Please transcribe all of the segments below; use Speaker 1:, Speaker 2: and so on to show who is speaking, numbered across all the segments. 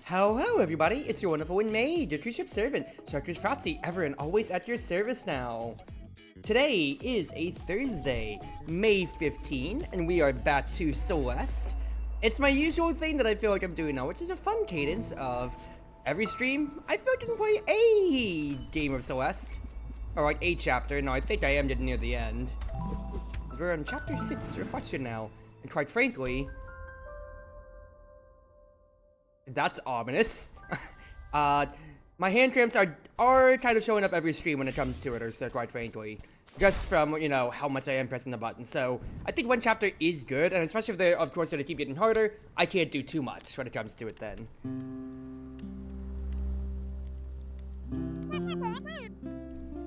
Speaker 1: Hello everybody, it's your Wonderful Wind Mage, your Cruz Ship servant, Chartreuse Proxy, ever and always at your service now. Today is a Thursday, May 15, and we are back to Celeste. It's my usual thing that I feel like I'm doing now, which is a fun cadence of every stream, I feel like I can play a game of Celeste. Or like a chapter. No, I think I am near the end. We're on chapter 6, Reflection now, and quite frankly, that's ominous. My hand cramps are kind of showing up every stream when it comes to it, or so quite frankly. Just from, you know, how much I am pressing the button. So, I think one chapter is good, and especially if they're, of course, going to keep getting harder, I can't do too much when it comes to it then.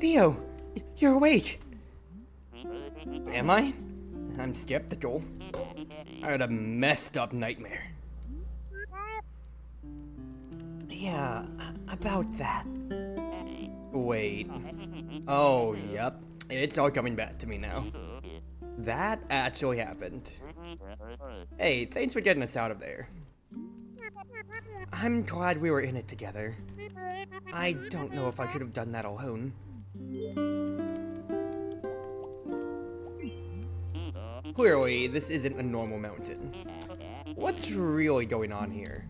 Speaker 1: Theo, you're awake. Am I? I'm skeptical. I had a messed up nightmare. Yeah, about that. Wait. Oh, yep. It's all coming back to me now. That actually happened. Hey, thanks for getting us out of there. I'm glad we were in it together. I don't know if I could have done that alone. Clearly, this isn't a normal mountain. What's really going on here?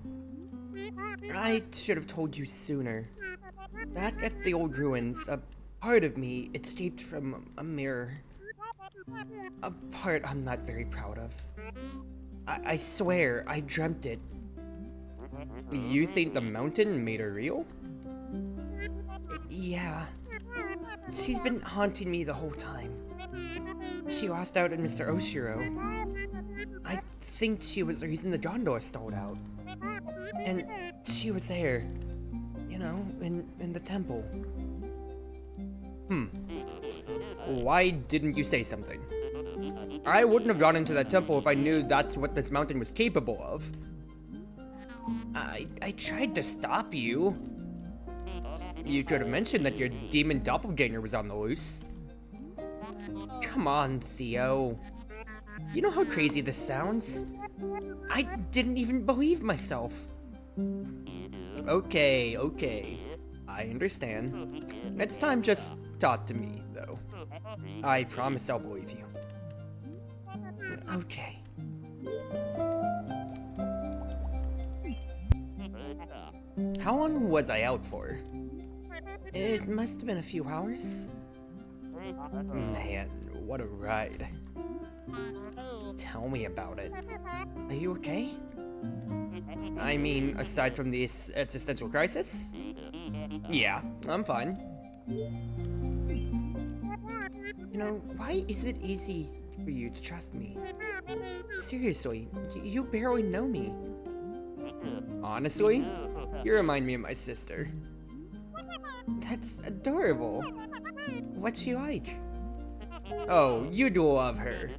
Speaker 1: I should have told you sooner. Back at the old ruins, a part of me escaped from a mirror. A part I'm not very proud of. I swear, I dreamt it. You think the mountain made her real? Yeah. She's been haunting me the whole time. She lost out in Mr. Oshiro. I think she was the reason the gondola stalled out. And she was there, you know, in the temple. Why didn't you say something? I wouldn't have gone into that temple if I knew that's what this mountain was capable of. I tried to stop you. You could have mentioned that your demon doppelganger was on the loose. Come on, Theo. You know how crazy this sounds? I didn't even believe myself. Okay. I understand. Next time, just talk to me, though. I promise I'll believe you. Okay. How long was I out for? It must have been a few hours. Man, what a ride. Tell me about it. Are you okay? I mean, aside from this existential crisis? Yeah, I'm fine. You know, why is it easy for you to trust me? Seriously, you barely know me. Honestly, you remind me of my sister. That's adorable. What's she like? Oh, you'd love her.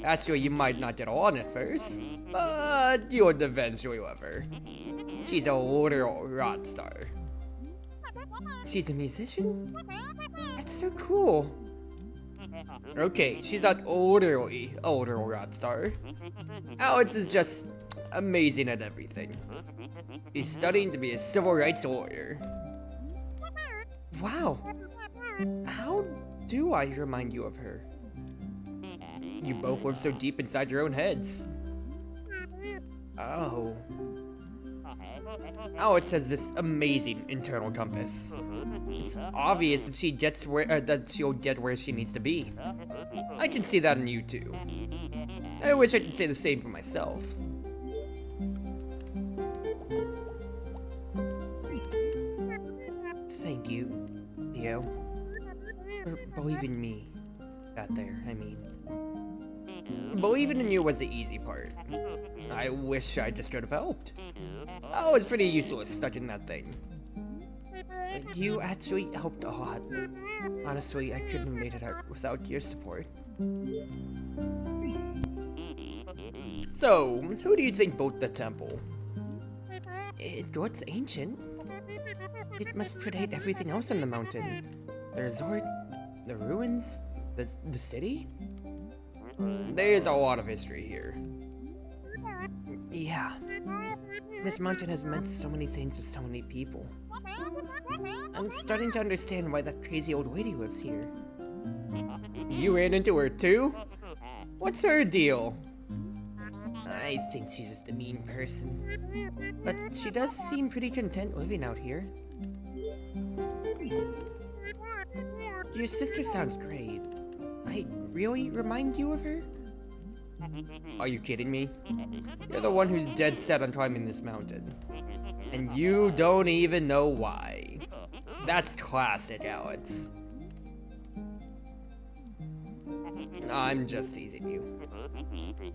Speaker 1: Actually, you might not get on at first, but you would eventually love her. She's a literal rock star. She's a musician? That's so cool. Okay, she's not literally a literal rock star. Alex is just amazing at everything. She's studying to be a civil rights lawyer. Wow. How do I remind you of her? You both live so deep inside your own heads. Oh. Alex has this amazing internal compass. It's obvious that she'll get where she needs to be. I can see that in you too. I wish I could say the same for myself. Thank you, Theo, for believing me out there, I mean. Believing in you was the easy part. I wish I just could have helped. I was pretty useless stuck in that thing. You actually helped a lot. Honestly, I couldn't have made it out without your support. So, who do you think built the temple? It looks ancient. It must predate everything else on the mountain. The resort, the ruins, the city? There's a lot of history here. Yeah. This mountain has meant so many things to so many people. I'm starting to understand why that crazy old lady lives here. You ran into her too? What's her deal? I think she's just a mean person. But she does seem pretty content living out here. Your sister sounds great. I really remind you of her? Are you kidding me? You're the one who's dead set on climbing this mountain. And you don't even know why. That's classic, Alex. I'm just teasing you.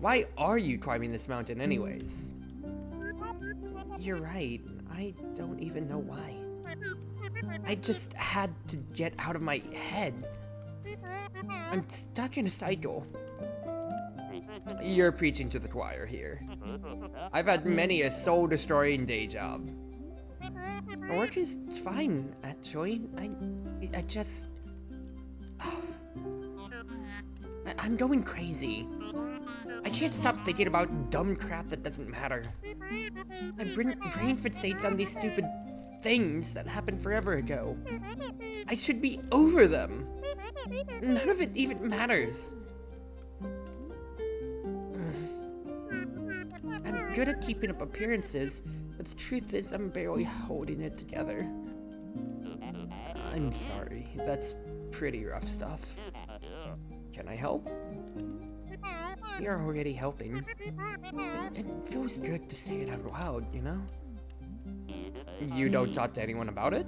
Speaker 1: Why are you climbing this mountain anyways? You're right. I don't even know why. I just had to get out of my head. I'm stuck in a cycle. You're preaching to the choir here. I've had many a soul-destroying day job. Work is fine, actually. I just... I'm going crazy. I can't stop thinking about dumb crap that doesn't matter. My brain fixates on these stupid things that happened forever ago. I should be over them. None of it even matters. I'm good at keeping up appearances, but the truth is I'm barely holding it together. I'm sorry, that's pretty rough stuff. Can I help? You're already helping. It feels good to say it out loud, you know? You don't talk to anyone about it?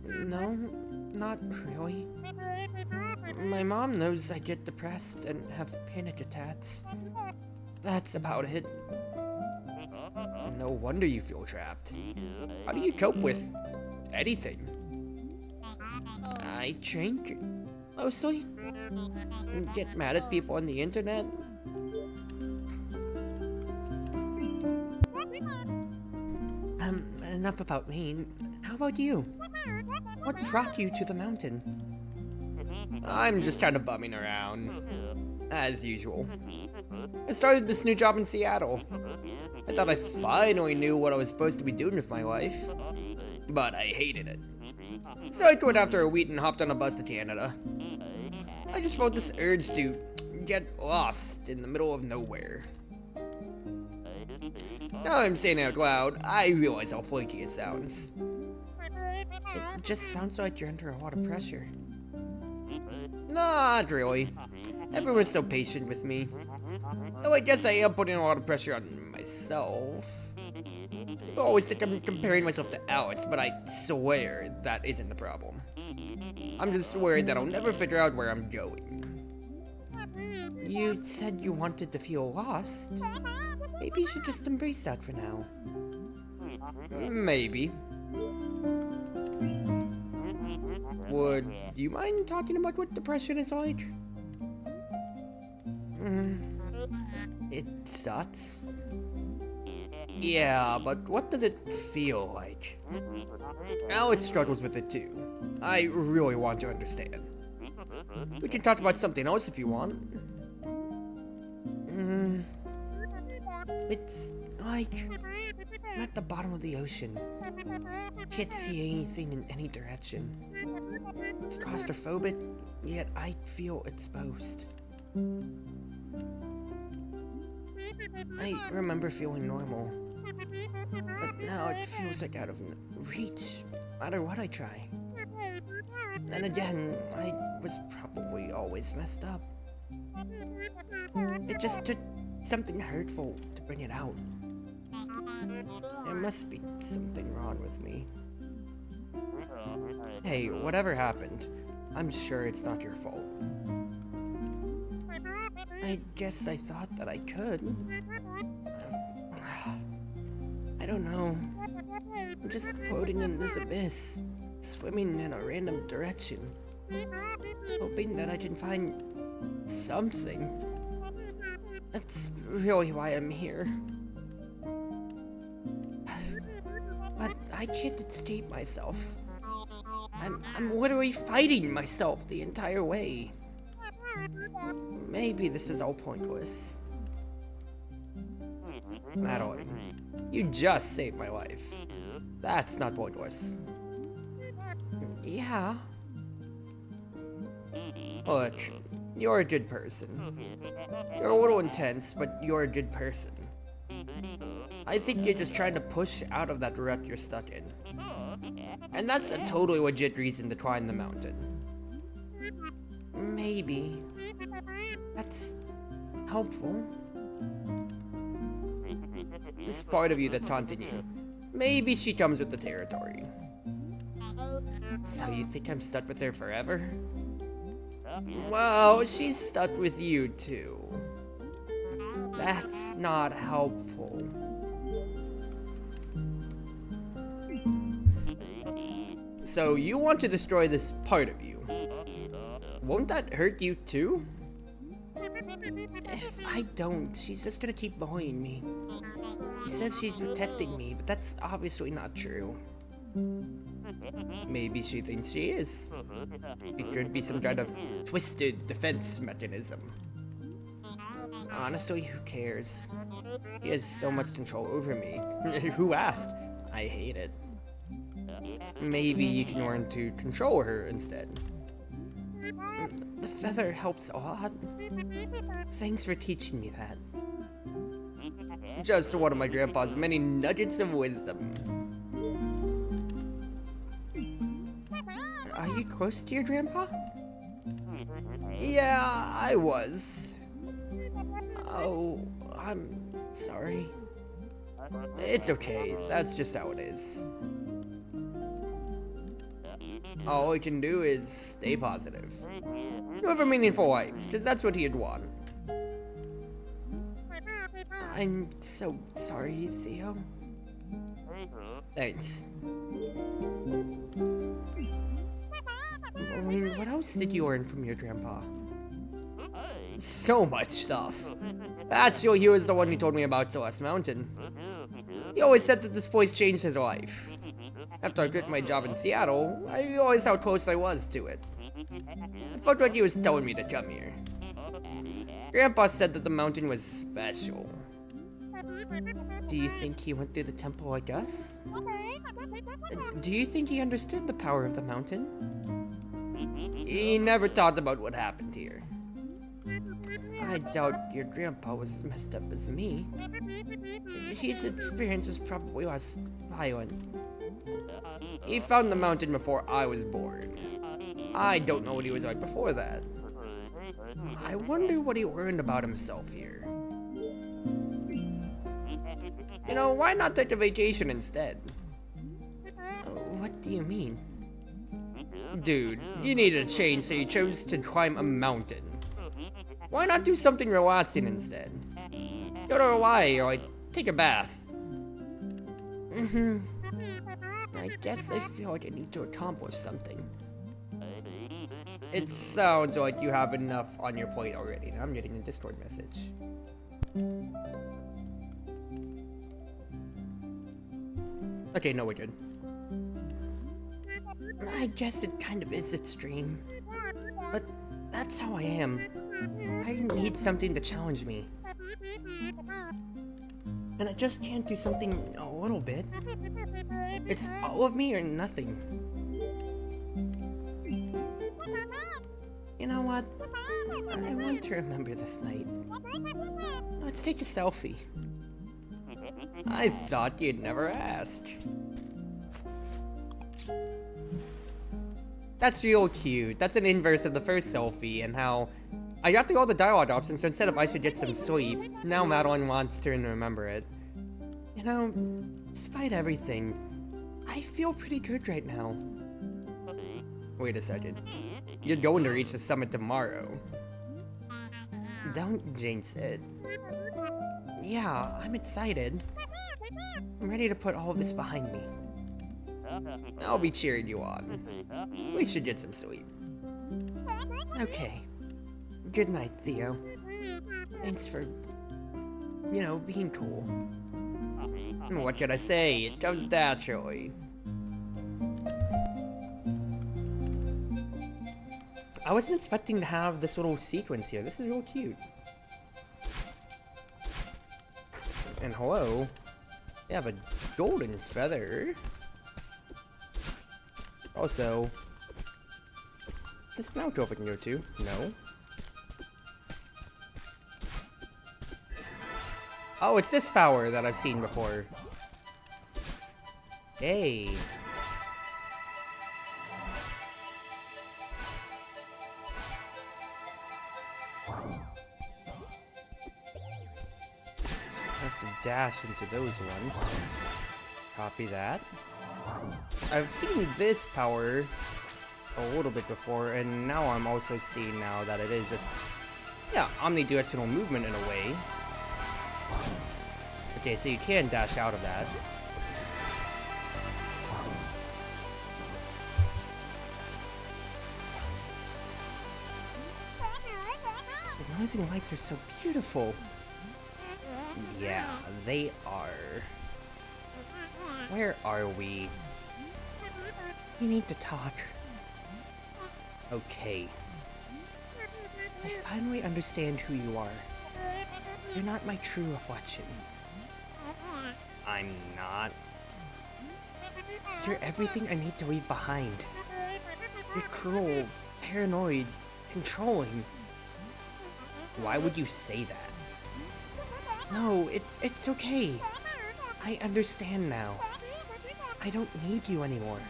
Speaker 1: No, not really. My mom knows I get depressed and have panic attacks. That's about it. No wonder you feel trapped. How do you cope with anything? I drink, mostly. And get mad at people on the internet. Enough about me. How about you? What brought you to the mountain? I'm just kind of bumming around. As usual. I started this new job in Seattle. I thought I finally knew what I was supposed to be doing with my life. But I hated it. So I quit after a week and hopped on a bus to Canada. I just felt this urge to get lost in the middle of nowhere. Now I'm saying it out loud, I realize how flaky it sounds. It just sounds like you're under a lot of pressure. Not really. Everyone's so patient with me. Though I guess I am putting a lot of pressure on myself. People always think I'm comparing myself to Alex, but I swear that isn't the problem. I'm just worried that I'll never figure out where I'm going. You said you wanted to feel lost. Maybe you should just embrace that for now. Maybe. Would you mind talking about what depression is like? It sucks. Yeah, but what does it feel like? Alex struggles with it too. I really want to understand. We can talk about something else if you want. It's like I'm at the bottom of the ocean. Can't see anything in any direction. It's claustrophobic, yet I feel exposed. I remember feeling normal, but now it feels like out of reach, no matter what I try. And again, I was probably always messed up. It just took something hurtful to bring it out. There must be something wrong with me. Hey, whatever happened, I'm sure it's not your fault. I guess I thought that I could. I don't know. I'm just floating in this abyss, swimming in a random direction, hoping that I can find something. That's really why I'm here. But I can't escape myself. I'm literally fighting myself the entire way. Maybe this is all pointless. Madeline, You just saved my life. That's not pointless. Yeah. Look, you're a good person. You're a little intense, but you're a good person. I think you're just trying to push out of that rut you're stuck in. And that's a totally legit reason to climb the mountain. Maybe. That's helpful. This part of you that's haunting you. Maybe she comes with the territory. So you think I'm stuck with her forever? Well, she's stuck with you too. That's not helpful. So you want to destroy this part of you. Won't that hurt you too? If I don't, she's just gonna keep bullying me. She says she's protecting me, but that's obviously not true. Maybe she thinks she is. It could be some kind of twisted defense mechanism. Honestly, who cares? He has so much control over me. Who asked? I hate it. Maybe you can learn to control her instead. The feather helps a lot. Thanks for teaching me that. Just one of my grandpa's many nuggets of wisdom. Are you close to your grandpa? Yeah, I was. Oh, I'm sorry. It's okay, that's just how it is. All I can do is stay positive. You have a meaningful life, because that's what he'd want. I'm so sorry, Theo. Thanks. I mean, what else did you learn from your grandpa? So much stuff. Actually, he was the one who told me about Celeste Mountain. He always said that this place changed his life. After I quit my job in Seattle, I realized how close I was to it. I felt like he was telling me to come here. Grandpa said that the mountain was special. Do you think he went through the temple like us? Do you think he understood the power of the mountain? He never thought about what happened here. I doubt your grandpa was as messed up as me. His experience was probably less violent. He found the mountain before I was born. I don't know what he was like before that. I wonder what he learned about himself here. You know, why not take a vacation instead? What do you mean? Dude, you needed a change, so you chose to climb a mountain. Why not do something relaxing instead? Go to Hawaii or, like, take a bath. I guess I feel like I need to accomplish something. It sounds like you have enough on your plate already. I'm getting a Discord message. Okay, no, we're good. I guess it kind of is extreme. But that's how I am. I need something to challenge me. And I just can't do something a little bit. It's all of me or nothing. You know what? I want to remember this night. Let's take a selfie. I thought you'd never ask. That's real cute. That's an inverse of the first selfie and how I got through all the dialogue options, so instead of I should get some sleep, now Madeline wants to remember it. You know, despite everything, I feel pretty good right now. Wait a second. You're going to reach the summit tomorrow. Don't jinx it. Yeah, I'm excited. I'm ready to put all of this behind me. I'll be cheering you on. We should get some sleep. Okay. Good night, Theo. Thanks for, you know, being cool. What can I say? It comes naturally. I wasn't expecting to have this little sequence here. This is real cute. And hello. They have a golden feather. Also, is this an outdoor I can go to? No. Oh, it's this power that I've seen before. Hey. I have to dash into those ones. Copy that. I've seen this power a little bit before, and now I'm also seeing now that it is just, yeah, omnidirectional movement in a way. Okay, so you can dash out of that. The northern lights are so beautiful. Yeah, they are. Where are we? We need to talk. Okay. I finally understand who you are. You're not my true reflection. I'm not. You're everything I need to leave behind. You're cruel, paranoid, controlling. Why would you say that? No, it's okay. I understand now. I don't need you anymore.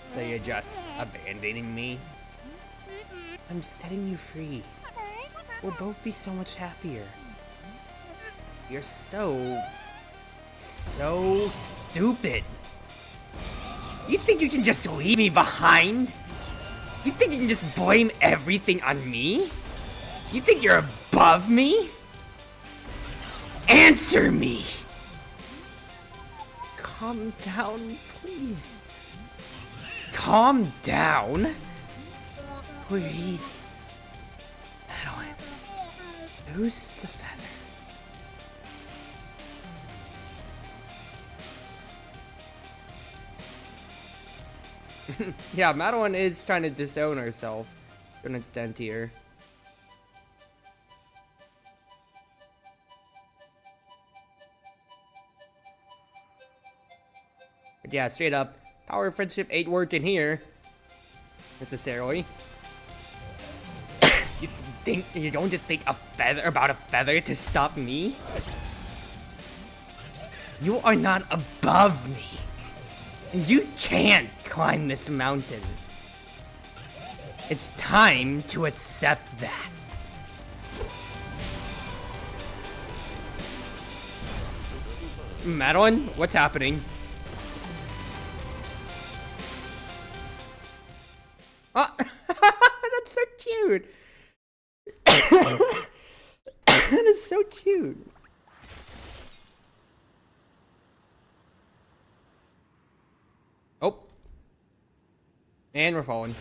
Speaker 1: So you're just abandoning me? I'm setting you free. We'll both be so much happier. You're so stupid. You think you can just leave me behind? You think you can just blame everything on me? You think you're above me? Answer me! Calm down, please. Calm down? Breathe. Madeline, who's the feather? Yeah, Madeline is trying to disown herself to an extent here. But yeah, straight up, power of friendship ain't working here. Necessarily. You think you're going to think about a feather to stop me? You are not above me. And you can't climb this mountain. It's time to accept that. Madeline, what's happening? Oh, that's so cute. That is so cute. Oh. And we're falling.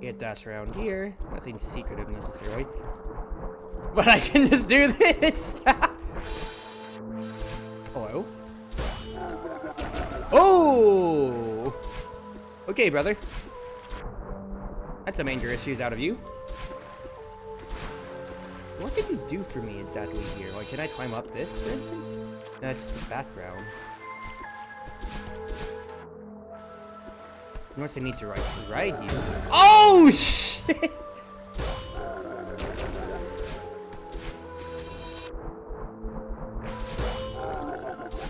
Speaker 1: Get dash around here. Nothing secretive necessarily. But I can just do this! Hello? Oh! Okay, brother. That's some anger issues out of you. What can you do for me exactly here? Like, can I climb up this, for instance? That's the background. Unless I need to ride you. Oh, shit!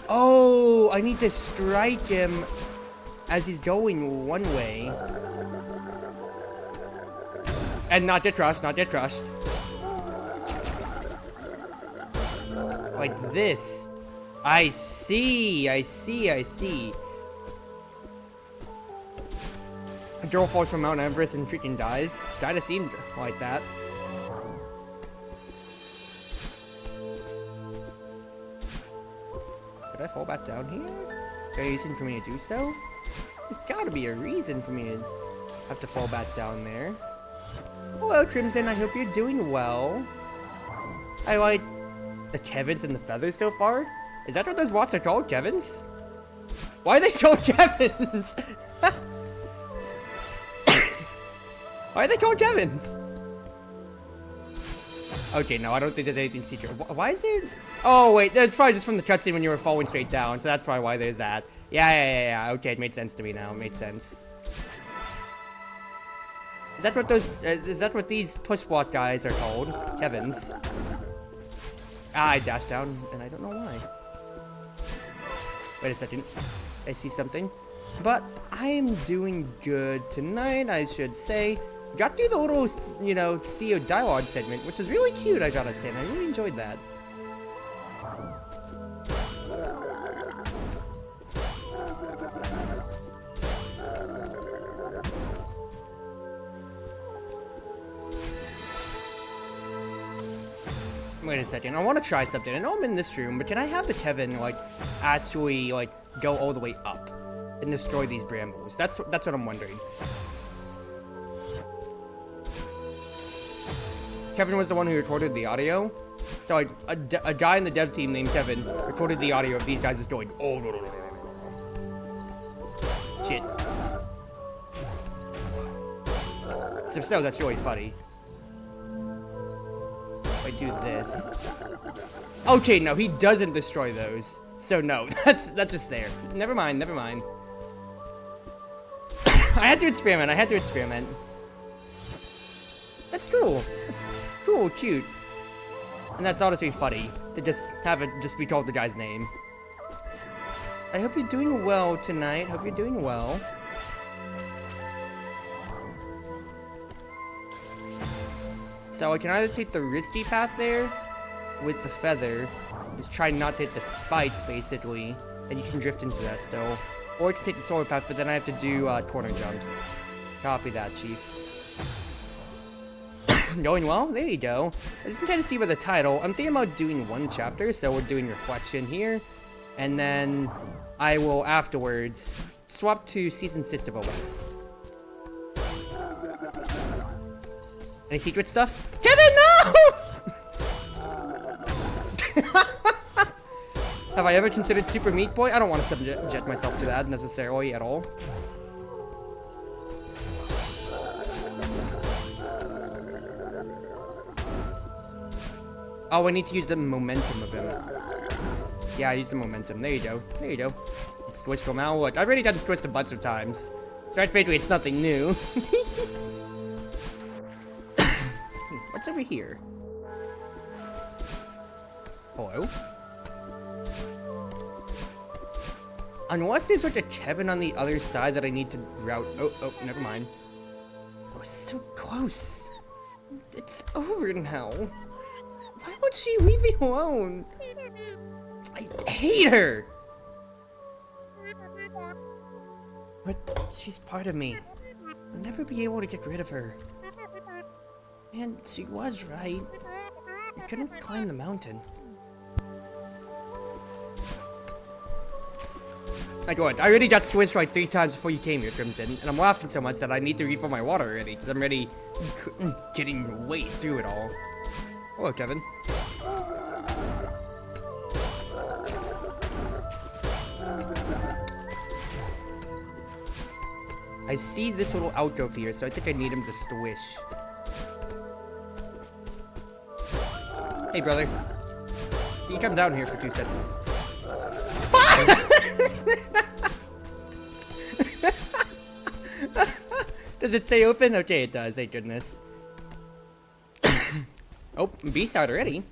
Speaker 1: Oh, I need to strike him as he's going one way. And not get trust, not get trust. Like this. I see. A girl falls from Mount Everest and freaking dies. Kinda seemed like that. Could I fall back down here? Is there a reason for me to do so? There's gotta be a reason for me to have to fall back down there. Hello, Crimson. I hope you're doing well. I like the Kevins and the feathers so far. Is that what those watts are called? Kevins? Why are they called Kevins? Why are they called Kevins? Okay, no, I don't think there's anything secret. Why is there... Oh, wait, that's probably just from the cutscene when you were falling straight down, so that's probably why there's that. Yeah. Okay, it made sense to me now. It made sense. Is that what those... is that what these push-walk guys are called? Kevins. Ah, I dashed down, and I don't know why. Wait a second. I see something. But I am doing good tonight, I should say. Got through the little, you know, Theo dialogue segment, which was really cute, I gotta say, and I really enjoyed that. Wait a second, I want to try something. I know I'm in this room, but can I have the Kevin, like, actually, like, go all the way up and destroy these brambles? That's what I'm wondering. Kevin was the one who recorded the audio. So, like, a guy in the dev team named Kevin recorded the audio of these guys just going, oh, no. Shit. So that's really funny. I do this. Okay, no, he doesn't destroy those. So no, that's just there. Never mind. I had to experiment. That's cool. That's cool, cute. And that's honestly funny to just have it just be told the guy's name. I hope you're doing well tonight. Hope you're doing well. So I can either take the risky path there with the feather, just try not to hit the spikes basically, and you can drift into that still. Or I can take the solar path, but then I have to do corner jumps. Copy that, Chief. Going well? There you go. As you can kind of see by the title, I'm thinking about doing one chapter, so we're doing Reflection here. And then I will afterwards swap to Season 6 of OS. Any secret stuff? Kevin, no! Have I ever considered Super Meat Boy? I don't want to subject myself to that necessarily at all. Oh, I need to use the momentum of him. Yeah, I use the momentum. There you go. It's Twist from now. Look, I've already done this twist a bunch of times. Right, basically, it's nothing new. What's over here? Hello? Unless there's like a Kevin on the other side that I need to route. Oh, never mind. I was so close. It's over now. Why won't she leave me alone? I hate her. But she's part of me. I'll never be able to get rid of her. And she was right. I couldn't climb the mountain. Like what? I already got squished like 3 times before you came here, Crimson, and I'm laughing so much that I need to refill my water already, because I'm already getting way through it all. Hello, Kevin. I see this little outgrowth here, so I think I need him to squish. Hey, brother. You can come down here for 2 seconds. Does it stay open? Okay, it does. Thank goodness. Oh, beast out already.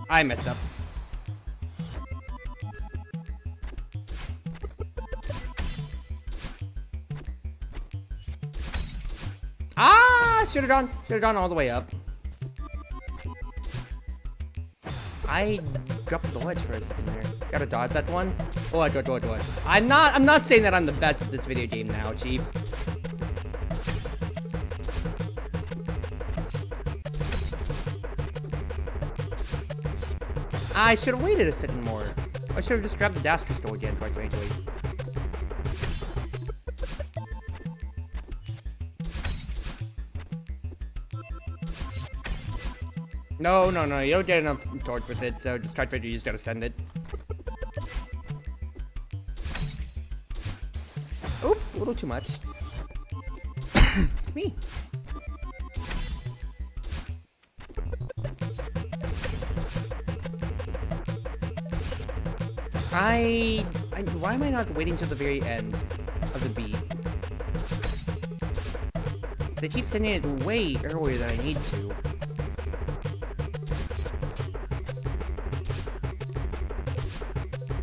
Speaker 1: I messed up. Ah! Should've gone all the way up. I dropped the ledge for a second there. Gotta dodge that one. Oh, I go. I'm not saying that I'm the best at this video game now, Chief. I should have waited a second more. I should have just grabbed the dash crystal again, quite frankly. No, no, no, you don't get enough torch with it, so just try to you just gotta send it. Oop, a little too much. It's me. Why am I not waiting till the very end of the beat? They keep sending it way earlier than I need to.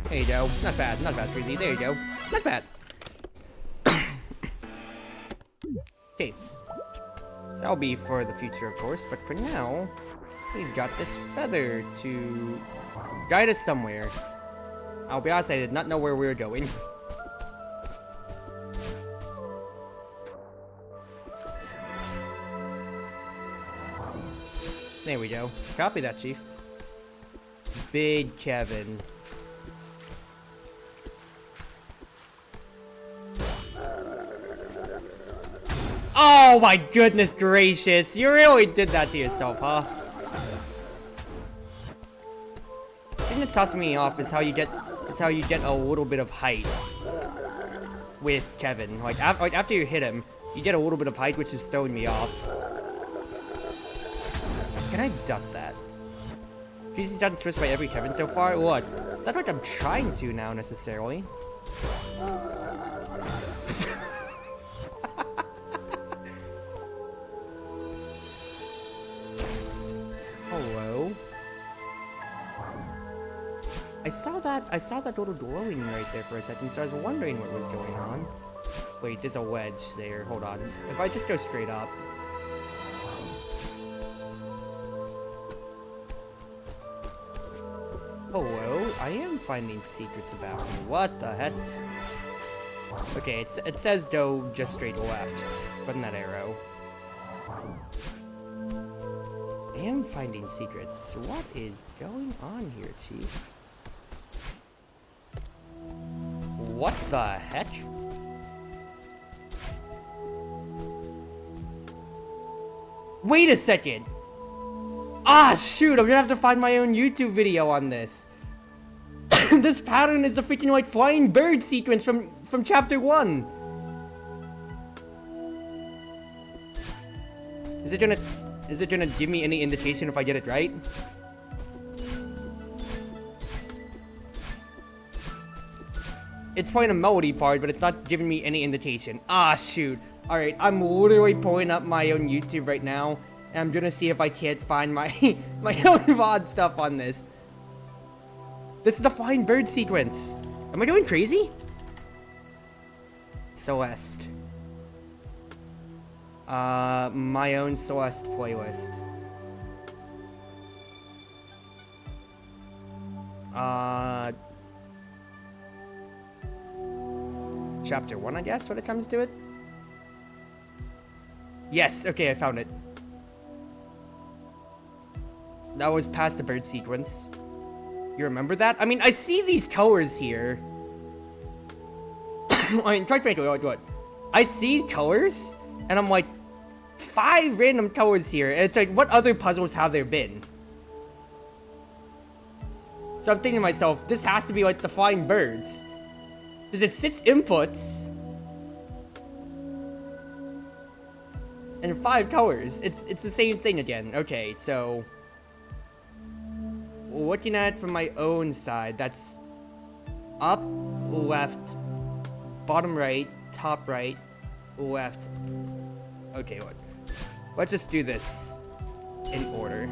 Speaker 1: There you go. Not bad, Crazy. There you go. Not bad. Okay. So that'll be for the future, of course, but for now, we've got this feather to guide us somewhere. I'll be honest, I did not know where we were going. There we go. Copy that, Chief. Big Kevin. Oh my goodness gracious! You really did that to yourself, huh? The thing that's tossing me off is how you get a little bit of height with Kevin. Like after you hit him, you get a little bit of height, which is throwing me off. Can I duck that? He's done switched by every Kevin so far. What? It's not like I'm trying to now necessarily. Hello. I saw that little glowing right there for a second, so I was wondering what was going on. Wait, there's a wedge there. Hold on. If I just go straight up. Hello, I am finding secrets about me. What the heck? Okay, it says go just straight left. Button that arrow. I am finding secrets. What is going on here, Chief? What the heck? Wait a second! Ah, shoot, I'm gonna have to find my own YouTube video on this. This pattern is the freaking, like, flying bird sequence from chapter 1. Is it gonna give me any indication if I get it right? It's playing a melody part, but it's not giving me any indication. Ah, shoot. Alright, I'm literally pulling up my own YouTube right now. And I'm gonna see if I can't find my my own VOD stuff on this. This is the flying bird sequence. Am I going crazy? Celeste. My own Celeste playlist. Chapter 1, I guess, when it comes to it. Yes, okay, I found it. That was past the bird sequence. You remember that? I mean, I see these colors here. I mean, try to make it good. I see colors, and I'm like, 5 random colors here. And it's like, what other puzzles have there been? So I'm thinking to myself, this has to be like the flying birds. Because it's 6 inputs. And 5 colors. It's the same thing again. Okay, so looking at it from my own side, that's up, left, bottom right, top right, left. Okay, look. Let's just do this in order.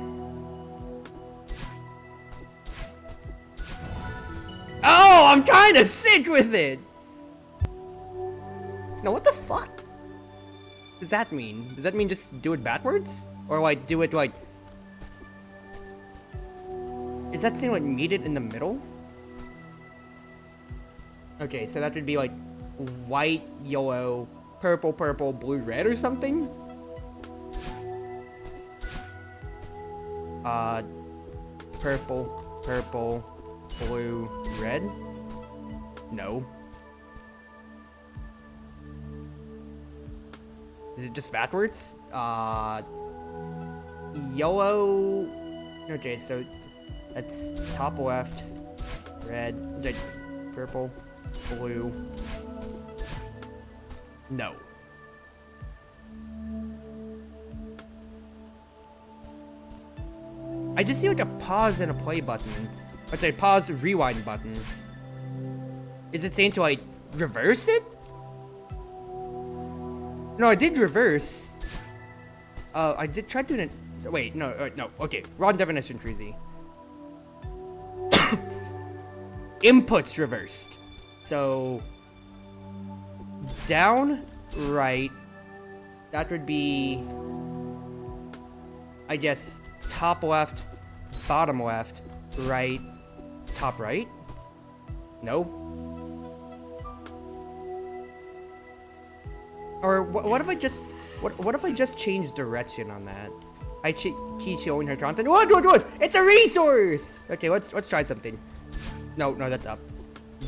Speaker 1: Oh, I'm kind of sick with it! No, what the fuck does that mean? Does that mean just do it backwards? Or like, do it like... Is that saying like meet it in the middle? Okay, so that would be like white, yellow, purple, purple, blue, red or something? Purple, purple, blue, red? No. Is it just backwards? Yellow, Okay, so that's top left, red, is that purple, blue. No. I just see like a pause and a play button. Let's say pause, rewind button. Is it saying to like reverse it? No, I did reverse. I did try doing it. Wait, no, no. Okay, wrong definition, Cruzy. Inputs reversed. So down, right. That would be, I guess, top left, bottom left, right, top right. No. Or what if I just what if I just change direction on that? I keep showing her content. What? It's a resource. Okay, let's try something. No, that's up.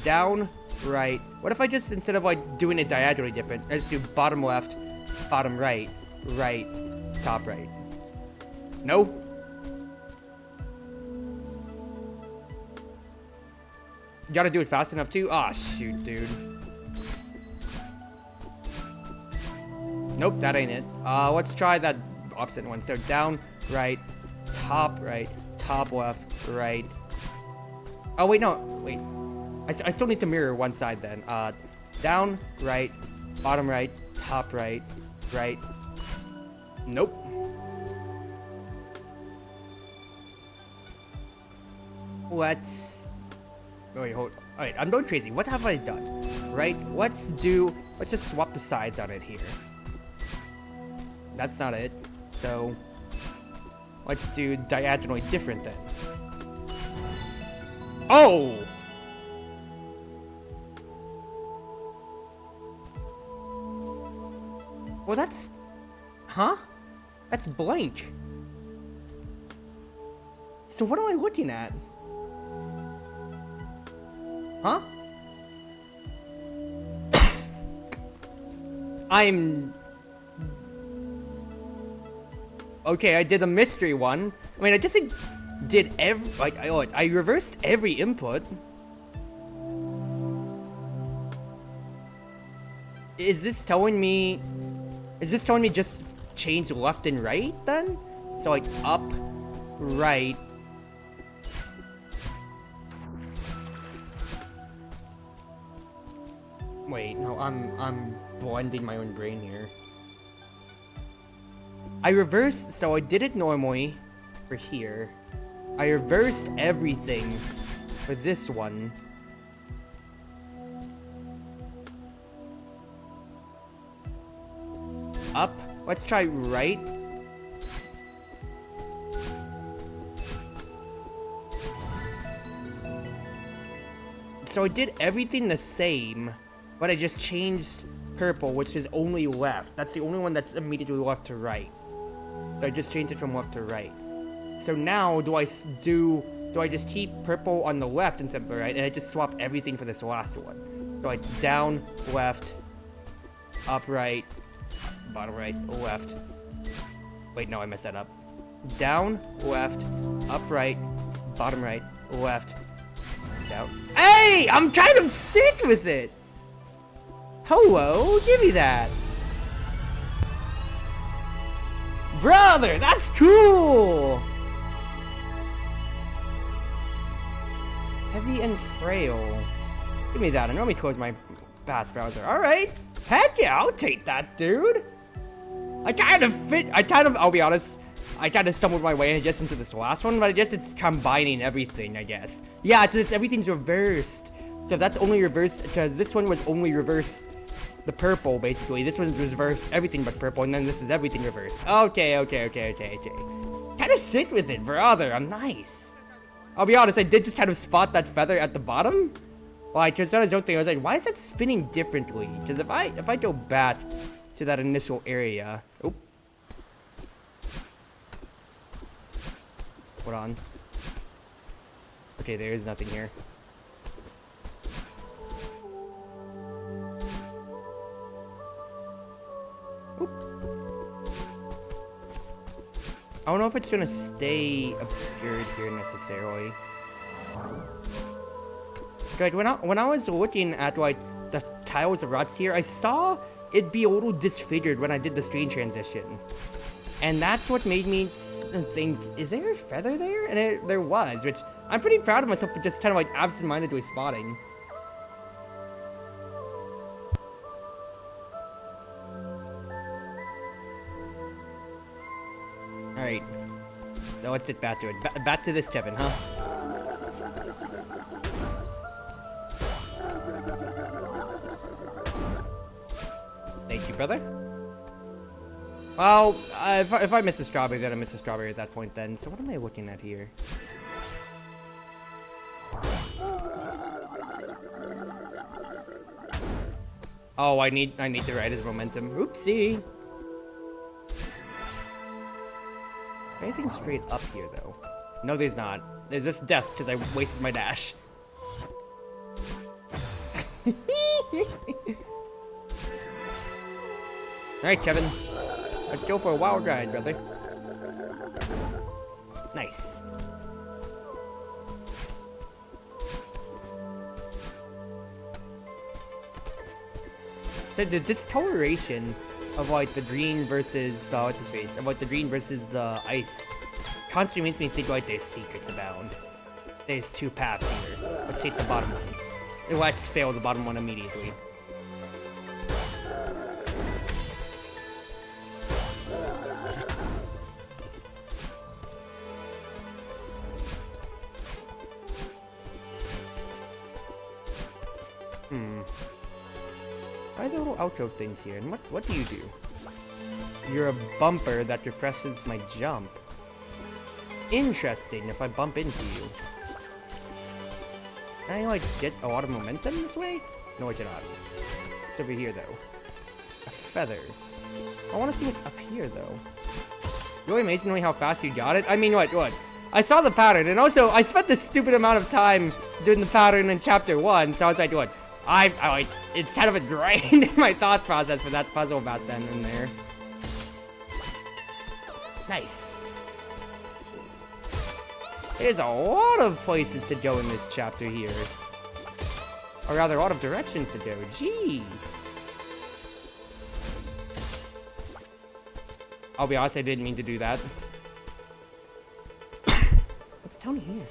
Speaker 1: Down, right. What if I just, instead of like doing it diagonally different, I just do bottom left, bottom right, right, top right. No. You gotta do it fast enough too. Ah, shoot, dude. Nope, that ain't it. Let's try that opposite one. So down, right, top left, right. Oh wait, no, wait. I still need to mirror one side then. Down, right, bottom right, top right, right. Nope. Let's. Oh, wait, hold. Alright, I'm going crazy. What have I done? Right? Let's just swap the sides on it here. That's not it. So let's do diagonally different then. Oh! Well, that's... Huh? That's blank. So what am I looking at? Huh? I'm... Okay, I did a mystery one. I mean, I just did I reversed every input. Is this telling me just change left and right then? So like up, right. Wait, no, I'm blending my own brain here. I reversed, so I did it normally for here. I reversed everything for this one. Up, let's try right. So I did everything the same, but I just changed purple, which is only left. That's the only one that's immediately left to right. So I just changed it from left to right. So now, do I just keep purple on the left instead of the right, and I just swap everything for this last one? So like down, left, up, right, bottom right, left. Wait, no, I messed that up. Down, left, up, right, bottom right, left, down. Hey, I'm trying to sit with it. Hello, give me that. Brother, that's cool! Heavy and frail. Give me that, and let me close my fast browser. Alright. Heck yeah, I'll take that, dude. I'll be honest, I kind of stumbled my way just into this last one, but I guess it's combining everything, I guess. Yeah, everything's reversed. So that's only reversed, because this one was only reversed the purple, basically. This one was reversed everything but purple, and then this is everything reversed. Okay. Kind of stick with it, brother. I'm nice. I'll be honest, I did just kind of spot that feather at the bottom. Like, because I don't think, I was like, why is that spinning differently? Because if I go back to that initial area... Oh. Hold on. Okay, there is nothing here. I don't know if it's gonna stay obscured here necessarily. Like when I was looking at like the tiles of ruts here, I saw it be a little disfigured when I did the screen transition, and that's what made me think, is there a feather there? And there was, which I'm pretty proud of myself for just kind of like absent-mindedly spotting. All right, so let's get back to it. Back to this, Kevin, huh? Thank you, brother. Well, if I miss a strawberry, then I miss a strawberry at that point then. So what am I looking at here? Oh, I need to ride his momentum. Oopsie. Anything straight up here, though? No, there's not. There's just death because I wasted my dash. Alright, Kevin. Let's go for a wild ride, brother. Nice. The discoloration of like the green versus what's his face? Of like the green versus the ice constantly makes me think like there's secrets abound. There's two paths here. Let's take the bottom one. Let's fail the bottom one immediately. Why are there little alcove things here? And what do you do? You're a bumper that refreshes my jump. Interesting if I bump into you. Can I like get a lot of momentum this way? No, I cannot. It's over here though. A feather. I want to see what's up here though. Really amazingly how fast you got it. I mean, what? I saw the pattern, and also I spent this stupid amount of time doing the pattern in chapter 1, so I was like, what? I it's kind of a drain in my thought process for that puzzle back then and there. Nice. There's a lot of places to go in this chapter here. Or rather, a lot of directions to go. Jeez. I'll be honest, I didn't mean to do that. What's down here?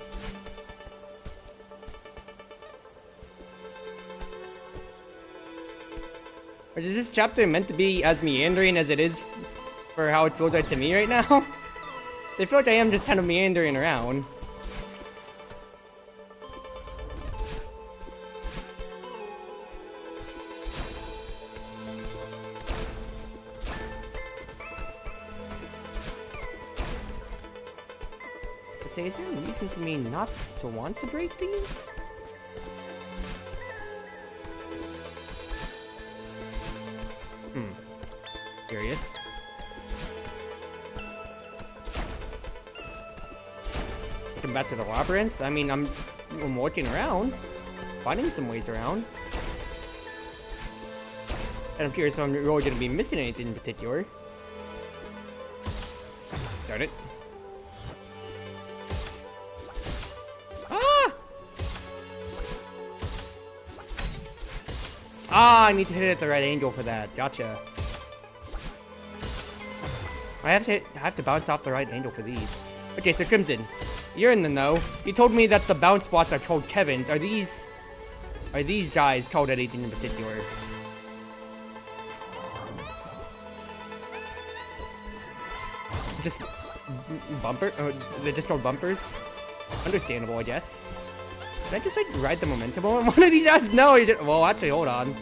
Speaker 1: Or is this chapter meant to be as meandering as it is for how it feels like to me right now? I feel like I am just kind of meandering around. I'd say, is there a reason for me not to want to break these? Curious. Come back to the labyrinth. I mean, I'm working around, finding some ways around. And I'm curious if I'm really going to be missing anything in particular. Darn it. Ah! Ah, I need to hit it at the right angle for that. Gotcha. I have to bounce off the right angle for these. Okay, so Crimson, you're in the know. You told me that the bounce spots are called Kevin's. Are these guys called anything in particular? Just bumper? They're just called bumpers? Understandable, I guess. Did I just like ride the momentum on one of these guys? No, you didn't. Well, actually, hold on.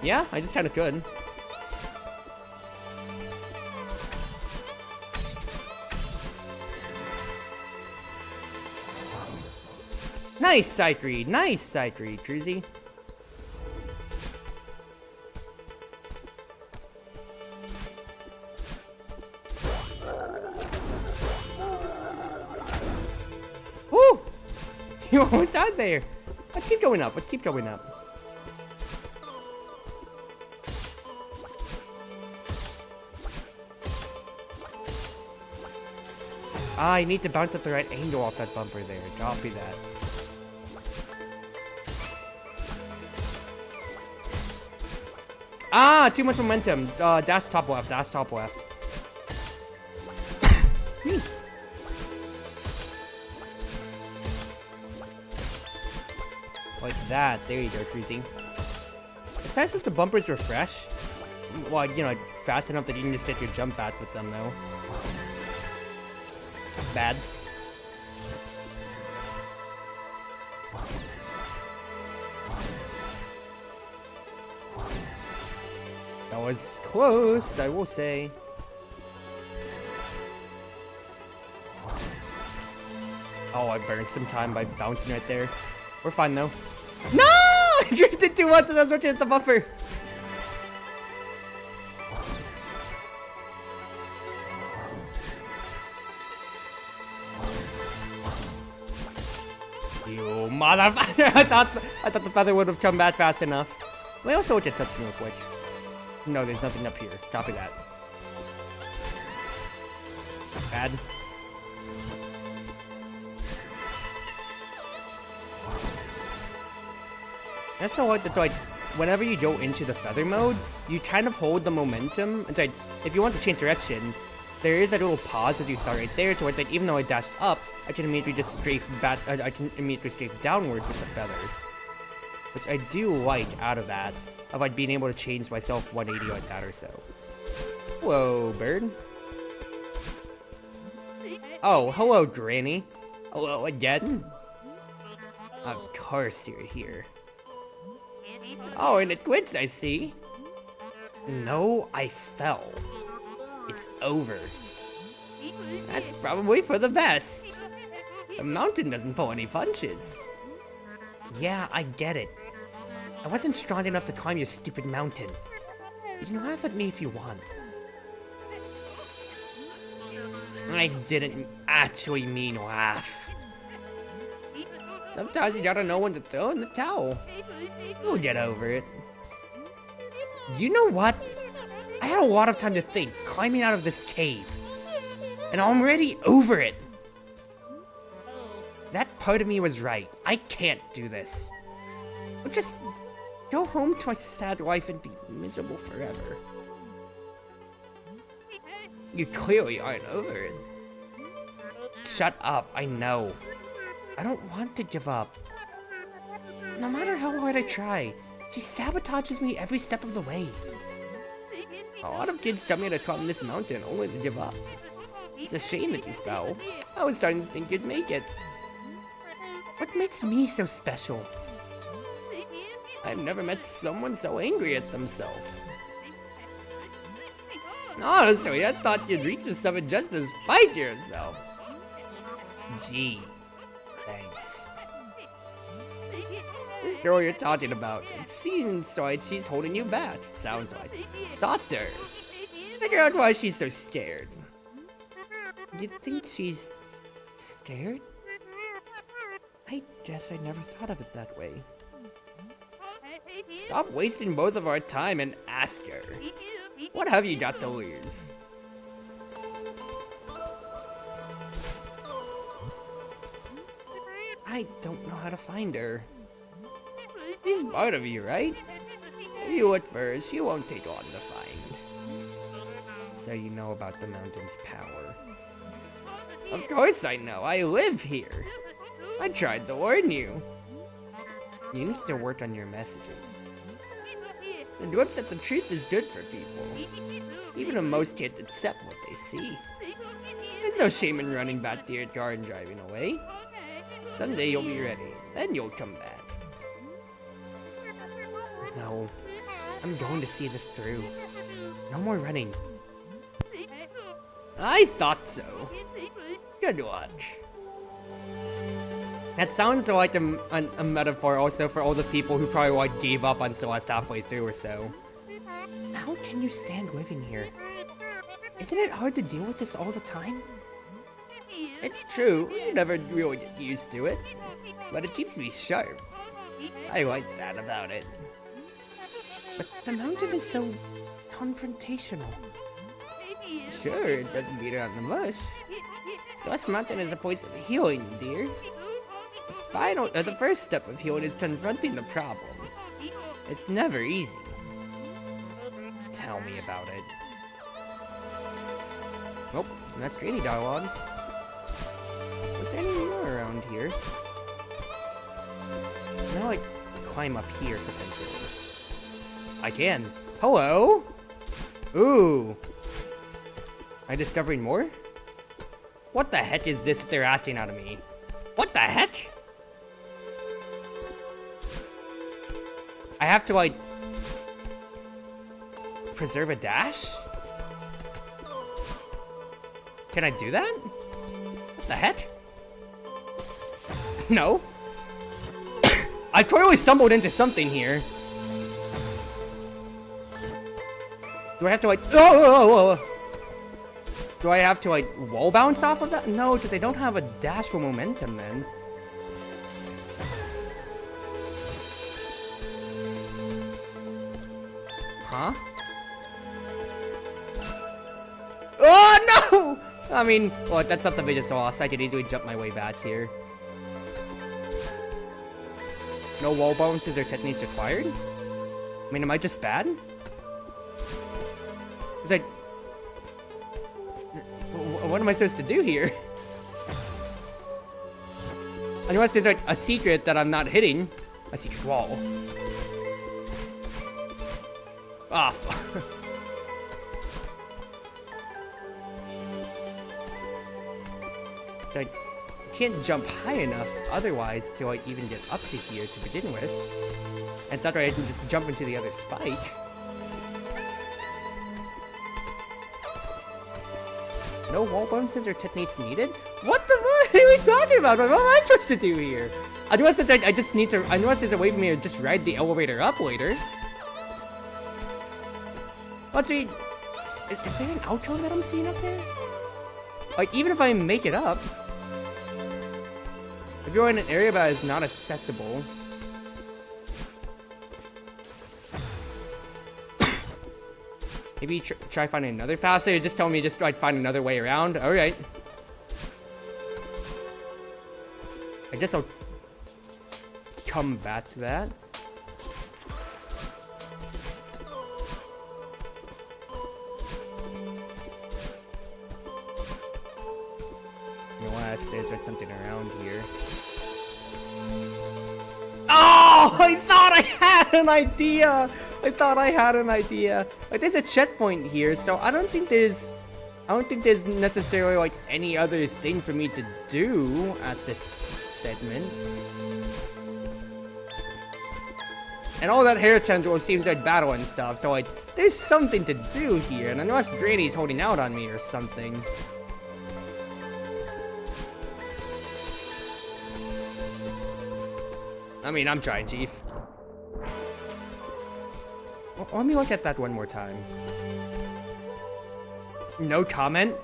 Speaker 1: Yeah, I just kind of could. Nice sight read, Cruzy. Woo! You almost died there. Let's keep going up. Ah, I need to bounce at the right angle off that bumper there. Copy that. Ah, too much momentum. Dash top left, dash top left. Like that. There you go, Cruzy. It's nice that the bumpers refresh. Well, you know, fast enough that you can just get your jump back with them, though. Bad. That was close, I will say. Oh, I burned some time by bouncing right there. We're fine, though. No! I drifted too much and I was looking at the buffers. You motherfucker! I thought the feather would have come back fast enough. We also look at something real quick. No, there's nothing up here. Copy that. Bad. That's so like, that's like, whenever you go into the feather mode, you kind of hold the momentum. It's like, if you want to change direction, there is a little pause as you start right there, towards like, even though I dashed up, I can immediately just strafe back, I can immediately strafe downwards with the feather. Which I do like out of that, of like being able to change myself 180 like that or so. Whoa, bird. Oh, hello, Granny. Hello again. Of course you're here. Oh, and it quits, I see. No, I fell. It's over. That's probably for the best. The mountain doesn't pull any punches. Yeah, I get it. I wasn't strong enough to climb your stupid mountain. You can laugh at me if you want. I didn't actually mean laugh. Sometimes you gotta know when to throw in the towel. You'll get over it. You know what? I had a lot of time to think climbing out of this cave. And I'm already over it. That part of me was right. I can't do this. I'll just go home to my sad life and be miserable forever. You clearly aren't over it. Shut up, I know. I don't want to give up. No matter how hard I try, she sabotages me every step of the way. A lot of kids tell me to climb this mountain only to give up. It's a shame that you fell. I was starting to think you'd make it. What makes me so special? I've never met someone so angry at themselves. Honestly, I thought you'd reach for something just to spite yourself. Gee, thanks. This girl you're talking about, it seems like she's holding you back. Sounds like. Doctor, figure out why she's so scared. You think she's scared? I guess I never thought of it that way. Stop wasting both of our time and ask her. What have you got to lose? I don't know how to find her. She's part of you, right? If you look for her, she won't take long to find. So you know about the mountain's power. Of course I know, I live here. I tried to warn you. You need to work on your messaging. The dwarf said the truth is good for people. Even if most kids accept what they see. There's no shame in running back to your car and driving away. Someday you'll be ready, then you'll come back. No, I'm going to see this through. No more running. I thought so. Good luck. That sounds like a metaphor also for all the people who probably like gave up on Celeste halfway through or so. How can you stand living here? Isn't it hard to deal with this all the time? It's true, you never really get used to it. But it keeps me sharp. I like that about it. But the mountain is so confrontational. Sure, it doesn't beat around the bush. Celeste Mountain is a place of healing, dear. The first step of healing is confronting the problem. It's never easy. Tell me about it. Nope, that's Granny dialogue. Is there any more around here? Can I, like, climb up here, potentially? I can. Hello? Ooh. Am I discovering more? What the heck is this that they're asking out of me? What the heck? I have to, like, preserve a dash? Can I do that? What the heck? No. I totally stumbled into something here. Do I have to, like, do I have to, like, wall bounce off of that? No, because I don't have a dash for momentum then. Huh? Oh, no! I mean, well, that's not the biggest loss. I could easily jump my way back here. No wall bounces or techniques required? I mean, am I just bad? It's like... What am I supposed to do here? Unless there's like a secret that I'm not hitting. A secret wall. Ah, fuck. So I can't jump high enough otherwise to like even get up to here to begin with. And it's not right I can just jump into the other spike. No wall bonuses or techniques needed? What the fuck are we talking about? What am I supposed to do here? Unless I just need to, unless there's a way for me to just ride the elevator up later. Let's read. Is there an outro that I'm seeing up there? Like, even if I make it up. If you're in an area that is not accessible. Maybe try finding another path. So you're just telling me just like find another way around. All right. I guess I'll come back to that. Unless there's like something around here. Oh! I thought I had an idea! Like, there's a checkpoint here, so I don't think there's necessarily like any other thing for me to do at this segment. And all that hair tendril seems like battle and stuff, so like there's something to do here, and unless Granny's holding out on me or something. I mean, I'm trying, Chief. Let me look at that one more time. No comment?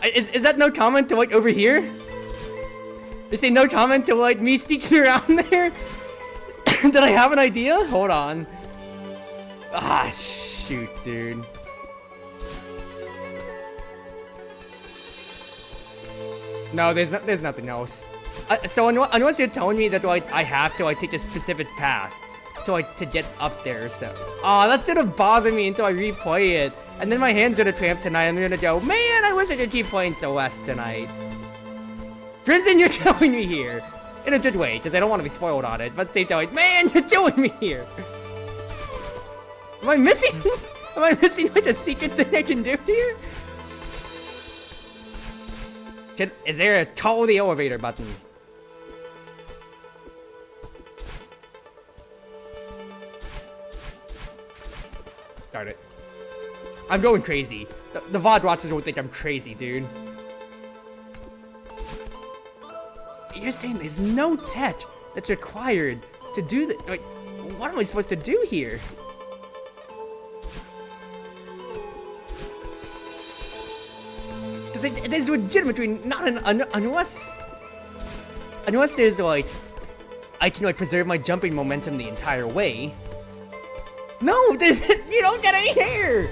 Speaker 1: Is that no comment to like over here? They say no comment to like me sneaking around there? Did I have an idea? Hold on. Ah, shoot, dude. No, there's nothing else. So unless you're telling me that like I have to like take a specific path to get up there, so that's gonna bother me until I replay it, and then my hand's gonna cramp tonight. I'm gonna go, man, I wish I could keep playing Celeste tonight. Crimson, you're killing me here in a good way because I don't want to be spoiled on it, but at the same time, like, man, you're killing me here. Am I missing? Am I missing like a secret thing I can do here? Is there a call the elevator button? Darn it. I'm going crazy. The VOD watchers will think I'm crazy, dude. You're saying there's no tech that's required to do that? Like, what am I supposed to do here? Because there's legitimately not an unless there's like I can like preserve my jumping momentum the entire way. No, you don't get any hair.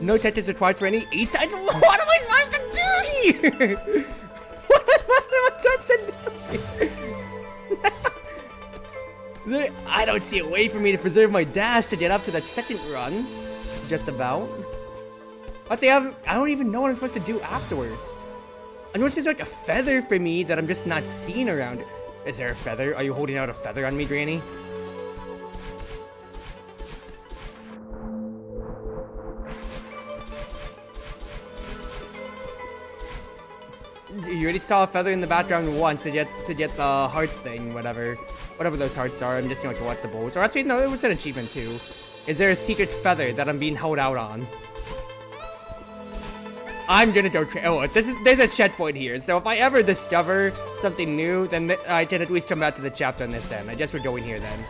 Speaker 1: No tetris required for any A-sides. What am I supposed to do here? What am I supposed to do here? I don't see a way for me to preserve my dash to get up to that second run. Just about. I'd say I don't even know what I'm supposed to do afterwards. I know it's just like a feather for me that I'm just not seeing around. Is there a feather? Are you holding out a feather on me, Granny? You already saw a feather in the background once to get the heart thing, whatever those hearts are. I'm just going to collectibles. Or actually, no, it was an achievement too. Is there a secret feather that I'm being held out on? I'm gonna go. There's a checkpoint here. So if I ever discover something new, then I can at least come back to the chapter on this end. I guess we're going here then.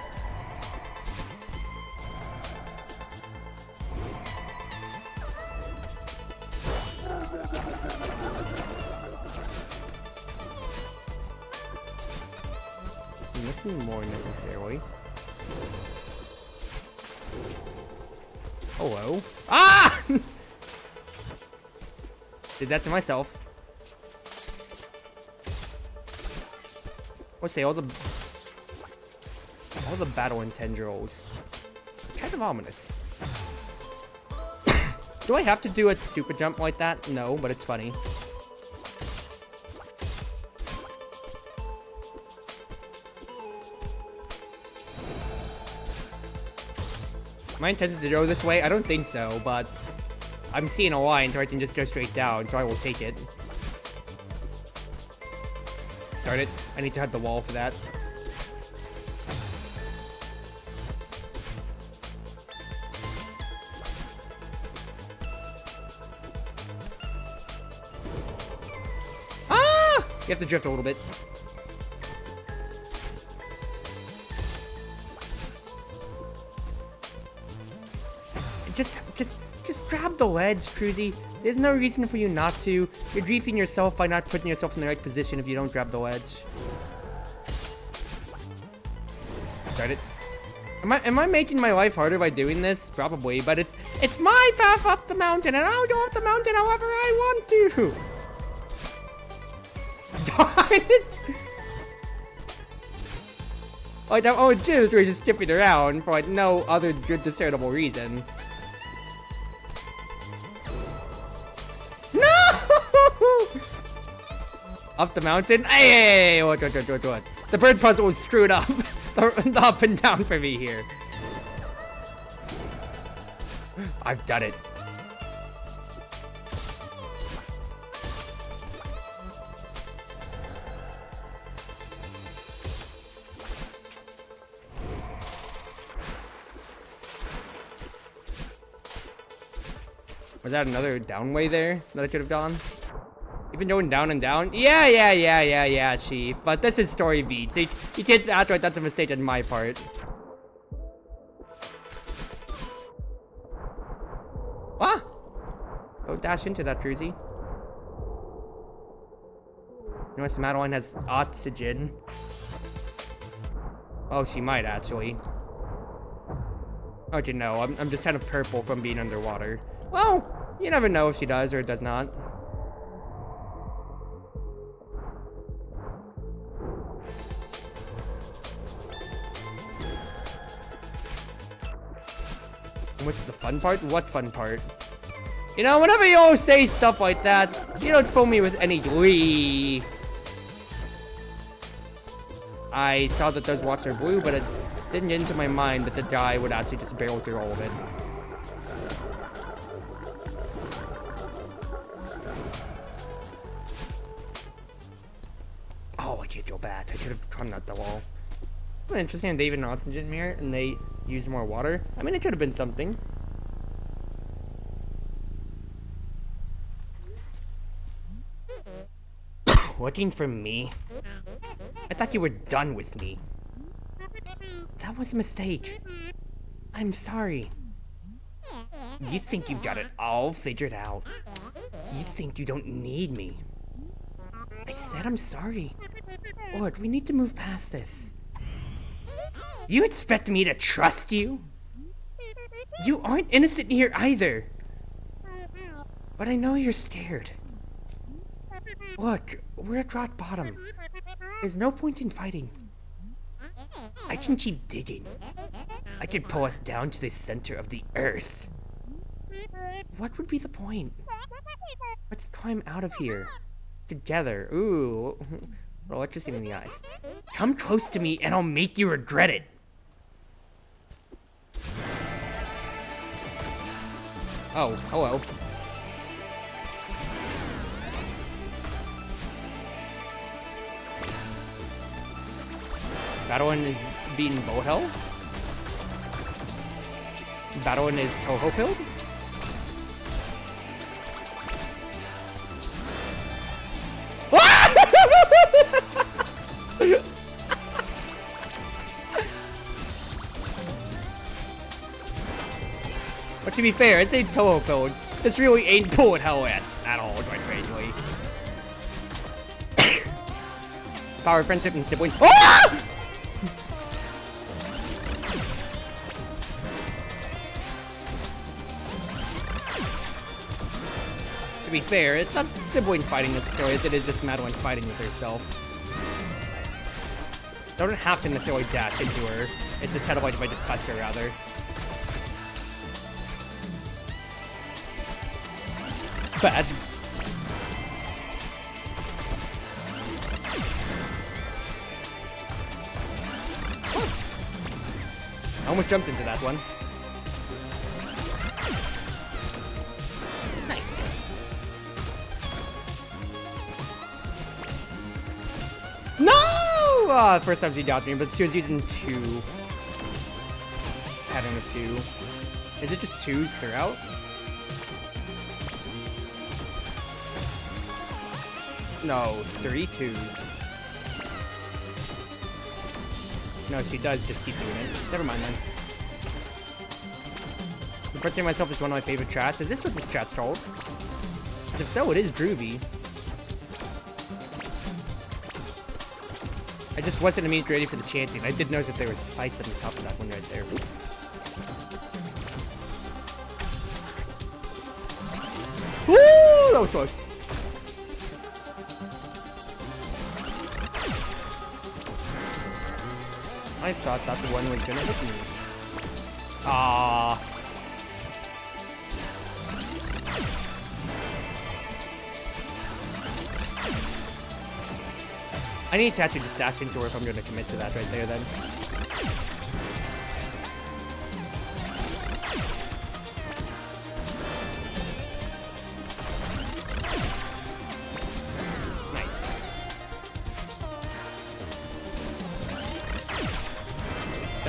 Speaker 1: Nothing more necessarily. Hello. Ah! Did that to myself. Let's say all the battle and tendrils. Kind of ominous. Do I have to do a super jump like that? No, but it's funny. Am I intended to go this way? I don't think so, but I'm seeing a line so I can just go straight down, so I will take it. Darn it. I need to hit the wall for that. Ah! You have to drift a little bit. Just grab the ledge, Cruzy. There's no reason for you not to. You're griefing yourself by not putting yourself in the right position if you don't grab the ledge. Darn it. Am I making my life harder by doing this? Probably, but it's my path up the mountain, and I'll go up the mountain however I want to. Darn it! Like, I'm just skipping around for like no other good discernible reason. Up the mountain? Hey! What? The bird puzzle was screwed up. the up and down for me here. I've done it. Was that another down way there that I could have gone? Even going down and down? Yeah, Chief. But this is story beat, so you can't act like that's a mistake on my part. Ah! Don't dash into that, Cruzy. Notice Madeline has oxygen. Oh, she might actually. Okay, no, I'm just kind of purple from being underwater. Well, you never know if she does or does not. What's the fun part? What fun part? You know, whenever you all say stuff like that, you don't fool me with any glee. I saw that those watts are blue, but it didn't get into my mind that the guy would actually just barrel through all of it. Oh, I can't go back. I could have climbed out the wall. Well, interesting, they even oxygen mirror and they use more water. I mean, it could have been something. Looking for me? I thought you were done with me. That was a mistake. I'm sorry. You think you've got it all figured out. You think you don't need me. I said I'm sorry. Look, we need to move past this. You expect me to trust you? You aren't innocent here either. But I know you're scared. Look, we're at rock bottom. There's no point in fighting. I can keep digging. I can pull us down to the center of the earth. What would be the point? Let's climb out of here. Together. Ooh. Electricity in the eyes. Come close to me and I'll make you regret it. Oh, hello. Battlin is beating Bohel. Battlin is Toho pilled. But to be fair, I say Toho pilled. This really ain't pulling hell at all, quite frankly. Power, friendship, and sibling. Ah! To be fair, it's not sibling fighting necessarily, as it is just Madeline fighting with herself. Don't have to necessarily dash into her. It's just kind of like if I just touch her, rather. Bad. I almost jumped into that one. Nice. No! First time she got me, but she was using 2. Pattern of 2. Is it just 2s throughout? No, 3 2s. No, she does just keep doing it. Never mind then. Impressing myself is one of my favorite chats. Is this what this chat's called? If so, it is groovy. I just wasn't immediately ready for the chanting. I did notice that there were spikes on the top of that one right there. Oops. Woo! That was close. I thought that the one was gonna hit me. Ah. I need to actually just dash into her if I'm gonna commit to that right there then.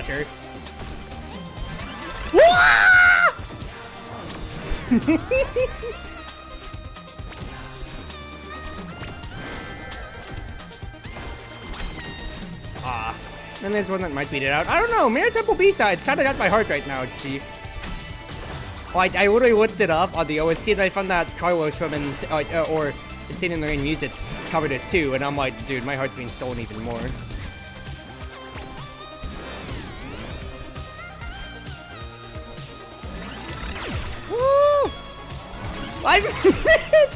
Speaker 1: Her. Then there's one that might beat it out. I don't know. Mirror Temple B-sides kind of got my heart right now, Chief. Like, I literally looked it up on the OST and I found that Carlos from Insane in the Rain Music covered it too, and I'm like, dude, my heart's being stolen even more.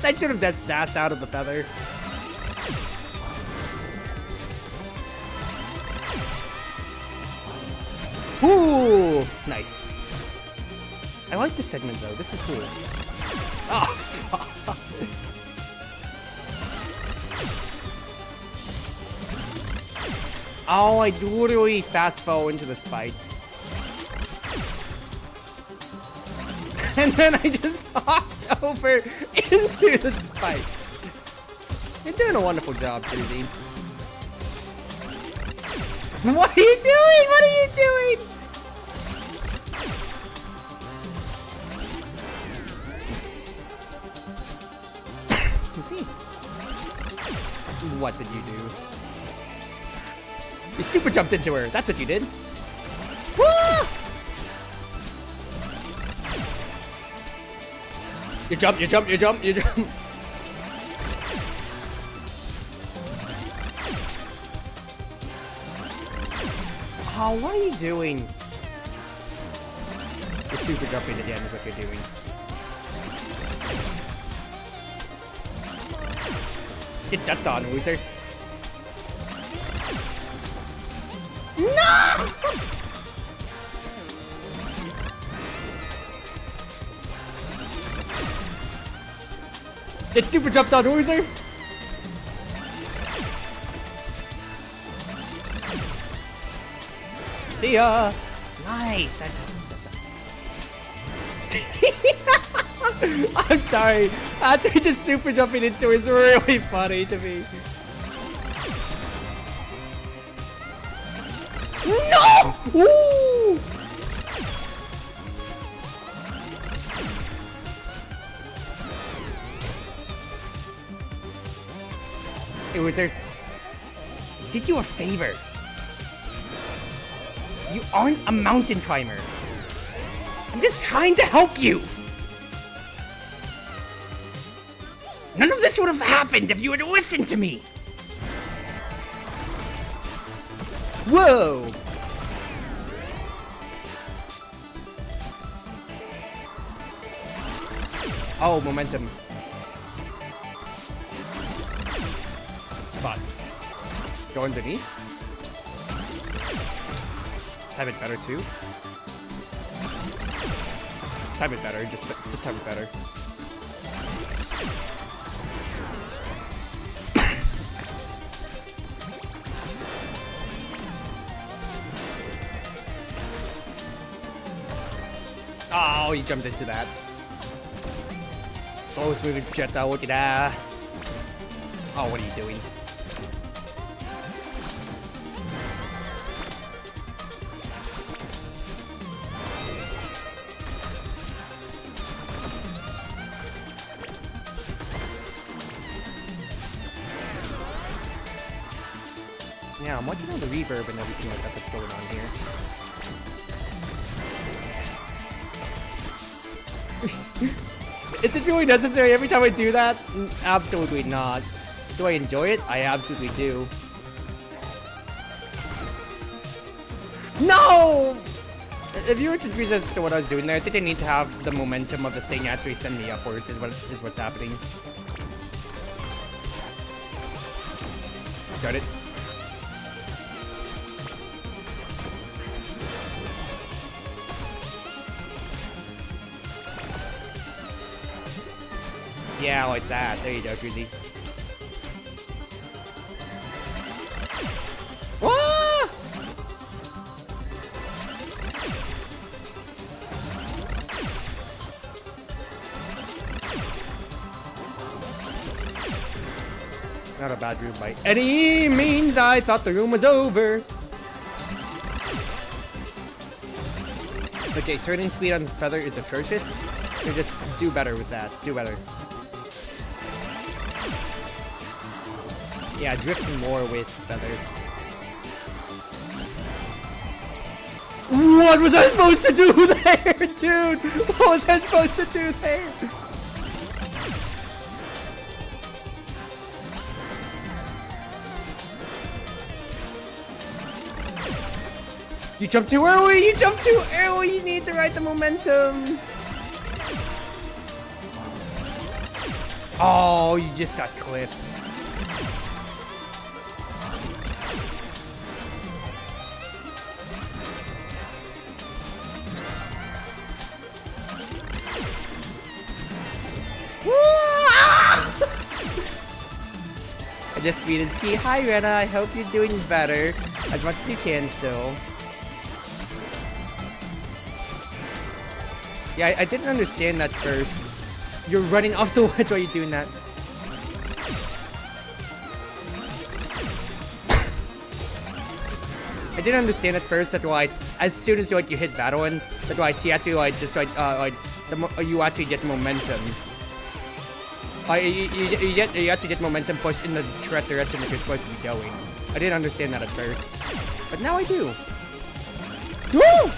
Speaker 1: I should have just dashed out of the feather. Ooh, nice. I like this segment though. This is cool. Oh, fuck. Oh, I literally fast fell into the spikes. And then I just hopped over into the spikes. You're doing a wonderful job, Cruzzy. What are you doing? What are you doing? What did you do? You super jumped into her. That's what you did. Woo! You jump, you jump, you jump, you jump. Oh, what are you doing? You're super jumping again is what you're doing. Get that on, loser. No! Get super jumped on, loser. See ya. Nice. I'm sorry. Actually, just super jumping into it is really funny to me. No! Woo! Hey, Wizard. Did you a favor. You aren't a mountain climber. I'm just trying to help you. None of this would have happened if you had listened to me. Whoa. Oh, momentum. But go underneath. Have it better too. Have it better. Just have it better. Oh, you jumped into that. Slowest moving projectile, look at that. Oh, what are you doing? Yeah, I'm watching all the reverb and everything like that that's going on here. Is it really necessary every time I do that? Absolutely not. Do I enjoy it? I absolutely do. No! If you were confused as to what I was doing there, I think I need to have the momentum of the thing actually send me upwards is what's happening. Got it. Yeah, like that. There you go, Cruzzy. Ah! Not a bad room by any means. I thought the room was over. Okay, turning speed on Feather is atrocious. So just do better with that. Do better. Yeah, drift more with Feather. What was I supposed to do there, dude? What was I supposed to do there? You jumped too early! You jumped too early! You need to ride the momentum! Oh, you just got clipped. I just tweeted Ski, hi Rena, I hope you're doing better. As much as you can still. Yeah, I didn't understand that first. You're running off the ledge while you're doing that. I didn't understand at first that why as soon as you hit battle and that's why she actually you actually get momentum. You actually get momentum pushed in the correct direction that you're supposed to be going. I didn't understand that at first, but now I do. Woo!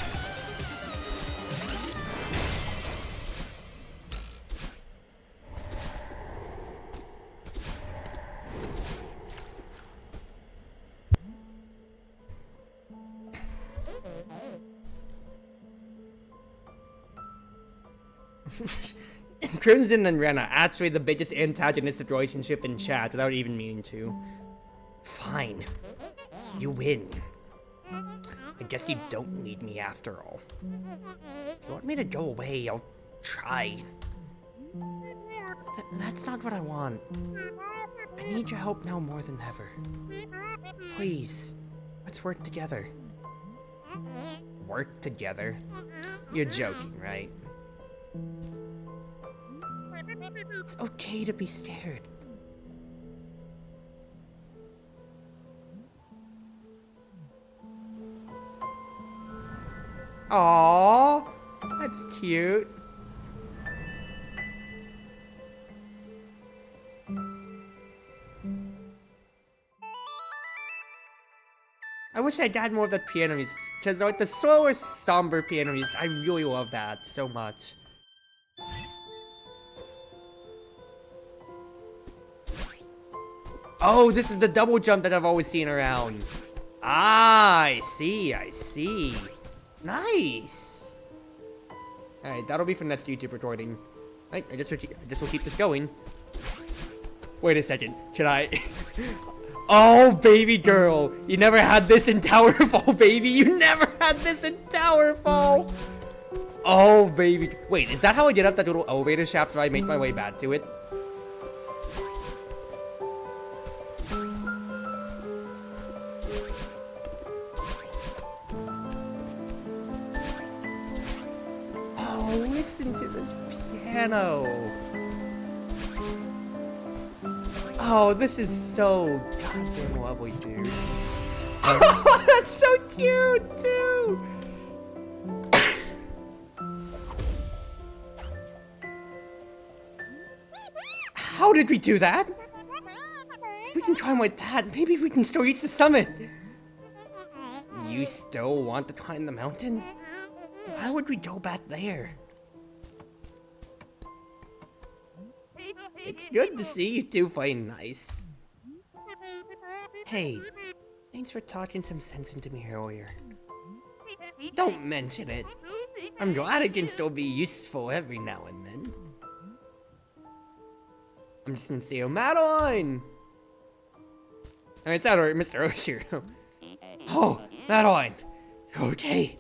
Speaker 1: Crimson and Rena, actually the biggest antagonistic relationship in chat without even meaning to. Fine. You win. I guess you don't need me after all. If you want me to go away, I'll try. That's not what I want. I need your help now more than ever. Please, let's work together. Work together? You're joking, right? It's okay to be scared. Aww, that's cute. I wish I'd had more of that piano music, because like the slower, somber piano music, I really love that so much. Oh, this is the double jump that I've always seen around. Ah, I see. Nice. Alright, that'll be for next YouTube recording. Right, I guess we'll keep this going. Wait a second, should I? Oh, baby girl, you never had this in Towerfall, baby. You never had this in Towerfall. Oh, baby. Wait, is that how I get up that little elevator shaft after I make my way back to it? Oh, listen to this piano. Oh, this is so goddamn lovely, dude. Oh, that's so cute, too. How did we do that? If we can climb like that, maybe we can still reach the summit. You still want to climb the mountain? Why would we go back there? It's good to see you two playing nice. Hey, thanks for talking some sense into me earlier. Don't mention it. I'm glad it can still be useful every now and then. I'm just gonna see you, Madeline! Alright, it's out of Mr. Oshiro. Oh, Madeline! Okay.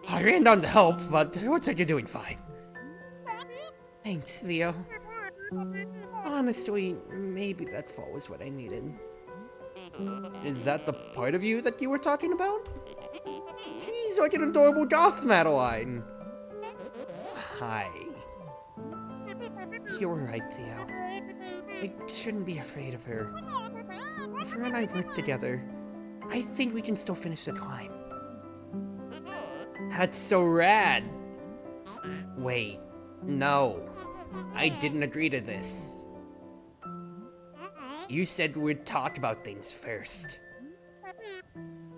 Speaker 1: I ran down to help, but it looks like you're doing fine. Thanks, Theo. Honestly, maybe that fall was what I needed. Is that the part of you that you were talking about? She's like an adorable goth, Madeline. Hi. You're right, Theo. I shouldn't be afraid of her. If her and I work together, I think we can still finish the climb. That's so rad. Wait, no. I didn't agree to this. You said we'd talk about things first.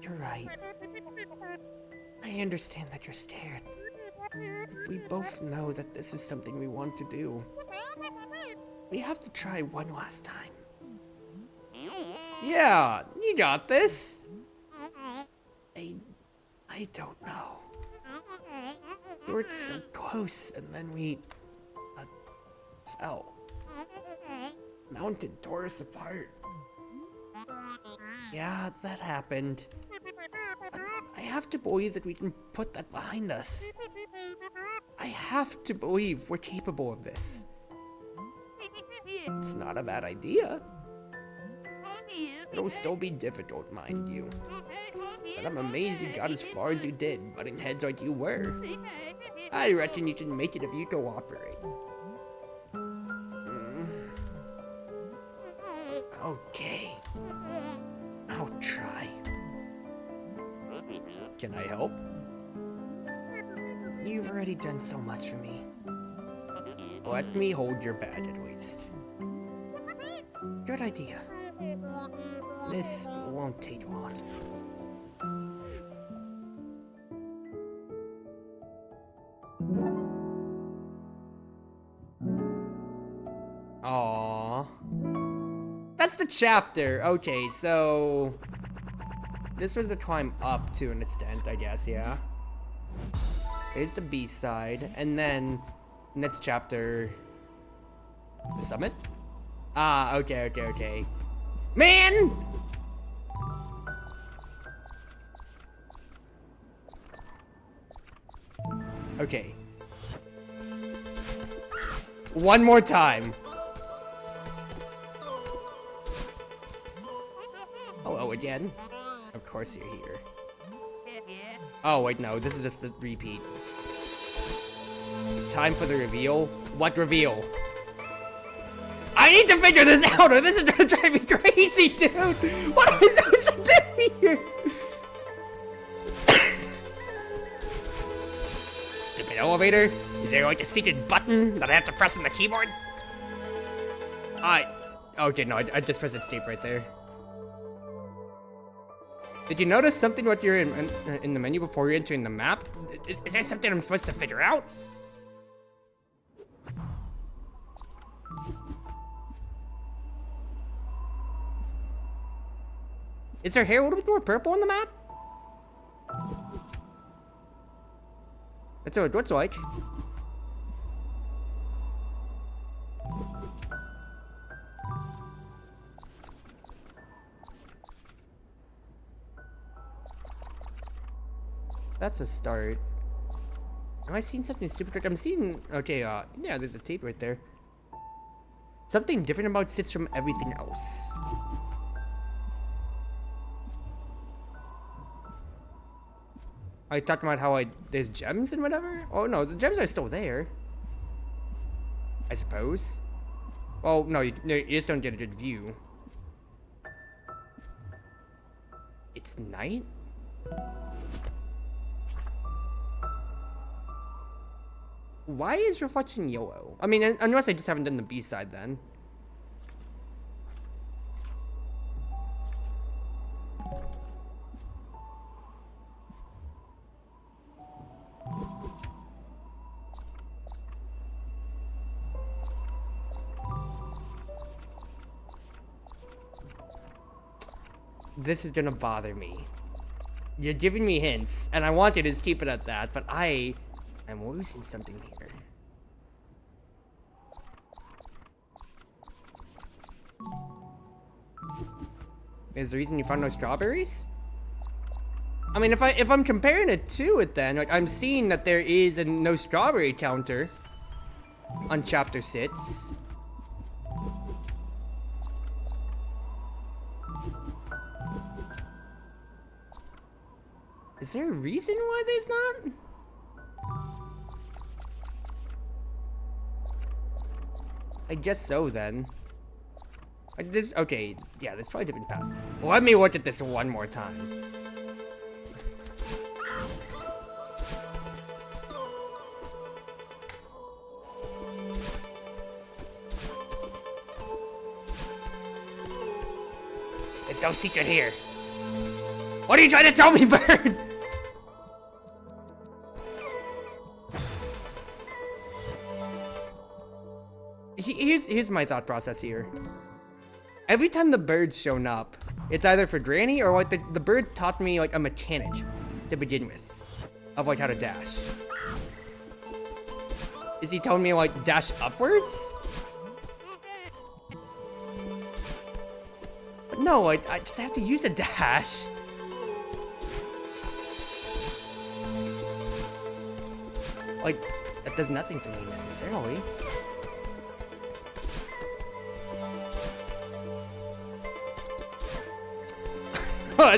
Speaker 1: You're right. I understand that you're scared. But we both know that this is something we want to do. We have to try one last time. Yeah, you got this. I don't know. We were so close, and then we fell. Mountain tore us apart. Yeah, that happened. But I have to believe that we can put that behind us. I have to believe we're capable of this. It's not a bad idea. It'll still be difficult, mind you. But I'm amazed you got as far as you did, butting heads like you were. I reckon you can make it if you cooperate. Okay. I'll try. Can I help? You've already done so much for me. Let me hold your bag at least. Good idea. This won't take long. Aww. That's the chapter. Okay, so this was the climb up to an extent, I guess, yeah. Here's the B-side, and then next chapter The summit? Ah, okay. Man! Okay. One more time. Hello again. Of course you're here. Oh, wait, no. This is just a repeat. Time for the reveal. What reveal? I need to figure this out or this is gonna drive me crazy, dude! What am I supposed to do here? Stupid elevator? Is there like a secret button that I have to press on the keyboard? Okay, no, I just pressed escape right there. Did you notice something when you're in the menu before you're entering the map? Is there something I'm supposed to figure out? Is her hair a little bit more purple on the map? That's what it looks like. That's a start. Am I seeing something stupid? I'm seeing... Okay, yeah, there's a tape right there. Something different about sits from everything else. I talked about how there's gems and whatever? Oh no, the gems are still there. I suppose. Well, no, you just don't get a good view. It's night? Why is reflection yellow? I mean, unless I just haven't done the B side then. This is gonna bother me. You're giving me hints, and I want you to just keep it at that, but I'm losing something here. Is the reason you found no strawberries? I mean, if I'm comparing it to it, then like I'm seeing that there is a no strawberry counter on chapter 6. Is there a reason why there's not? I guess so then. Okay, yeah, there's probably different paths. Let me look at this one more time. There's no secret here. What are you trying to tell me, bird? Here's my thought process here. Every time the bird's shown up, it's either for Granny or like the bird taught me like a mechanic to begin with of like how to dash. Is he telling me like dash upwards? But no, I just have to use a dash. Like, that does nothing for me necessarily. Hold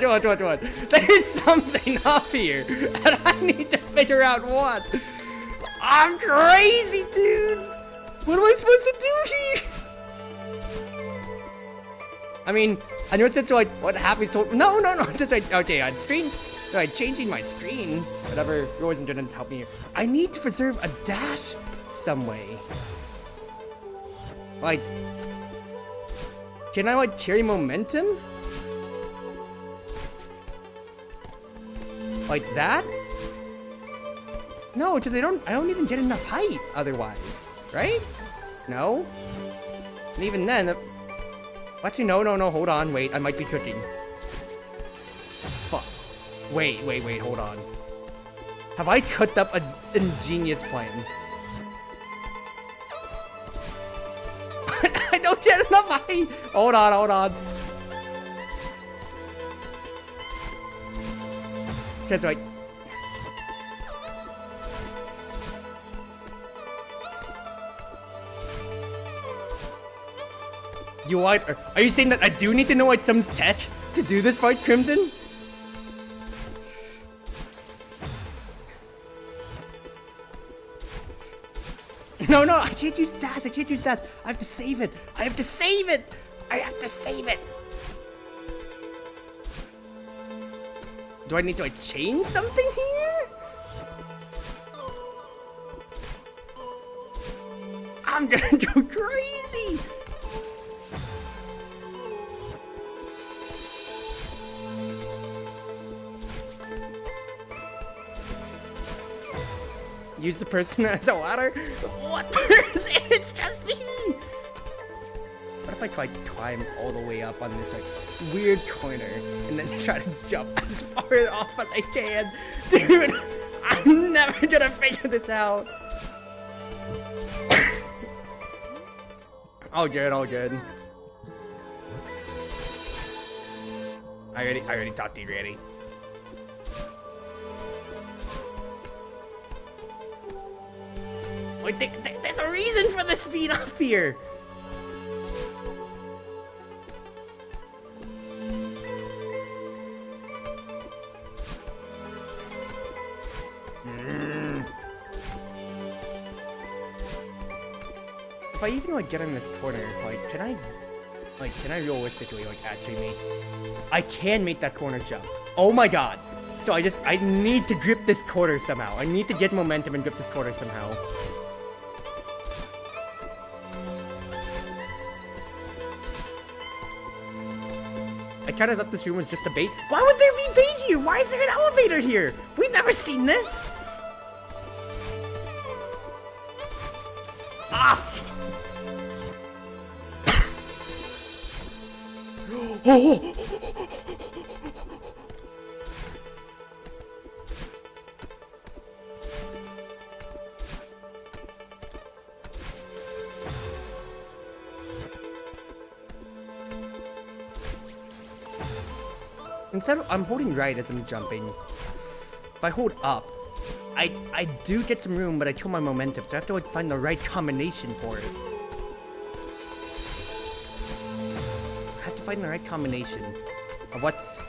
Speaker 1: on. There's something up here, and I need to figure out what. I'm crazy, dude. What am I supposed to do here? I mean, I know it's just like what happens to. No. Just like okay, on screen. No, changing my screen. Whatever. It wasn't gonna help me here. I need to preserve a dash some way. Like, can I like carry momentum? Like that? No, because I don't even get enough height otherwise, right? No? And even then, actually, no, hold on, wait, I might be cooking. Fuck. Wait, hold on. Have I cooked up an ingenious plan? get enough height. Hold on, hold on. That's right. You what? Are you saying that I do need to know like some tech to do this fight, Crimson? No, no, I can't use dash. I can't use dash. I have to save it. I have to save it. I have to save it. Do I need to like change something here? I'm gonna go crazy. Use the person as a ladder? What person? It's just me! What if I try to climb all the way up on this like weird corner and then try to jump as far off as I can? Dude, I'm never gonna figure this out. All good, all good. I already talked to you, Granny. Wait, there's a reason for the speed up here. If I even like get in this corner, like, can I realistically like actually make? I can make that corner jump. Oh my god! So I need to grip this corner somehow. I need to get momentum and grip this corner somehow. I kind of thought this room was just a bait. Why would there be bait here? Why is there an elevator here? We've never seen this. Ah! Oh! Instead of, I'm holding right as I'm jumping. If I hold up, I do get some room, but I kill my momentum, so I have to like find the right combination for it. I have to find the right combination of what's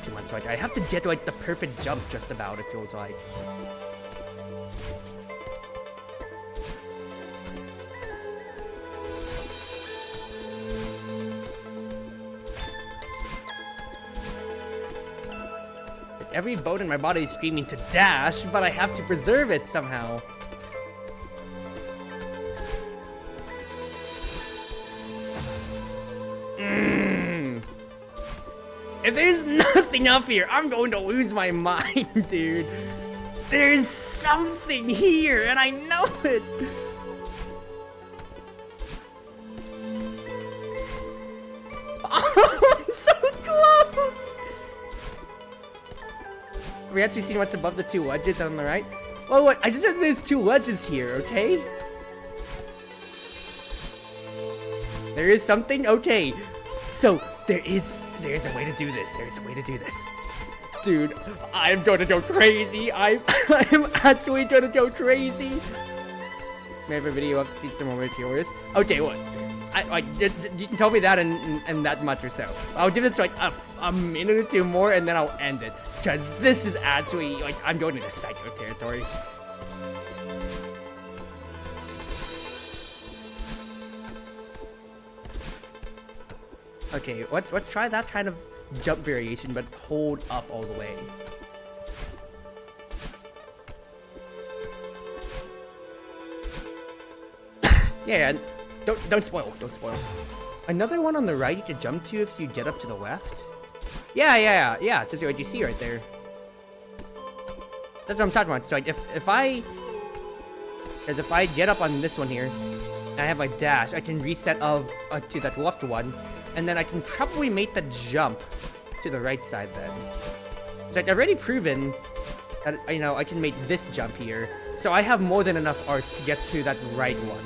Speaker 1: too much. Like I have to get like the perfect jump just about, it feels like. Every bone in my body is screaming to dash, but I have to preserve it somehow. If there's nothing up here, I'm going to lose my mind, dude. There's something here, and I know it. Oh, so close. Have we actually seen what's above the two ledges on the right? Well, what? I just said there's two ledges here, okay? There is something? Okay. So, there is a way to do this. There's a way to do this. Dude, I'm going to go crazy. I'm actually going to go crazy. May I have a video up to see some more viewers? Okay, what? You can tell me that and that much or so. I'll give this like a minute or two more and then I'll end it. Because this is actually, like, I'm going into psycho territory. Okay, let's try that kind of jump variation, but hold up all the way. Yeah, don't spoil, don't spoil. Another one on the right you can jump to if you get up to the left. Yeah, that's what you see right there. That's what I'm talking about. So if I get up on this one here, and I have my dash, I can reset to that left one, and then I can probably make the jump to the right side then. So I've already proven that, you know, I can make this jump here. So I have more than enough art to get to that right one.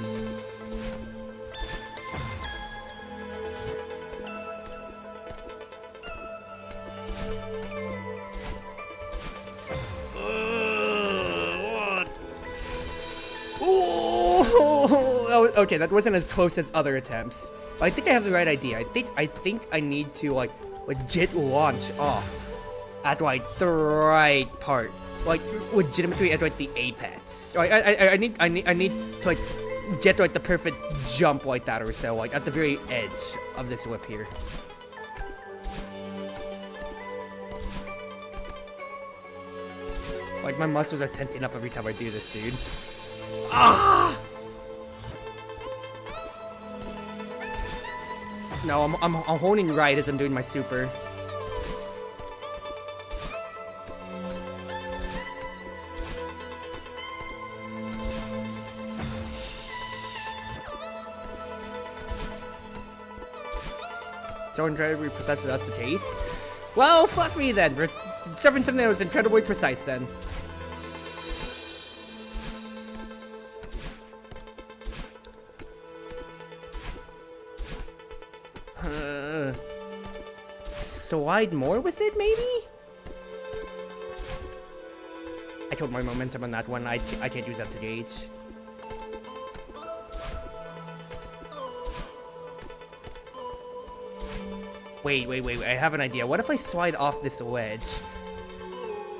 Speaker 1: Oh, okay, that wasn't as close as other attempts. But I think I have the right idea. I think I need to like legit launch off at like the right part, like legitimately at like the apex. Like I need to like get like the perfect jump like that or so, like at the very edge of this whip here. Like my muscles are tensing up every time I do this, dude. Ah! No, I'm holding right as I'm doing my super. So incredibly precise, if that's the case. Well, fuck me then. We're discovering something that was incredibly precise then. Slide more with it, maybe? I told my momentum on that one. I can't use that to gauge. Wait. I have an idea. What if I slide off this ledge?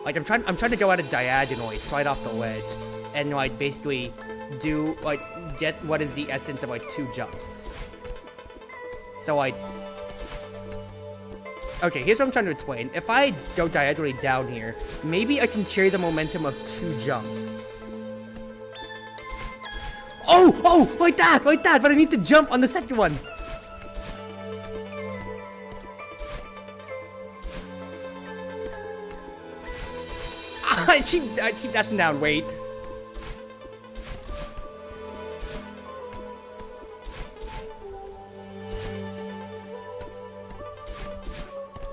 Speaker 1: Like I'm trying to go at it diagonally, slide off the ledge, and like basically do like get what is the essence of like 2 jumps. So like, okay, here's what I'm trying to explain. If I go diagonally down here, maybe I can carry the momentum of 2 jumps. Oh, like that, but I need to jump on the second one. I keep dashing down, wait.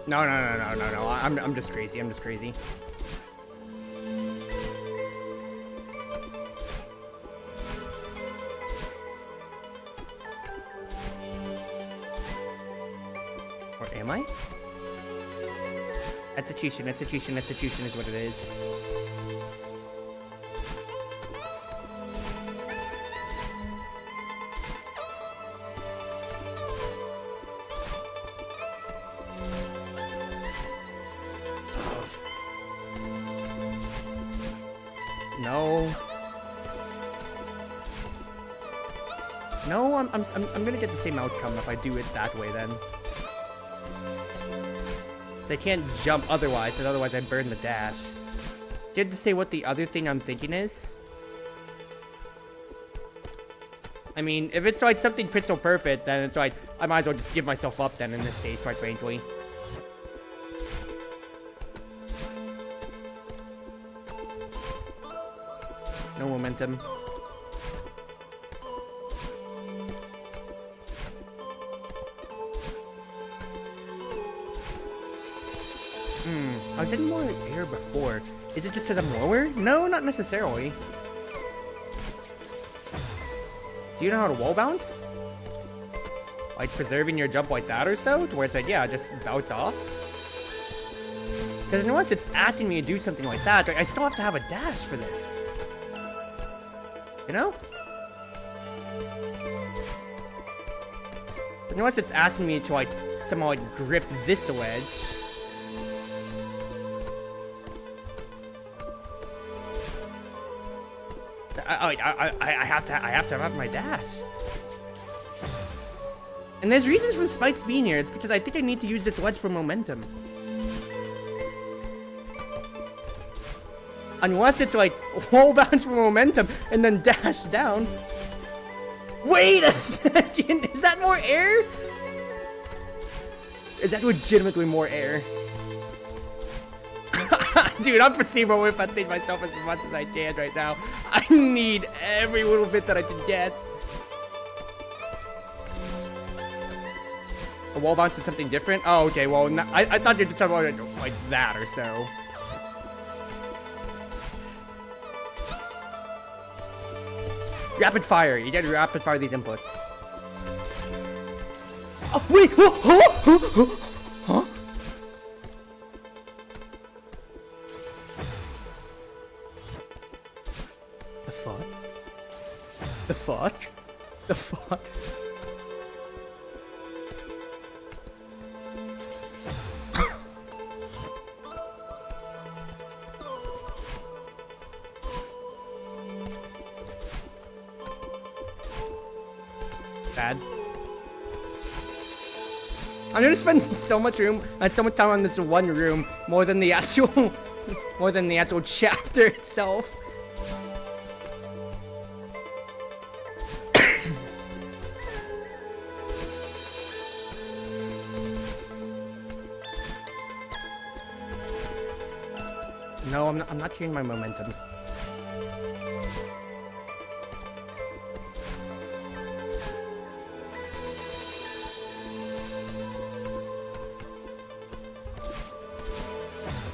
Speaker 1: No. I'm just crazy. Where am I? Execution is what it is. No, I'm gonna get the same outcome if I do it that way then. So I can't jump otherwise, because otherwise I burn the dash. Do you have to say what the other thing I'm thinking is? I mean, if it's like something pixel perfect, then it's like, I might as well just give myself up then in this case, quite frankly. No momentum. I was in more air before. Is it just because I'm lower? No, not necessarily. Do you know how to wall bounce? Like preserving your jump like that or so? To where it's like, yeah, just bounce off? Because unless it's asking me to do something like that, I still have to have a dash for this. You know? Unless it's asking me to like somehow like grip this wedge. I have to have my dash. And there's reasons for the spikes being here. It's because I think I need to use this ledge for momentum. Unless it's like wall bounce for momentum and then dash down. Wait a second! Is that more air? Is that legitimately more air? Dude, I'm proceeding with I myself as much as I can right now. I need every little bit that I can get. A wall bounce is something different? Oh, okay, well, I thought you were talking about it like that or so. Rapid fire. You gotta rapid fire these inputs. Oh, wait! Huh? The fuck? The fuck? The fuck? Bad. I'm gonna spend so much time on this one room, more than the actual chapter itself. No, I'm not hearing my momentum.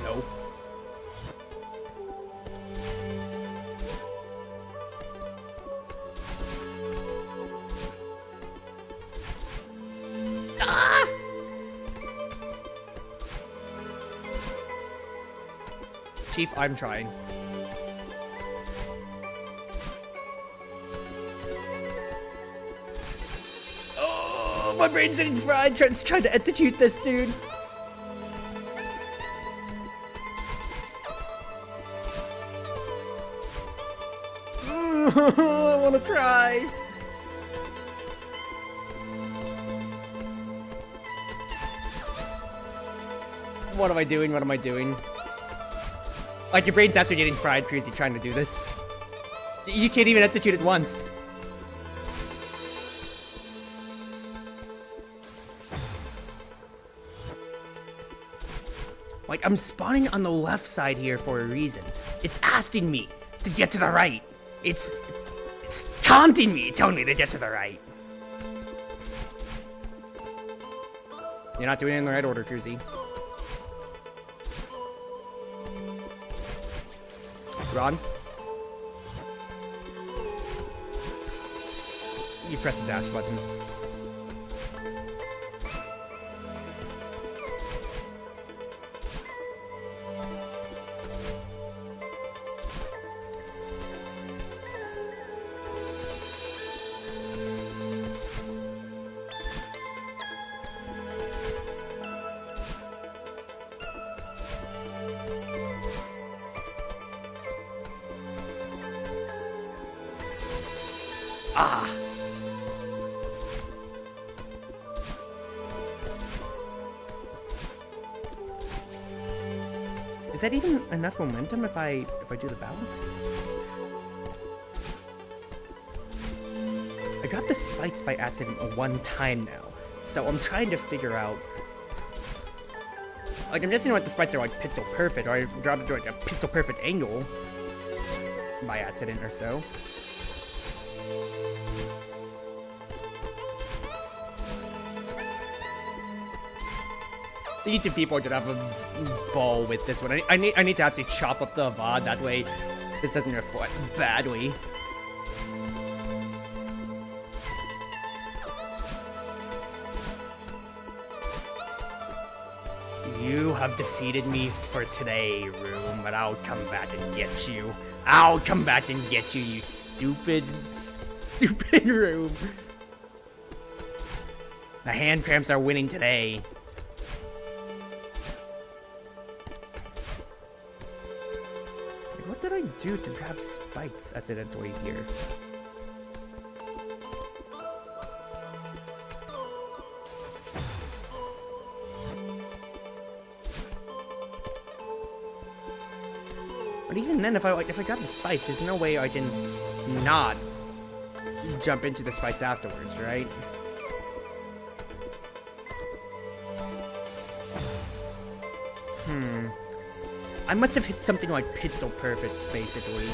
Speaker 1: No. Ah! Chief, I'm trying. Oh, my brain's getting fried trying to execute this, dude. I wanna cry. What am I doing? What am I doing? Like, your brain's actually getting fried, Cruzy, trying to do this. You can't even execute it once. Like, I'm spawning on the left side here for a reason. It's asking me to get to the right. It's taunting me, telling me to get to the right. You're not doing it in the right order, Cruzy. Run. You press the dash button. Ah! Is that even enough momentum if I do the balance? I got the spikes by accident one time now, so I'm trying to figure out. Like, I'm guessing like the spikes are like pixel perfect, or I dropped it to like a pixel perfect angle by accident or so. The YouTube people are gonna have a ball with this one. I need to actually chop up the VOD, that way this doesn't reflect badly. You have defeated me for today, room, but I'll come back and get you. I'll come back and get you, you stupid room. The hand cramps are winning today. What did I do to grab spikes accidentally here? But even then, if I got the spikes, there's no way I can not jump into the spikes afterwards, right? I must have hit something like pixel perfect, basically.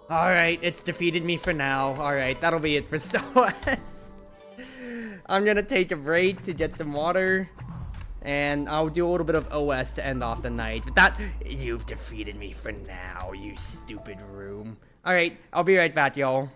Speaker 1: Alright, it's defeated me for now. Alright, that'll be it for Celeste. I'm gonna take a break to get some water. And I'll do a little bit of OS to end off the night. But that, you've defeated me for now, you stupid room. Alright, I'll be right back, y'all.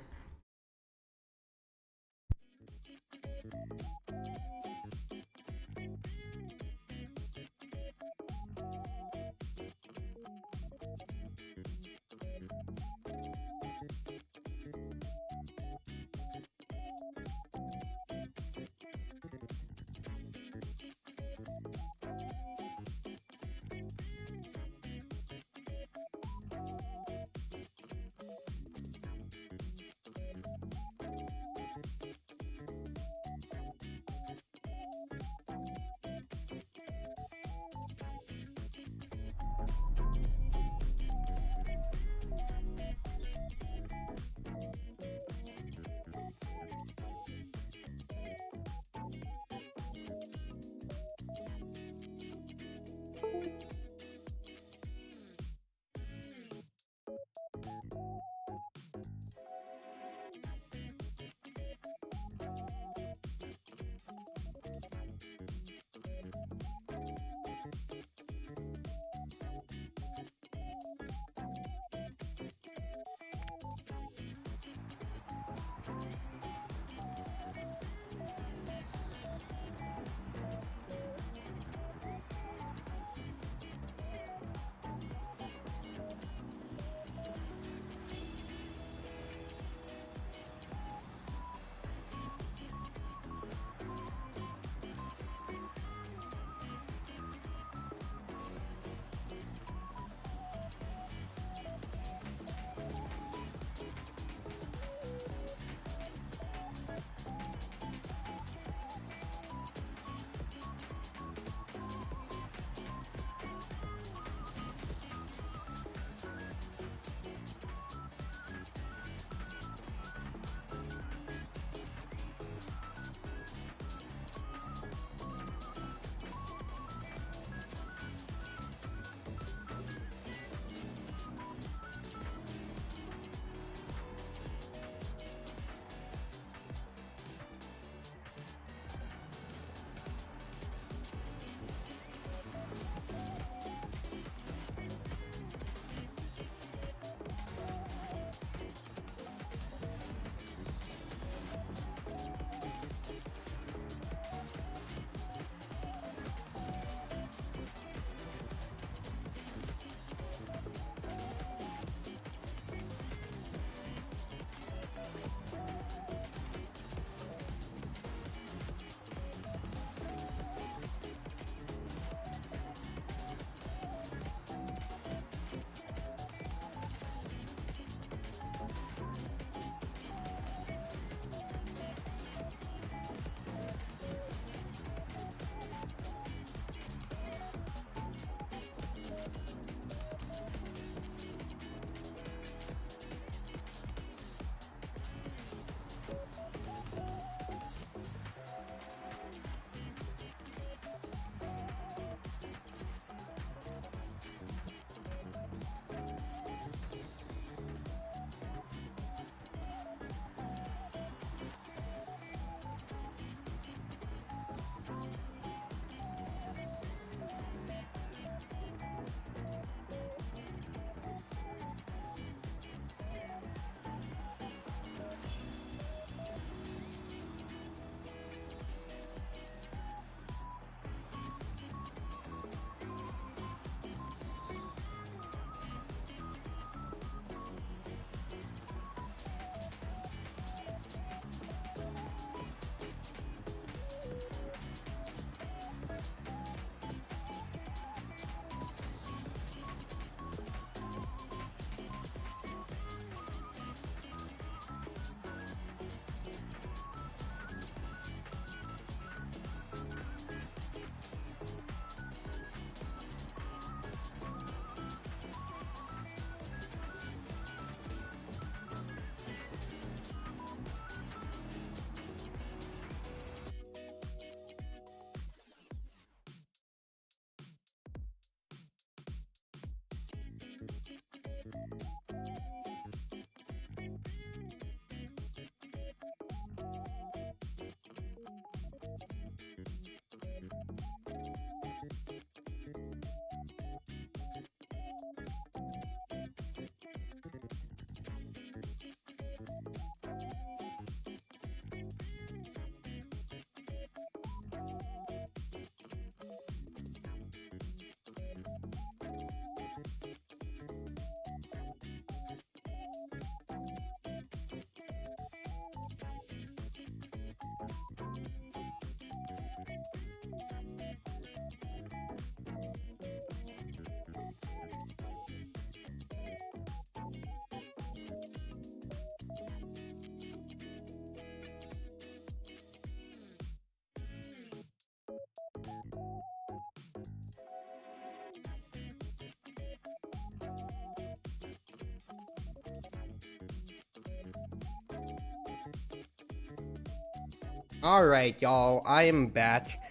Speaker 1: Alright, y'all, I am back.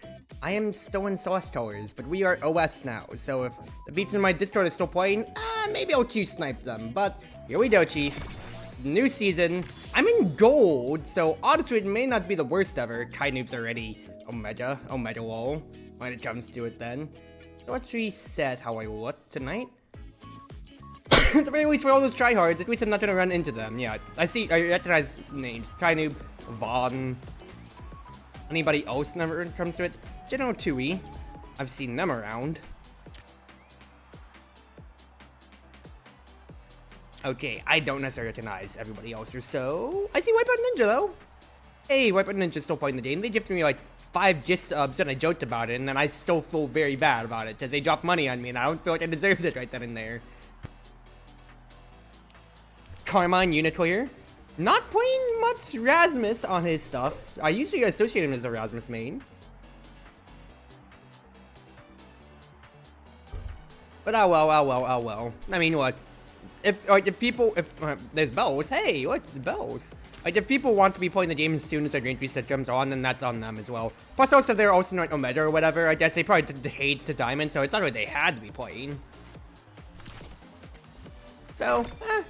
Speaker 1: I am still in Celeste colors, but we are OS now, so if the beats in my Discord are still playing, maybe I'll Q-snipe them, but here we go, Chief. New season. I'm in gold, so honestly it may not be the worst ever. Kai noobs already Omega lol, when it comes to it then. So let's reset how I look tonight. At the very least, for all those tryhards, at least I'm not gonna run into them. Yeah, I recognize names. Kai noob, Vaughn. Anybody else whenever it comes to it? General Tui. I've seen them around. Okay, I don't necessarily recognize everybody else or so. I see Wipeout Ninja though. Hey, Wipeout Ninja's still playing the game. They gifted me like 5 gift subs and I joked about it, and then I still feel very bad about it because they dropped money on me and I don't feel like I deserved it right then and there. Carmine Uniclear. Not playing much Rasmus on his stuff. I usually associate him as a Rasmus main. But oh well. I mean, what? If there's bells, hey, what's bells? Like, if people want to be playing the game as soon as their range reset comes on, then that's on them as well. Plus, also, if they're also not Omega or whatever, I guess they probably did hate to Diamond, so it's not like they had to be playing. So,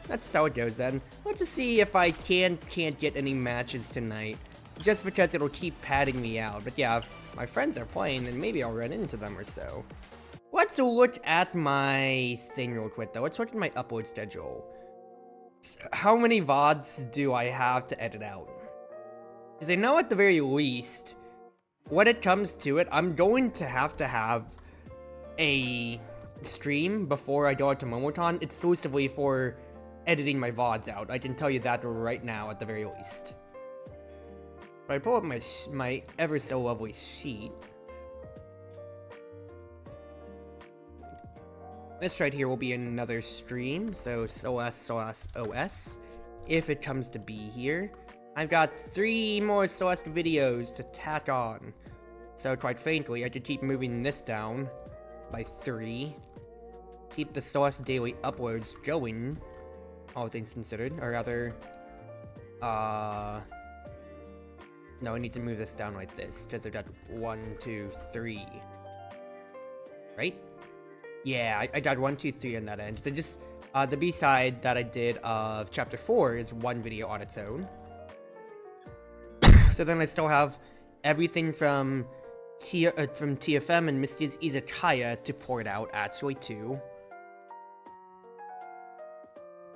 Speaker 1: that's just how it goes then. Let's just see if I can't get any matches tonight, just because it'll keep padding me out. But yeah, if my friends are playing, then maybe I'll run into them or so. Let's look at my thing real quick though. Let's look at my upload schedule. How many VODs do I have to edit out? Because I know at the very least, when it comes to it, I'm going to have a stream before I go out to Momocon exclusively for editing my VODs out. I can tell you that right now at the very least. If I pull up my ever so lovely sheet, this right here will be another stream, so Celeste OS, if it comes to be here. I've got 3 more Celeste videos to tack on, so quite frankly, I could keep moving this down by 3. Keep the Celeste daily uploads going, all things considered, or rather, no, I need to move this down like this, because I've got 1, 2, 3, right? Yeah, I got 1, 2, 3 on that end. So just, the B-side that I did of Chapter 4 is 1 video on its own. So then I still have everything from TFM and Misty's Izakaya to port out, actually, too.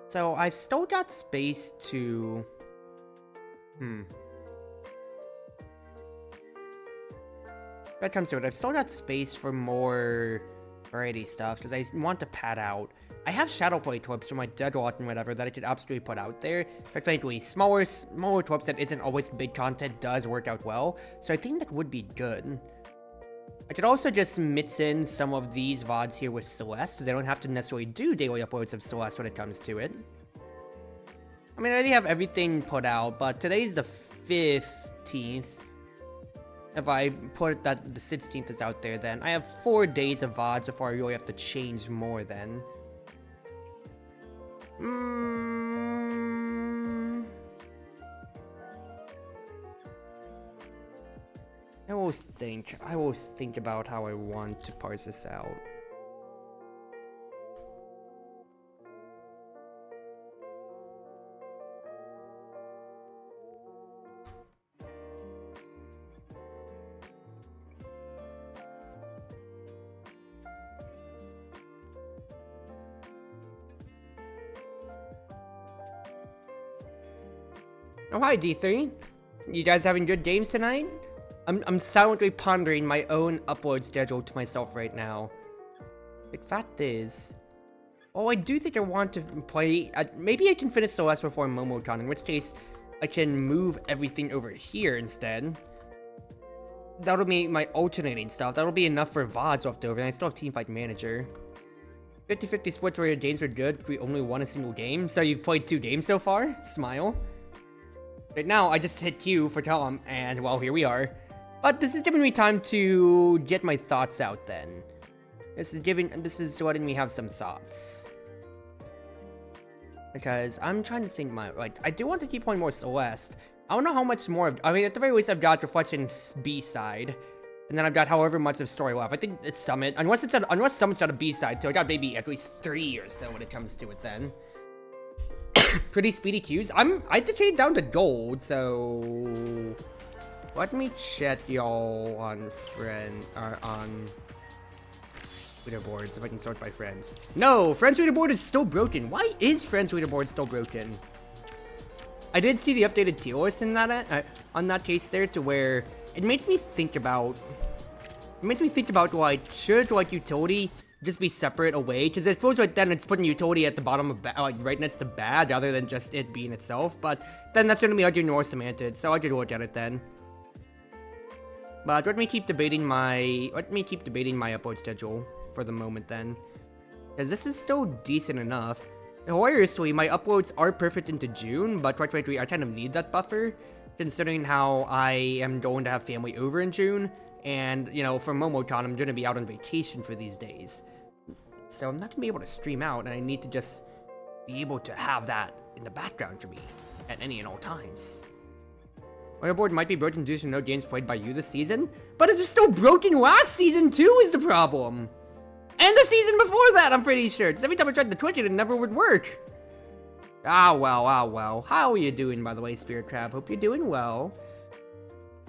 Speaker 1: So I've still got space to... That comes to it, I've still got space for more variety stuff, because I want to pad out. I have Shadowplay clips from my Deadlock and whatever that I could absolutely put out there. But frankly, smaller clips that isn't always big content does work out well, so I think that would be good. I could also just mix in some of these VODs here with Celeste, because I don't have to necessarily do daily uploads of Celeste when it comes to it. I mean, I already have everything put out, but today's the 15th. If I put that the 16th is out there, then I have 4 days of VODs before I really have to change more then. I will think about how I want to parse this out. Oh, hi, D3. You guys having good games tonight? I'm silently pondering my own upload schedule to myself right now. The fact is... Oh, I do think I want to play... maybe I can finish Celeste before Momocon, in which case I can move everything over here instead. That'll be my alternating stuff. That'll be enough for VODs left over, and I still have Teamfight Manager. 50-50 split where your games are good, we only won a single game. So you've played 2 games so far? Smile. Right now, I just hit Q for Tom, and well, here we are. But this is giving me time to get my thoughts out then. This is letting me have some thoughts. Because I'm trying to think I do want to keep playing more Celeste, I don't know how much more. I mean, at the very least, I've got Reflections B-side. And then I've got however much of story left. I think it's Summit. Unless Summit's got a B-side, so I got maybe at least 3 or so when it comes to it then. Pretty speedy queues. I had to change down to gold, so let me check y'all on on leaderboards if I can sort by friends. No, friends leaderboard is still broken. Why is friends leaderboard still broken? I did see the updated tier list in that on that case there, to where it makes me think about like, should like utility just be separate away? Because it feels like then it's putting utility at the bottom of like right next to bad, rather than just it being itself. But then that's gonna be like more semantic, so I could look at it then. But let me keep debating my upload schedule for the moment then, because this is still decent enough. Hilariously, my uploads are perfect into June, but quite frankly, I kind of need that buffer, considering how I am going to have family over in June, and, you know, for MomoCon, I'm going to be out on vacation for these days. So I'm not going to be able to stream out, and I need to just be able to have that in the background for me at any and all times. Leaderboard might be broken due to no games played by you this season, but it was still broken last season too is the problem. And the season before that, I'm pretty sure, because every time I tried to Twitch it never would work. Ah well. How are you doing, by the way, Spirit Crab? Hope you're doing well.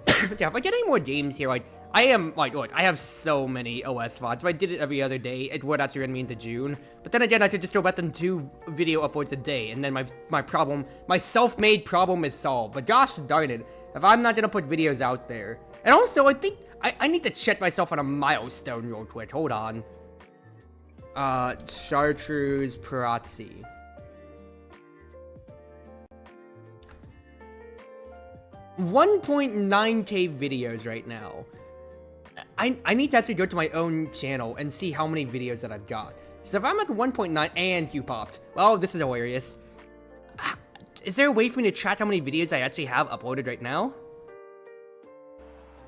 Speaker 1: But yeah, if I get any more games here, like, I am, like, look, I have so many OS VODs. If I did it every other day, it would actually run me into June. But then again, I could just go back to 2 video uploads a day, and then my self-made problem is solved. But gosh darn it, if I'm not gonna put videos out there. And also, I think, I need to check myself on a milestone real quick. Hold on. Chartreuse Proxy. $1.9K videos right now. I need to actually go to my own channel and see how many videos that I've got. So if I'm at 1.9 and you popped, well, this is hilarious. Is there a way for me to track how many videos I actually have uploaded right now?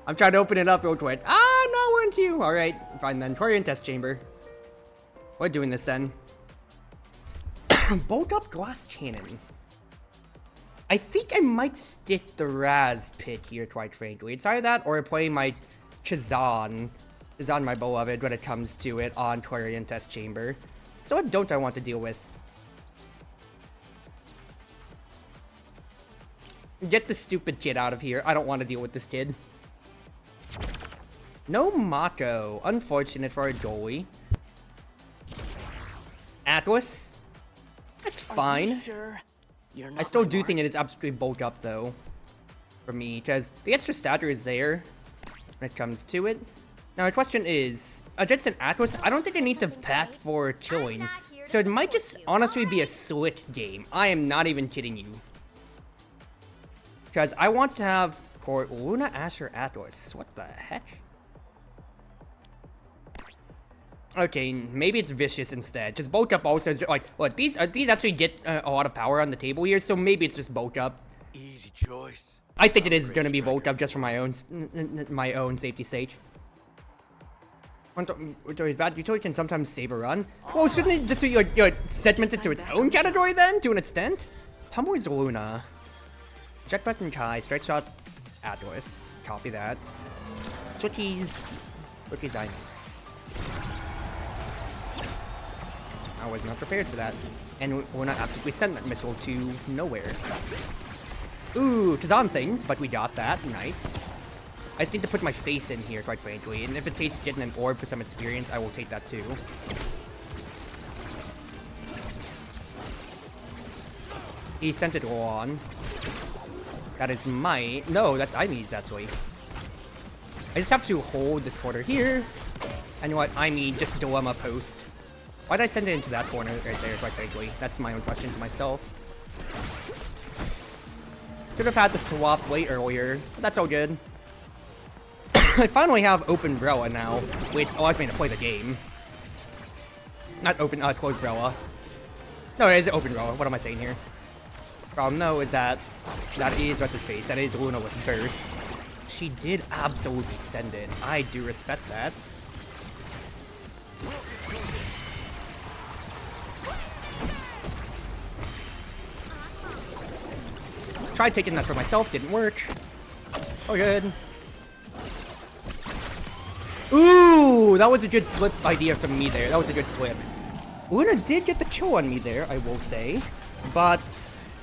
Speaker 1: I'm trying to open it up real quick. Ah, no, weren't you? All right, fine then. Torian test chamber. We're doing this then. Bolt up glass cannon. I think I might stick the Raz pit here, quite frankly. It's either that or play my Chazan, my beloved, when it comes to it on Torian test chamber. So what don't I want to deal with? Get the stupid kid out of here. I don't want to deal with this kid. No Mako. Unfortunate for our goalie. Atlas. That's fine.
Speaker 2: Sure?
Speaker 1: I still do think it is absolutely bulked up though. For me, because the extra stature is there when it comes to it. Now my question is, against an Atlas, I don't think I need to pack for killing. So it might just honestly be a slick game. I am not even kidding you. Because I want to have for Luna Asher Atlas. What the heck? Okay, maybe it's Vicious instead. Just bulk up also is like, look, these actually get a lot of power on the table here, so maybe it's just bulk up.
Speaker 2: Easy choice.
Speaker 1: I think it is gonna be bulk up just for my own safety sake. Utility can sometimes save a run. Well, shouldn't it just be segment it to its own category then, to an extent? Pummel's Luna. Jet button Kai, straight shot Atlas. Copy that. Switchies I. I was not prepared for that. And we're not absolutely send that missile to nowhere. Ooh, Kazan things, but we got that. Nice. I just need to put my face in here, quite frankly. And if it takes getting an orb for some experience, I will take that too. He sent it all on. That is my... No, that's Ime's, actually. I just have to hold this corner here. And what I mean, just dilemma post. Why did I send it into that corner right there, quite frankly? That's my own question to myself. Could have had the swap way earlier, but that's all good. I finally have open Brella now, which allows me to play the game. Not open, closed Brella. No, it is open Brella. What am I saying here? Problem, no, is that is what's his face. That is Luna with Burst. She did absolutely send it. I do respect that. Tried taking that for myself, didn't work. Oh, good. Ooh, that was a good slip idea from me there. That was a good slip. Luna did get the kill on me there, I will say. But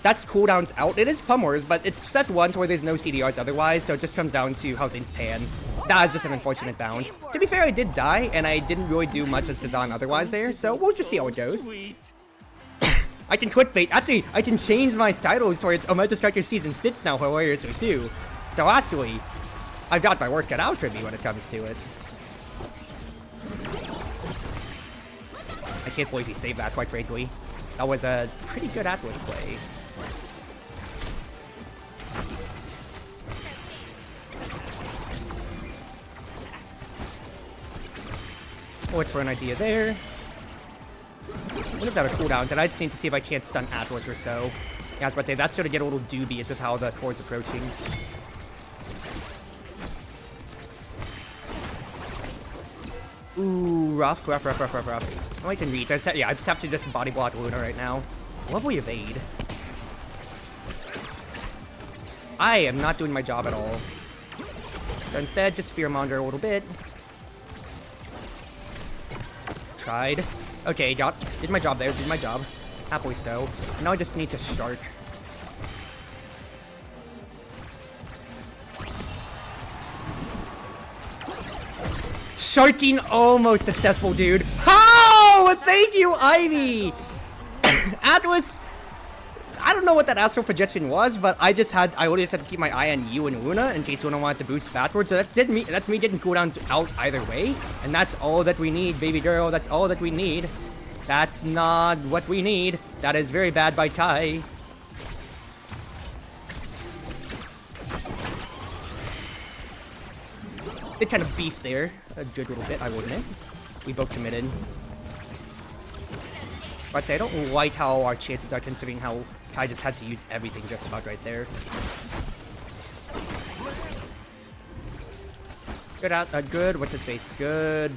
Speaker 1: that's cooldowns out. It is Pummers, but it's set 1 to where there's no CDRs otherwise, so it just comes down to how things pan. That is just an unfortunate bounce. To be fair, I did die, and I didn't really do much as Kazan otherwise there, so we'll just see how it goes. I can clickbait. Actually, I can change my titles towards Omega Striker Season 6 now, hilariously too. So actually, I've got my work cut out for me when it comes to it. I can't believe he saved that, quite frankly. That was a pretty good Atlas play. Look for an idea there. What is out of cooldowns? And I just need to see if I can't stun Atlas or so. Yeah, I was about to say, that's going to get a little dubious with how the core's approaching. Ooh, rough. Oh, I can reach. I just have to just body block Luna right now. Lovely evade. I am not doing my job at all. So instead, just fearmonger a little bit. Tried. Okay, did my job there, did my job. Happily so. Now I just need to shark. Sharking almost successful, dude. Oh, thank you, Ivy. Atlas, I don't know what that astral projection was, but I only just had to keep my eye on you and Luna in case Luna wanted to boost backwards. So that's me getting cooldowns out either way, and that's all that we need, baby girl. That's all that we need. That's not what we need. That is very bad by Kai. They kind of beefed there a good little bit, I will admit. We both committed. But I'd say I don't like how our chances are considering how Kai just had to use everything just about right there. Good, what's his face? Good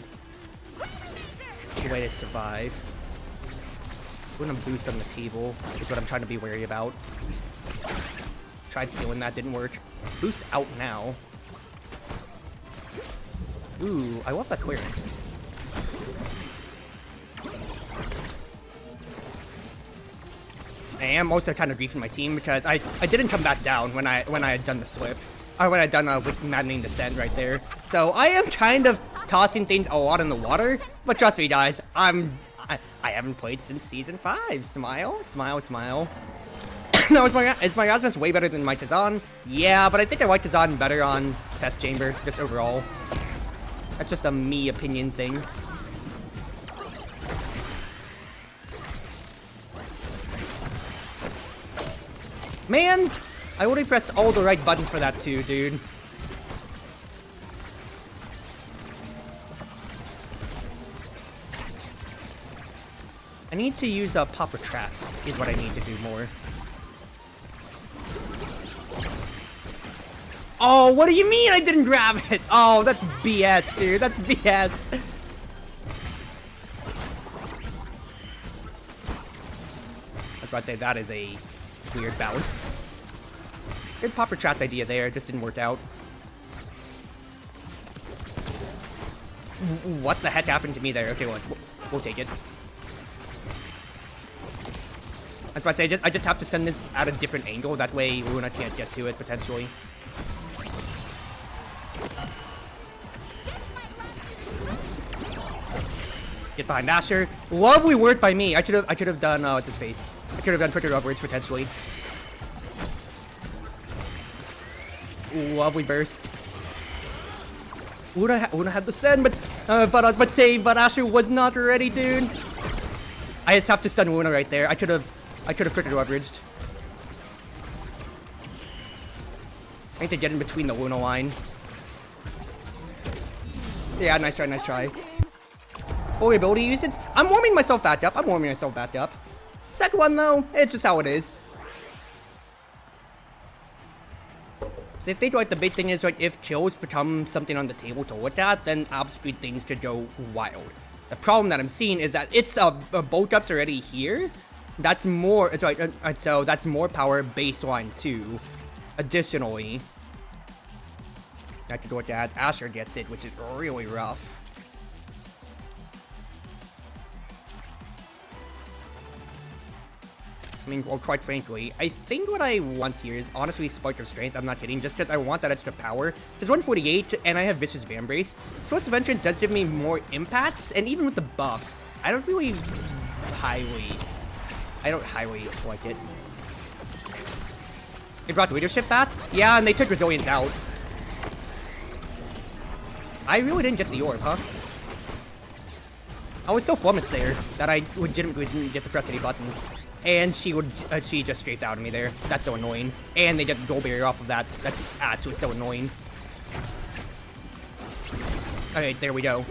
Speaker 1: way to survive. Putting a boost on the table is what I'm trying to be wary about. Tried stealing that, didn't work. Boost out now. Ooh, I love that clearance. I am also kind of griefing my team because I didn't come back down when I had done the slip. Or when I had done a maddening descent right there. So I am kind of tossing things a lot in the water. But trust me guys, I haven't played since season 5. Smile, smile, smile. No, is my Rasmus way better than my Kazan? Yeah, but I think I like Kazan better on Test Chamber, just overall. That's just a me opinion thing. Man, I already pressed all the right buttons for that too, dude. I need to use a Popper Trap, is what I need to do more. Oh, what do you mean I didn't grab it? Oh, that's BS, dude. That's BS. I was about to say, that is a weird bounce. Good Popper Trap idea there. Just didn't work out. What the heck happened to me there? Okay, well, we'll take it. I was about to say, I just have to send this at a different angle. That way, Luna can't get to it, potentially. Get behind Asher. Lovely work by me. I could have done what's his face? I could have done quicker upwards potentially. Lovely burst. Luna had the send, but I was about to say, but Asher was not ready, dude. I just have to stun Luna right there. I could have quicker leveraged. I need to get in between the Luna line. Yeah, nice try, nice try. Holy ability usage. I'm warming myself back up. Second one, though, it's just how it is. So I think, like, the big thing is, like, if kills become something on the table to look at, then obviously things could go wild. The problem that I'm seeing is that it's bolt ups already here, That's more, sorry, so that's more power baseline too. Additionally, I could go with that. Asher gets it, which is really rough. I mean, well, quite frankly, I think what I want here is honestly Spark of Strength. I'm not kidding, just because I want that extra power. There's 148, and I have Vicious Vambrace. Explosive of Entrance does give me more impacts, and even with the buffs, I don't highly like it. They brought Leadership back? Yeah, and they took Resilience out. I really didn't get the orb, huh? I was so flummoxed there that I legitimately didn't get to press any buttons. And she just strafed out of me there. That's so annoying. And they get the gold barrier off of that. That's actually so annoying. Okay, there we go.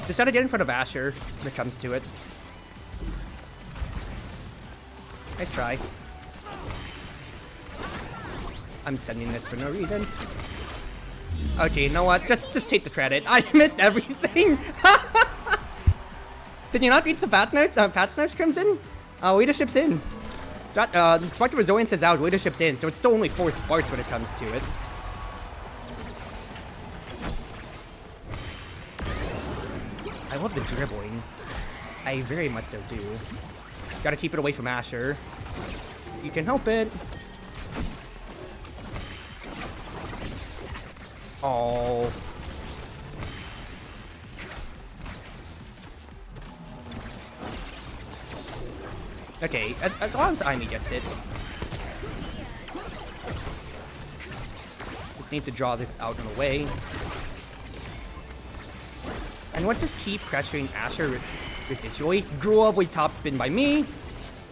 Speaker 1: Just gotta get in front of Asher when it comes to it. Nice try. I'm sending this for no reason. Okay, you know what? Just take the credit. I missed everything. Did you not reach the Patch Notes, Crimson? Leadership's in. Spark of Resilience is out, Leadership's in, so it's still only 4 sparks when it comes to it. I love the dribbling. I very much so do. Gotta keep it away from Asher. You can help it. Oh. Okay, as long as Aimee gets it. Just need to draw this out and away. And let's just keep pressuring Asher residually. Lovely top spin by me.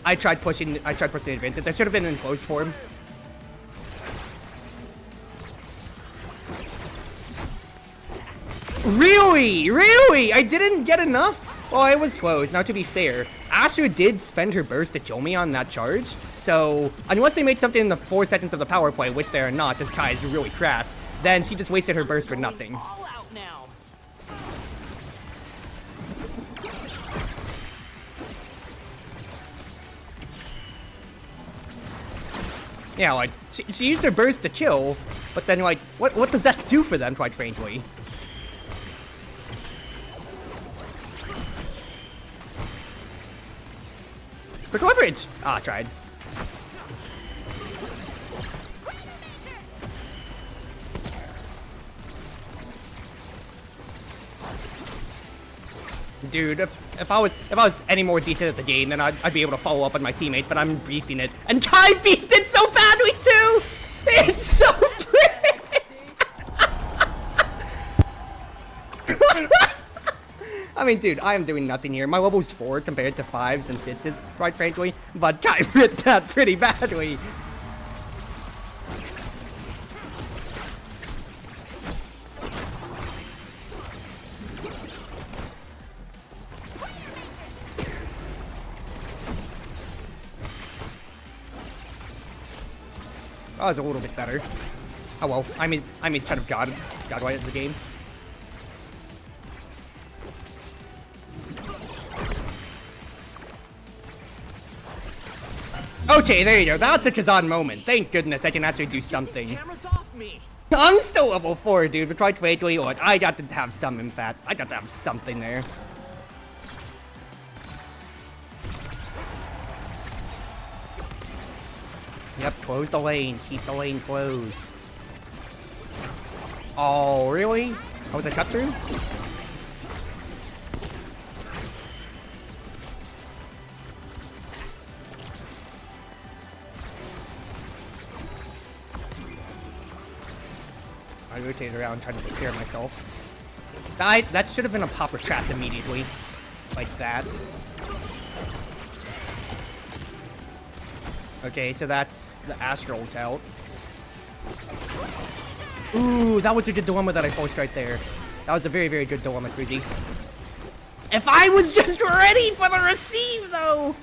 Speaker 1: I tried pushing the advantage. I should have been in closed form. Really? Really? I didn't get enough? Well, I was close. Now, to be fair, Asher did spend her burst to kill me on that charge. So, unless they made something in the 4 seconds of the power play, which they are not, this Kai is really cracked, then she just wasted her burst for nothing.
Speaker 2: All out now.
Speaker 1: Yeah, like, she used her burst to kill, but then, like, what does that do for them, quite frankly? Quick leverage! Ah, tried. Dude, if I was any more decent at the game, then I'd be able to follow up on my teammates, but I'm beefing it. And Kai beefed it so badly too! It's so pretty! I mean, dude, I am doing nothing here. My level's 4 compared to 5s and 6s, quite frankly, but Kai ripped that pretty badly. That was a little bit better. Oh well, Aimee's kind of godlike of the game. Okay, there you go. That's a Kazan moment. Thank goodness I can actually do something.
Speaker 2: Camera's off me.
Speaker 1: I'm still level 4, dude, but try to wait till you look. I got to have some impact. I got to have something there. Yep, close the lane. Keep the lane closed. Oh, really? Oh, was it cut through? I rotated around trying to prepare myself. That should have been a popper trap immediately. Like that. Okay, so that's the Asher ult out. Ooh, that was a good dilemma that I forced right there. That was a very, very good dilemma, Cruzy. If I was just ready for the receive, though!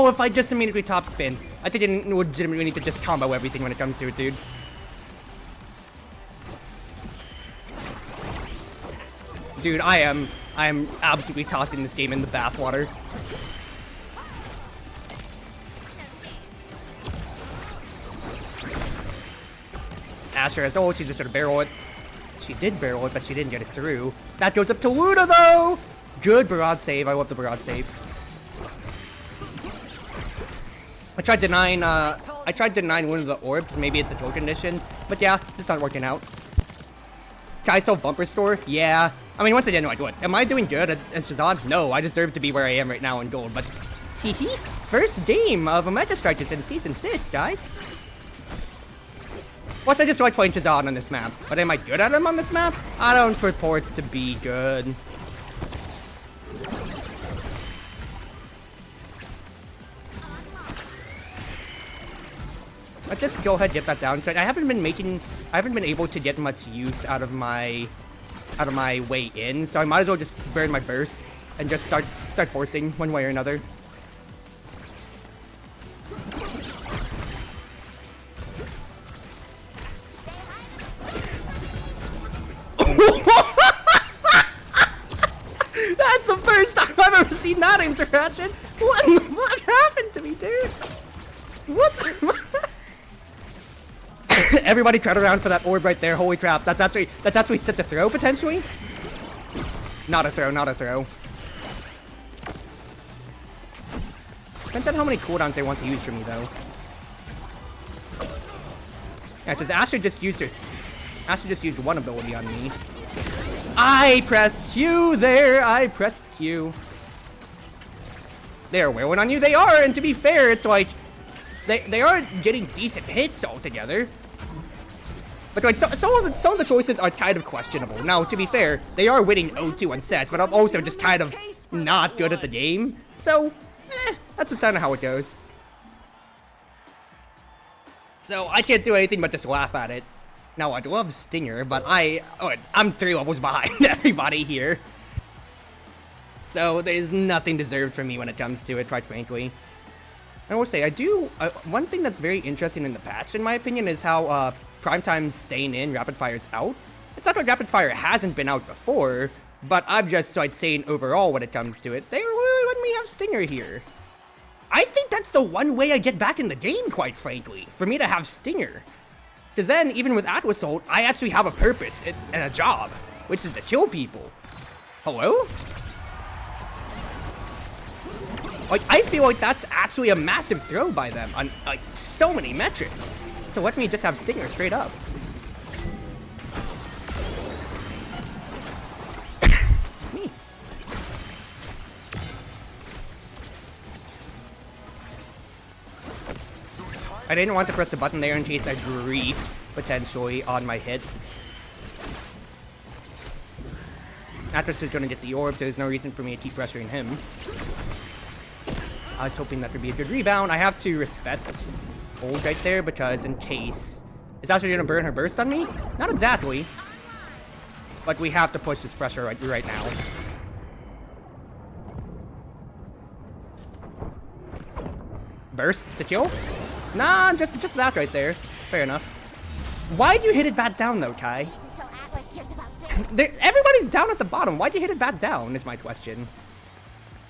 Speaker 1: Oh, if I just immediately top spin. I think I legitimately need to just combo everything when it comes to it, dude. Dude, I am absolutely tossing this game in the bathwater. Asher has ult, she's just gonna barrel it. She did barrel it, but she didn't get it through. That goes up to Luna, though! Good barrage save, I love the barrage save. I tried denying one of the orbs, because maybe it's a token condition. But yeah, it's not working out. Can I sell bumper score? Yeah. I mean, once again, like, what? Am I doing good as Jazan? No, I deserve to be where I am right now in gold, but... Teehee! First game of Omega Strikers in Season 6, guys! Plus, I just like playing Jazan on this map. But am I good at him on this map? I don't purport to be good. Let's just go ahead and get that down. I haven't been able to get much use out of my way in, so I might as well just burn my burst and just start forcing one way or another. That's the first time I've ever seen that interaction. What happened to me, dude? What the Everybody crowd around for that orb right there. Holy crap. That's actually such a throw, potentially. Not a throw, not a throw. Depends on how many cooldowns they want to use for me, though. Yeah, because Asher just used one ability on me. I pressed Q there. I pressed Q. They're wearing on you. They are, and to be fair, it's like they are getting decent hits altogether. But like some of the choices are kind of questionable. Now, to be fair, they are winning 0-2 on sets, but I'm also just kind of not good at the game. So, that's just kind of how it goes. So I can't do anything but just laugh at it. Now, I'd love Stinger, but I'm 3 levels behind everybody here. So there's nothing deserved from me when it comes to it, quite frankly. I will say, one thing that's very interesting in the patch, in my opinion, is how Primetime's staying in, Rapid Fire's out. It's not like Rapid Fire hasn't been out before, but I'm just saying overall when it comes to it, they really let me have Stinger here. I think that's the one way I get back in the game, quite frankly, for me to have Stinger. Because then, even with Atlas Ult, I actually have a purpose and a job, which is to kill people. Hello? Like, I feel like that's actually a massive throw by them on, like, so many metrics. To let me just have Stinger straight up. It's me. I didn't want to press the button there in case I griefed, potentially, on my hit. Atlas is going to get the orb, so there's no reason for me to keep pressuring him. I was hoping that would be a good rebound. I have to respect hold right there because in case... Is Asher going to burn her burst on me? Not exactly. But we have to push this pressure right now. Burst to kill? Nah, just that right there. Fair enough. Why'd you hit it back down though, Kai? Everybody's down at the bottom. Why'd you hit it back down is my question.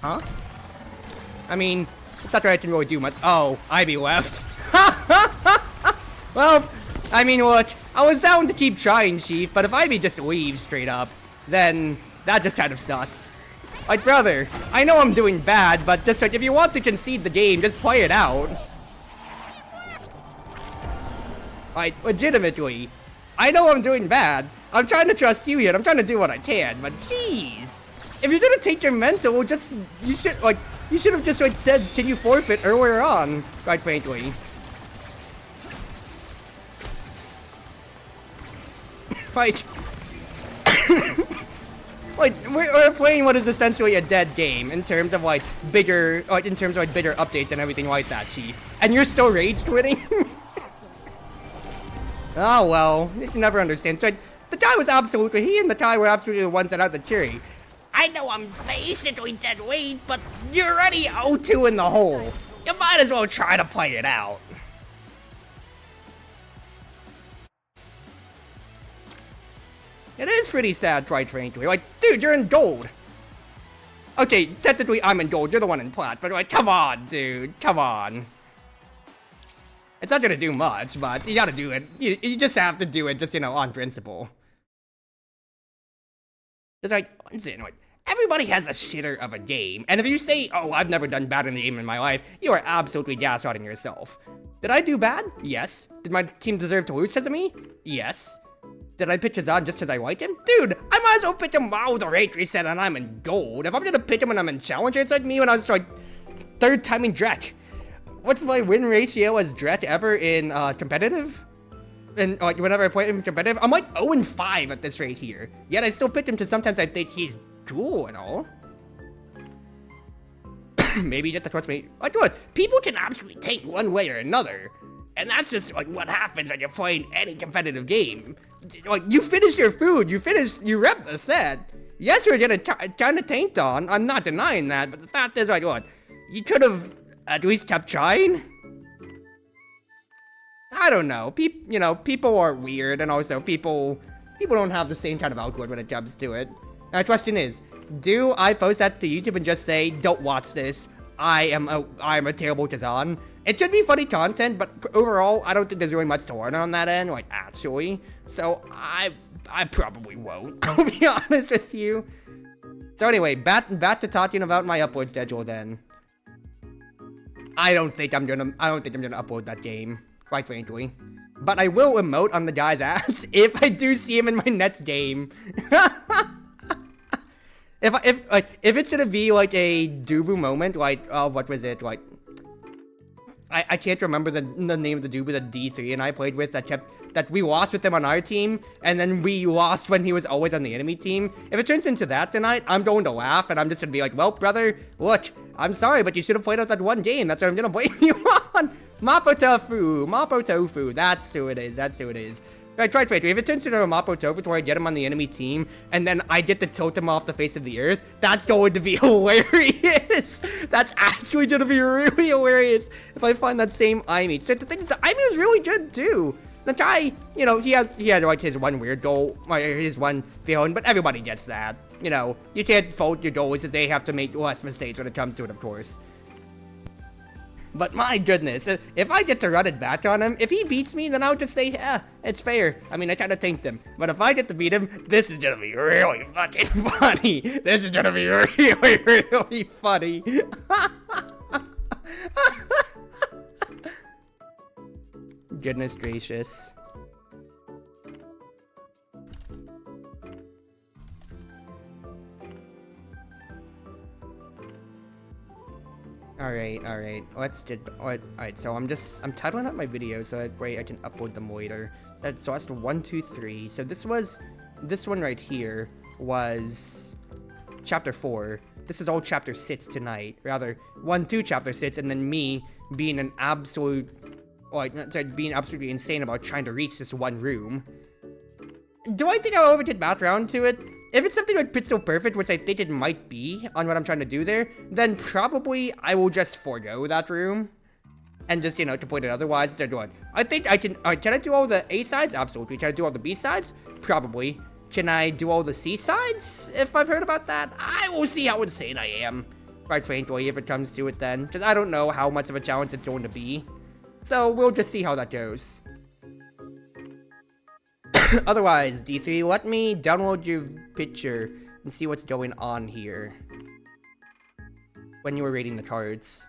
Speaker 1: Huh? I mean, it's not that I can really do much. Oh, Ivy left. Well, I mean, look, I was down to keep trying, Chief, but if Ivy just leaves straight up, then that just kind of sucks. Like, brother, I know I'm doing bad, but just like, if you want to concede the game, just play it out. Like, legitimately, I know I'm doing bad. I'm trying to trust you here, I'm trying to do what I can, but jeez. If you're gonna take your mental, you should have just like said, can you forfeit earlier on, quite frankly. Like, like we're playing what is essentially a dead game in terms of like bigger updates and everything like that, Chief. And you're still rage quitting? Oh well, you can never understand. So the guy was absolutely, he and the guy were absolutely the ones that had the carry. I know I'm basically dead weight, but you're already 0-2 in the hole. You might as well try to fight it out. It is pretty sad, quite frankly. Like, dude, you're in gold. Okay, technically I'm in gold, you're the one in plat, but like, come on, dude, come on. It's not gonna do much, but you gotta do it. You just have to do it, just, you know, on principle. It's like, listen, like, everybody has a shitter of a game, and if you say, oh, I've never done bad in a game in my life, you are absolutely gaslighting yourself. Did I do bad? Yes. Did my team deserve to lose because of me? Yes. Did I pitch Hazan just because I like him? Dude, I might as well pitch him while the rate reset and I'm in gold. If I'm gonna pitch him when I'm in Challenger, it's like me when I was like third timing Drek. What's my win ratio as Drek ever in competitive? And like whenever I play him competitive, I'm like 0-5 at this rate here. Yet I still pitch him because sometimes I think he's cool and all. Maybe get the Cruzmates. Like what? People can absolutely tank one way or another. And that's just like what happens when you're playing any competitive game. Like you finish your food, you rep the set. Yes, you're getting kind of tanked on. I'm not denying that, but the fact is, like, what? You could have at least kept trying. I don't know. People are weird, and also people don't have the same kind of outlook when it comes to it. Now, the question is, do I post that to YouTube and just say, "Don't watch this. I am a terrible Kazan"? It should be funny content, but overall, I don't think there's really much to learn on that end, like, actually. So, I probably won't, I'll be honest with you. So anyway, back to talking about my upload schedule then. I don't think I'm gonna upload that game, quite frankly. But I will emote on the guy's ass if I do see him in my next game. If it's gonna be like a Dubu moment, like, what was it, like, I can't remember the name of the dude that D3 and I played with that we lost with him on our team, and then we lost when he was always on the enemy team. If it turns into that tonight, I'm going to laugh, and I'm just gonna be like, well, brother, look, I'm sorry, but you should have played out that one game. That's what I'm gonna blame you on. Mapo Tofu, that's who it is. Right, if it turns into a Mapo Tofu where I get him on the enemy team, and then I get to tote him off the face of the earth, that's going to be hilarious! That's actually gonna be really hilarious if I find that same Image. So the thing is, the Image is really good too. The guy, you know, he had like his one weird goal, his one feeling, but everybody gets that. You know, you can't fault your goalies as they have to make less mistakes when it comes to it, of course. But my goodness, if I get to run it back on him, if he beats me, then I'll just say, it's fair. I mean, I kind of tanked him. But if I get to beat him, this is gonna be really fucking funny. This is gonna be really, really funny. Goodness gracious. Alright, let's get, alright, so I'm titling up my videos so that way I can upload them later. So that's 1, 2, 3, so this one right here was chapter 4, this is all chapter 6 tonight, rather, 1, 2 chapter 6, and then me being an absolute, being absolutely insane about trying to reach this one room. Do I think I'll ever get back around to it? If it's something like Pixel Perfect, which I think it might be on what I'm trying to do there, then probably I will just forego that room and just, you know, complete it otherwise. They're doing. I think I can. Can I do all the A sides? Absolutely. Can I do all the B sides? Probably. Can I do all the C sides? If I've heard about that, I will see how insane I am. Quite frankly, if it comes to it, then, because I don't know how much of a challenge it's going to be. So we'll just see how that goes. Otherwise, D3, let me download your picture and see what's going on here. When you were rating the cards.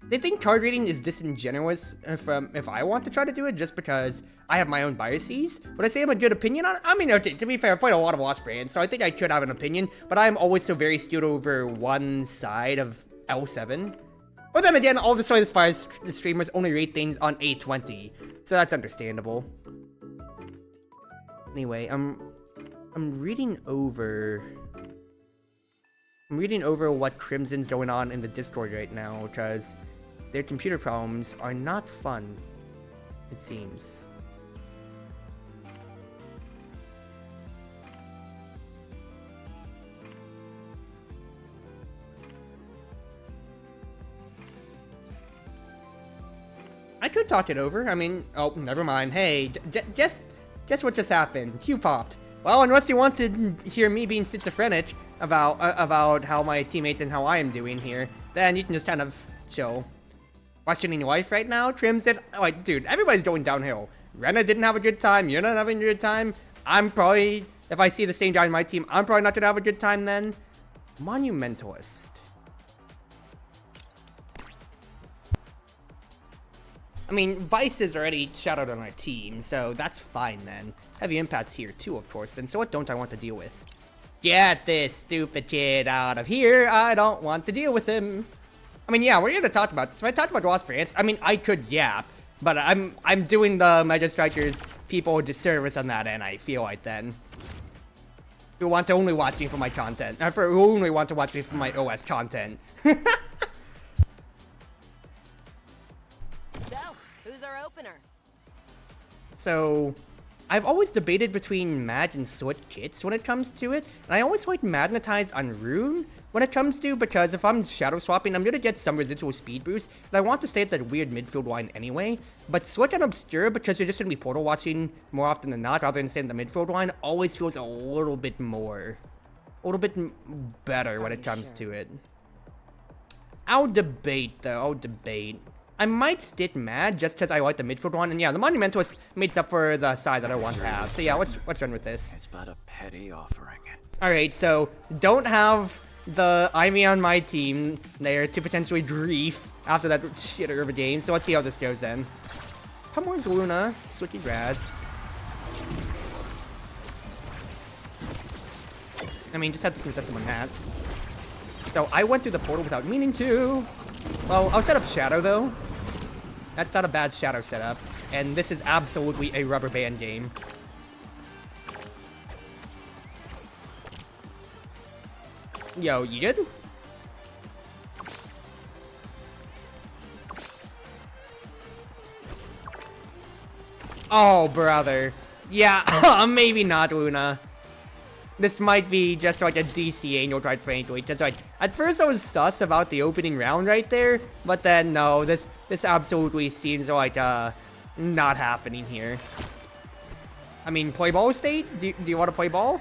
Speaker 1: They think card rating is disingenuous if I want to try to do it just because I have my own biases. Would I say I have a good opinion on it? I mean, okay, to be fair, I've played a lot of Lost Brands, so I think I could have an opinion, but I am always so very skewed over one side of L7. But then again, all the Celeste streamers only rate things on A20, so that's understandable. Anyway, I'm reading over what Crimson's going on in the Discord right now, because their computer problems are not fun, it seems. could talk it over. I mean, oh, never mind. Hey, just what just happened. Q popped. Well, unless you want to hear me being schizophrenic about how my teammates and how I am doing here, then you can just kind of chill. Questioning your life right now, Trim said, like, dude, everybody's going downhill. Rena didn't have a good time. You're not having a good time. I'm probably, if I see the same guy in my team, I'm probably not gonna have a good time then. Monumentalist. I mean, Vice is already shadowed on our team, so that's fine then. Heavy Impact's here too, of course, then so what don't I want to deal with? Get this stupid kid out of here. I don't want to deal with him. I mean, yeah, we're gonna talk about this. If I talked about Lost France, I mean, I could yap, but I'm doing the Mega Strikers people a disservice on that end, I feel like then. Who want to only watch me for my content. Who only want to watch me for my OS content.
Speaker 2: Who's our opener?
Speaker 1: So, I've always debated between Mad and Switch kits when it comes to it, and I always like Magnetized on Rune when it comes to, because if I'm shadow swapping, I'm gonna get some residual speed boost, and I want to stay at that weird midfield line anyway. But Switch and Obscure, because you're just gonna be portal watching more often than not, rather than staying in the midfield line, always feels a little bit better when it comes to it. I'll debate though, I'll debate. I might stick Mad just because I like the midfield one, and yeah, the Monumentalist makes up for the size that I want to have. So yeah, let's run with this.
Speaker 3: It's but a petty offering.
Speaker 1: Alright, so don't have the Ivy on my team there to potentially grief after that shitter of a game. So let's see how this goes then. Come on, Luna. Switchy grass. I mean, just have to contest one hat. So I went through the portal without meaning to. Well, I'll set up Shadow though. That's not a bad Shadow setup. And this is absolutely a rubber band game. Yo, you good? Oh, brother. Yeah, maybe not, Luna. This might be just like a DC annual, quite frankly. Because like, at first I was sus about the opening round right there, but then no, this absolutely seems like not happening here. I mean, play ball state? Do you want to play ball?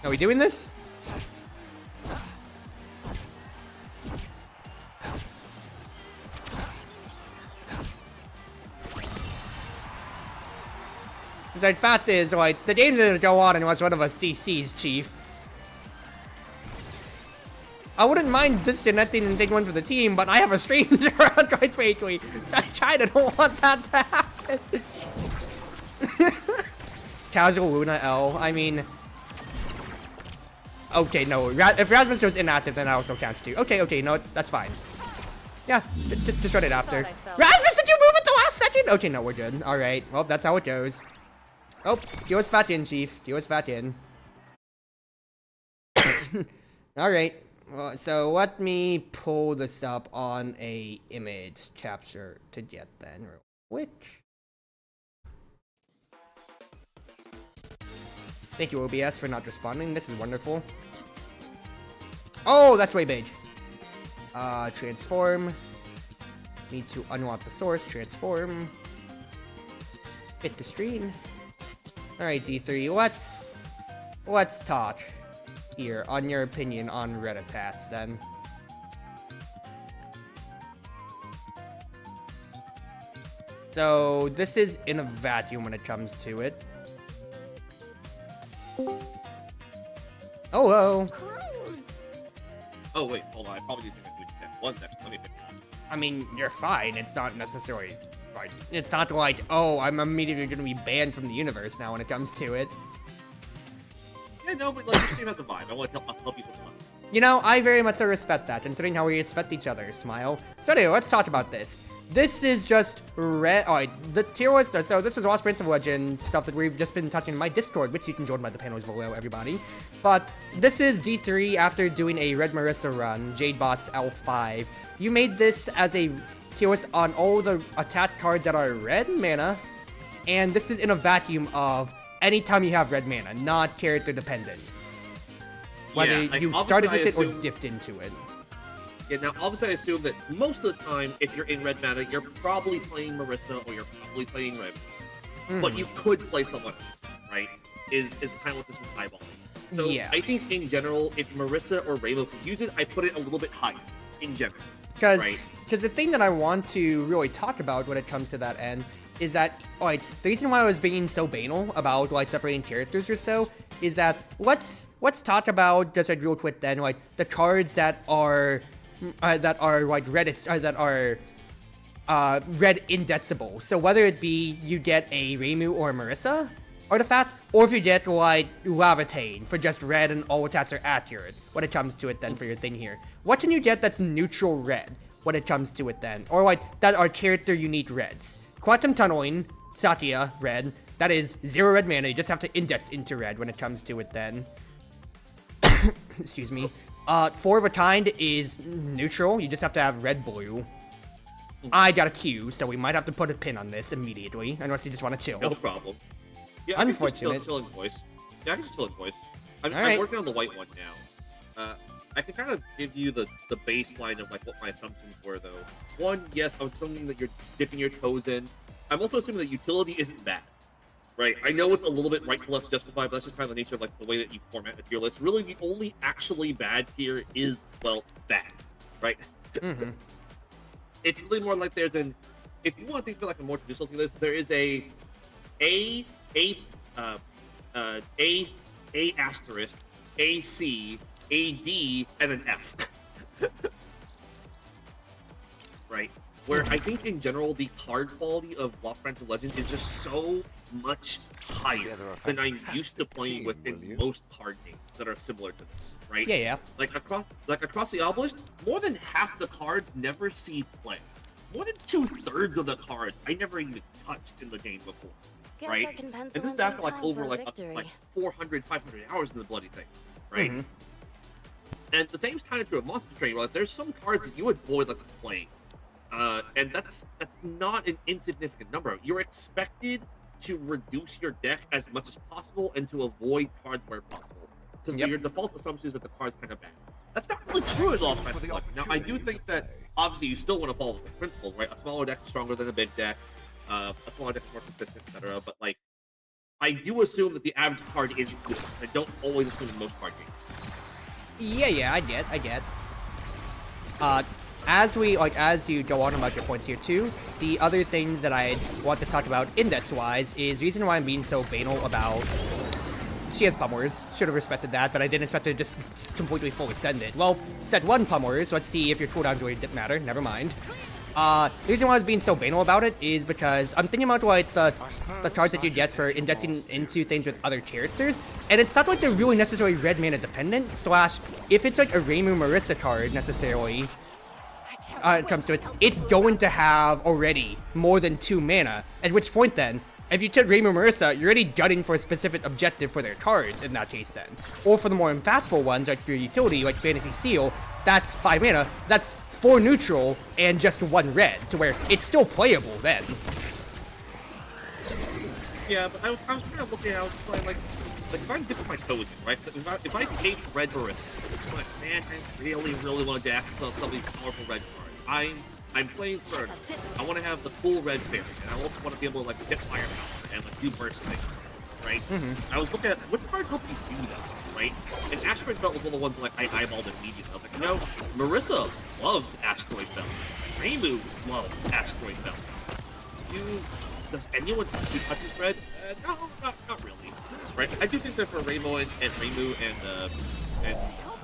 Speaker 1: Are we doing this? The fact is, like, the game's gonna go on unless one of us DCs, Chief. I wouldn't mind disconnecting and taking one for the team, but I have a stranger around quite frankly, so I kinda don't want that to happen. Casual Luna L, I mean... Okay, no, if Rasmus goes inactive, then that also counts too. Okay, no, that's fine. Yeah, just run it after. Rasmus, did you move at the last second? Okay, no, we're good. Alright, well, that's how it goes. Oh, give us back in, Chief. Give us back in. Alright, well, so let me pull this up on a image capture to get then real quick. Thank you, OBS, for not responding. This is wonderful. Oh, that's way big. Transform. Need to unlock the source. Transform. Hit the stream. Alright, D3, let's talk here on your opinion on Red-a-Tats then. So, this is in a vacuum when it comes to it. Hello.
Speaker 4: Oh wait, hold on. I probably need to do that. 1 second. Let me fix that.
Speaker 1: I mean, you're fine. It's not necessarily like it's not like, oh, I'm immediately gonna be banned from the universe now when it comes to it.
Speaker 4: Yeah, no, but like this game has a vibe. I want to help people fun.
Speaker 1: You know, I very much so respect that, considering how we respect each other, Smile. So anyway, let's talk about this. This is just the tier list. So this is Lost Prince of Legend stuff that we've just been touching in my Discord, which you can join by the panels below, everybody. But this is D3 after doing a Red Marissa run, Jadebot's L5. You made this as a tier list on all the attack cards that are red mana, and this is in a vacuum of anytime you have red mana, not character dependent. Whether you started with it or dipped into it.
Speaker 4: Yeah, now obviously I assume that most of the time, if you're in red mana, you're probably playing Marissa or you're probably playing Red. But you could play someone else, right? Is kind of what this is eyeballing. So
Speaker 1: Yeah.
Speaker 4: I think in general, if Marissa or Rainbow could use it, I put it a little bit higher in general.
Speaker 1: Because the thing that I want to really talk about when it comes to that end is that, like, the reason why I was being so banal about, like, separating characters or so is that let's talk about, just like real quick then, like, the cards that are like red indexable. So whether it be you get a Reimu or a Marissa artifact, or if you get like Levitate for just red and all attacks are accurate when it comes to it then for your thing here. What can you get that's neutral red when it comes to it then? Or like that are character unique reds. Quantum Tunneling, Satya, red. That is 0 red mana, you just have to index into red when it comes to it then. Excuse me. 4 of a kind is neutral, you just have to have red blue. I got a Q, so we might have to put a pin on this immediately, unless you just want to chill.
Speaker 4: No problem. Yeah,
Speaker 1: Unfortunate.
Speaker 4: I can chill in voice. Yeah, I can just chill in voice. I'm
Speaker 1: Alright.
Speaker 4: working on the white one now. I can kind of give you the baseline of like what my assumptions were, though. One, yes, I was assuming that you're dipping your toes in. I'm also assuming that utility isn't bad, right? I know it's a little bit right to left justified, but that's just kind of the nature of like the way that you format the tier list. Really, the only actually bad tier is, well, bad, right? It's really more like there's an, if you want to think of like a more traditional tier list, there is a asterisk, a C, a D, and an F. Right? Where I think in general the card quality of Lost Branch of Legends is just so much higher than I'm used to playing with in most card games that are similar to this, right?
Speaker 1: Yeah.
Speaker 4: Like across the Obelisk, more than half the cards never see play. More than 2/3 of the cards I never even touched in the game before. Right? And this is after like over like 400, 500 hours in the bloody thing, right? And the same is kind of true of Monster Train, right? There's some cards that you avoid like a plague. And that's not an insignificant number. You're expected to reduce your deck as much as possible and to avoid cards where possible. Because your default assumption is that the card's kind of bad. That's not really true in Lost Branch of Legends. Now, I do think that, obviously, you still want to follow the same principles, right? A smaller deck is stronger than a big deck. A smaller deck is more consistent, etc. But, like, I do assume that the average card is good. I don't always assume in most card games.
Speaker 1: Yeah, I get. As you go on about your points here too, the other things that I want to talk about index-wise is the reason why I'm being so banal about... She has Pummelers. Should have respected that, but I didn't expect to just completely fully send it. Well, set 1 Pummelers. Let's see if your cooldowns really didn't matter. Never mind. The reason why I was being so banal about it is because I'm thinking about like the cards that you get for indexing into things with other characters, and it's not like they're really necessarily red mana dependent, / if it's like a Reimu Marissa card necessarily, it comes to it, it's going to have already more than 2 mana, at which point then, if you took Reimu Marissa, you're already gunning for a specific objective for their cards in that case then. Or for the more impactful ones, like for your utility, like Fantasy Seal, that's 5 mana, that's 4 neutral, and just 1 red, to where it's still playable then.
Speaker 4: Yeah, but I was kind of looking at it, like if I'm dipping my toes in, right? If I take red Marissa, I'm like, man, I really want to access some of these powerful red cards. I'm playing Cerner. I want to have the cool red fairy, and I also want to be able to like get firepower and like do burst things, right? I was looking at which card help you do that, right? And Asteroid Belt was one of the ones like I eyeballed immediately. I was like, no, Marissa loves Asteroid Belt. Reimu loves Asteroid Belt. Does anyone touch this red? No, not really. Right? I do think that for Rainbow and Reimu and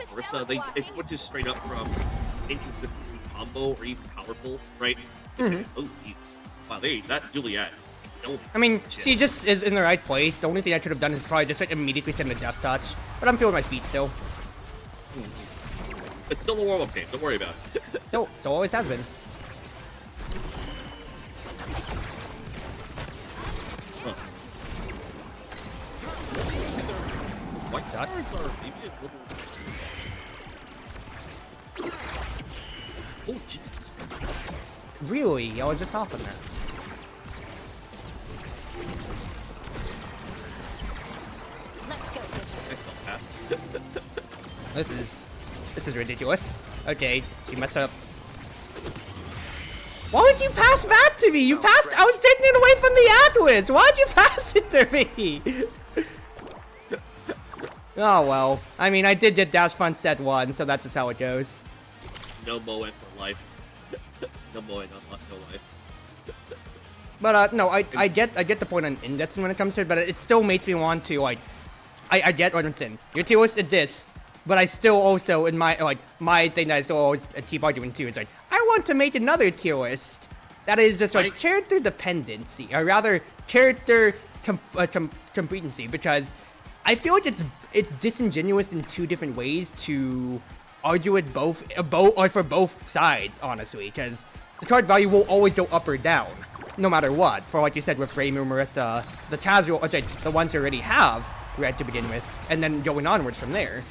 Speaker 4: Marissa, it switches straight up from inconsistent combo or even powerful, right? Oh, Jesus. Wow, that Juliet.
Speaker 1: I mean, she just is in the right place. The only thing I could have done is probably just like immediately send the Death Touch, but I'm feeling my feet still.
Speaker 4: It's still a warm-up game, don't worry about it.
Speaker 1: No, so always has been.
Speaker 4: White
Speaker 1: Sucks.
Speaker 4: are maybe a little... Oh, Jesus.
Speaker 1: Really? I was just off on that.
Speaker 4: I felt fast.
Speaker 1: This is ridiculous. Okay, she messed up. Why would you pass back to me? You passed. I was taking it away from the Atlas. Why'd you pass it to me? Oh well. I mean, I did get dash fun set 1, so that's just how it goes.
Speaker 4: No Moe for life. No Moe, no life.
Speaker 1: But no, I get the point on indexing when it comes to it, but it still makes me want to like. I get what I'm saying. Your tier list exists, but I still also in my my thing that I still always keep arguing too is like I want to make another tier list that is just like character dependency, or rather character competency, because I feel like it's disingenuous in 2 different ways to argue it both or for both sides, honestly, because the card value will always go up or down, no matter what. For like you said with Reimu, Marissa, the casual, the ones who already have red to begin with, and then going onwards from there.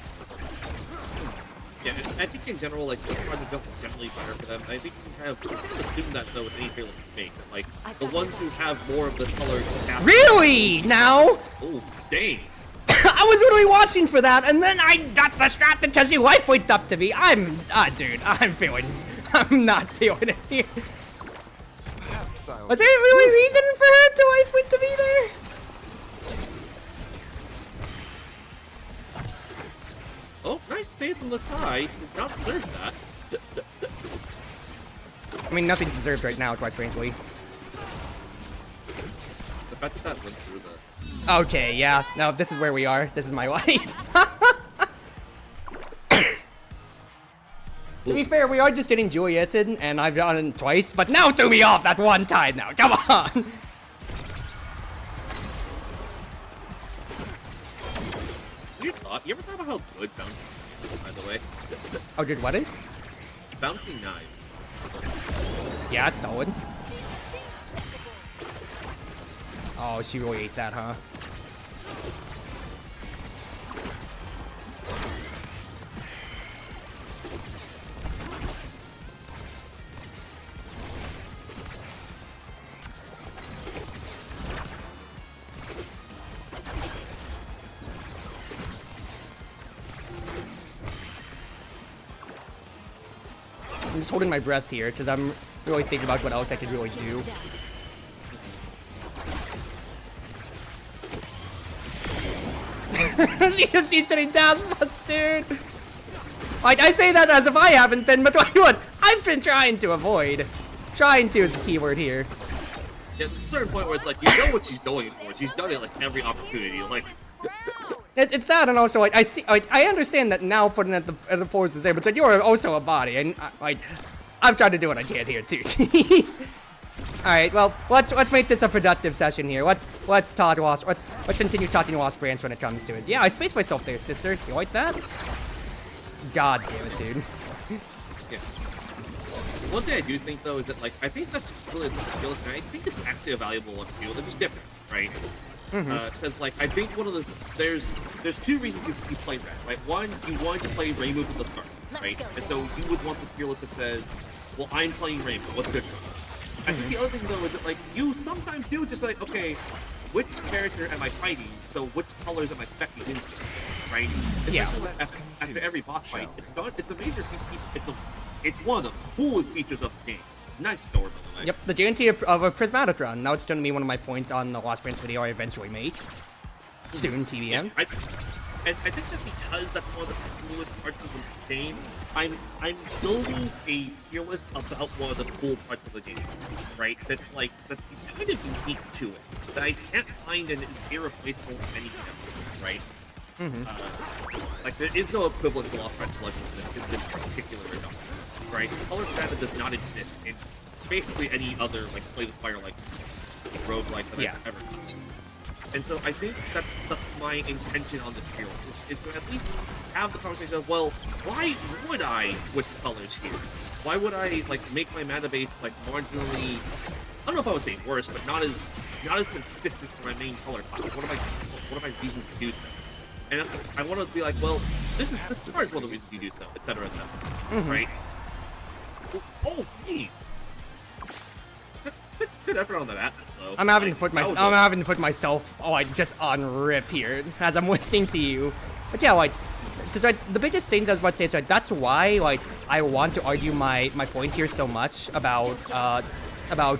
Speaker 4: Yeah, I think in general, like, the cards are just generally better for them. I think you can kind of assume that, though, with any fearless make. That, like, the ones who have more of the colors...
Speaker 1: Really? Now?
Speaker 4: Oh, dang.
Speaker 1: I was literally watching for that, and then I got distracted because your wife went up to me. Dude, I'm not feeling it here. Was there really reason for her to wife went to be there?
Speaker 4: Oh, nice save from the tie. Did not deserve that.
Speaker 1: I mean, nothing's deserved right now, quite frankly.
Speaker 4: The fact that went through the...
Speaker 1: Okay, yeah. No, this is where we are. This is my life. To be fair, we are just getting Julieted, and I've done it twice, but now threw me off that one time now. Come on.
Speaker 4: You ever thought about how good bouncing is, by the way?
Speaker 1: Oh, good, what is?
Speaker 4: Bouncing knives.
Speaker 1: Yeah, it's solid. Oh, she really ate that, huh? I'm just holding my breath here because I'm really thinking about what else I could really do. She just keeps getting down spots, dude. Like, I say that as if I haven't been, but what? I've been trying to avoid. Trying to is the key word here.
Speaker 4: Yeah, there's a certain point where it's like, you know what she's going for. She's done it like every opportunity. Like,
Speaker 1: it's sad, and also like I see, like I understand that now putting at the forces there, but like, you're also a body, and I'm trying to do what I can here too. Jeez. All right, well, let's make this a productive session here. Let's talk Lost. Let's continue talking Lost Branch when it comes to it. Yeah, I spaced myself there, sister. You like that? God damn it, dude.
Speaker 4: Yeah. One thing I do think though is that like I think that's really the skill, and I think it's actually a valuable one too. It's just different, right? Because like I think one of the there's 2 reasons you play that, right? One, you want to play Rainbow from the start, right? And so you would want the fearless that says, well, I'm playing Rainbow. What's good for me? I think the other thing though is that like you sometimes do just like, okay, which character am I fighting? So which colors am I specking into, right? Especially after every boss fight, it's a major feature. It's one of the coolest features of the game. Nice story, by the way.
Speaker 1: Yep, the guarantee of a prismatic run. Now it's going to be one of my points on the Lost Branch video I eventually make. Soon, TVM.
Speaker 4: Yeah, and I think that because that's one of the coolest parts of the game, I'm building a tier list about one of the cool parts of the game, right? That's kind of unique to it, that I can't find and is irreplaceable in anything else, right? Like there is no equivalent to Lost Branch Legends in this particular regard, right? Color Strata does not exist in basically any other like Slay the Spire like roguelike that I've ever touched. And so I think that's my intention on this field is to at least have the conversation of, well, why would I switch colors here? Why would I like make my mana base like marginally, I don't know if I would say worse, but not as consistent for my main color class? What are my reasons to do so? And I want to be like, well, this card is one of the reasons you do so, etc., right? Oh, hey. Good effort on that Atlas, though.
Speaker 1: I'm having to put myself just on rip here as I'm listening to you. But yeah, like because like, the biggest things I was about to say is like, that's why like I want to argue my point here so much about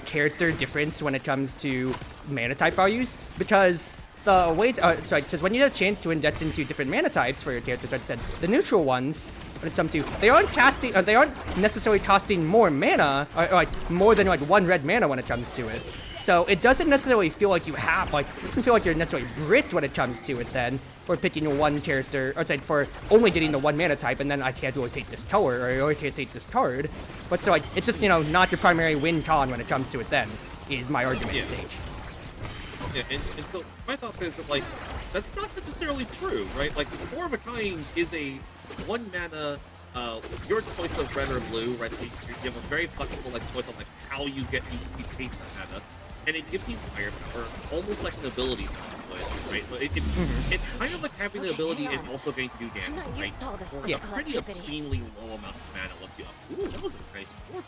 Speaker 1: character difference when it comes to mana type values, because the ways, because when you have a chance to index into different mana types for your characters, like I said, the neutral ones, when it comes to, they aren't necessarily costing more mana, or like more than like 1 red mana when it comes to it. So it doesn't necessarily feel like you have, like, it doesn't feel like you're necessarily bricked when it comes to it then, for picking one character, or like for only getting the 1 mana type, and then I can't really take this color, or I only can't take this card. But so like, it's just, you know, not your primary win con when it comes to it then, is my argument's sake.
Speaker 4: Yeah, and so my thought is that, like, that's not necessarily true, right? Like, the 4 of a kind is a 1 mana, your choice of red or blue, right? You have a very flexible, like, choice on, like, how you take that mana, and it gives you fire power, almost like an ability power, right? So it's kind of like having the ability and also getting to do damage, right? For a pretty obscenely low amount of mana left you up. Ooh, that was a nice score.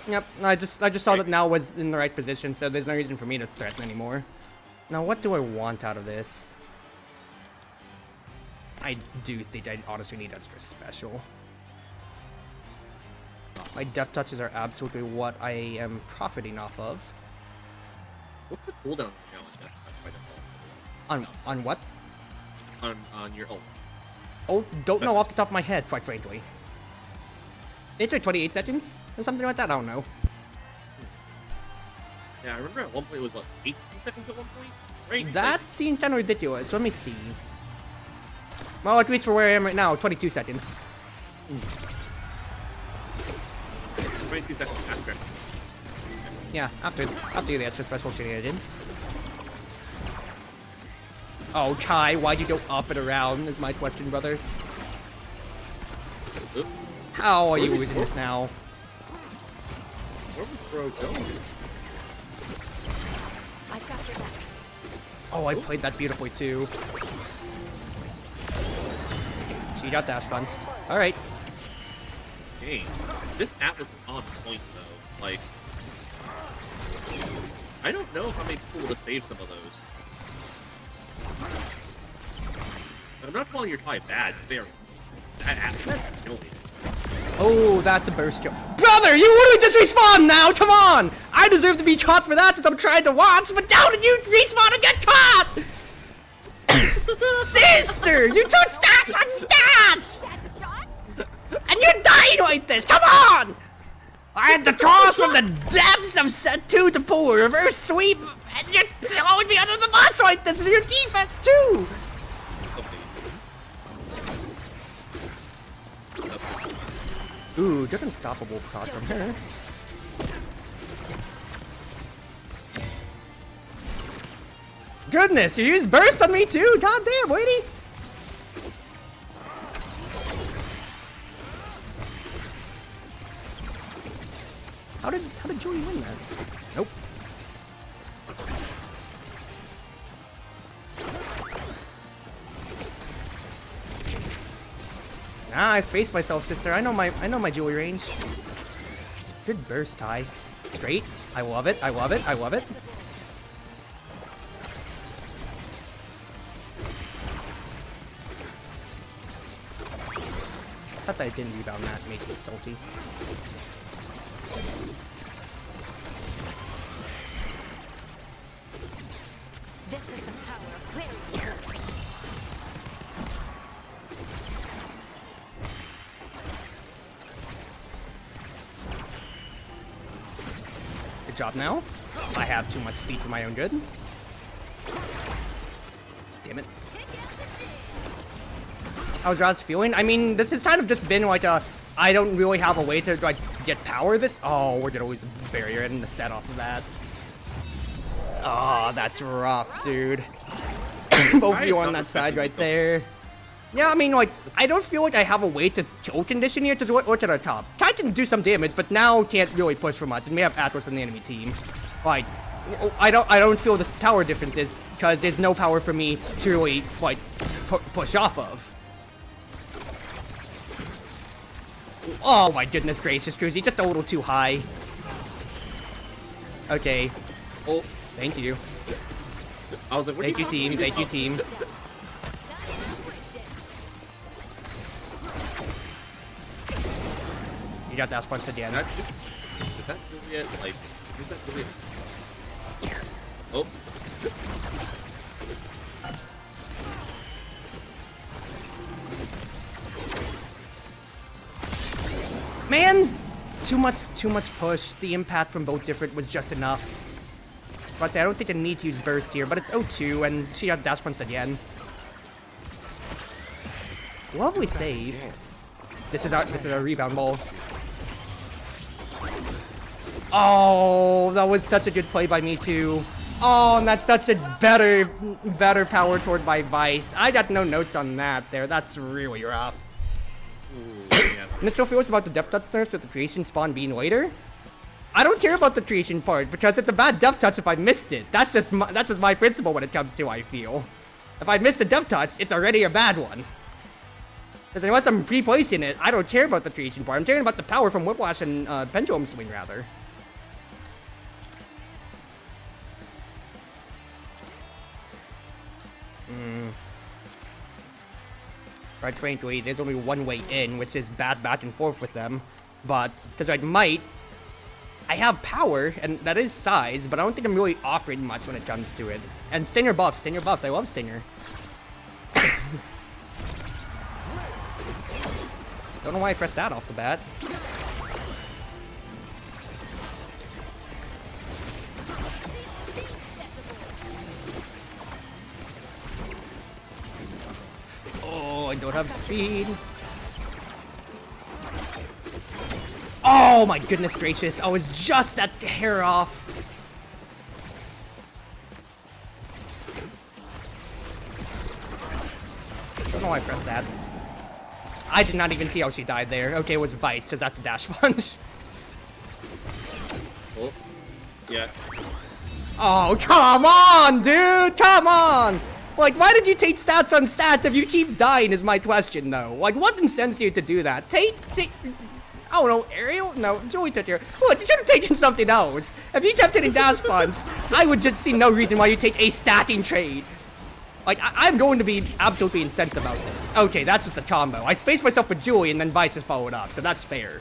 Speaker 1: Yep, I just saw that now was in the right position, so there's no reason for me to threaten anymore. Now, what do I want out of this? I do think I honestly need extra special. My death touches are absolutely what I am profiting off of.
Speaker 4: What's the cooldown now on death touch by default?
Speaker 1: On what?
Speaker 4: On your ult.
Speaker 1: Oh, don't know off the top of my head, quite frankly. It's like 28 seconds or something like that. I don't know.
Speaker 4: Yeah, I remember at one point it was, what, 18 seconds at one point? Right?
Speaker 1: That seems kind of ridiculous. Let me see. Well, at least for where I am right now, 22 seconds.
Speaker 4: 22 seconds after.
Speaker 1: Yeah, after the extra special shenanigans. Oh, Kai, why'd you go up and around is my question, brother.
Speaker 4: Oops.
Speaker 1: How are you losing this now?
Speaker 4: Where was Bro going?
Speaker 1: Oh, I played that beautifully too. She got dash buns. Alright.
Speaker 4: Dang. This Atlas is on point though. Like, I don't know how many people would have saved some of those. I'm not calling your tie bad. They are that Atlas is killing.
Speaker 1: Oh, that's a burst jump. Brother, you literally just respawned now! Come on! I deserve to be caught for that because I'm trying to watch, but how did you respawn and get caught? Sister, you took stats on stats! And you're dying like this, come on! I had to cross from the depths of set 2 to pull a reverse sweep, and you're throwing me under the bus like this with your defense too! Ooh, good unstoppable proc from her. Goodness, you used burst on me too! God damn, lady! How did Joey win that? Nope. Ah, I spaced myself, sister. I know my jewelry range. Good burst, Ty. Straight. I love it. I love it. I love it. I thought that I didn't rebound that. Makes me salty.
Speaker 2: This is the power of clarity.
Speaker 1: Good job now. I have too much speed for my own good. Damn it. How's Raz feeling? I mean, this has kind of just been like a, I don't really have a way to like get power this. Oh, we're gonna lose a barrier in the set off of that. Oh, that's rough, dude. Both of you on that side right there. Yeah, I mean, like, I don't feel like I have a way to kill condition here, because look at our top. Kai can do some damage, but now can't really push for much, and we have Atlas on the enemy team. Like, I don't feel the power differences, because there's no power for me to really, like, push off of. Oh my goodness gracious, Cruzy, just a little too high. Okay. Oh, thank you.
Speaker 4: I was like,
Speaker 1: thank you, team. Thank you, team. got dash punched again.
Speaker 4: Is that Juliet? Like, who's that Juliet? Oh.
Speaker 1: Man, too much push. The impact from both different was just enough. I'd say I don't think I need to use burst here, but it's 0-2, and she got dash punched again. Lovely save. This is our rebound ball. Oh, that was such a good play by me too. Oh, and that's such a better power toward my Vice. I got no notes on that there. That's really rough.
Speaker 4: Ooh, yeah.
Speaker 1: Next trophy was about the death touch nerfs with the creation spawn being later. I don't care about the creation part because it's a bad death touch if I missed it. That's just my principle when it comes to, I feel. If I missed the death touch, it's already a bad one. Because unless I'm pre-placing it, I don't care about the creation part. I'm caring about the power from Whiplash and Pendulum Swing, rather. Right, frankly, there's only one way in, which is bad back and forth with them. But, because I have power, and that is size, but I don't think I'm really offering much when it comes to it. And Stinger buffs, I love Stinger. Don't know why I pressed that off the bat. Oh, I don't have speed. Oh my goodness gracious, I was just that hair off. Don't know why I pressed that. I did not even see how she died there. Okay, it was Vice, because that's a dash punch.
Speaker 4: Oh, yeah.
Speaker 1: Oh, come on, dude! Come on! Like, why did you take stats on stats if you keep dying is my question, though. Like, what incensed you to do that? Take, I don't know, Ariel? No, Joey took your... What, you should have taken something else. If you kept getting dash punch, I would just see no reason why you take a stacking trade. Like, I'm going to be absolutely incensed about this. Okay, that's just a combo. I spaced myself with Julie and then Vice just followed up, so that's fair.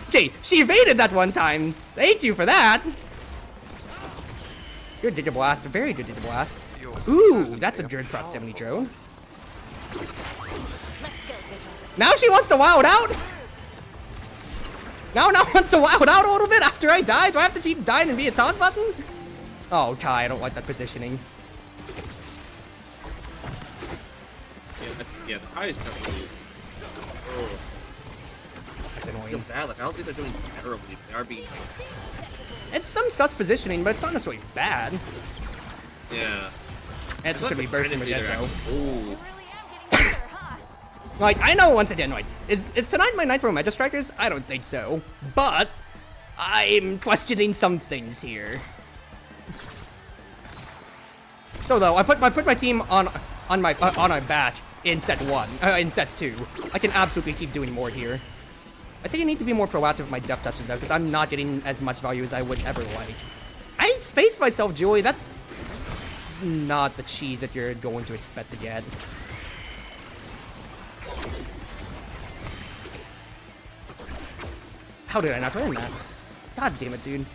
Speaker 1: Okay, she evaded that one time. Thank you for that. Good Digiblast, very good Digiblast. Ooh, that's a good proximity drone. Now she wants to wild out? Now wants to wild out a little bit after I die? Do I have to keep dying and be a taunt button? Oh, Kai, I don't like that positioning.
Speaker 4: Yeah, the Kai is definitely... Oh.
Speaker 1: That's
Speaker 4: I feel
Speaker 1: annoying.
Speaker 4: bad. Like, I don't think they're doing terribly. They are being...
Speaker 1: It's some sus positioning, but it's not necessarily bad.
Speaker 4: Yeah.
Speaker 1: It's just gonna be bursting with it, though.
Speaker 4: Ooh.
Speaker 1: Like, I know once again, like, is tonight my night for Mega Strikers? I don't think so. But I'm questioning some things here. So though, I put my team on my back in set 1, in set 2. I can absolutely keep doing more here. I think I need to be more proactive with my depth touches though, because I'm not getting as much value as I would ever like. I spaced myself, Julie. That's not the cheese that you're going to expect to get. How did I not win that? God damn it, dude.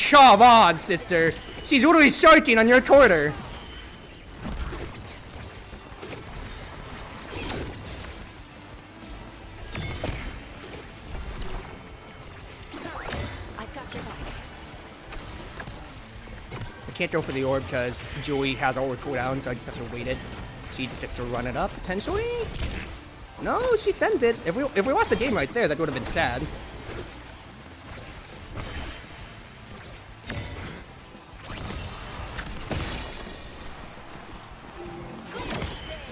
Speaker 1: Come on, sister. She's literally sharking on your quarter. I can't go for the orb because Julie has all her cooldowns, so I just have to wait it. She just gets to run it up, potentially? No, she sends it. If we lost the game right there, that would have been sad.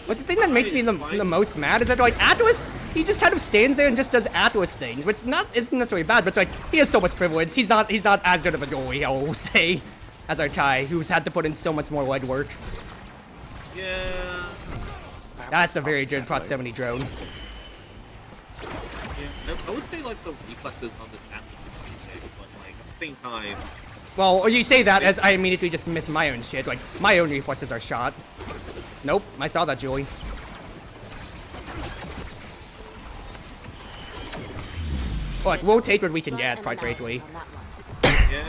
Speaker 1: But the thing that makes me the most mad is that, like, Atlas, he just kind of stands there and just does Atlas things, which isn't necessarily bad, but it's like, he has so much privilege. He's not as good of a goalie, I will say, as our Kai, who's had to put in so much more lead work.
Speaker 4: Yeah.
Speaker 1: That's a very good proximity drone.
Speaker 4: Yeah, I would say, like, the reflexes on this Atlas is pretty sick, but, like, at the same time...
Speaker 1: Well, you say that as I immediately just miss my own shit. Like, my own reflexes are shot. Nope, I saw that, Julie. Look, we'll take what we can get, quite frankly.
Speaker 4: Yeah.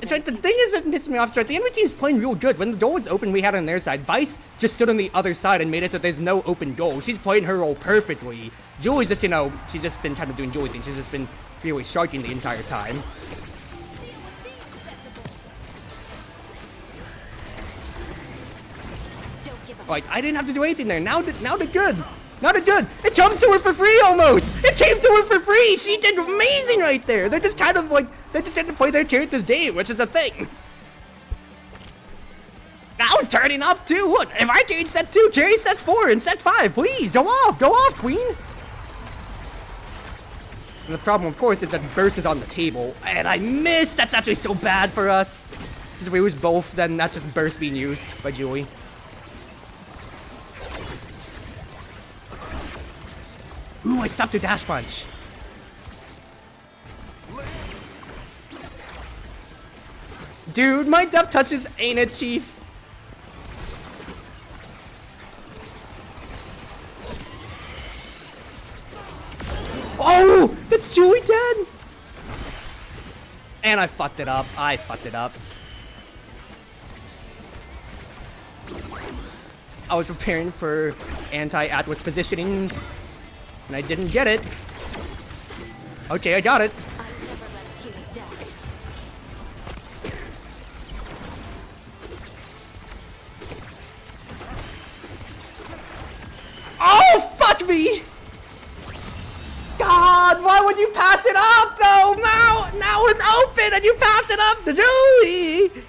Speaker 1: It's right, the thing is that pisses me off, right, the enemy team's playing real good. When the goal was open, we had it on their side. Vice just stood on the other side and made it so there's no open goal. She's playing her role perfectly. Julie's just, you know, she's just been kind of doing Julie things. She's just been freely sharking the entire time. Like, I didn't have to do anything there. Now they're good. Now they're good. It jumps to her for free almost. It came to her for free. She did amazing right there. They're just kind of like, they just had to play their character's game, which is a thing. Now it's turning up too. Look, if I change set 2, Jerry set 4 and set 5, please go off, queen. And the problem, of course, is that burst is on the table, and I missed. That's actually so bad for us. Because if we lose both, then that's just burst being used by Julie. Ooh, I stopped her dash punch. Dude, my depth touches ain't it, Chief? Oh, that's Julie dead. And I fucked it up. I was preparing for anti-Atlas positioning. And I didn't get it. Okay, I got it. Oh, fuck me! God, why would you pass it up, though? Now it's open and you pass it up to Julie!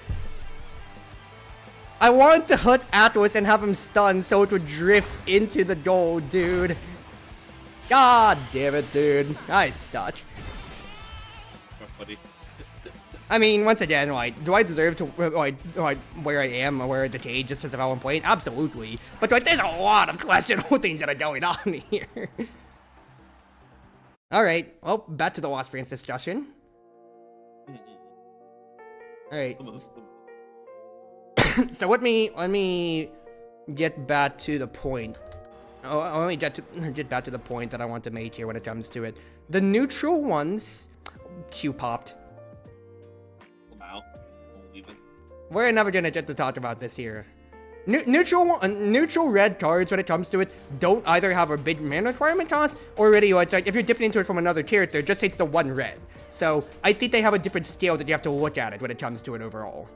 Speaker 1: I wanted to hit Atlas and have him stunned so it would drift into the goal, dude. God damn it, dude. I suck. I mean, once again, like, do I deserve to, like, where I am or where the cage just because of how I'm playing? Absolutely. But, like, there's a lot of questionable things that are going on here. Alright, well, back to the Lost Friends discussion. Alright. So let me get back to the point. Oh, I'll only get back to the point that I want to make here when it comes to it. The neutral ones, Q popped.
Speaker 4: Wow.
Speaker 1: We're never gonna get to talk about this here. Neutral red cards when it comes to it don't either have a big mana requirement cost or already like if you're dipping into it from another character, it just takes the 1 red. So I think they have a different scale that you have to look at it when it comes to it overall.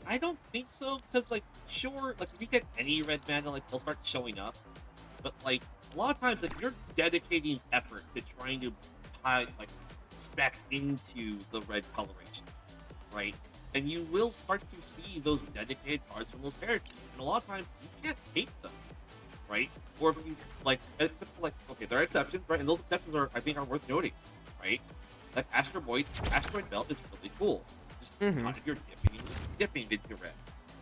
Speaker 4: I don't think so, because, like, sure, like, if you get any red mana, like, they'll start showing up. But, like, a lot of times, like, you're dedicating effort to trying to, spec into the red coloration, right? And you will start to see those dedicated cards from those characters. And a lot of times, you can't take them, right? Or if you, like, okay, there are exceptions, right? And those exceptions are, I think, are worth noting, right? Like, Asteroid Belt is really cool. Not if you're dipping into red.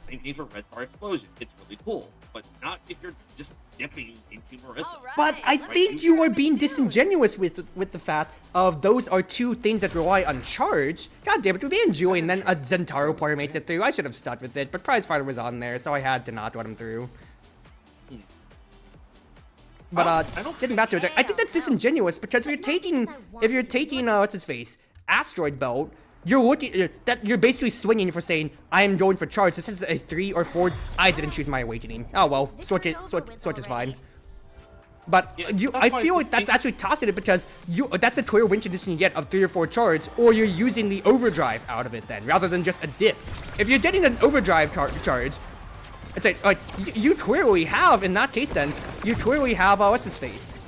Speaker 4: Same thing for Red Star Explosion. It's really cool, but not if you're just dipping into Marissa.
Speaker 2: Right.
Speaker 1: But I think you are being disingenuous with the fact of those are 2 things that rely on charge. God damn it, we're being Julie and then a Zentaro player makes it through. I should have stuck with it, but Prize Fighter was on there, so I had to not let him through. But getting back to it, I think that's disingenuous because if you're taking what's his face, Asteroid Belt. You're basically swinging for saying, I am going for charge. This is a 3 or 4. I didn't choose my awakening. Oh well, switch is fine. But I feel like that's actually tossing it because that's a clear win condition you get of 3 or 4 charge, or you're using the overdrive out of it then, rather than just a dip. If you're getting an overdrive charge, it's like you clearly have, in that case then, you clearly have, what's his face?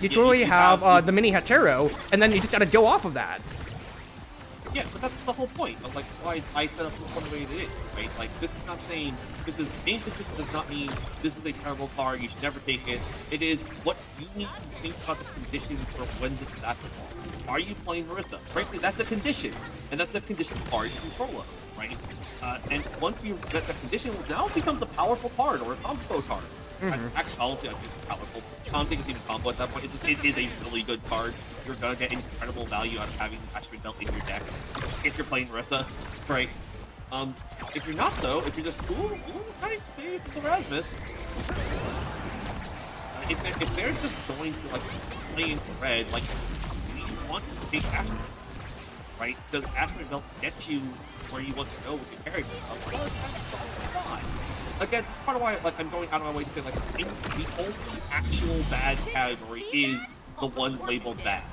Speaker 1: You clearly have the mini Hatero, and then you just gotta go off of that.
Speaker 4: Yeah, but that's the whole point of, like, why I set up this one the way it is, right? Like, this is not saying, game position does not mean this is a terrible card, you should never take it. It is what you need to think about the conditions for when this is actionable. Are you playing Marissa? Frankly, that's a condition, and that's a condition card you control of, right? And once you get that condition, now it becomes a powerful card or a combo card. Actually, honestly, I think it's powerful. I don't think it's even combo at that point. It is a really good card. You're gonna get incredible value out of having Asteroid Belt in your deck if you're playing Marissa, right? If you're not though, if you're just nice save with Erasmus. If they're just going to like play into red, like want to take Asteroid, right? Does Asteroid Belt get you where you want to go with your character? Well, that's not. Again, that's part of why like I'm going out of my way to say like the only actual bad category is the one labeled bad,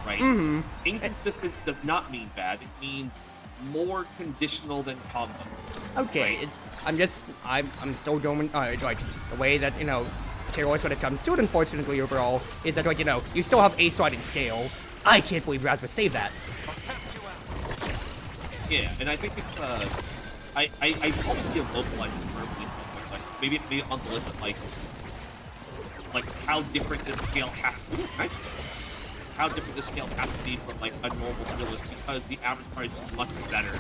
Speaker 4: right? Inconsistent does not mean bad. It means more conditional than combo.
Speaker 1: Okay,
Speaker 4: right?
Speaker 1: I'm still going like the way that Chartreuse when it comes to it. Unfortunately, overall, is that like you still have a sliding scale. I can't believe Rasmus saved that.
Speaker 4: Yeah, and I think it's I probably feel localized verbally somewhere. Like maybe on the list of like how different this scale has to be. Right? How different this scale has to be from like a normal skill is because the average price is much better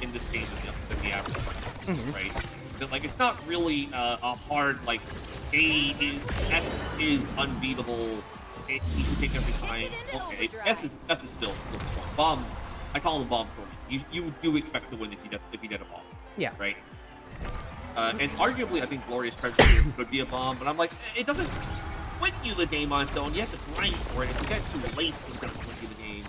Speaker 4: in this game than the average price, right? Because like it's not really a hard like S is unbeatable. You can take every time. Okay, S is still bomb. I call them bomb for me. You do expect to win if you get a bomb.
Speaker 1: Yeah.
Speaker 4: Right. And arguably, I think Glorious Treasure could be a bomb, but I'm like, it doesn't win you the game on its own. You have to grind for it. If you get too late, it doesn't win you the game.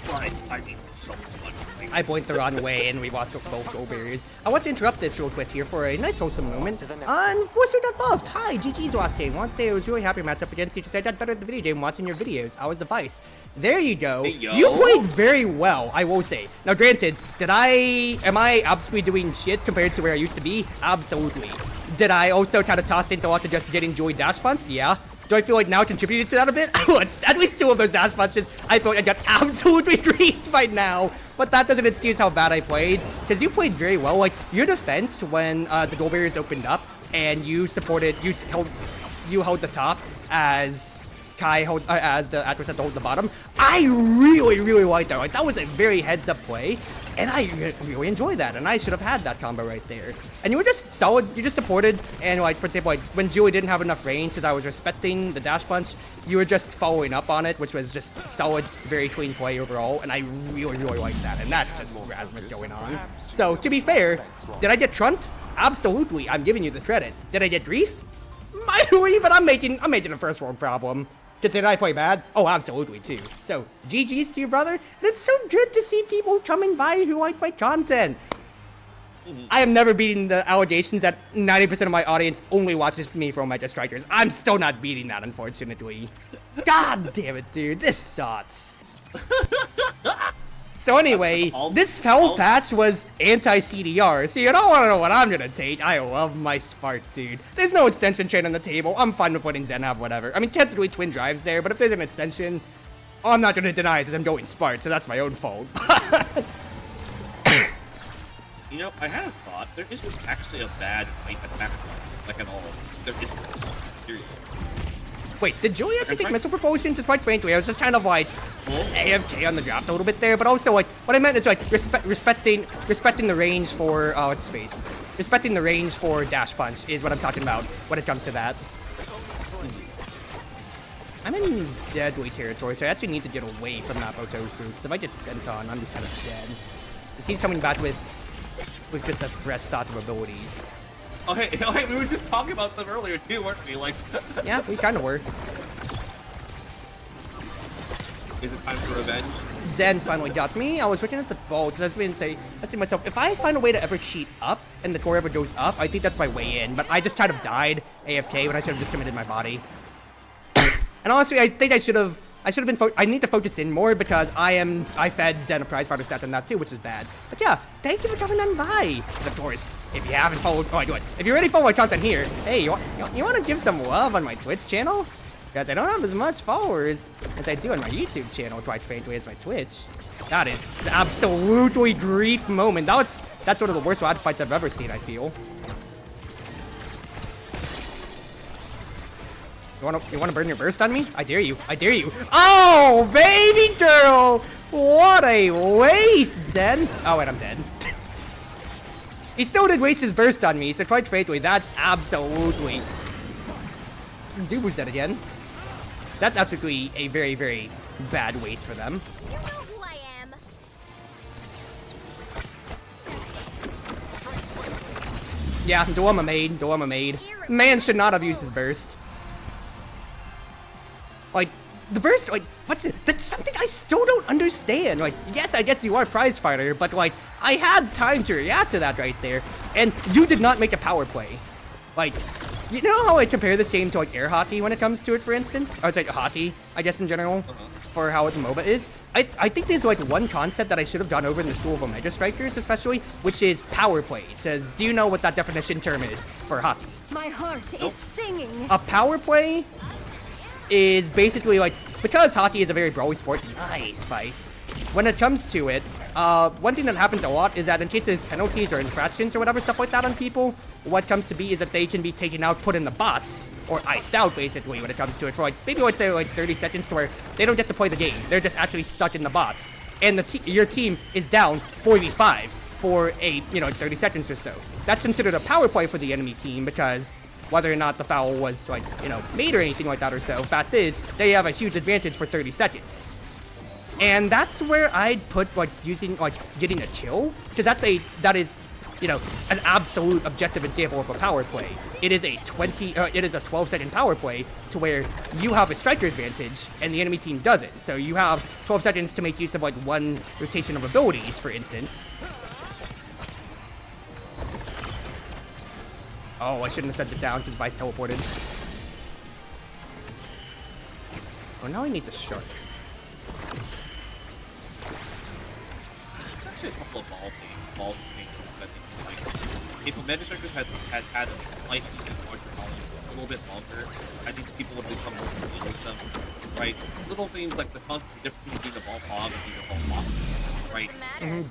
Speaker 4: But I mean, it's so much.
Speaker 1: I blinked the wrong way and we lost both goal barriers. I want to interrupt this real quick here for a nice wholesome moment. On Forster.buff, hi, GG's last game. Want to say I was really happy to match up against you to say I got better at the video game watching your videos. I was the Vice. There you go.
Speaker 4: Hey, yo.
Speaker 1: You played very well, I will say. Now granted, am I absolutely doing shit compared to where I used to be? Absolutely. Did I also kind of toss things a lot to just get enjoy dash punch? Yeah. Do I feel like now I contributed to that a bit? At least 2 of those dash punches, I feel like I got absolutely dreamed by now. But that doesn't excuse how bad I played. Because you played very well. Like, your defense when the goal barriers opened up and you held the top as Kai as the actress had to hold the bottom. I really, really liked that. Like, that was a very heads-up play. And I really enjoyed that, and I should have had that combo right there. And you were just solid, you just supported, and like, for example, like, when Julie didn't have enough range, because I was respecting the dash punch, you were just following up on it, which was just solid, very clean play overall, and I really, really liked that, and that's just Rasmus going on. So, to be fair, did I get trumped? Absolutely, I'm giving you the credit. Did I get griefed? Mildly, but I'm making a first world problem. Did I play bad? Oh, absolutely, too. So, GG's to you, brother. And it's so good to see people coming by who like my content. I am never beating the allegations that 90% of my audience only watches me for my strikers. I'm still not beating that, unfortunately. God damn it, dude. This sucks. So anyway, this fell patch was anti-CDR, so you don't want to know what I'm gonna take. I love my Spark, dude. There's no extension chain on the table. I'm fine with letting Zen have whatever. I mean, technically twin drives there, but if there's an extension, I'm not gonna deny it because I'm going Spark, so that's my own fault.
Speaker 4: You know, I had a thought. There isn't actually a bad fight attack, like at all. There isn't. Seriously.
Speaker 1: Wait, did Joey actually take missile propulsion? Despite frankly, I was just kind of like AFK on the draft a little bit there, but also like what I meant is like respecting the range for what's his face? Respecting the range for dash punch is what I'm talking about when it comes to that. I'm in deadly territory, so I actually need to get away from that Boto group. Because if I get sent on, I'm just kind of dead. Because he's coming back with just a fresh stock of abilities.
Speaker 4: Oh hey, we were just talking about them earlier too, weren't we? Like,
Speaker 1: yeah, we kind of were.
Speaker 4: Is it time for revenge?
Speaker 1: Zen finally got me. I was looking at the ball because I was going to say to myself, if I find a way to ever cheat up and the core ever goes up, I think that's my way in. But I just kind of died AFK when I should have just committed my body. And honestly, I think I should have been. I need to focus in more because I fed Zen a prize fighter stat on that too, which is bad. But yeah, thank you for coming on by. And of course, if you haven't followed, if you already follow my content here, hey, you want to give some love on my Twitch channel? Because I don't have as much followers as I do on my YouTube channel, quite frankly, as my Twitch. That is the absolutely grief moment. That's one of the worst lad fights I've ever seen, I feel. You wanna burn your burst on me? I dare you. I dare you. Oh, baby girl! What a waste, Zen. Oh, wait, I'm dead. He still did waste his burst on me, so quite frankly, that's absolutely... Dubu's dead again. That's absolutely a very, very bad waste for them.
Speaker 2: You know who I am.
Speaker 1: Yeah, Dilemma Maid. Man should not have used his burst. Like, the burst, like, that's something I still don't understand. Like, yes, I guess you are a prize fighter, but like, I had time to react to that right there, and you did not make a power play. Like, you know how I compare this game to like air hockey when it comes to it, for instance? Or it's like hockey, I guess in general, for how the MOBA is. I think there's like one concept that I should have gone over in the School of Omega Strikers, especially, which is power plays. Says, do you know what that definition term is for hockey?
Speaker 2: My heart is singing.
Speaker 1: A power play is basically like, because hockey is a very brawly sport, nice, Vice. When it comes to it, one thing that happens a lot is that in case there's penalties or infractions or whatever stuff like that on people, what comes to be is that they can be taken out, put in the bots, or iced out basically when it comes to it for like, maybe let's say like 30 seconds to where they don't get to play the game. They're just actually stuck in the bots. And your team is down 4v5 for a, 30 seconds or so. That's considered a power play for the enemy team because whether or not the foul was like, made or anything like that or so, fact is, they have a huge advantage for 30 seconds. And that's where I'd put like getting a kill, because that is an absolute objective example of a power play. It is a 12-second power play to where you have a striker advantage and the enemy team doesn't. So you have 12 seconds to make use of like one rotation of abilities, for instance. Oh, I shouldn't have sent it down because Vice teleported. Oh, now I need the shark.
Speaker 4: A couple of ball things that I think, like, if Omega Strikers had a slightly larger ball, a little bit longer, I think people would become more familiar with them, right? Little things like the constant difference between the ball fog and being a ball fog, right?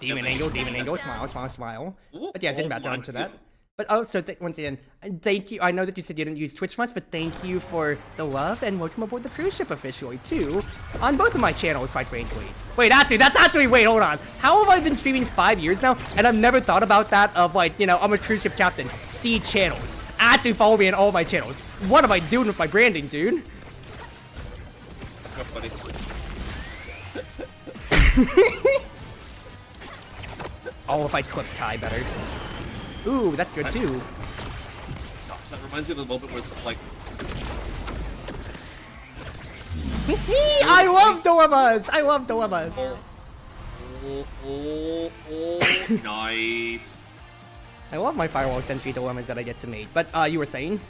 Speaker 1: Demon angle, smile.
Speaker 4: Ooh,
Speaker 1: But yeah, didn't back down to that. But also, once again, thank you. I know that you said you didn't use Twitch much, but thank you for the love and welcome aboard the cruise ship officially, too. On both of my channels, quite frankly. Wait, wait, hold on. How have I been streaming 5 years now, and I've never thought about that of, like, I'm a cruise ship captain. See channels. Actually follow me on all my channels. What am I doing with my branding, dude? Oh, if I clip Kai better. Ooh, that's good too.
Speaker 4: Gosh, that reminds me of the moment where it's like...
Speaker 1: I love dilemmas!
Speaker 4: Nice.
Speaker 1: I love my Firewall Sentry dilemmas that I get to make. But, you were saying?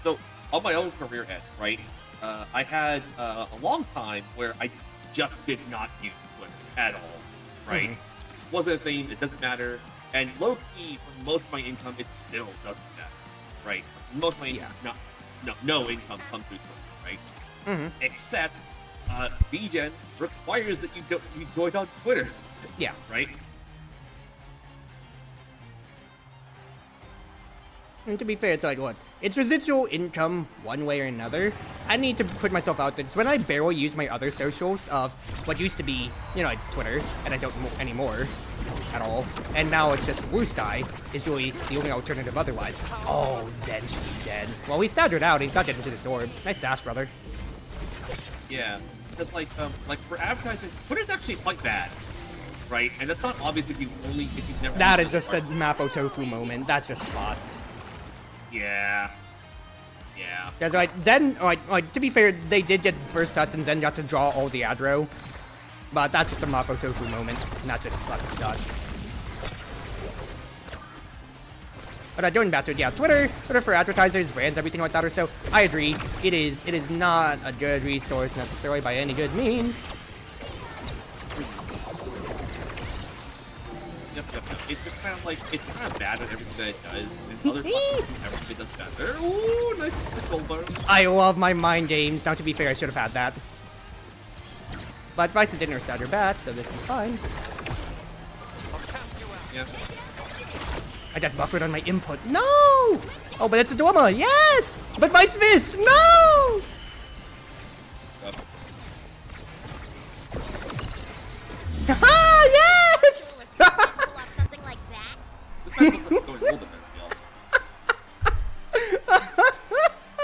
Speaker 4: So, on my own career end, right, I had a long time where I just did not use Twitter at all, right? Wasn't a thing, it doesn't matter, and low-key, for most of my income, it still doesn't matter, right? Most of my income, no income comes through Twitter, right? Except, VGen requires that you join on Twitter.
Speaker 1: Yeah.
Speaker 4: Right?
Speaker 1: And to be fair, it's like, look, it's residual income one way or another. I need to put myself out there. It's when I barely use my other socials of what used to be, like Twitter, and I don't anymore at all. And now it's just Blue Sky is really the only alternative otherwise. Oh, Zen should be dead. Well, he staggered out. He's not getting to the sword. Nice dash, brother.
Speaker 4: Yeah, because like for advertising, Twitter's actually quite bad. Right? And that's not obvious if you've never...
Speaker 1: That is just a Mapo Tofu moment. That's just fucked.
Speaker 4: Yeah. Yeah.
Speaker 1: Because, like, Zen, like, to be fair, they did get first touch and Zen got to draw all the aggro. But that's just a Mapo Tofu moment, and that just fucking sucks. But going back to it, yeah, Twitter for advertisers, brands, everything like that or so, I agree. It is not a good resource necessarily by any good means.
Speaker 4: Yep. It's just kind of like, it's kind of bad at everything that it does, and other platforms everything does better. Ooh, nice gold bar. I
Speaker 1: love my mind games. Now, to be fair, I should have had that. But Vices didn't restart your bat, so this is fine.
Speaker 4: Yeah.
Speaker 1: I got buffered on my input. No! Oh, but it's a dilemma. Yes! But Vice missed. No! Haha! Yes!
Speaker 2: Something like that.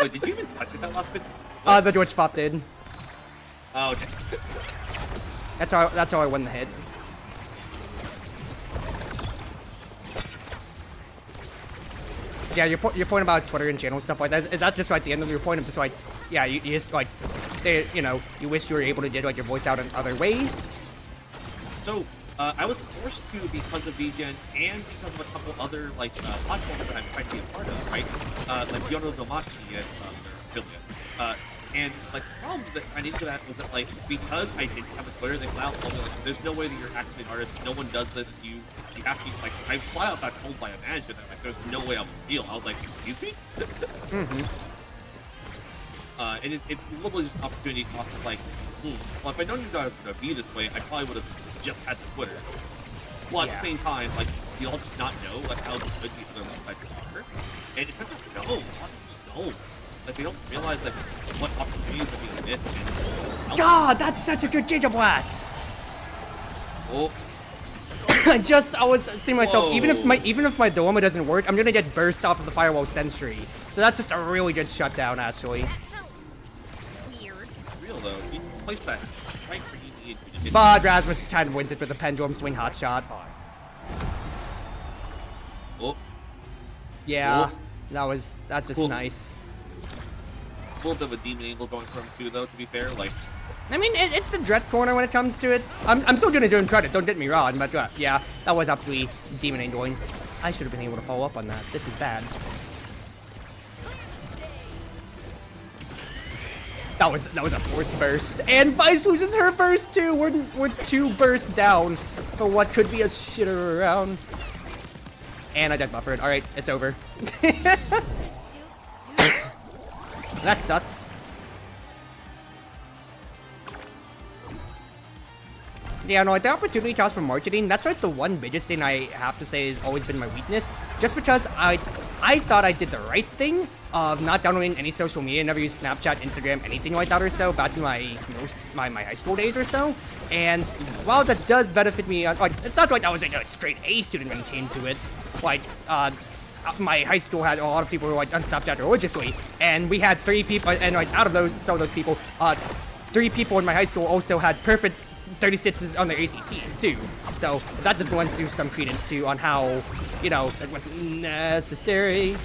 Speaker 4: Wait, did you even touch it that last bit?
Speaker 1: The George Pop did.
Speaker 4: Oh, okay.
Speaker 1: That's how I won the hit. Yeah, your point about Twitter and channel stuff like that, is that just like the end of your point of just like, yeah, you just like, you know, you wish you were able to get like your voice out in other ways?
Speaker 4: So, I was forced to because of VGen and because of a couple other like platforms that I'm trying to be a part of, right? Like Yono Domachi as their affiliate. And like the problem that ran into that was that like because I didn't have a Twitter, they flat out told me like there's no way that you're actually an artist. No one does this. You have to like I flat out got told by a manager that like there's no way I'm a deal. I was like, excuse me. And it's literally just an opportunity cost of like, well, if I known you guys were gonna be this way, I probably would have just had the Twitter. Well, at the same time, like you all just not know like how good the other websites are, and it's kind of no, just don't. Like they don't realize like what opportunities are being missed.
Speaker 1: God, that's such a good Giga Blast.
Speaker 4: Oh.
Speaker 1: I was thinking to myself, even if my dilemma doesn't work, I'm gonna get burst off of the Firewall Sentry. So that's just a really good shutdown, actually.
Speaker 2: Weird.
Speaker 4: Real though, you place that right where you need to.
Speaker 1: But Rasmus kind of wins it with a pendulum swing hot shot.
Speaker 4: Oh.
Speaker 1: Yeah, that's just
Speaker 4: Cool.
Speaker 1: nice.
Speaker 4: A little bit of a demon angle going from too, though. To be fair, like.
Speaker 1: I mean, it's the Dread corner when it comes to it. I'm still gonna do him credit, don't get me wrong, but yeah, that was absolutely demon angling. I should have been able to follow up on that. This is bad. That was a forced burst, and Vice loses her burst too. We're 2 bursts down for what could be a shitter round. And I dead buffered. All right, it's over. That sucks. Yeah, no, like the opportunity cost for marketing, that's like the one biggest thing I have to say has always been my weakness. Just because I thought I did the right thing of not downloading any social media, never used Snapchat, Instagram, anything like that or so, back in my high school days or so. And while that does benefit me, like, it's not like I was a straight A student when it came to it. Like, my high school had a lot of people who were like on Snapchat religiously, and we had 3 people, and like out of some of those people, 3 people in my high school also had perfect 36s on their ACTs too. So that does go into some credence too on how, you know, it wasn't necessary.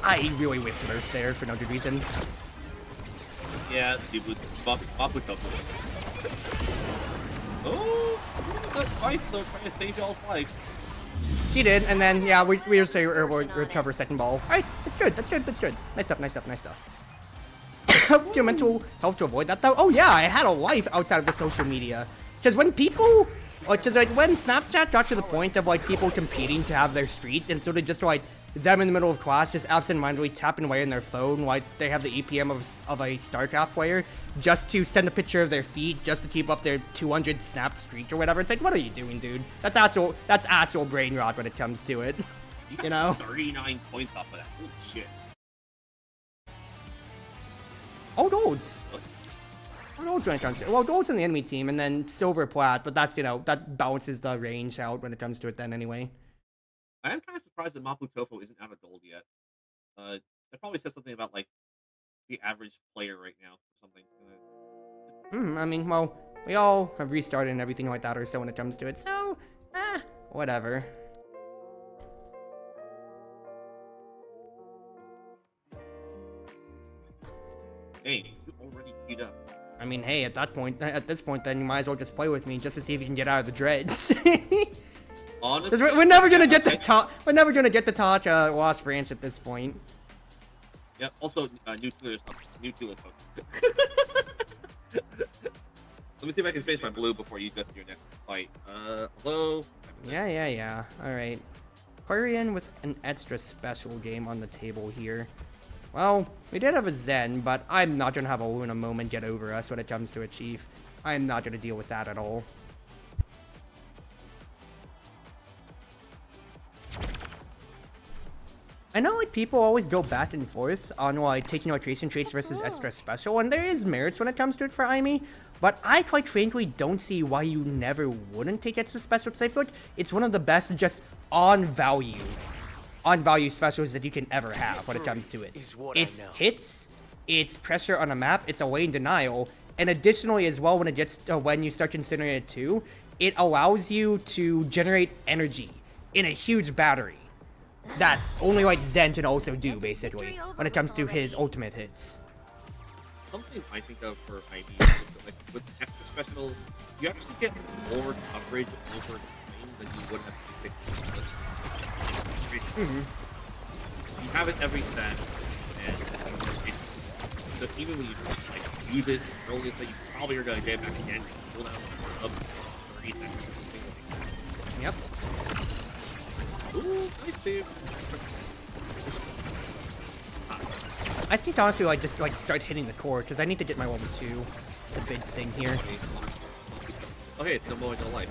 Speaker 1: I really whiffed burst there for no good reason.
Speaker 4: Yeah, he was Mapu Tofu. Oh, that's Vice though, trying to save y'all's life.
Speaker 1: She did, and then yeah, we would say we'll recover second ball. All right, that's good. That's good. That's good. Nice stuff. Nice stuff. Nice stuff. Your mental health to avoid that though. Oh yeah, I had a life outside of the social media. Because when people, when Snapchat got to the point of like people competing to have their streets, and sort of just like them in the middle of class just absentmindedly tapping away on their phone like they have the EPM of a StarCraft player just to send a picture of their feet just to keep up their 200 snapped streak or whatever. It's like, what are you doing, dude? That's actual brain rot when it comes to it. You know?
Speaker 4: 39 points off of that. Holy shit.
Speaker 1: Old Olds. Old Olds when it comes to it. Well, Gold's in the enemy team, and then Silver Plat, but that's, you know, that balances the range out when it comes to it then anyway.
Speaker 4: I am kind of surprised that Mapu Tofu isn't out of gold yet. That probably says something about, like, the average player right now or something.
Speaker 1: I mean, well, we all have restarted and everything like that or so when it comes to it, so, whatever.
Speaker 4: Hey, you already queued up.
Speaker 1: I mean, hey, at this point, then you might as well just play with me just to see if you can get out of the dreads.
Speaker 4: Honestly,
Speaker 1: we're never gonna get the top. We're never gonna get the top Lost Branch at this point.
Speaker 4: Yeah. Also, new Tula. Let me see if I can face my blue before you go to your next fight. Hello.
Speaker 1: Yeah. All right. Quarian with an extra special game on the table here. Well, we did have a Zen, but I'm not gonna have a Luna moment get over us when it comes to a Chief. I'm not gonna deal with that at all. I know, like, people always go back and forth on, like, taking Electration traits versus extra special, and there is merits when it comes to it for Aimee, but I quite frankly don't see why you never wouldn't take extra special, because I feel like it's one of the best just on value specials that you can ever have when it comes to it. It's hits, it's pressure on a map, it's away in denial, and additionally as well when it gets when you start considering it too, it allows you to generate energy in a huge battery that only like Zen can also do, basically, when it comes to his ultimate hits.
Speaker 4: Something I think of for ID, like with extra special, you actually get more coverage over time than you would have picked. You have it every set, and so even when you like use it early, so you probably are gonna get it back again. You'll have sub 30 seconds.
Speaker 1: Yep.
Speaker 4: Ooh, nice save.
Speaker 1: I just need to honestly like just like start hitting the core because I need to get my level 2. The big thing here.
Speaker 4: Okay, it's no more in your life.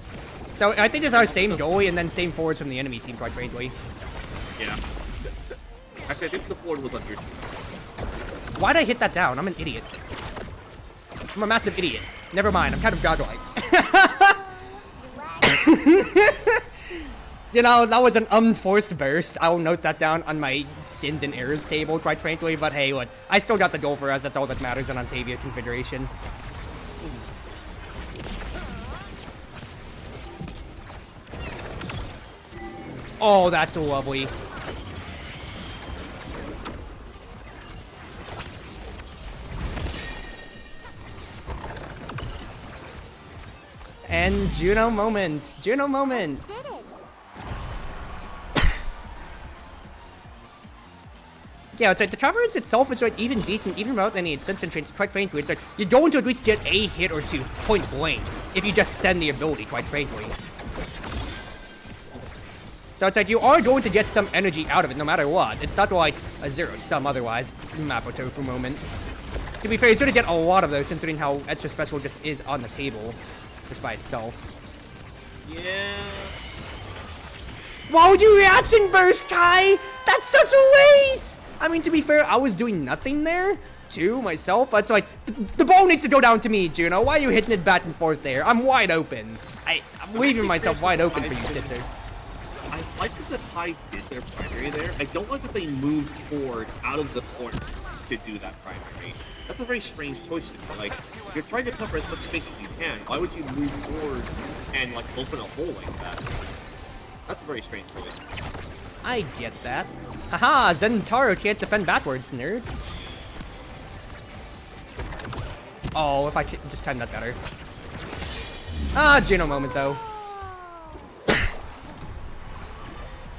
Speaker 1: So I think it's our same goalie and then same forwards from the enemy team, quite frankly.
Speaker 4: Yeah. Actually, I think the forward was on your team.
Speaker 1: Why'd I hit that down? I'm an idiot. I'm a massive idiot. Never mind, I'm kind of godlike. You know, that was an unforced burst. I will note that down on my sins and errors table, quite frankly. But hey, look, I still got the goal for us. That's all that matters in Ontavia configuration. Oh, that's lovely. And Juno moment. Juno moment. Yeah, it's like the coverage itself is like even decent, even without any extension traits, quite frankly. It's like you're going to at least get a hit or two point blank if you just send the ability, quite frankly. So it's like you are going to get some energy out of it no matter what. It's not like a zero sum otherwise. Mappo tofu moment. To be fair, he's going to get a lot of those considering how extra special just is on the table just by itself.
Speaker 4: Yeah.
Speaker 1: Why would you reaction burst, Kai? That's such a waste! I mean, to be fair, I was doing nothing there, too, myself. But it's like, the ball needs to go down to me, Juno. Why are you hitting it back and forth there? I'm wide open. I'm leaving myself wide open for you, sister.
Speaker 4: I like that the Tide did their primary there. I don't like that they moved forward out of the corner to do that primary. That's a very strange choice. Like, you're trying to cover as much space as you can. Why would you move forward and, like, open a hole like that? That's a very strange choice.
Speaker 1: I get that. Haha, Zentaro can't defend backwards, nerds. Oh, if I could just time that better. Ah, Juno moment, though.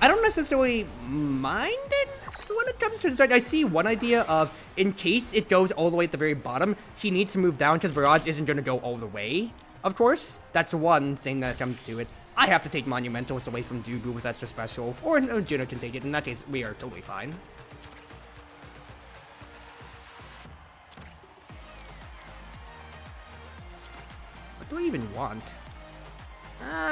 Speaker 1: I don't necessarily mind it when it comes to this. Like, I see one idea of, in case it goes all the way at the very bottom, he needs to move down because Barrage isn't going to go all the way. Of course, that's one thing that comes to it. I have to take Monumentals away from Dubu with extra special, or no, Juno can take it. In that case, we are totally fine. What do I even want?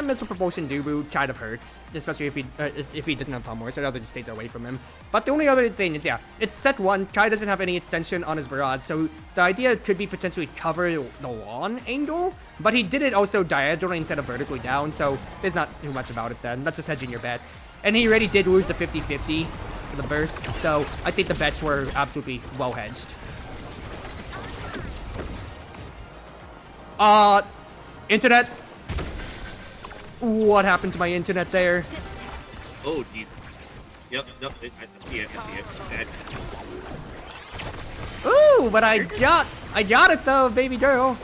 Speaker 1: Missile Propulsion Dubu kind of hurts, especially if he didn't have Pummel, so I'd rather just stay away from him. But the only other thing is, yeah, it's set 1, Kai doesn't have any extension on his Barrage, so the idea could be potentially cover the lawn angle, but he did it also diagonally instead of vertically down, so there's not too much about it then. That's just hedging your bets. And he already did lose the 50-50 for the burst, so I think the bets were absolutely well hedged. Internet. What happened to my internet there?
Speaker 4: Oh, Jesus. Yep, I see it.
Speaker 1: Ooh, but I got it though, baby girl.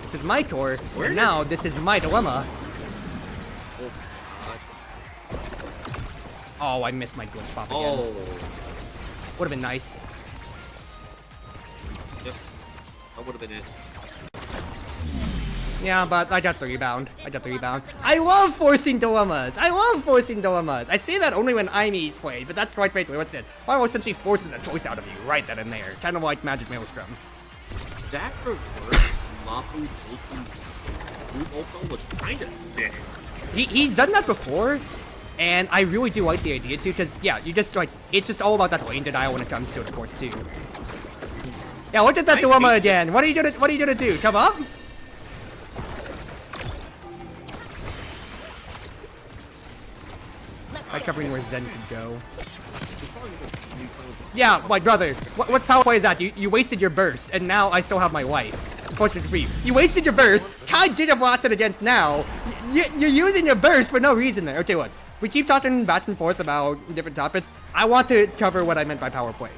Speaker 1: This is my core, and now this is my dilemma. Oh, I missed my glitch pop again.
Speaker 4: Oh.
Speaker 1: Would have been nice.
Speaker 4: Yep, that would have been it.
Speaker 1: Yeah, but I got the rebound. I love forcing dilemmas. I say that only when Aime's played, but that's quite frankly what's it. Final essentially forces a choice out of you right then and there. Kind of like Magic Maelstrom.
Speaker 4: That reverse Mapu's ulti was kind of sick.
Speaker 1: He's done that before, and I really do like the idea too, because yeah, you just like, it's just all about that lane denial when it comes to it, of course, too. Yeah, look at that dilemma again. What are you gonna do? Come up? By covering where Zen could go. Yeah, my brother. What power play is that? You wasted your burst, and now I still have my wife. unfortunately for you. You wasted your burst. Kai did a blast it against now. You're using your burst for no reason there. Okay, what? We keep talking back and forth about different topics. I want to cover what I meant by power play.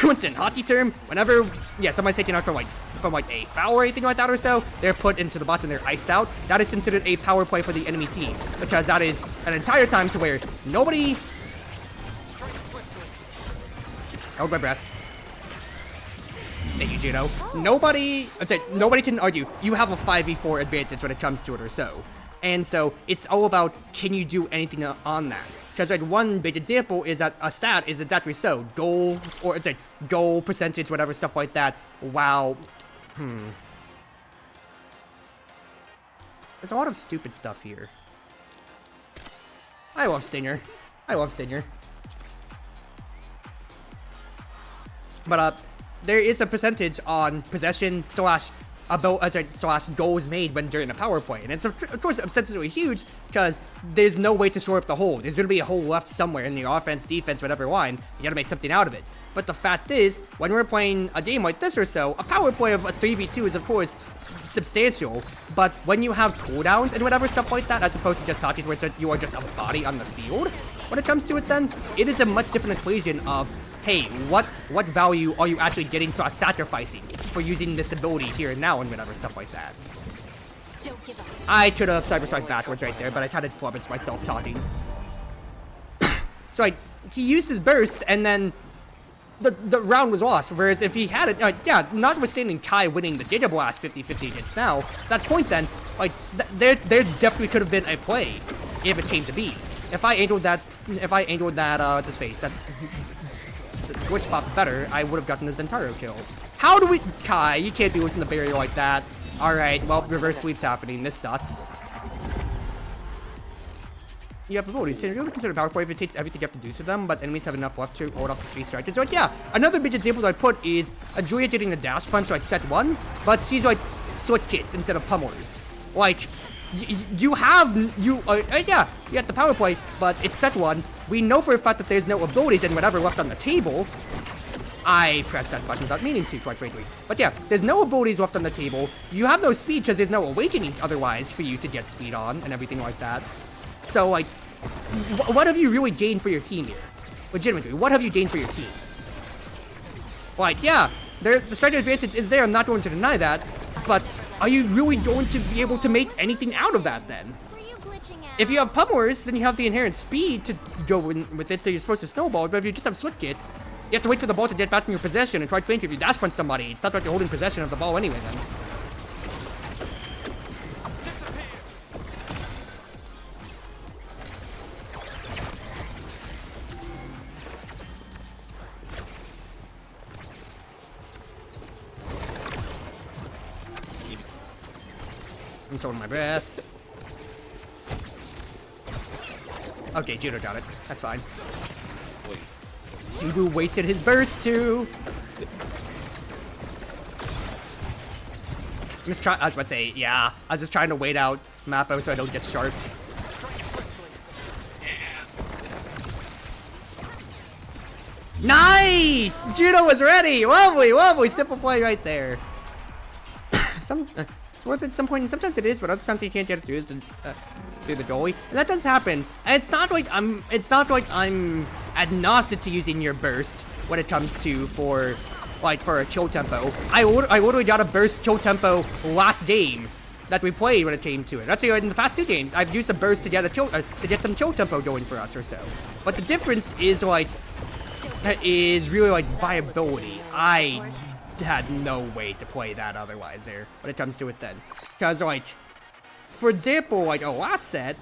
Speaker 1: Once in hockey term, whenever somebody's taken out from like a foul or anything like that or so, they're put into the box and they're iced out. That is considered a power play for the enemy team, because that is an entire time to where nobody. Hold my breath. Thank you, Juno. Nobody can argue. You have a 5v4 advantage when it comes to it or so. And so it's all about, can you do anything on that? Because like one big example is that a stat is exactly so. Goal, or it's like goal percentage, whatever, stuff like that. Wow. There's a lot of stupid stuff here. I love Stinger. But there is a percentage on possession slash goals made when during a power play, and it's of course ostensibly huge because there's no way to shore up the hole. There's going to be a hole left somewhere in the offense, defense, whatever line. You got to make something out of it. But the fact is, when we're playing a game like this or so, a power play of a 3v2 is of course substantial, but when you have cooldowns and whatever stuff like that, as opposed to just hockey where you are just a body on the field, when it comes to it, then it is a much different equation of, hey, what value are you actually getting sacrificing for using this ability here and now and whatever stuff like that. I could have cyber-strike backwards right there, but I kind of flummoxed myself talking. So he used his burst and then the round was lost, whereas if he had it, notwithstanding Kai winning the Giga Blast 50-50 against now, that point then, there definitely could have been a play if it came to be. If I angled that, what's his face, that glitch spot better, I would have gotten the Zentaro kill. How do we, Kai, you can't be within the barrier like that. Alright, well, reverse sweep's happening, this sucks. You have abilities. Can you really consider power play if it takes everything you have to do to them, but enemies have enough left to hold off the 3 strikers? So another big example that I put is a Julia getting the dash punch set 1, but she's slit kits instead of pummelers. You have the power play, but it's set 1. We know for a fact that there's no abilities and whatever left on the table. I pressed that button without meaning to, quite frankly. But there's no abilities left on the table. You have no speed because there's no awakenings otherwise for you to get speed on and everything like that. So, what have you really gained for your team here? Legitimately, what have you gained for your team? The striker advantage is there, I'm not going to deny that, but are you really going to be able to make anything out of that then? If you have pummelers, then you have the inherent speed to go with it, so you're supposed to snowball, but if you just have slit kits, you have to wait for the ball to get back in your possession, and quite frankly, if you dash punch somebody, it's not like you're holding possession of the ball anyway then. I'm holding my breath. Okay, Judo got it. That's fine. Judo wasted his burst too. I was about to say, I was just trying to wait out Mappo so I don't get sharped. Nice! Judo was ready! Lovely, simple play right there. At some point, sometimes it is, but other times you can't get it through the goalie, and that does happen. And it's not like I'm agnostic to using your burst when it comes to for a kill tempo. I literally got a burst kill tempo last game that we played when it came to it. Actually, in the past 2 games, I've used a burst to get some kill tempo going for us or so. But the difference is really viability. I had no way to play that otherwise there when it comes to it then. Because, for example, a last set,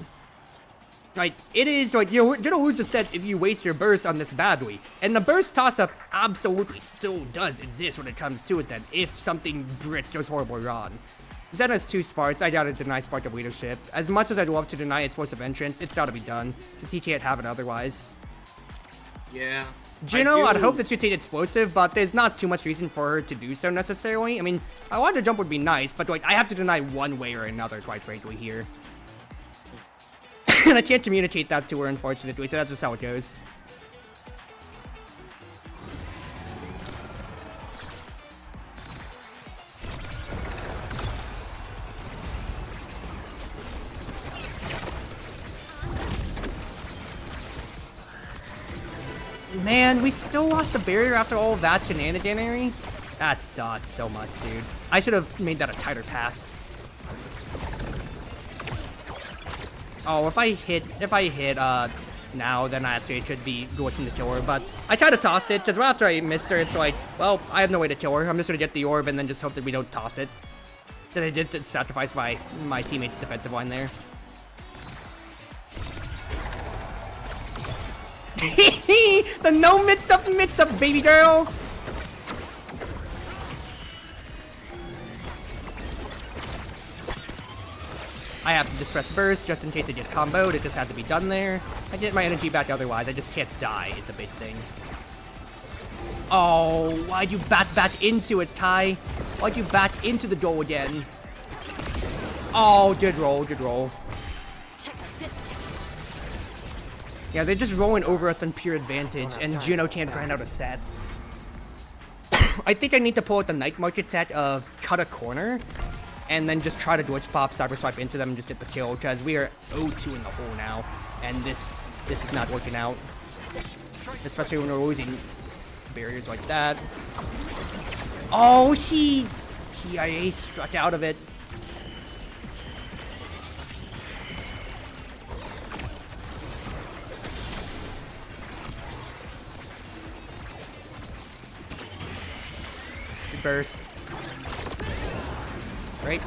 Speaker 1: it is, you're gonna lose a set if you waste your burst on this badly. And the burst toss-up absolutely still does exist when it comes to it then, if something Brits goes horribly wrong. Zen has 2 Sparks, I gotta deny Spark of Leadership. As much as I'd love to deny Explosive Entrance, it's gotta be done, because he can't have it otherwise.
Speaker 4: Yeah.
Speaker 1: Juno, I'd hope that you take Explosive, but there's not too much reason for her to do so necessarily. I mean, a water jump would be nice, but I have to deny one way or another, quite frankly, here. And I can't communicate that to her, unfortunately, so that's just how it goes. Man, we still lost the barrier after all of that shenaniganery? That sucks so much, dude. I should have made that a tighter pass. Oh, if I hit, now, then actually it should be going to kill her, but I tried to toss it, because after I missed her, it's like, well, I have no way to kill her. I'm just gonna get the orb and then just hope that we don't toss it. That I did sacrifice my teammate's defensive line there. The no mix up, baby girl! I have to just press burst just in case it gets comboed. It just had to be done there. I get my energy back otherwise. I just can't die is the big thing. Oh, why'd you bat back into it, Kai? Why'd you back into the goal again? Oh, good roll, good roll. Yeah, they're just rolling over us on pure advantage, and Juno can't grind out a set. I think I need to pull out the night market tech of cut a corner, and then just try to glitch pop, cyber swipe into them and just get the kill, because we are 0-2 in the hole now, and this is not working out. Especially when we're losing barriers like that. Oh, she IA struck out of it. Good burst. Right?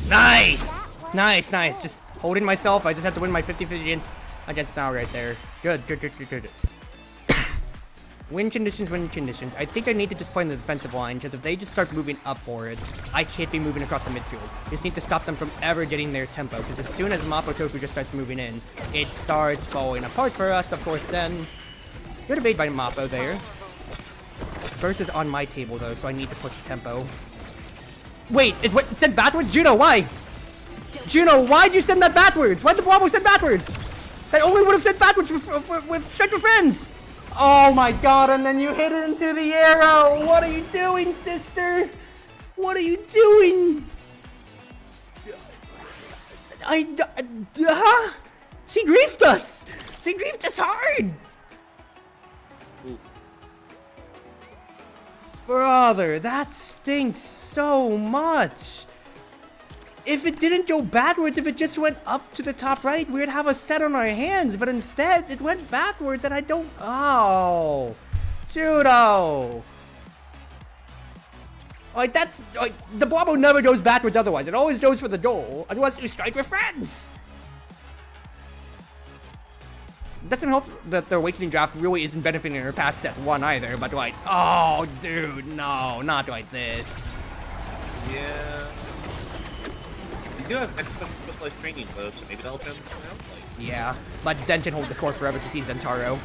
Speaker 1: Nice! Nice, nice. Just holding myself. I just have to win my 50-50 against now right there. Good, good, good, good, good. Win conditions, win conditions. I think I need to just play in the defensive line, because if they just start moving up forward, I can't be moving across the midfield. Just need to stop them from ever getting their tempo, because as soon as Mapo Tofu just starts moving in, it starts falling apart for us, of course, then. Good evade by Mapo there. Burst is on my table, though, so I need to push the tempo. Wait, it sent backwards? Juno, why? Juno, why'd you send that backwards? Why'd the Blobbo send backwards? That only would have sent backwards with Strike for Friends. Oh my god, and then you hit it into the arrow. What are you doing, sister? What are you doing? She griefed us. She griefed us hard. Brother, that stinks so much. If it didn't go backwards, if it just went up to the top right, we would have a set on our hands. But instead, it went backwards, and I don't... Oh. Judo. Like, that's... Like, the Blobbo never goes backwards otherwise. It always goes for the goal, unless you strike with friends. Doesn't help that the Awakening Draft really isn't benefiting her past set 1 either, but like... Oh, dude, no, not like this.
Speaker 4: Yeah. You do have extra specialized training though, so maybe that'll come out. Like...
Speaker 1: Yeah, but Zen can hold the core forever because he's Zentaro.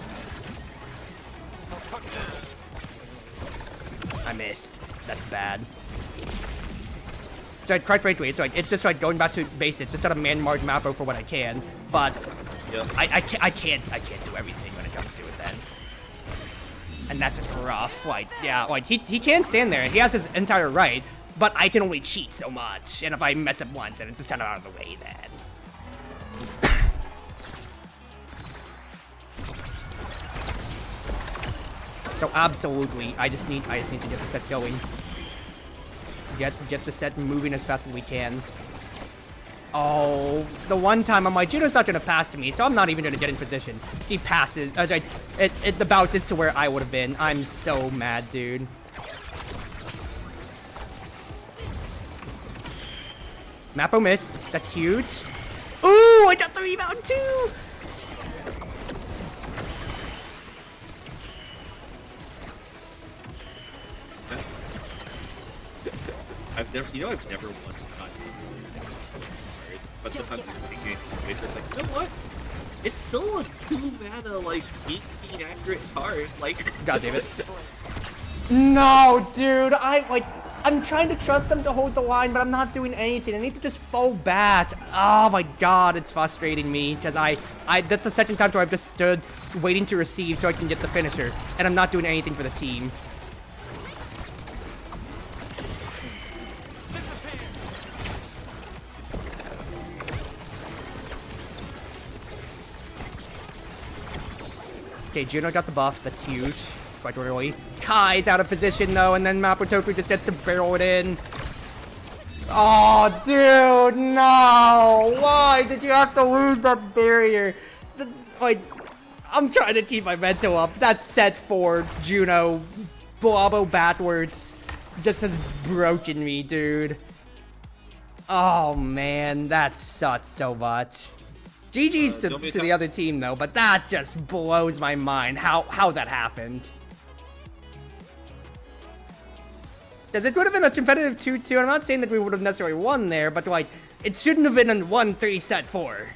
Speaker 1: I missed. That's bad. So quite frankly, it's like it's just like going back to basics. Just gotta man-mark Mapo for what I can, but
Speaker 4: yep.
Speaker 1: I can't do everything when it comes to it then. And that's just rough. Like yeah, like he can stand there. He has his entire right. But I can only cheat so much, and if I mess up once, then it's just kind of out of the way then. So absolutely, I just need to get the sets going. Get the set moving as fast as we can. Oh, the one time I'm like, Juno's not gonna pass to me, so I'm not even gonna get in position. She passes. The bounce is to where I would have been. I'm so mad, dude. Mapo missed. That's huge. Ooh, I got the rebound too.
Speaker 4: I've never once gotten but sometimes it's like, you know what? It's still a 2-mana, like, 18 accurate card. Like,
Speaker 1: God damn it. No, dude. I'm trying to trust them to hold the line, but I'm not doing anything. I need to just fall back. Oh my god, it's frustrating me because that's the second time where I've just stood waiting to receive so I can get the finisher, and I'm not doing anything for the team. Okay, Juno got the buff. That's huge. Quite early. Kai's out of position, though, and then Mapotoku just gets to barrel it in. Oh, dude, no! Why did you have to lose that barrier? Like, I'm trying to keep my mental up. That set 4 Juno Blobbo Batwords just has broken me, dude. Oh, man, that sucks so much. GG's to the other team, though, but that just blows my mind how that happened. Because it would have been a competitive 2-2, and I'm not saying that we would have necessarily won there, but, like, it shouldn't have been a 1-3 set 4.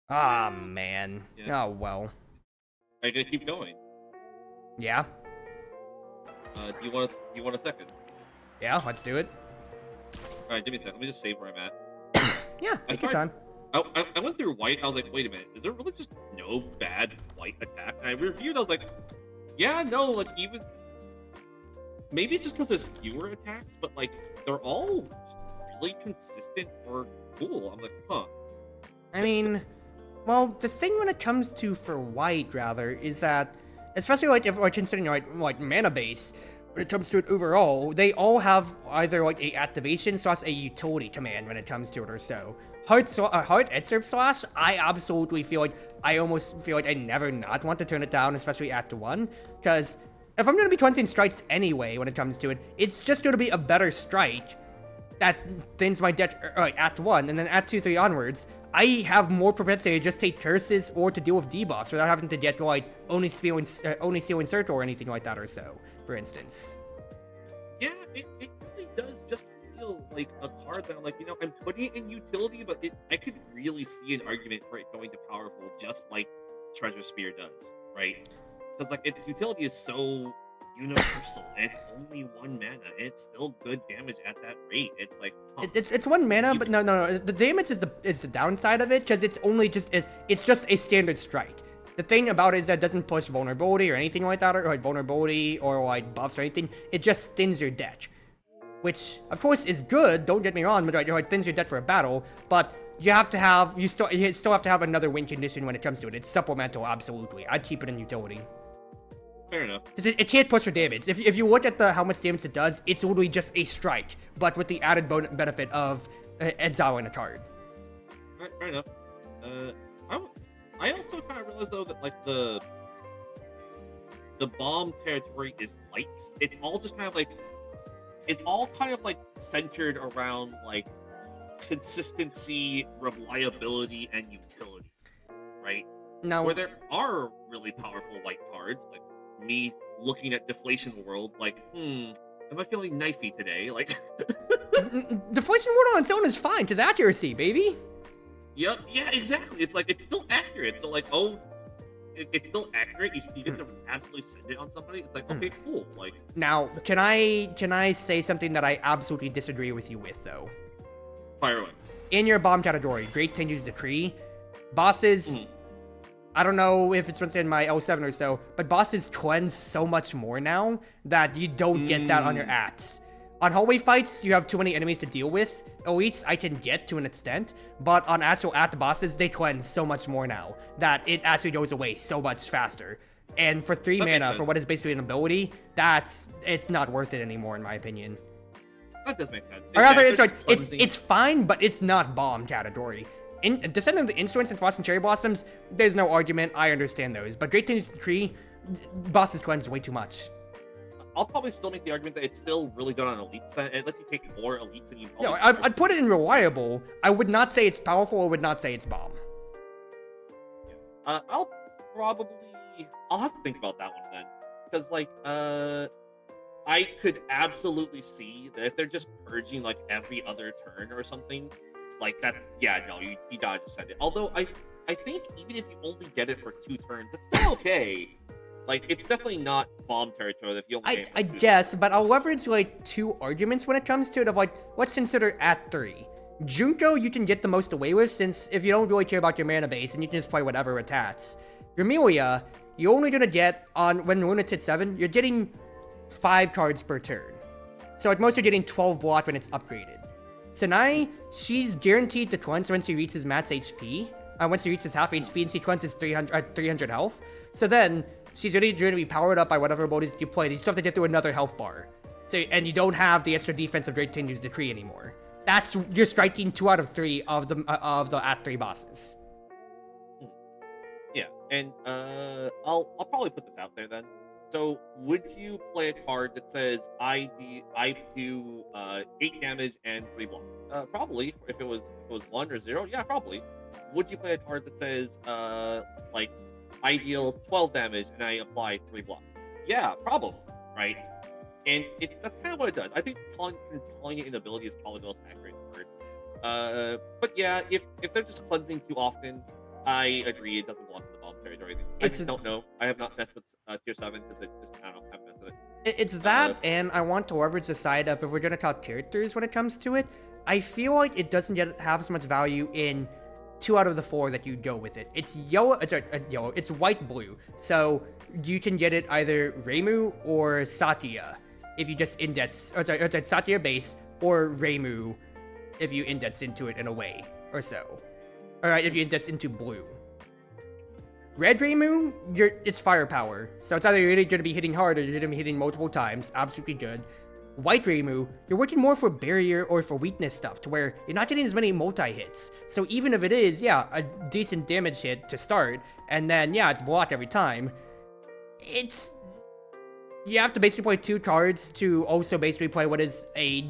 Speaker 1: Ah, man.
Speaker 4: Yeah.
Speaker 1: Oh, well.
Speaker 4: Are you gonna keep going?
Speaker 1: Yeah.
Speaker 4: Do you want a second?
Speaker 1: Yeah, let's do it.
Speaker 4: Alright, give me a second. Let me just save where I'm at.
Speaker 1: Yeah, take your time.
Speaker 4: I went through white, I was like, wait a minute, is there really just no bad white attack? And I reviewed, I was like, yeah, no, like, even... Maybe it's just because there's fewer attacks, but, like, they're all really consistent or cool. I'm like, huh.
Speaker 1: I mean, well, the thing when it comes to for white, rather, is that, especially, like, if we're considering, like mana base, when it comes to it overall, they all have either, like, a activation slash a utility command when it comes to it or so. Heart Edsurp Slash, I absolutely feel like, I almost feel like I never not want to turn it down, especially Act 1, because if I'm going to be twisting strikes anyway when it comes to it, it's just going to be a better strike that thins my deck, Act 1, and then Act 2, 3 onwards, I have more propensity to just take curses or to deal with debuffs without having to get, like, only Sealing Circle or anything like that or so, for instance.
Speaker 4: Yeah, it really does just feel like a card that I'm like, I'm putting it in utility, but I could really see an argument for it going to powerful just like Treasure Spear does, right? Because, like, its utility is so universal, and it's only 1 mana, and it's still good damage at that rate. It's like, huh.
Speaker 1: It's 1 mana, but no. The damage is the downside of it, because it's only it's just a standard strike. The thing about it is that it doesn't push vulnerability or anything like that, or like vulnerability or like buffs or anything. It just thins your deck, which of course is good. Don't get me wrong, but it thins your deck for a battle. But you still have to have another win condition when it comes to it. It's supplemental, absolutely. I'd keep it in utility.
Speaker 4: Fair enough.
Speaker 1: Because it can't push for damage. If you look at how much damage it does, it's literally just a strike, but with the added benefit of exiling a card.
Speaker 4: Alright, fair enough. I also kind of realized, though, that, like, the bomb territory is light. It's all just kind of like, centered around, like, consistency, reliability, and utility, right?
Speaker 1: Now,
Speaker 4: where there are really powerful white cards, like me looking at Deflation World, like, am I feeling knifey today? Like,
Speaker 1: Deflation World on its own is fine, because accuracy, baby.
Speaker 4: Yep, yeah, exactly. It's like, it's still accurate. So, like, it's still accurate. You get to absolutely send it on somebody. It's like, okay, cool. Like,
Speaker 1: now, can I say something that I absolutely disagree with you with, though?
Speaker 4: Fire away.
Speaker 1: In your bomb category, Great Tenju's Decree, bosses, I don't know if it's in my L7 or so, but bosses cleanse so much more now that you don't get that on your acts. On hallway fights, you have too many enemies to deal with. Elites, I can get to an extent, but on actual act bosses, they cleanse so much more now that it actually goes away so much faster. And for 3 mana, for what is basically an ability, it's not worth it anymore, in my opinion.
Speaker 4: That does make sense.
Speaker 1: Or rather, it's fine, but it's not bomb category. Descending the Instruments and Frost and Cherry Blossoms, there's no argument. I understand those. But Great Tenju's Decree, bosses cleanse way too much.
Speaker 4: I'll probably still make the argument that it's still really good on elites. It lets you take more elites than you.
Speaker 1: No, I'd put it in reliable. I would not say it's powerful. I would not say it's bomb.
Speaker 4: Yeah. I'll have to think about that one then, because like I could absolutely see that if they're just purging like every other turn or something, like that's you gotta just send it. Although I think even if you only get it for 2 turns, that's still okay. Like, it's definitely not bomb territory if you only
Speaker 1: I guess, but I'll leverage, like, 2 arguments when it comes to it of, like, let's consider Act 3. Junko, you can get the most away with, since if you don't really care about your mana base, and you can just play whatever attacks. Grimilia, you're only gonna get, when Luna's hit 7, you're getting 5 cards per turn. So at most, you're getting 12 block when it's upgraded. Sanai, she's guaranteed to cleanse when she reaches max HP, once she reaches half HP and she cleanses 300 health. So then she's really going to be powered up by whatever abilities you play. You still have to get through another health bar. So, and you don't have the extra defense of Great Tinder's Decree anymore. That's, you're striking 2 out of 3 of the Act 3 bosses.
Speaker 4: Yeah, and I'll probably put this out there then. So, would you play a card that says I do 8 damage and 3 block? Probably. If it was 1 or 0, yeah, probably. Would you play a card that says like I deal 12 damage and I apply 3 block? Yeah, probably. Right. And that's kind of what it does. I think calling it an ability is probably the most accurate word. But yeah, if they're just cleansing too often, I agree it doesn't belong to the bomb territory. I just don't know. I have not messed with tier 7 because I don't know. I haven't messed with it.
Speaker 1: It's that, and I want to leverage the side of, if we're gonna talk characters when it comes to it, I feel like it doesn't yet have as much value in 2 out of the 4 that you go with it. It's yellow. It's white blue. So you can get it either Reimu or Satya if you just index, Satya base, or Reimu if you index into it in a way, or so. Alright, if you index into blue. Red Reimu, it's firepower, so it's either you're really going to be hitting hard or you're going to be hitting multiple times, absolutely good. White Reimu, you're working more for barrier or for weakness stuff, to where you're not getting as many multi-hits. So even if it is, yeah, a decent damage hit to start, and then, yeah, it's blocked every time, you have to basically play 2 cards to also basically play what is a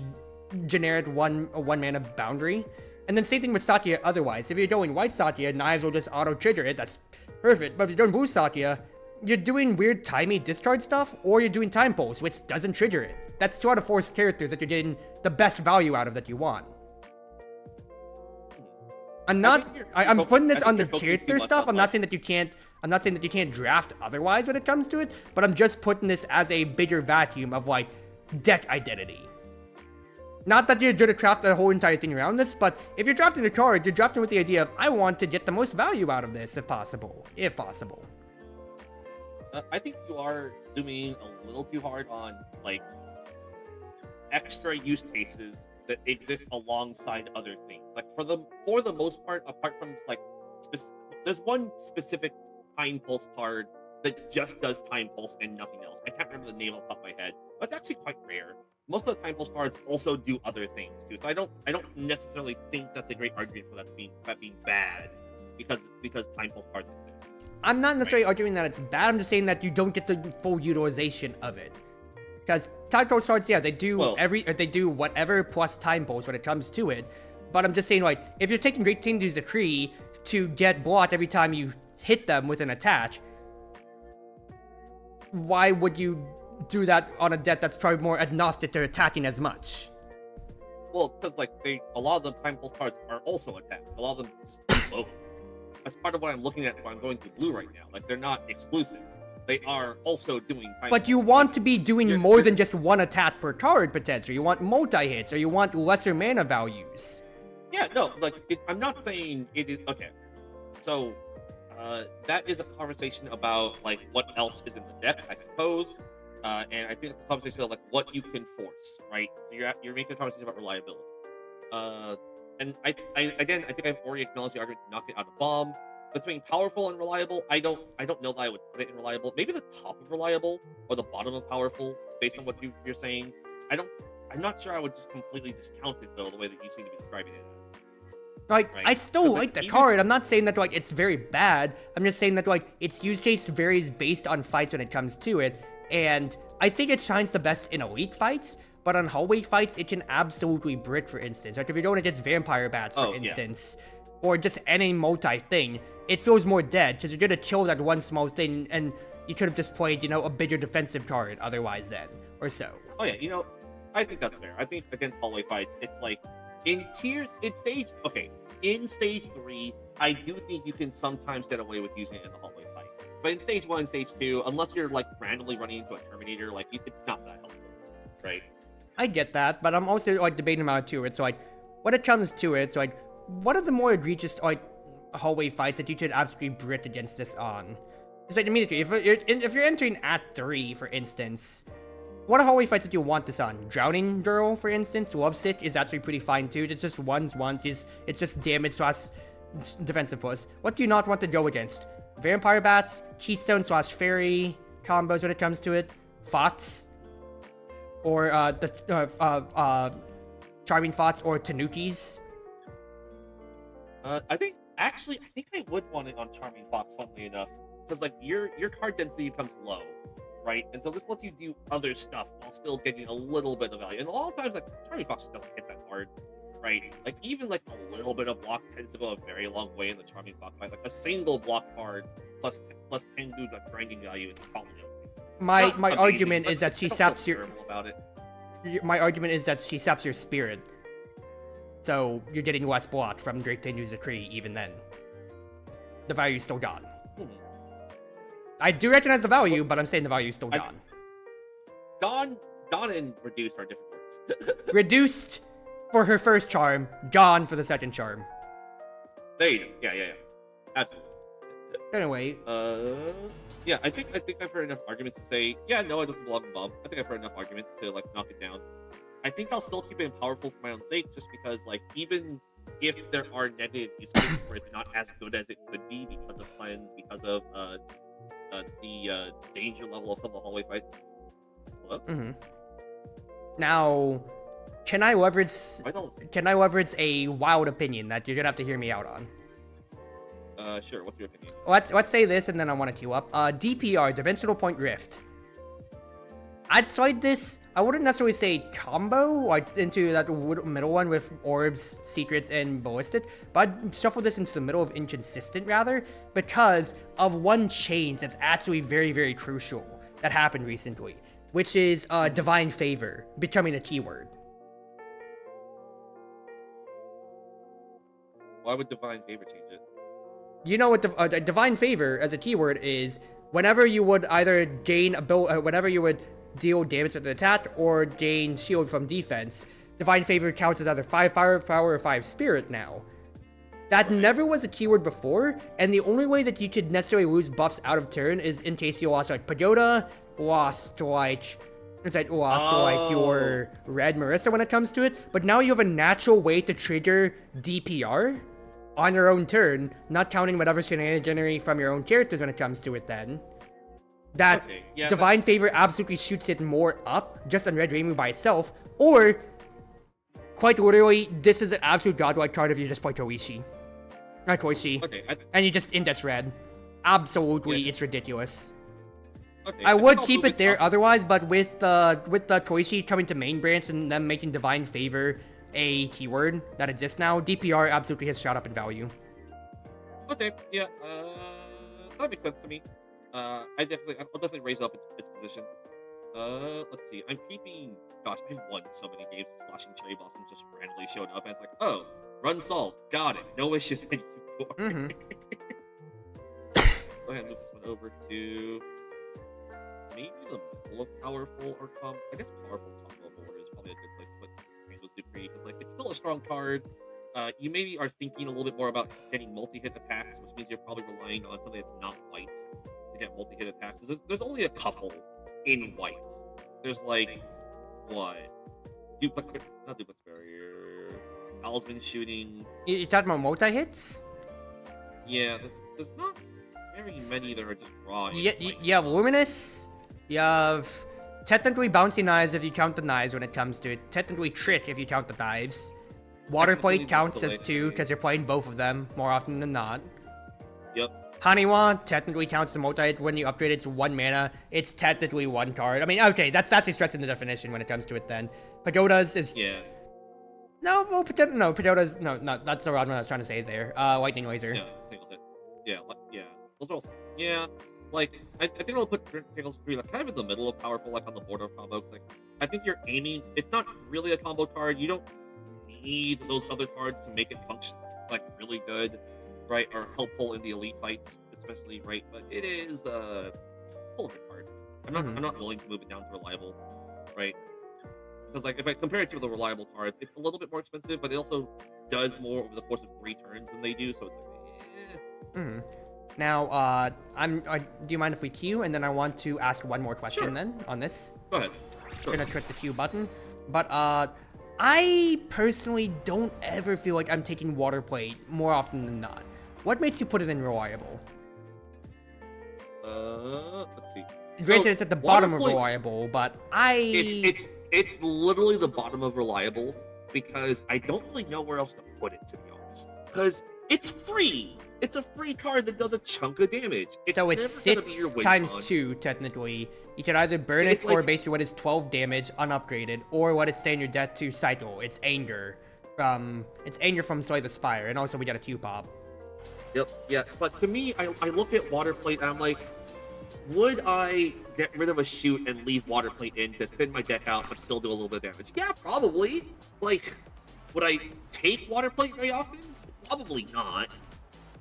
Speaker 1: generic one mana boundary. And then same thing with Satya otherwise. If you're going white Satya, knives will just auto-trigger it, that's perfect. But if you're doing blue Satya, you're doing weird timey discard stuff, or you're doing time pulse, which doesn't trigger it. That's 2 out of 4 characters that you're getting the best value out of that you want. I'm putting this on the character stuff. I'm not saying that you can't draft otherwise when it comes to it, but I'm just putting this as a bigger vacuum of like deck identity. Not that you're going to craft the whole entire thing around this, but if you're drafting a card, you're drafting with the idea of I want to get the most value out of this if possible.
Speaker 4: I think you are zooming a little too hard on like extra use cases that exist alongside other things. Like for the most part, apart from like there's one specific time pulse card that just does time pulse and nothing else. I can't remember the name off the top of my head, but it's actually quite rare. Most of the time pulse cards also do other things too. So I don't necessarily think that's a great argument for that being bad because time pulse cards exist.
Speaker 1: I'm not necessarily arguing that it's bad. I'm just saying that you don't get the full utilization of it. Because time pulse cards, yeah, they do whatever plus time pulse when it comes to it. But I'm just saying, like, if you're taking Great Tinder's Decree to get blocked every time you hit them with an attack, why would you do that on a deck that's probably more agnostic to attacking as much?
Speaker 4: Well, because like a lot of the time pulse cards are also attacks. A lot of them just do both. That's part of what I'm looking at if I'm going to blue right now. Like they're not exclusive. They are also doing time.
Speaker 1: But you want to be doing more than just one attack per card potentially. You want multi-hits or you want lesser mana values.
Speaker 4: Yeah, no, like I'm not saying it is okay. So that is a conversation about like what else is in the deck, I suppose. And I think it's a conversation about like what you can force, right? So you're making a conversation about reliability. And I think I've already acknowledged the argument to knock it out of bomb. Between powerful and reliable, I don't know that I would put it in reliable. Maybe the top of reliable or the bottom of powerful, based on what you're saying. I'm not sure I would just completely discount it though, the way that you seem to be describing it as.
Speaker 1: Like, right? I still like the card. I'm not saying that like it's very bad. I'm just saying that like its use case varies based on fights when it comes to it. And I think it shines the best in elite fights, but on hallway fights, it can absolutely brick, for instance. Like if you're going against vampire bats, for instance, or just any multi-thing, it feels more dead, because you're going to kill that one small thing, and you could have just played, a bigger defensive card otherwise then, or so.
Speaker 4: Oh yeah, I think that's fair. I think against hallway fights, it's like, in stage 3, I do think you can sometimes get away with using it in the hallway fight. But in stage 1 and stage 2, unless you're like randomly running into a Terminator, like it's not that helpful, right?
Speaker 1: I get that, but I'm also like debating about it too. It's like, when it comes to it, it's like, what are the more egregious like hallway fights that you could absolutely brick against this on? It's like immediately, if you're entering Act 3, for instance, what are hallway fights that you want this on? Drowning Girl, for instance, Lovesick is actually pretty fine too. It's just once, it's just damage slash defensive plus. What do you not want to go against? Vampire Bats, Keystone / Fairy combos when it comes to it, Fots, or Charming Fots or Tanukis.
Speaker 4: I think I would want it on Charming Fox, funnily enough, because like your card density becomes low, right? And so this lets you do other stuff while still getting a little bit of value. And a lot of times, like Charming Fox doesn't hit that hard, right? Like even like a little bit of block tends to go a very long way in the Charming Fox fight. Like a single block card plus 10 dude like grinding value is probably okay.
Speaker 1: My argument is that she saps your.
Speaker 4: About it.
Speaker 1: My argument is that she saps your spirit. So you're getting less block from Drake Tendu's Decree even then. The value's still gone. I do recognize the value, but I'm saying the value's still gone.
Speaker 4: Gone and reduced are different words.
Speaker 1: Reduced for her first charm, gone for the second charm.
Speaker 4: There you go. Yeah. Absolutely.
Speaker 1: Anyway.
Speaker 4: Yeah, I think I've heard enough arguments to say, yeah, no, it doesn't belong in Bomb. I think I've heard enough arguments to like knock it down. I think I'll still keep it powerful for my own sake, just because, like, even if there are negative use cases where it's not as good as it could be because of cleanse, because of the danger level of some of the hallway fights. Hello?
Speaker 1: Now, can I leverage a wild opinion that you're gonna have to hear me out on?
Speaker 4: Sure. What's your opinion?
Speaker 1: Let's say this, and then I want to queue up. DPR, Dimensional Point Rift. I'd slide this. I wouldn't necessarily say combo, like into that middle one with orbs, secrets, and ballistic, but I'd shuffle this into the middle of inconsistent rather, because of one change that's actually very, very crucial that happened recently, which is Divine Favor becoming a keyword.
Speaker 4: Why would Divine Favor change it?
Speaker 1: You know what Divine Favor as a keyword is whenever you would either gain whenever you would deal damage with an attack or gain shield from defense, Divine Favor counts as either 5 firepower or 5 spirit now. That never was a keyword before, and the only way that you could necessarily lose buffs out of turn is in case you lost like Pagoda, lost your red Marissa when it comes to it, but now you have a natural way to trigger DPR on your own turn, not counting whatever shenaniganery from your own characters when it comes to it then. That Divine Favor absolutely shoots it more up, just on Red Rainbow by itself, or, quite literally, this is an absolute godlike card if you just play Toishi. Not Toishi. And you just index red. Absolutely, it's ridiculous. I would keep it there otherwise, but with the Toishi coming to main branch and them making Divine Favor a keyword that exists now, DPR absolutely has shot up in value.
Speaker 4: Okay, yeah, that makes sense to me. I'll definitely raise up its position. Let's see. I'm keeping. Gosh, I've won so many games with flashing cherry blossoms just randomly showed up, and it's like, oh, run solved, got it, no issues anymore. Go ahead and move this one over to maybe the middle of powerful or I guess powerful combo board is probably a good place to put Cruzmates Decree, because like it's still a strong card. You maybe are thinking a little bit more about getting multi-hit attacks, which means you're probably relying on something that's not white to get multi-hit attacks. There's only a couple in white. There's like, what? Not duplex barrier. Talisman shooting.
Speaker 1: You're talking about multi-hits?
Speaker 4: Yeah, there's not very many that are just raw.
Speaker 1: You have Luminous, you have technically Bouncy Knives if you count the knives when it comes to it, technically Trick if you count the dives. Water Plate counts as 2 because you're playing both of them more often than not.
Speaker 4: Yep.
Speaker 1: Haniwa technically counts the multi-hit when you upgrade it to 1 mana. It's technically 1 card. I mean, okay, that's actually stretching the definition when it comes to it then. Pagoda's is...
Speaker 4: Yeah.
Speaker 1: No, Pagoda's... No, that's the wrong one I was trying to say there. Lightning Laser.
Speaker 4: Yeah, single hit. Yeah. Those are all... Yeah. Like, I think I'll put Cruzmates Decree like kind of in the middle of powerful, like on the border of combo. Like, I think you're aiming... It's not really a combo card. You don't need those other cards to make it function like really good, right, or helpful in the elite fights, especially, right? But it is a good card. I'm not willing to move it down to reliable, right? Because like if I compare it to the reliable cards, it's a little bit more expensive, but it also does more over the course of 3 turns than they do. So it's like,
Speaker 1: Now, do you mind if we queue, and then I want to ask one more question then on this?
Speaker 4: Go ahead.
Speaker 1: I'm gonna click the queue button, but I personally don't ever feel like I'm taking water plate more often than not. What makes you put it in reliable?
Speaker 4: Let's see.
Speaker 1: Granted,
Speaker 4: So,
Speaker 1: it's at the bottom of
Speaker 4: Waterplate-
Speaker 1: reliable, but
Speaker 4: It's literally the bottom of reliable because I don't really know where else to put it, to be honest. Because it's free. It's a free card that does a chunk of damage.
Speaker 1: so it
Speaker 4: never gonna be
Speaker 1: sits
Speaker 4: your win
Speaker 1: times
Speaker 4: con.
Speaker 1: 2, technically. You can either burn it
Speaker 4: It's
Speaker 1: for
Speaker 4: like-
Speaker 1: basically what is 12 damage, unupgraded, or what it stay in your death to cycle. It's anger. It's anger from Slay the Spire, and also we got a Q-pop.
Speaker 4: Yep, yeah. But to me, I look at water plate and I'm like, would I get rid of a shoot and leave water plate in to thin my deck out but still do a little bit of damage? Yeah, probably. Like, would I take water plate very often? Probably not.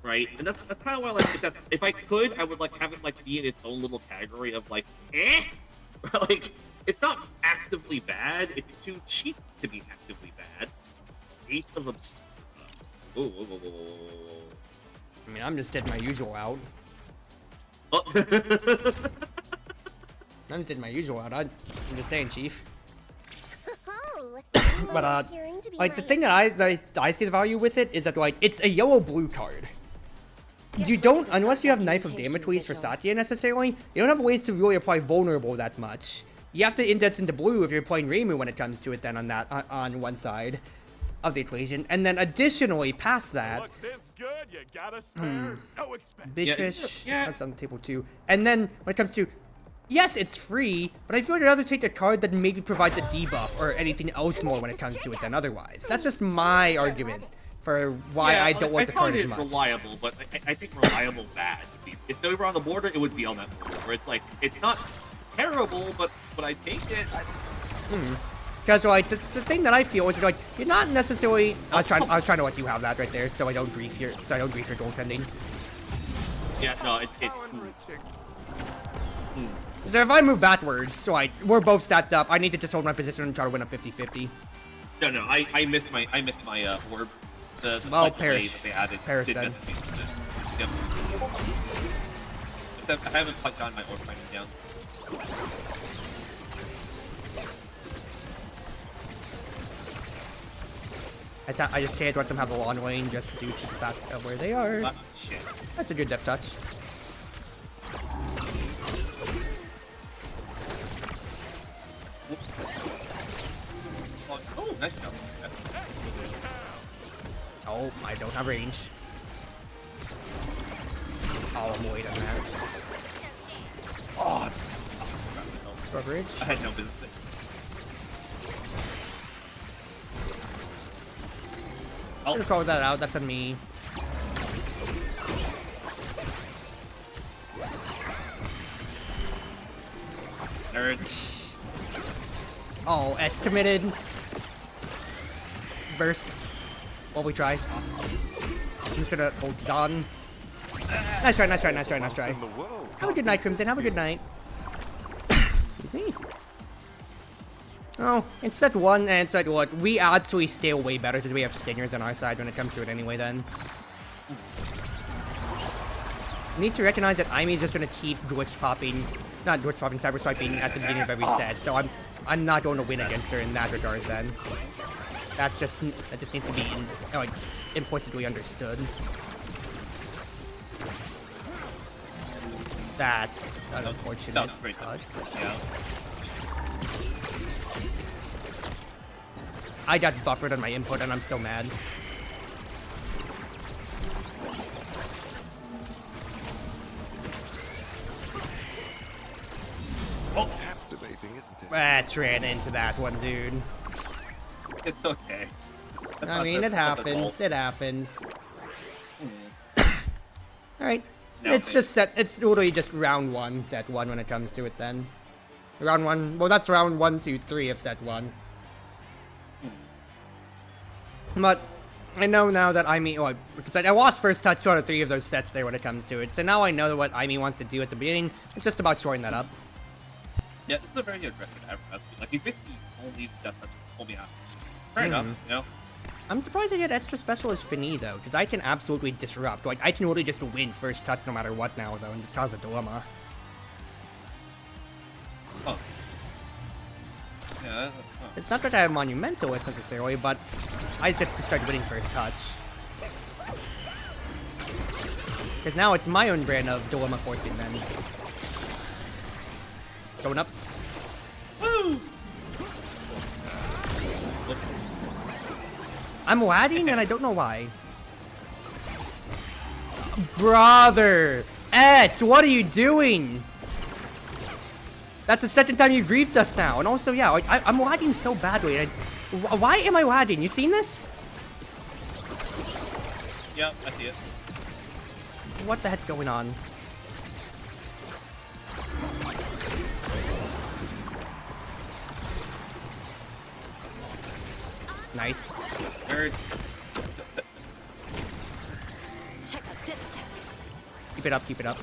Speaker 4: Right? And that's kind of why I like it. That if I could, I would like have it like be in its own little category of like, like it's not actively bad. It's too cheap to be actively bad. Gates of whoa.
Speaker 1: I mean, I'm just getting my usual out.
Speaker 4: Oh.
Speaker 1: I'm just getting my usual out. I'm just saying, Chief.
Speaker 2: Oh,
Speaker 1: But like the thing that I see the value with it is that like it's a yellow-blue card. You don't, unless you have Knife of Damocles for Satya necessarily, you don't have ways to really apply Vulnerable that much. You have to index into blue if you're playing Reimu when it comes to it then on one side of the equation. And then additionally, past that,
Speaker 3: Look this good, you gotta spare no expense.
Speaker 1: Big
Speaker 4: Yeah,
Speaker 1: Fish,
Speaker 4: yeah.
Speaker 1: that's on the table too. And then when it comes to, yes, it's free, but I feel like I'd rather take a card that maybe provides a debuff or anything else more when it comes to it than otherwise. That's just my argument for why I don't like the card as
Speaker 4: it
Speaker 1: much.
Speaker 4: reliable, but I think reliable bad. If they were on the border, it would be on that border, where it's like, it's not terrible, but I take it.
Speaker 1: Because like the thing that I feel is like you're not necessarily. I was trying to let you have that right there, so I don't grief your goaltending.
Speaker 4: Yeah, no,
Speaker 3: How enriching.
Speaker 1: So if I move backwards, so we're both stacked up. I need to just hold my position and try to win a 50-50.
Speaker 4: no, I missed my orb. The
Speaker 1: Well,
Speaker 4: cycle
Speaker 1: perish.
Speaker 4: wave that they added
Speaker 1: Perish
Speaker 4: did
Speaker 1: then.
Speaker 4: mess with me. Yep. Except I haven't quite gotten my orb fighting down.
Speaker 1: I just can't let them have a long lane just due to the fact of where they are.
Speaker 4: Ah, shit.
Speaker 1: That's a good death touch.
Speaker 4: Oh, nice jump.
Speaker 1: Oh, I don't have range. Oh, I'm waiting on that.
Speaker 4: Oh,
Speaker 1: Coverage.
Speaker 4: I had no business.
Speaker 1: I'm gonna call that out. That's on me.
Speaker 4: Nerd.
Speaker 1: Oh, it's committed. Burst. Well, we try. I'm just gonna hold Zon. Nice try, nice try, nice try, nice try.
Speaker 3: In the world.
Speaker 1: Have a good night, Crimson. Have a good night. Excuse me. Oh, it's set 1, and it's like, look, we actually stay way better because we have stingers on our side when it comes to it anyway, then. You need to recognize that Imi's just gonna keep not glitch popping, cyber swiping at the beginning of every set, so I'm not going to win against her in that regard then. That just needs to be like implicitly understood. That's an unfortunate
Speaker 4: That was great.
Speaker 1: touch.
Speaker 4: Yeah.
Speaker 1: I got buffered on my input and I'm so mad.
Speaker 3: Captivating, isn't it?
Speaker 1: That's ran into that one, dude.
Speaker 4: It's okay. That's
Speaker 1: I
Speaker 4: not
Speaker 1: mean,
Speaker 4: the-
Speaker 1: it
Speaker 4: that's not the
Speaker 1: happens.
Speaker 4: goal.
Speaker 1: It happens. Alright.
Speaker 4: No,
Speaker 1: It's
Speaker 4: man.
Speaker 1: just it's literally just round 1, set 1 when it comes to it then. Round 1, well that's round 1, 2, 3 of set 1. But I know now that because I lost first touch 2 out of 3 of those sets there when it comes to it. So now I know what Imi wants to do at the beginning. It's just about shoring that up.
Speaker 4: Yeah, this is a very aggressive adversary. Like, he's basically only death touch pull me out. Fair enough, you know?
Speaker 1: I'm surprised I get extra special as Fini though, because I can absolutely disrupt. Like I can really just win first touch no matter what now though, and just cause a dilemma.
Speaker 4: Oh. Yeah,
Speaker 1: It's not that I have Monumentalist necessarily, but I just get to start winning first touch. Because now it's my own brand of dilemma forcing men. Going up.
Speaker 4: Woo!
Speaker 1: I'm lagging and I don't know why. Brother! Etz, what are you doing? That's the second time you've griefed us now. And also, yeah, like, I'm lagging so badly. Why am I lagging? You seen this?
Speaker 4: Yep, I see it.
Speaker 1: What the heck's going on? Nice.
Speaker 4: Nerd.
Speaker 2: Check out this tech.
Speaker 1: Keep it up, keep it up.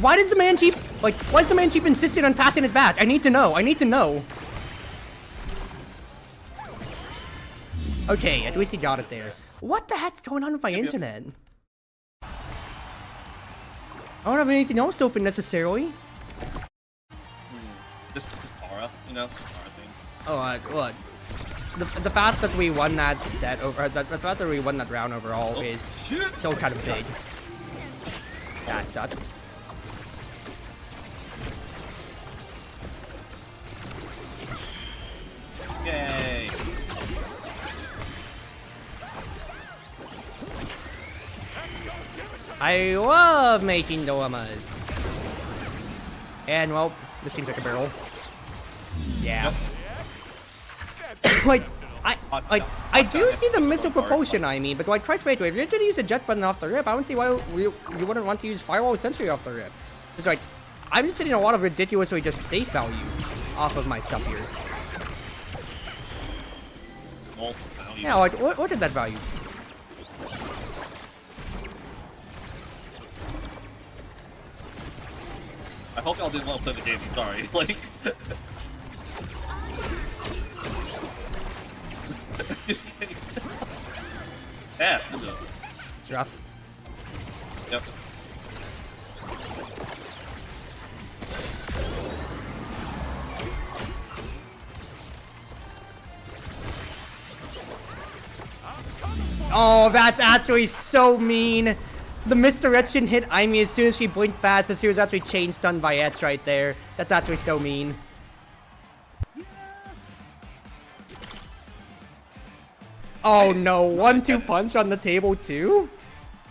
Speaker 1: Why does the man Jeep, like, why is the man Jeep insisting on passing it back? I need to know, I need to know. Okay, at least he got it there. What the heck's going on with my internet? I don't have anything else open necessarily.
Speaker 4: Just aura, you know, aura thing.
Speaker 1: Oh, what? The fact that we won that set over, the fact that we won that round overall is still kind of big. That sucks.
Speaker 4: Yay!
Speaker 1: I love making dilemmas. And well, this seems like a barrel. Yeah. like, I do see the missile propulsion I mean, but like, quite frankly, if you're gonna use a jet button off the rip, I don't see why you wouldn't want to use Firewall Sentry off the rip. It's like, I'm just getting a lot of ridiculously just safe value off of my stuff here. Yeah, like, what did that value?
Speaker 4: I hope y'all didn't want to play the game, I'm sorry. Like... Just kidding. Yeah,
Speaker 1: It's rough.
Speaker 4: Yep.
Speaker 1: Oh, that's actually so mean. The misdirection hit Aimee as soon as she blinked back, so she was actually chain stunned by Etz right there. That's actually so mean. Oh no, 1-2 punch on the table too?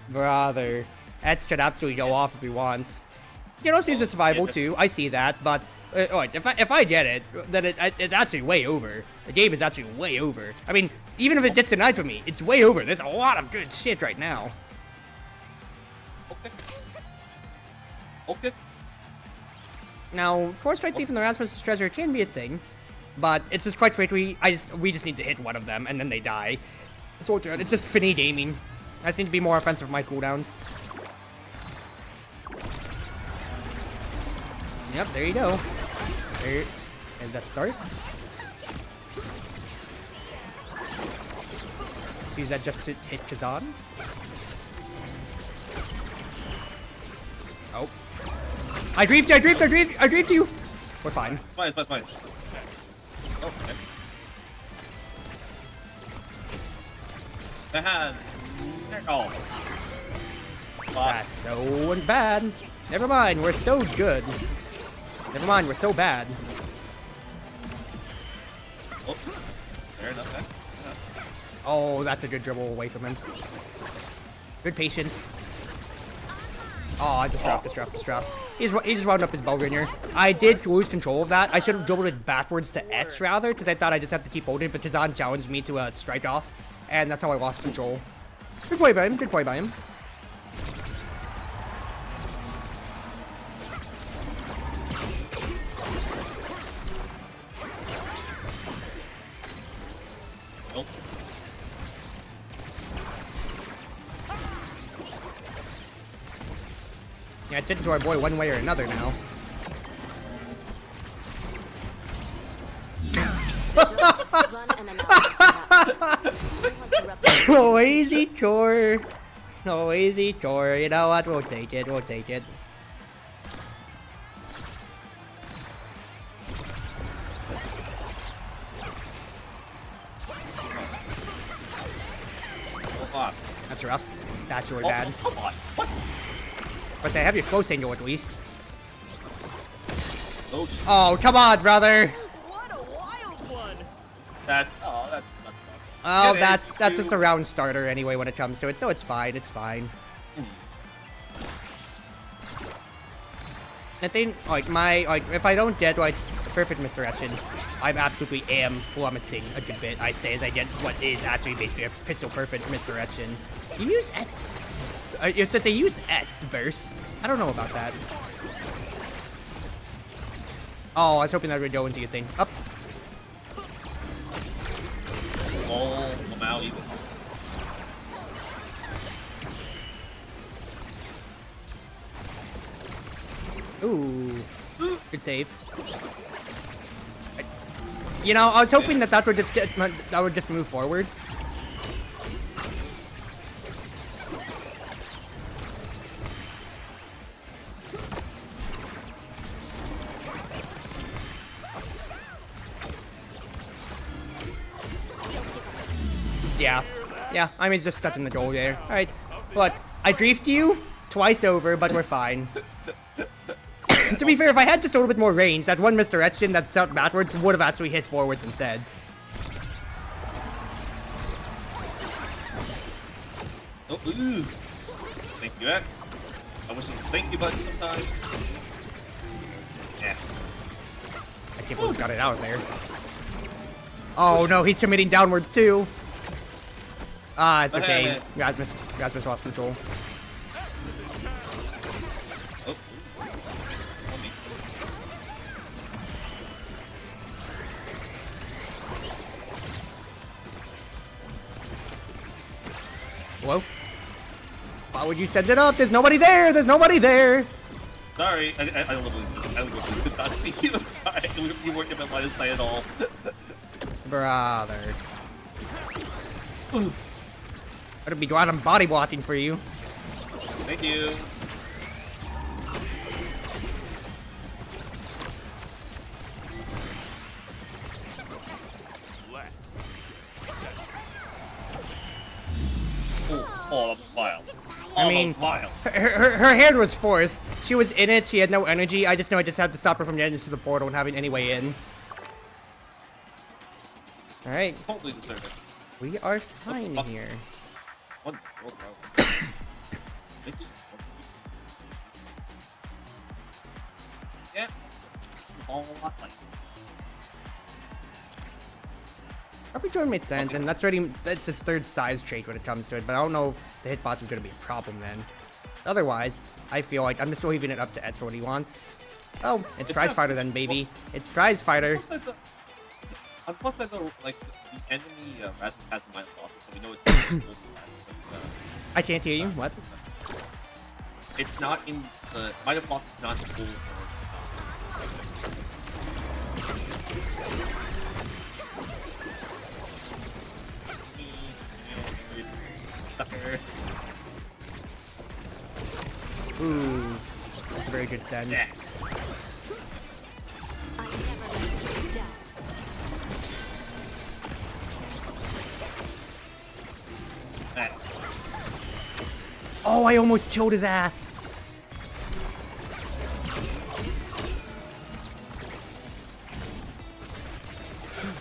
Speaker 1: Brother. Etz could absolutely go off if he wants. You can also use a survival too, I see that, but if I get it, then it's actually way over. The game is actually way over. I mean, even if it gets denied from me, it's way over. There's a lot of good shit right now.
Speaker 4: Okay. Okay.
Speaker 1: Now, Core Strike Thief and the Rasmus's Treasure can be a thing, but it's just quite frankly, we just need to hit one of them and then they die. So it's just finny gaming. I just need to be more offensive with my cooldowns. Yep, there you go. There is that start. Use that just to hit Kazan. Oh. I griefed you, I griefed you! We're fine.
Speaker 4: Fine. Okay. Oh.
Speaker 1: That's so bad. Never mind, we're so good. Never mind, we're so bad.
Speaker 4: Oh. Fair enough.
Speaker 1: Oh, that's a good dribble away from him. Good patience. Oh, distract. He just wound up his Bellgringer. I did lose control of that. I should have dribbled it backwards to Etz rather, because I thought I just have to keep holding it, but Kazan challenged me to strike off, and that's how I lost control. Good play by him,
Speaker 4: Nope.
Speaker 1: Yeah, it's getting to our boy one way or another now.
Speaker 2: Run an analysis
Speaker 1: Oh, easy chore. Oh, easy chore. You know what? We'll take it. We'll take it. That's rough. That's really bad.
Speaker 4: Come on. What?
Speaker 1: But I have your close angle at least.
Speaker 4: Oh,
Speaker 1: Oh, come on, brother.
Speaker 2: What a wild one!
Speaker 4: that's not fun.
Speaker 1: Oh,
Speaker 4: Yeah,
Speaker 1: that's just a round starter anyway when it comes to it, so it's fine. It's fine. I think if I don't get like perfect misdirections, I absolutely am flummoxing a good bit. I say as I get what is actually basically a pixel perfect misdirection. You used X. It says they use X burst. I don't know about that. Oh, I was hoping that would go into your thing. Up.
Speaker 4: Oh, I'm out even.
Speaker 1: Ooh. Good save. You know, I was hoping that would just move forwards. Yeah, I mean, it's just stuck in the goal there. Alright, look, I griefed you twice over, but we're fine. To be fair, if I had just a little bit more range, that one misdirection that's out backwards would have actually hit forwards instead.
Speaker 4: Oh, ooh. Thank you, X. I wish it was thank you button sometimes. Yeah.
Speaker 1: I can't believe we got it out of there. Oh no, he's committing downwards too. Ah, it's okay. You guys missed lost control.
Speaker 4: Oh.
Speaker 1: Hello? Why would you send it up? There's nobody there! There's nobody there!
Speaker 4: Sorry, I literally did not see you. I'm sorry. You weren't in my line of sight at all.
Speaker 1: Brother. I'd be glad I'm body blocking for you.
Speaker 4: Thank you. Oh, wild.
Speaker 1: I mean,
Speaker 4: wild.
Speaker 1: her hand was forced. She was in it, she had no energy. I just know I just had to stop her from getting into the portal and having any way in. Alright.
Speaker 4: Totally deserve it.
Speaker 1: We are fine here.
Speaker 4: Wonderful. Yeah. All a lot like.
Speaker 1: Every joint made sense, and that's his third size trait when it comes to it, but I don't know if the hitbox is going to be a problem then. Otherwise, I feel like I'm just leaving it up to Ed for what he wants. Oh, it's Prize Fighter then, baby. It's Prize Fighter.
Speaker 4: Plus, I know, like, the enemy Rasmus has the minus losses, so we know it's
Speaker 1: I can't hear you. What?
Speaker 4: It's not in the minus loss is not full sucker.
Speaker 1: Ooh, that's a very good send.
Speaker 4: Yeah.
Speaker 2: I never let you down.
Speaker 1: Oh, I almost killed his ass.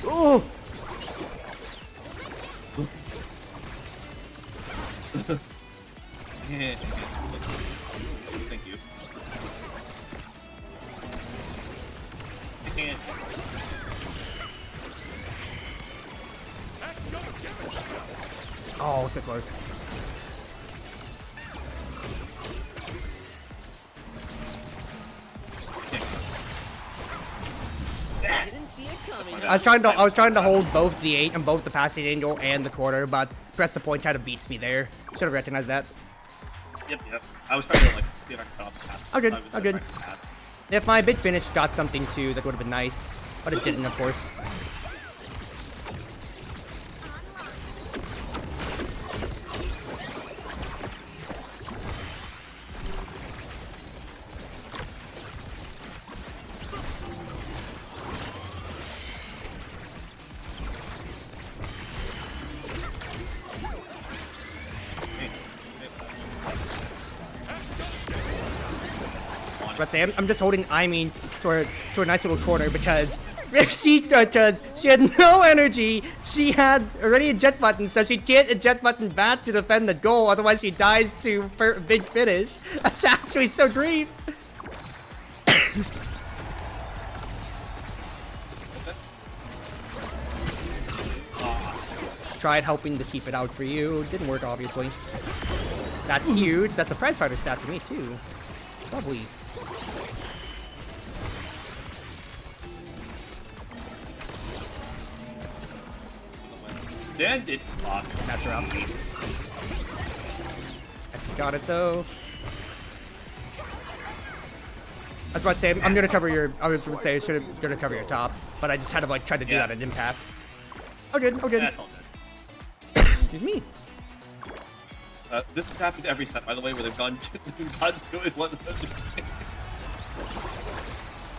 Speaker 1: Oh.
Speaker 4: Yeah. Thank you. I can't.
Speaker 1: Oh, so close.
Speaker 2: Didn't see it coming.
Speaker 1: I was trying to hold both the 8 and both the passing angle and the quarter, but press the point kind of beats me there. Should have recognized that.
Speaker 4: Yep. I was trying to like see if I could cut off the pass.
Speaker 1: I'm good. If my big finish got something too, that would have been nice, but it didn't, of course.
Speaker 4: on it.
Speaker 1: Let's say I'm just holding Amy to a nice little corner because she had no energy. She had already a jet button, so she can't eject button back to defend the goal. Otherwise, she dies to big finish. That's actually so grief. Tried helping to keep it out for you. Didn't work, obviously. That's huge. That's a prize fighter stat for me, too. Lovely.
Speaker 4: Dan did block.
Speaker 1: That's rough. That's got it, though. I was about to say, I'm gonna cover your. I was gonna say, I should have gonna cover your top, but I just kind of like tried to do that at impact. Oh, good. Oh, good. Excuse me.
Speaker 4: This has happened every set, by the way, where they've gone to it.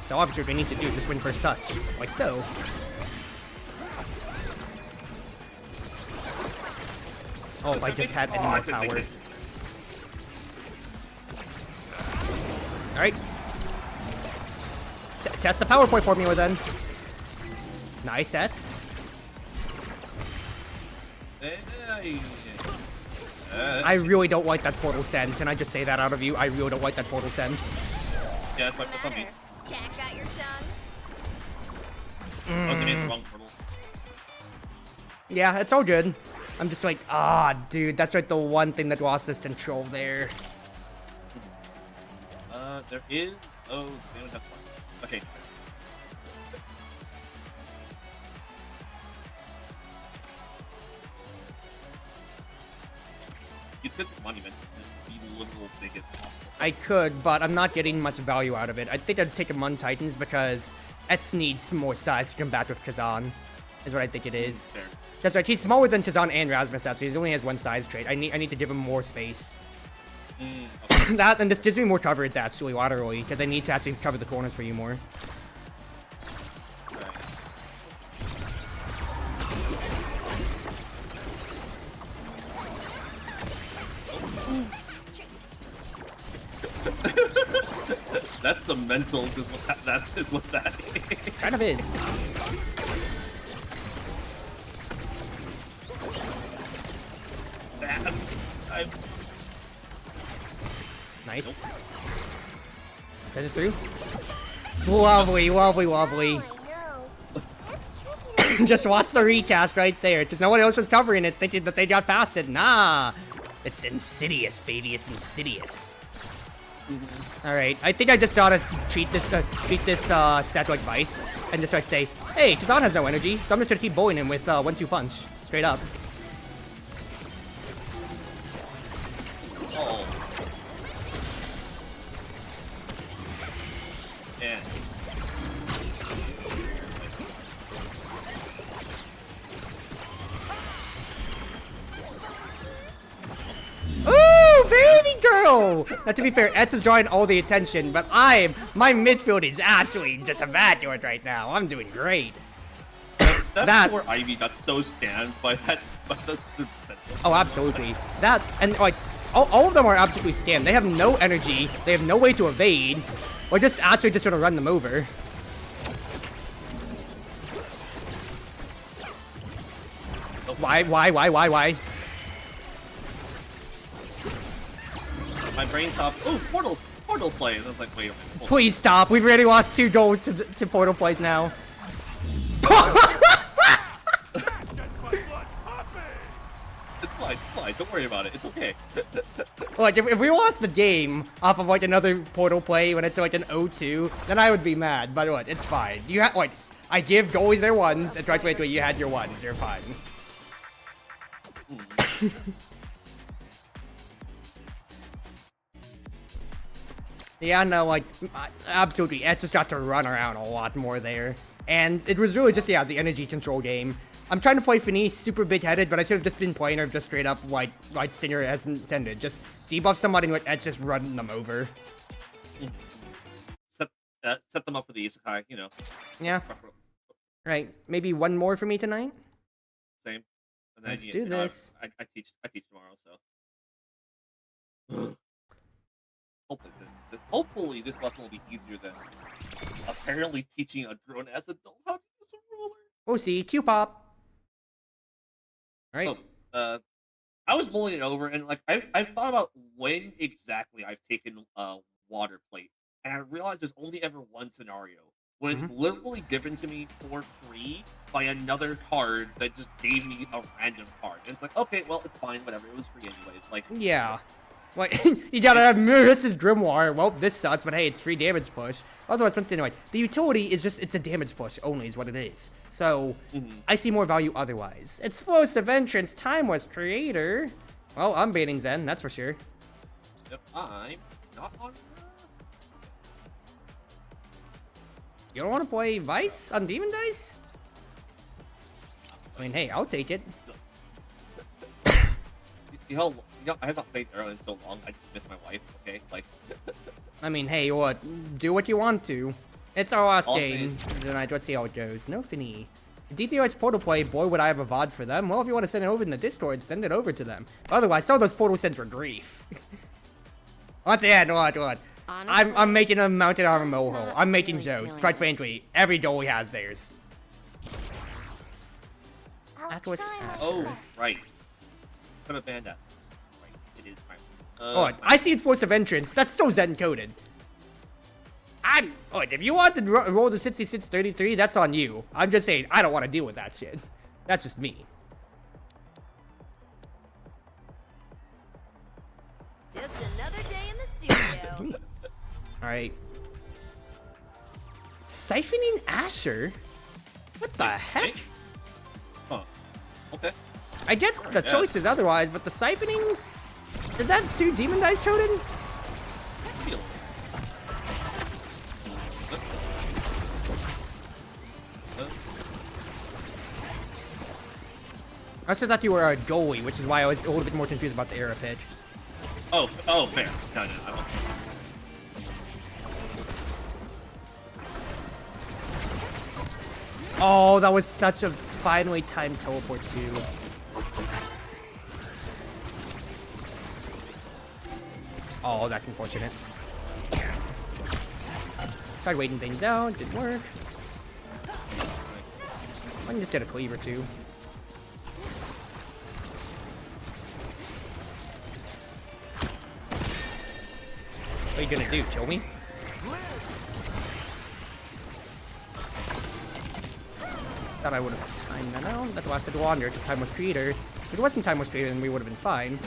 Speaker 1: So obviously, what they need to do is just win first touch, like so. Oh, if I just had any more power. All right. Test the power point formula then. Nice sets. I really don't like that portal send. Can I just say that out of you? I really don't like that portal send.
Speaker 4: Yeah, it's like what's on me.
Speaker 5: Cat got your tongue.
Speaker 4: I was gonna hit the wrong portal.
Speaker 1: Yeah, it's all good. I'm just like, dude, that's like the one thing that lost us control there.
Speaker 4: There is. Oh, they don't have one. Okay. You took the monument, the literal biggest possible.
Speaker 1: I could, but I'm not getting much value out of it. I think I'd take a Mun Titans because Etz needs more size to combat with Kazan, is what I think it is.
Speaker 4: Fair.
Speaker 1: That's right, he's smaller than Kazan and Rasmus actually. He only has one size trait. I need to give him more space.
Speaker 4: Okay.
Speaker 1: That, and this gives me more coverage actually, laterally, because I need to actually cover the corners for you more.
Speaker 4: That's some mental. Is what that is.
Speaker 1: Kind of is. Nice. Send it through. Lovely, lovely, lovely. Just watch the recast right there, because no one else was covering it, thinking that they got past it. Nah, it's insidious, baby. It's insidious. All right, I think I just gotta treat this set like Vice, and just like say, hey, Kazan has no energy, so I'm just gonna keep bullying him with 1-2 punch, straight up.
Speaker 4: Oh. Yeah.
Speaker 1: Ooh, baby girl! Now, to be fair, Etz is drawing all the attention, but my midfield is actually just immaculate right now. I'm doing great.
Speaker 4: That's where Ivy got so scanned by that.
Speaker 1: Oh, absolutely. That, and like, all of them are absolutely scammed. They have no energy. They have no way to evade. We're just actually just gonna run them over. Why?
Speaker 4: My brain stopped. Oh, portal play. And I was like, wait.
Speaker 1: Please stop. We've already lost 2 goals to portal plays now.
Speaker 4: It's fine. Don't worry about it. It's okay.
Speaker 1: Like, if we lost the game off of, like, another portal play when it's, like, an 0-2, then I would be mad. But, what, it's fine. You have, like, I give goalies their ones, and wait, you had your ones. You're fine. Yeah, no, like, absolutely. Etz just got to run around a lot more there. And it was really just, yeah, the energy control game. I'm trying to play Finis super big-headed, but I should have just been playing her just straight up like Stinger as intended. Just debuff somebody and Edge just run them over.
Speaker 4: Set them up for the Isekai, you know.
Speaker 1: Yeah. Right. Maybe one more for me tonight?
Speaker 4: Same. And then,
Speaker 1: Let's do this.
Speaker 4: I teach tomorrow, so. Hopefully Hopefully, this lesson will be easier than apparently teaching a grown-ass adult how to use a ruler.
Speaker 1: We'll see. Q-pop. Alright.
Speaker 4: So, I was mulling it over, and like I've thought about when exactly I've taken water plate, and I realized there's only ever one scenario when it's literally given to me for free by another card that just gave me a random card. And it's like, okay, well, it's fine, whatever. It was free anyways. Like,
Speaker 1: Yeah. Like, you gotta have this is Grimoire. Well, this sucks, but hey, it's free damage push. Otherwise, once anyway, the utility is just, it's a damage push only is what it is. So, I see more value otherwise. Explosive entrance, timeless creator. Well, I'm banning Zen, that's for sure.
Speaker 4: Yep, I'm not on.
Speaker 1: You don't want to play Vice on Demon Dice? I mean, hey, I'll take it.
Speaker 4: You know, I have not played Arrow in so long. I just miss my wife. Okay, like.
Speaker 1: I mean, hey, what? Do what you want to. It's our last
Speaker 4: All
Speaker 1: game
Speaker 4: phase.
Speaker 1: tonight. Let's see how it goes. No finny. D3X Portal Play, boy, would I have a VOD for them. Well, if you want to send it over in the Discord, send it over to them. Otherwise, some of those portal sends for grief. Once again, what?
Speaker 2: Honestly,
Speaker 1: I'm making a mounted armor mohole.
Speaker 2: not
Speaker 1: I'm making
Speaker 2: really
Speaker 1: jokes.
Speaker 2: feeling
Speaker 1: Quite
Speaker 2: it.
Speaker 1: frankly, every goalie has theirs. That was
Speaker 4: Oh, right. Could have banned that. Right, it is fine.
Speaker 1: Oh, I see explosive entrance. That's still Zen coded. If you want to roll the 6633, that's on you. I'm just saying, I don't want to deal with that shit. That's just me.
Speaker 5: Just another day in the studio.
Speaker 1: Alright. Siphoning Asher? What the heck?
Speaker 4: Huh. Okay.
Speaker 1: I get the
Speaker 4: Yeah.
Speaker 1: choices otherwise, but the siphoning? Is that two demon dice coded?
Speaker 4: Feel it.
Speaker 1: I also thought you were a goalie, which is why I was a little bit more confused about the arrow pitch.
Speaker 4: Oh, fair. No, I don't.
Speaker 1: Oh, that was such a finally timed teleport too. Oh, that's unfortunate. Tried waiting things out, didn't work. I can just get a cleaver too. What are you gonna do, kill me? Thought I would have timed that out. That lasted longer because time was creator. If it wasn't time was creator, then we would have been fine.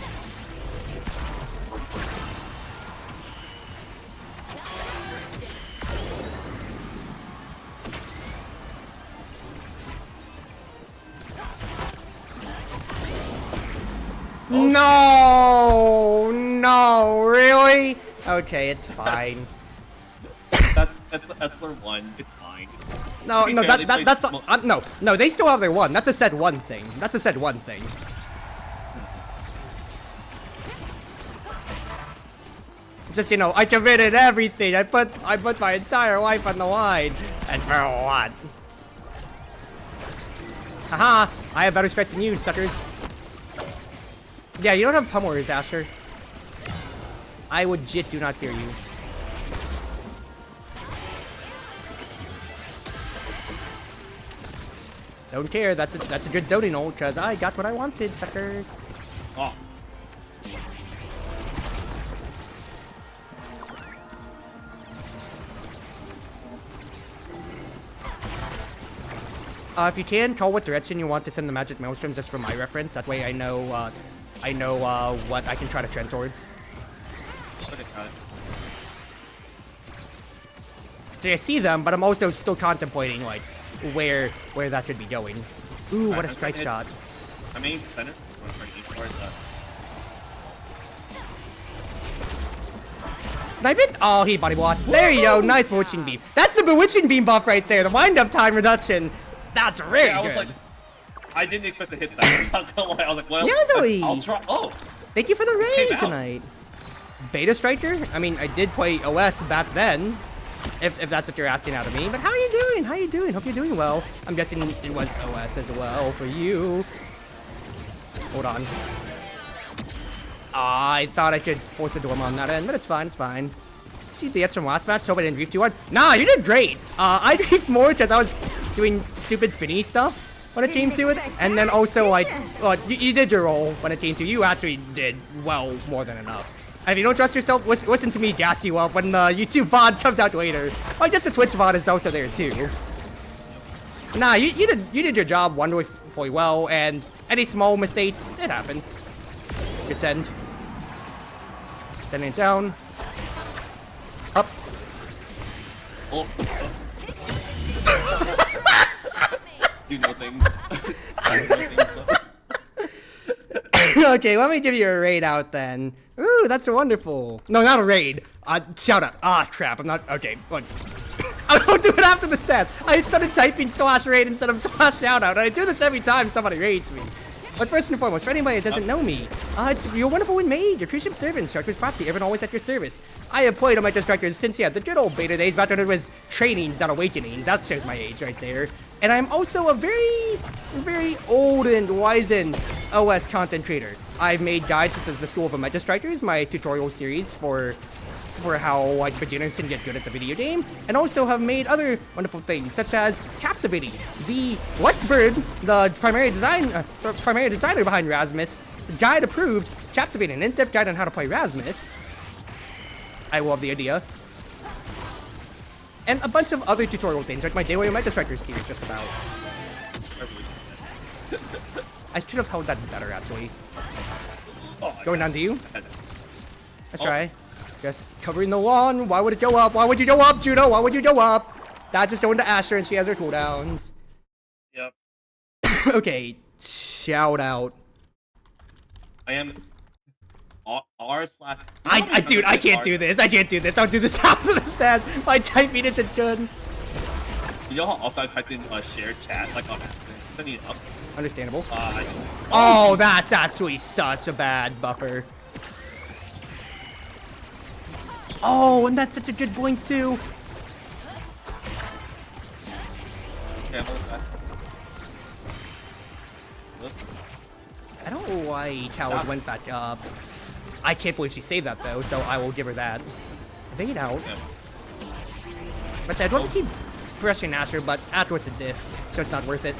Speaker 1: No, really? Okay, it's fine.
Speaker 4: That's their one. It's fine.
Speaker 1: No,
Speaker 4: To be
Speaker 1: no,
Speaker 4: fair, they
Speaker 1: that's
Speaker 4: played
Speaker 1: no, they still have their one. That's a said one thing. That's a said one thing. Just, you know, I committed everything. I put my entire life on the line, and for what? Haha! I have better strikes than you, suckers. Yeah, you don't have pummelers, Asher. I legit do not fear you. Don't care. That's a good zoning ult because I got what I wanted, suckers.
Speaker 4: Oh.
Speaker 1: If you can, call what direction you want to send the magic maelstroms, just for my reference. That way, I know what I can try to trend towards.
Speaker 4: Okay, got it.
Speaker 1: So I see them, but I'm also still contemplating like where that could be going. Ooh, what a strike shot!
Speaker 4: I mean, center.
Speaker 1: Snipe it! Oh, he body blocked. There you go. Nice bewitching beam. That's the bewitching beam buff right there. The wind-up time reduction. That's really
Speaker 4: Yeah, I was
Speaker 1: good.
Speaker 4: like, I didn't expect to hit that. I'm not gonna lie. I was like, well,
Speaker 1: Yazoi!
Speaker 4: I'll try. Oh,
Speaker 1: Thank you for the
Speaker 4: Came
Speaker 1: raid
Speaker 4: out.
Speaker 1: tonight. Beta Striker? I mean, I did play OS back then, if that's what you're asking out of me. But how are you doing? How you doing? Hope you're doing well. I'm guessing it was OS as well for you. Hold on. I thought I could force a Dorma on that end, but it's fine, it's fine. you the from last match? Hope I didn't grief too hard. Nah, you did great. I griefed more because I was doing stupid Finny stuff when it came to it. And then also, like, you did your role when it came to you. Actually did well more than enough. And if you don't trust yourself, listen to me gas you up when the YouTube VOD comes out later. I guess the Twitch VOD is also there too. Nah, you did your job wonderfully well, and any small mistakes, it happens. Good send. Sending it down. Up.
Speaker 4: Oh. Do no things.
Speaker 1: Okay, let me give you a raid out then. Ooh, that's wonderful. No, not a raid. Shout out. Ah, crap. I'm not. Okay, look. I don't do it after the set. I started typing /raid instead of /shout out. I do this every time somebody raids me. But first and foremost, for anybody that doesn't know me, it's your Wonderful Wind Mage, your Cruz Ship servant, Chartreuse Proxy, everyone always at your service. I have played on my characters since, yeah, the good old beta days, back when it was trainings, not awakenings. That shows my age right there. And I'm also a very, very old and wizened OS content creator. I've made guides such as the School of Meta Strikers, my tutorial series for how like beginners can get good at the video game, and also have made other wonderful things such as Captivating, the Let's Bird, the primary designer behind Rasmus, guide approved, Captivating, an in-depth guide on how to play Rasmus. I love the idea. And a bunch of other tutorial things, like my Daily Meta Strikers series, just about. I should have held that better, actually. Going down to you. Let's try. Just covering the lawn. Why would it go up? Why would you go up, Judo? Why would you go up? That's just going to Asher, and she has her cooldowns.
Speaker 4: Yep.
Speaker 1: Okay, shout out.
Speaker 4: I am R/.
Speaker 1: Dude, I can't do this. I can't do this. I'll do this after the set. My typing isn't good.
Speaker 4: You know how often I typed in a shared chat, like on sending it up?
Speaker 1: Understandable. Oh, that's actually such a bad buffer. Oh, and that's such a good blink too.
Speaker 4: Okay,
Speaker 1: I don't like how it went back up. I can't believe she saved that though, so I will give her that. Fade out.
Speaker 4: Yeah.
Speaker 1: But I'd want to keep pressuring Asher, but Atlas exists, so it's not worth it.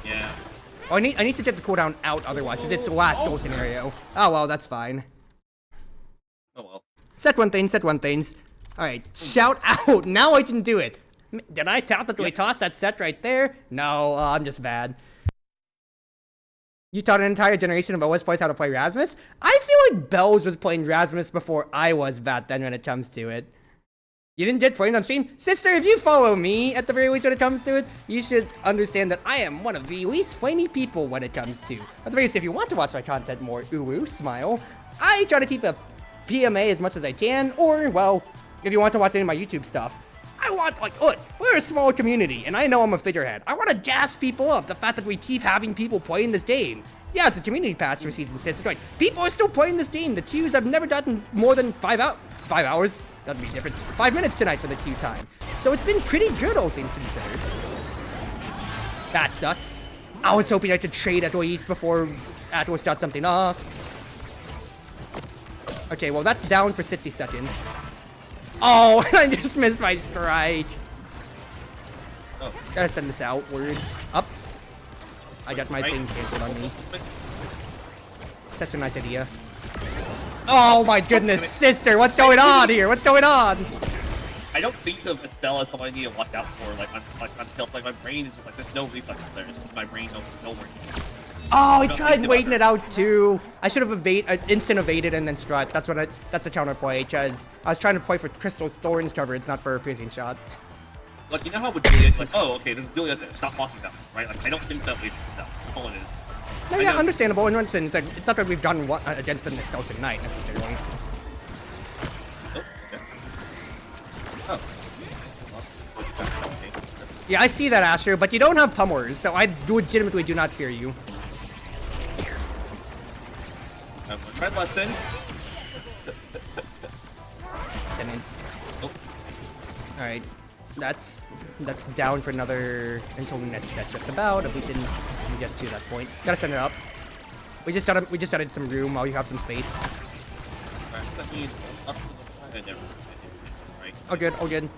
Speaker 4: Yeah.
Speaker 1: Oh, I need to get the cooldown out otherwise, because it's the last goal scenario. Oh well, that's fine.
Speaker 4: Oh well.
Speaker 1: Set one things. Alright, shout out. Now I can do it. Did I tout that we tossed that set right there? No, I'm just bad. You taught an entire generation of OS players how to play Rasmus? I feel like Bells was playing Rasmus before I was back then when it comes to it. You didn't get flamed on stream? Sister, if you follow me, at the very least when it comes to it, you should understand that I am one of the least flamey people when it comes to. At the very least, if you want to watch my content more, ooh, smile. I try to keep a PMA as much as I can, or, well, if you want to watch any of my YouTube stuff, I want, like, look, we're a small community, and I know I'm a figurehead. I want to gas people up, the fact that we keep having people playing this game. Yeah, it's a community patch for Season 6, but like, people are still playing this game. The queues have never gotten more than 5 hours. That'd be different. 5 minutes tonight for the queue time. So it's been pretty good, all things considered. That sucks. I was hoping I could trade at least before Atlas got something off. Okay, well, that's down for 60 seconds. Oh, I just missed my strike.
Speaker 4: Oh.
Speaker 1: Gotta send this outwards. Up. I got my thing canceled on me. Such a nice idea. Oh my goodness, sister, what's going on here? What's going on?
Speaker 4: I don't think of Estelle as something I need to watch out for. Like I'm tilt. Like my brain is just like there's no reflex there. It's just my brain knows nowhere.
Speaker 1: Oh, I tried waiting it out too. I should have instant evaded and then strut. That's the counterplay, because I was trying to play for Crystal Thorns coverage, not for a piercing shot.
Speaker 4: Like, you know how with Juliet, like, oh, okay, there's Juliet there. Stop walking that way, right? Like, I don't think that way for stuff. That's all it is.
Speaker 1: No, yeah, understandable. And it's not that we've gotten against them this stealth tonight necessarily.
Speaker 4: Oh, okay. Oh.
Speaker 1: Yeah, I see that, Asher, but you don't have pummelers, so I legitimately do not fear you.
Speaker 4: Tread lesson.
Speaker 1: Send in.
Speaker 4: Oh.
Speaker 1: Alright. That's down for another until the next set just about, if we can get to that point. Gotta send it up. We just added some room while you have some space.
Speaker 4: never. Right.
Speaker 1: Oh good, oh good.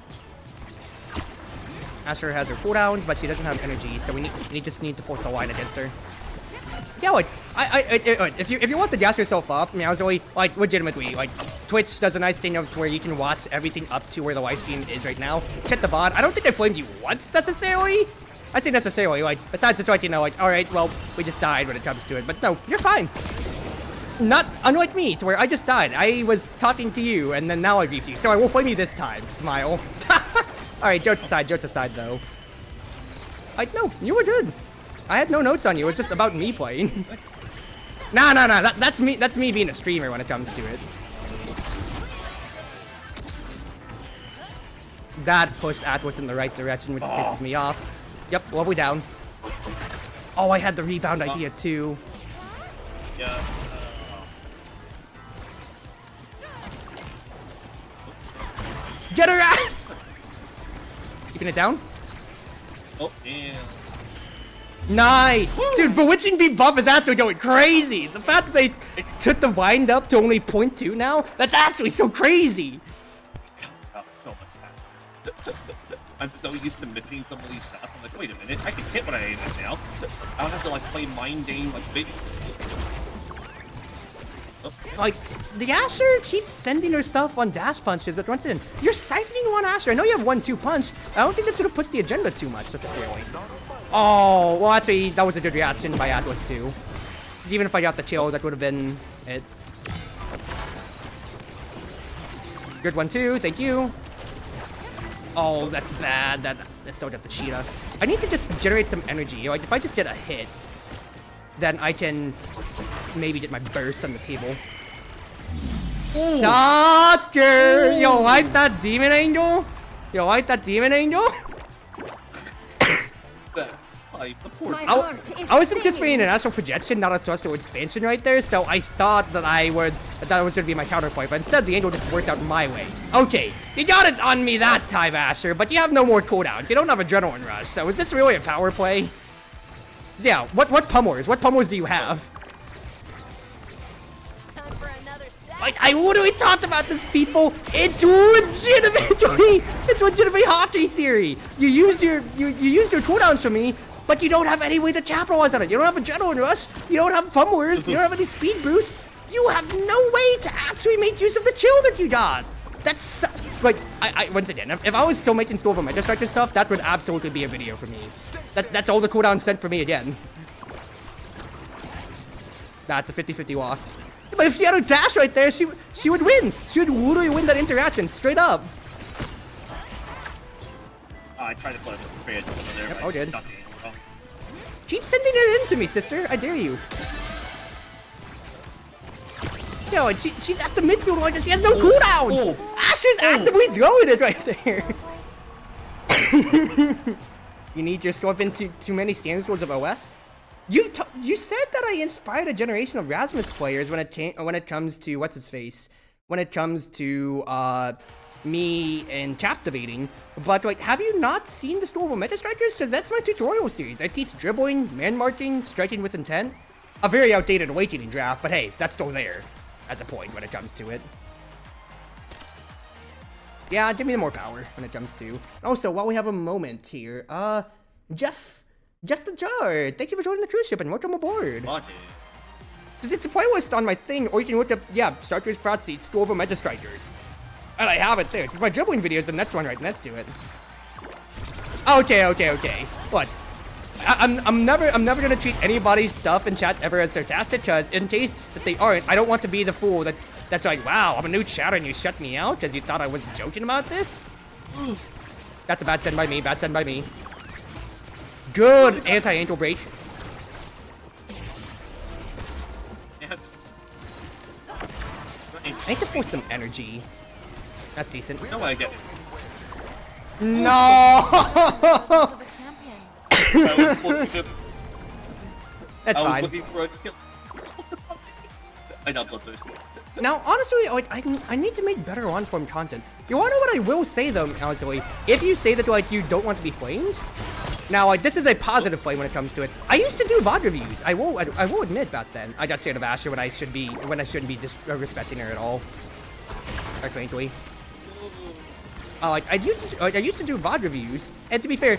Speaker 1: Asher has her cooldowns, but she doesn't have energy, so we just need to force the line against her. Yeah, like, if you want to gas yourself up, I mean, I was only, like, legitimately, like, Twitch does a nice thing of where you can watch everything up to where the live stream is right now. Check the VOD. I don't think I flamed you once, necessarily. I say necessarily, like, besides just, like, you know, like, alright, well, we just died when it comes to it, but no, you're fine. Not unlike me, to where I just died. I was talking to you, and then now I beefed you, so I will flame you this time. Smile. Alright, jokes aside, though. Like, no, you were good. I had no notes on you. It was just about me playing. Nah. That's me being a streamer when it comes to it. That pushed Atlas in the right direction, which pisses me off. Yep, lovely down. Oh, I had the rebound idea too.
Speaker 4: Yeah.
Speaker 1: Get her ass! Keeping it down?
Speaker 4: Oh, damn.
Speaker 1: Nice! Woo! Dude, Bewitching Bee buff is actually going crazy! The fact that they took the wind up to only 0.2 now, that's actually so crazy!
Speaker 4: It comes out so much faster. I'm so used to missing some of these stuff. I'm like, wait a minute, I can hit what I aim at now. I don't have to like play mind game like big. Oh.
Speaker 1: Like, the Asher keeps sending her stuff on dash punches, but once again, you're siphoning one Asher. I know you have 1-2 punch. I don't think that sort of puts the agenda too much, necessarily. Oh, well, actually, that was a good reaction by Atlas, too. Even if I got the kill, that would have been it. Good one, too. Thank you. Oh, that's bad. That still got to cheat us. I need to just generate some energy. Like, if I just get a hit, then I can maybe get my burst on the table. Ooh. Sucker! You like that demon angel? You like that demon angel? I was anticipating an astral projection, not a celestial expansion right there, so I thought that that was gonna be my counterpoint, but instead the angel just worked out my way. Okay, you got it on me that time, Asher, but you have no more cooldowns. You don't have adrenaline rush, so is this really a power play? Yeah, what pummels do you have?
Speaker 5: Time for another set.
Speaker 1: Like, I literally talked about this, people. It's legitimately hockey theory. You used your cooldowns for me, but you don't have any way to capitalize on it. You don't have adrenaline rush. You don't have pummelers. You don't have any speed boost. You have no way to actually make use of the chill that you got. That's like, once again, if I was still making School of Mega Striker stuff, that would absolutely be a video for me. That's all the cooldowns sent for me again. That's a 50-50 loss. But if she had a dash right there, she would win. She would literally win that interaction straight up.
Speaker 4: I tried to play with the bridge over there.
Speaker 1: Yep, all good. Keep sending it in to me, sister. I dare you. Yo, and she's at the midfield line and she has no cooldowns. Asher's actively throwing it right there. You need your scope into too many standards towards of OS. You said that I inspired a generation of Rasmus players when it comes to what's his face, when it comes to me and captivating. But like, have you not seen the School of Mega Strikers? Because that's my tutorial series. I teach dribbling, man marking, striking with intent. A very outdated awakening draft, but hey, that's still there as a point when it comes to it. Yeah, give me more power when it comes to. Also, while we have a moment here, Jeff the Jar, thank you for joining the cruise ship and welcome aboard. Because it's a playlist on my thing, or you can look up, yeah, Chartreuse Proxy, School of Mega Strikers. And I have it there. It's my dribbling videos, and that's one right. Let's do it. Okay. What? I'm never gonna treat anybody's stuff in chat ever as sarcastic, because in case that they aren't, I don't want to be the fool that's like, wow, I'm a new chatter and you shut me out because you thought I was joking about this. That's a bad send by me. Good anti-ankle break. I need to force some energy. That's decent.
Speaker 4: No, I get it.
Speaker 1: No! That's fine.
Speaker 4: I was looking for a kill. I know bloodthirsty.
Speaker 1: Now, honestly, like, I need to make better long-form content. You wanna know what I will say, though, honestly? If you say that, like, you don't want to be flamed, now, like, this is a positive flame when it comes to it. I used to do VOD reviews. I will admit back then. I got scared of Asher when I shouldn't be disrespecting her at all. frankly. Like I used to do VOD reviews, and to be fair,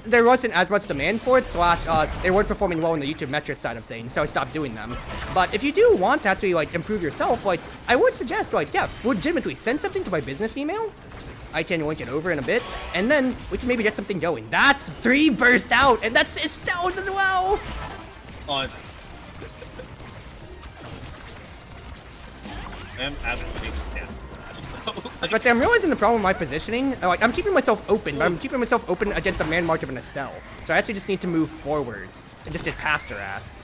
Speaker 1: there wasn't as much demand for it. / they weren't performing well in the YouTube metrics side of things, so I stopped doing them. But if you do want to actually like improve yourself, like I would suggest, like yeah, legitimately send something to my business email. I can link it over in a bit, and then we can maybe get something going. That's 3 burst out, and that's Estelle's as well.
Speaker 4: I am absolutely
Speaker 1: I was about to say, I'm realizing the problem with my positioning. Like, I'm keeping myself open, but I'm keeping myself open against the man mark of an Estelle. So I actually just need to move forwards and just get past her ass.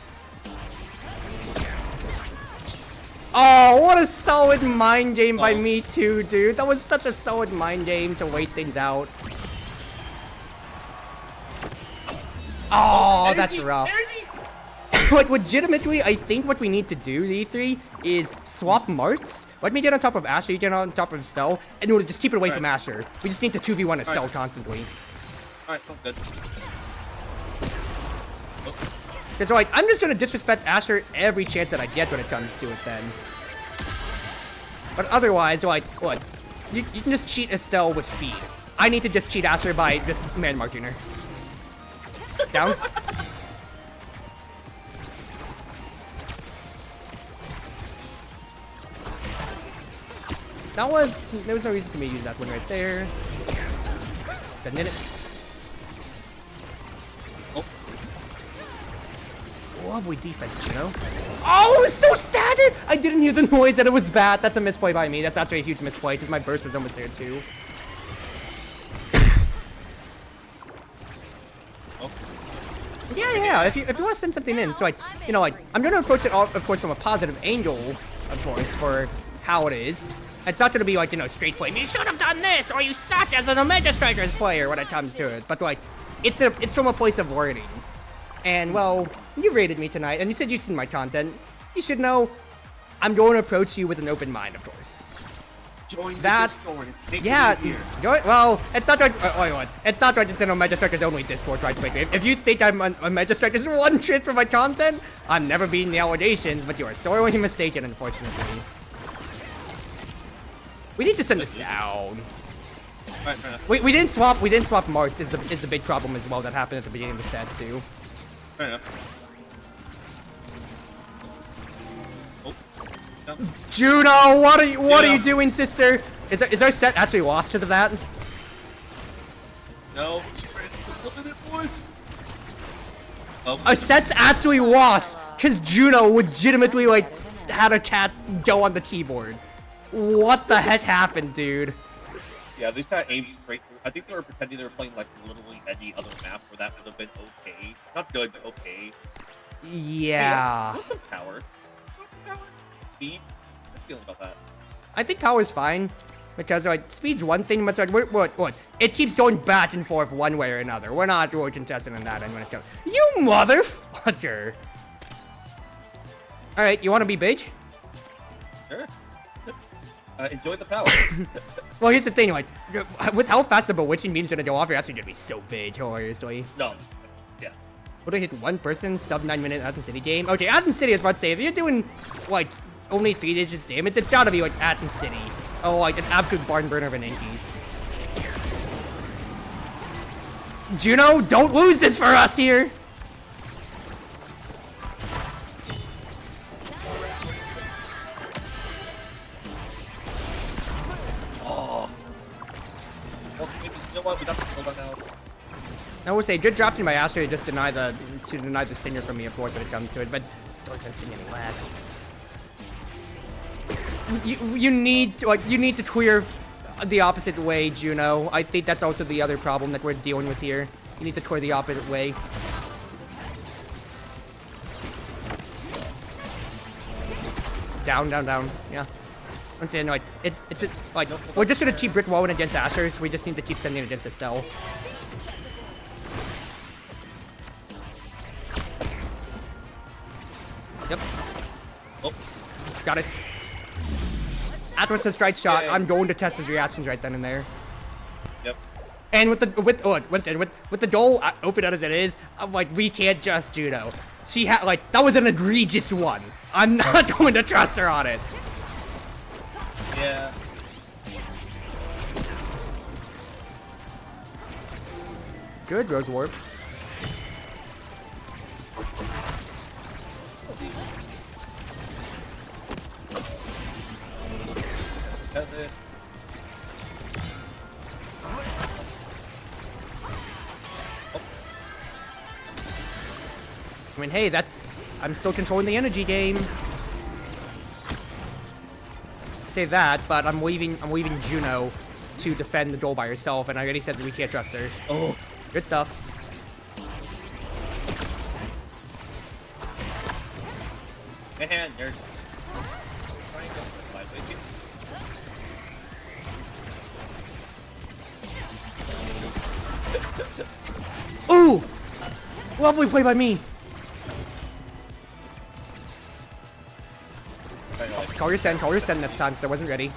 Speaker 1: Oh, what a solid mind game by me too, dude. That was such a solid mind game to wait things out. Oh, that's rough. Like, legitimately, I think what we need to do, E3, is swap Marts. Let me get on top of Asher, you get on top of Estelle, and we'll just keep it away from Asher. We just need to 2v1 Estelle constantly.
Speaker 4: Alright, sounds good.
Speaker 1: Because, like, I'm just going to disrespect Asher every chance that I get when it comes to it then. But otherwise, like, what? You can just cheat Estelle with speed. I need to just cheat Asher by just man marking her. Down. There was no reason for me to use that one right there. It's a minute.
Speaker 4: Oh.
Speaker 1: Lovely defense, you know? Oh, it was so staggered! I didn't hear the noise that it was bad. That's a misplay by me. That's actually a huge misplay because my burst was almost there too.
Speaker 4: Oh.
Speaker 1: Yeah. If you want to send something in, so like, you know, like, I'm gonna approach it all, of course, from a positive angle, of course, for how it is. It's not gonna be like, you know, straight flame. You should have done this, or you suck as an Omega Strikers player when it comes to it. But like, it's from a place of learning. And well, you rated me tonight, and you said you've seen my content. You should know, I'm going to approach you with an open mind, of course.
Speaker 4: Join
Speaker 1: that.
Speaker 4: the Discord.
Speaker 1: Yeah. Well, it's not like it's not like it's an Omega Strikers only Discord, right? If you think I'm an Omega Strikers one trick for my content, I'm never beating the allegations. But you are sorely mistaken, unfortunately. We need to send this down.
Speaker 4: Right.
Speaker 1: We didn't swap marks is the big problem as well that happened at the beginning of the set too.
Speaker 4: Fair enough. Oh. No.
Speaker 1: Juno, what are you doing, sister? Is our set actually lost because of that?
Speaker 4: No. Just look at it, boys. Oh.
Speaker 1: Our set's actually lost because Juno legitimately like had a cat go on the keyboard. What the heck happened, dude?
Speaker 4: Yeah, they kind of aimed straight. I think they were pretending they were playing like literally any other map where that would have been okay. Not good, but okay.
Speaker 1: Yeah.
Speaker 4: What's some power? Speed? How feeling about that?
Speaker 1: I think power's fine because like speed's one thing, but like what? It keeps going back and forth one way or another. We're not really contesting in that end when it comes. You motherfucker! All right, you want to be big?
Speaker 4: Sure. Enjoy the power.
Speaker 1: Well, here's the thing, like, with how fast the bewitching beam's gonna go off, you're actually gonna be so big, hilariously.
Speaker 4: No. Yeah.
Speaker 1: Would I hit one person sub 9-minute Athens City game? Okay, Athens City, I was about to say, if you're doing, like, only 3 digits damage, it's gotta be, like, Athens City. Oh, like, an absolute barn burner of an Yankees. Juno, don't lose this for us here!
Speaker 4: We got the cooldown now.
Speaker 1: I will say, good drafting by Astro to just deny the stinger from me, of course, when it comes to it, but still doesn't sting any less. You need to clear the opposite way, Juno. I think that's also the other problem that we're dealing with here. You need to clear the opposite way. Down. Yeah. I'm saying, like, it's just, like, we're just gonna keep brick walling against Asher, so we just need to keep sending it against Estelle. Yep.
Speaker 4: Oh.
Speaker 1: Got it. Atlas has strike shot.
Speaker 4: Yeah.
Speaker 1: I'm going to test his reactions right then and there.
Speaker 4: Yep.
Speaker 1: And with the goal open as it is, I'm like, we can't just Juno. She had, like, that was an egregious one. I'm not going to trust her on it.
Speaker 4: Yeah.
Speaker 1: Good, Rose Warp.
Speaker 6: That's it.
Speaker 1: I mean, hey, I'm still controlling the energy game. I say that, but I'm leaving Juno to defend the goal by herself, and I already said that we can't trust her.
Speaker 6: Oh,
Speaker 1: Good stuff.
Speaker 6: man, you're trying to survive with you.
Speaker 1: Ooh! Lovely play by me. Call your send next time, because I wasn't ready.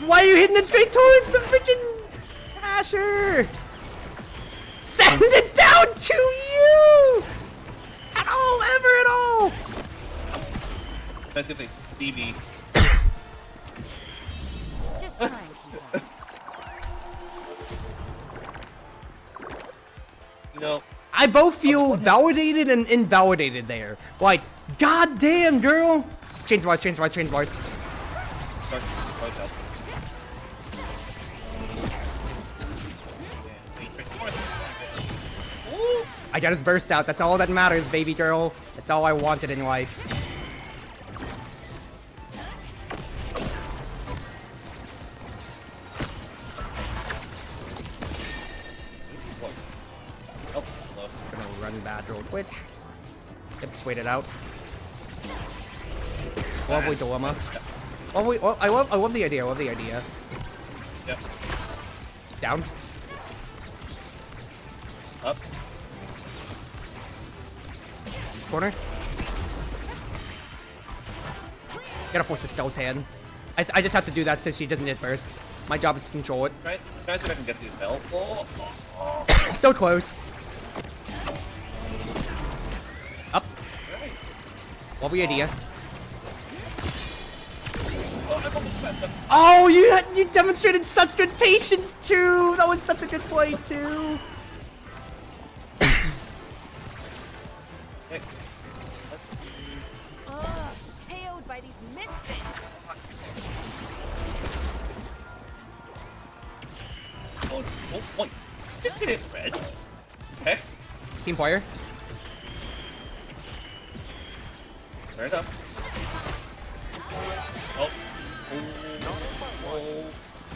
Speaker 1: Why are you hitting it straight towards the freaking Asher? Send it down to you! At all, ever at all!
Speaker 6: That's if they see me.
Speaker 5: Just try and keep up.
Speaker 6: You know,
Speaker 1: I both feel validated and invalidated there. Like, goddamn, girl! Change bars.
Speaker 6: start up.
Speaker 1: I got his burst out. That's all that matters, baby girl. That's all I wanted in life. Gonna run bad real quick. Yep, just wait it out. Lovely dilemma. Lovely. Oh, I love the idea.
Speaker 6: Yep.
Speaker 1: Down.
Speaker 6: Up.
Speaker 1: Corner. Gotta force the Stell's hand. I just have to do that since she doesn't hit burst. My job is to control it.
Speaker 6: Try see if I can get these bells. Oh.
Speaker 1: So close. Up.
Speaker 6: Right.
Speaker 1: Lovely idea.
Speaker 6: Oh, I almost messed up.
Speaker 1: Oh, you demonstrated such good patience too. That was such a good play too.
Speaker 6: Okay.
Speaker 5: KO'd by these misfits.
Speaker 6: Oh, wait. Just get it red. Okay.
Speaker 1: Team player.
Speaker 6: Turn it up. Oh. Oh.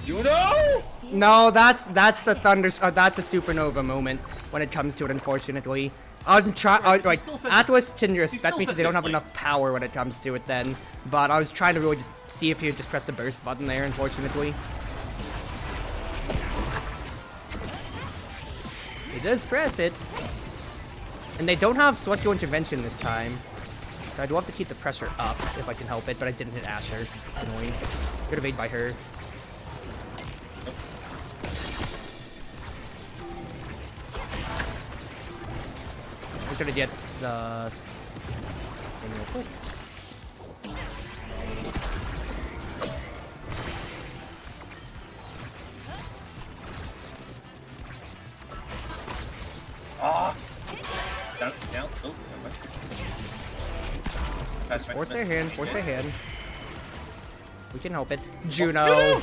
Speaker 6: You know?
Speaker 1: No, that's a thunder. That's a supernova moment when it comes to it. Unfortunately, like Atlas can respect me because they don't have enough power when it comes to it. Then, but I was trying to really just see if he would just press the burst button there. Unfortunately, he does press it, and they don't have Celestial Intervention this time. So I do have to keep the pressure up if I can help it, but I didn't hit Asher. Annoying. Good evade by her. I'm gonna get the thing real quick.
Speaker 6: Ah. Down. Oh, never mind.
Speaker 1: Force their hand. We can help it. Juno!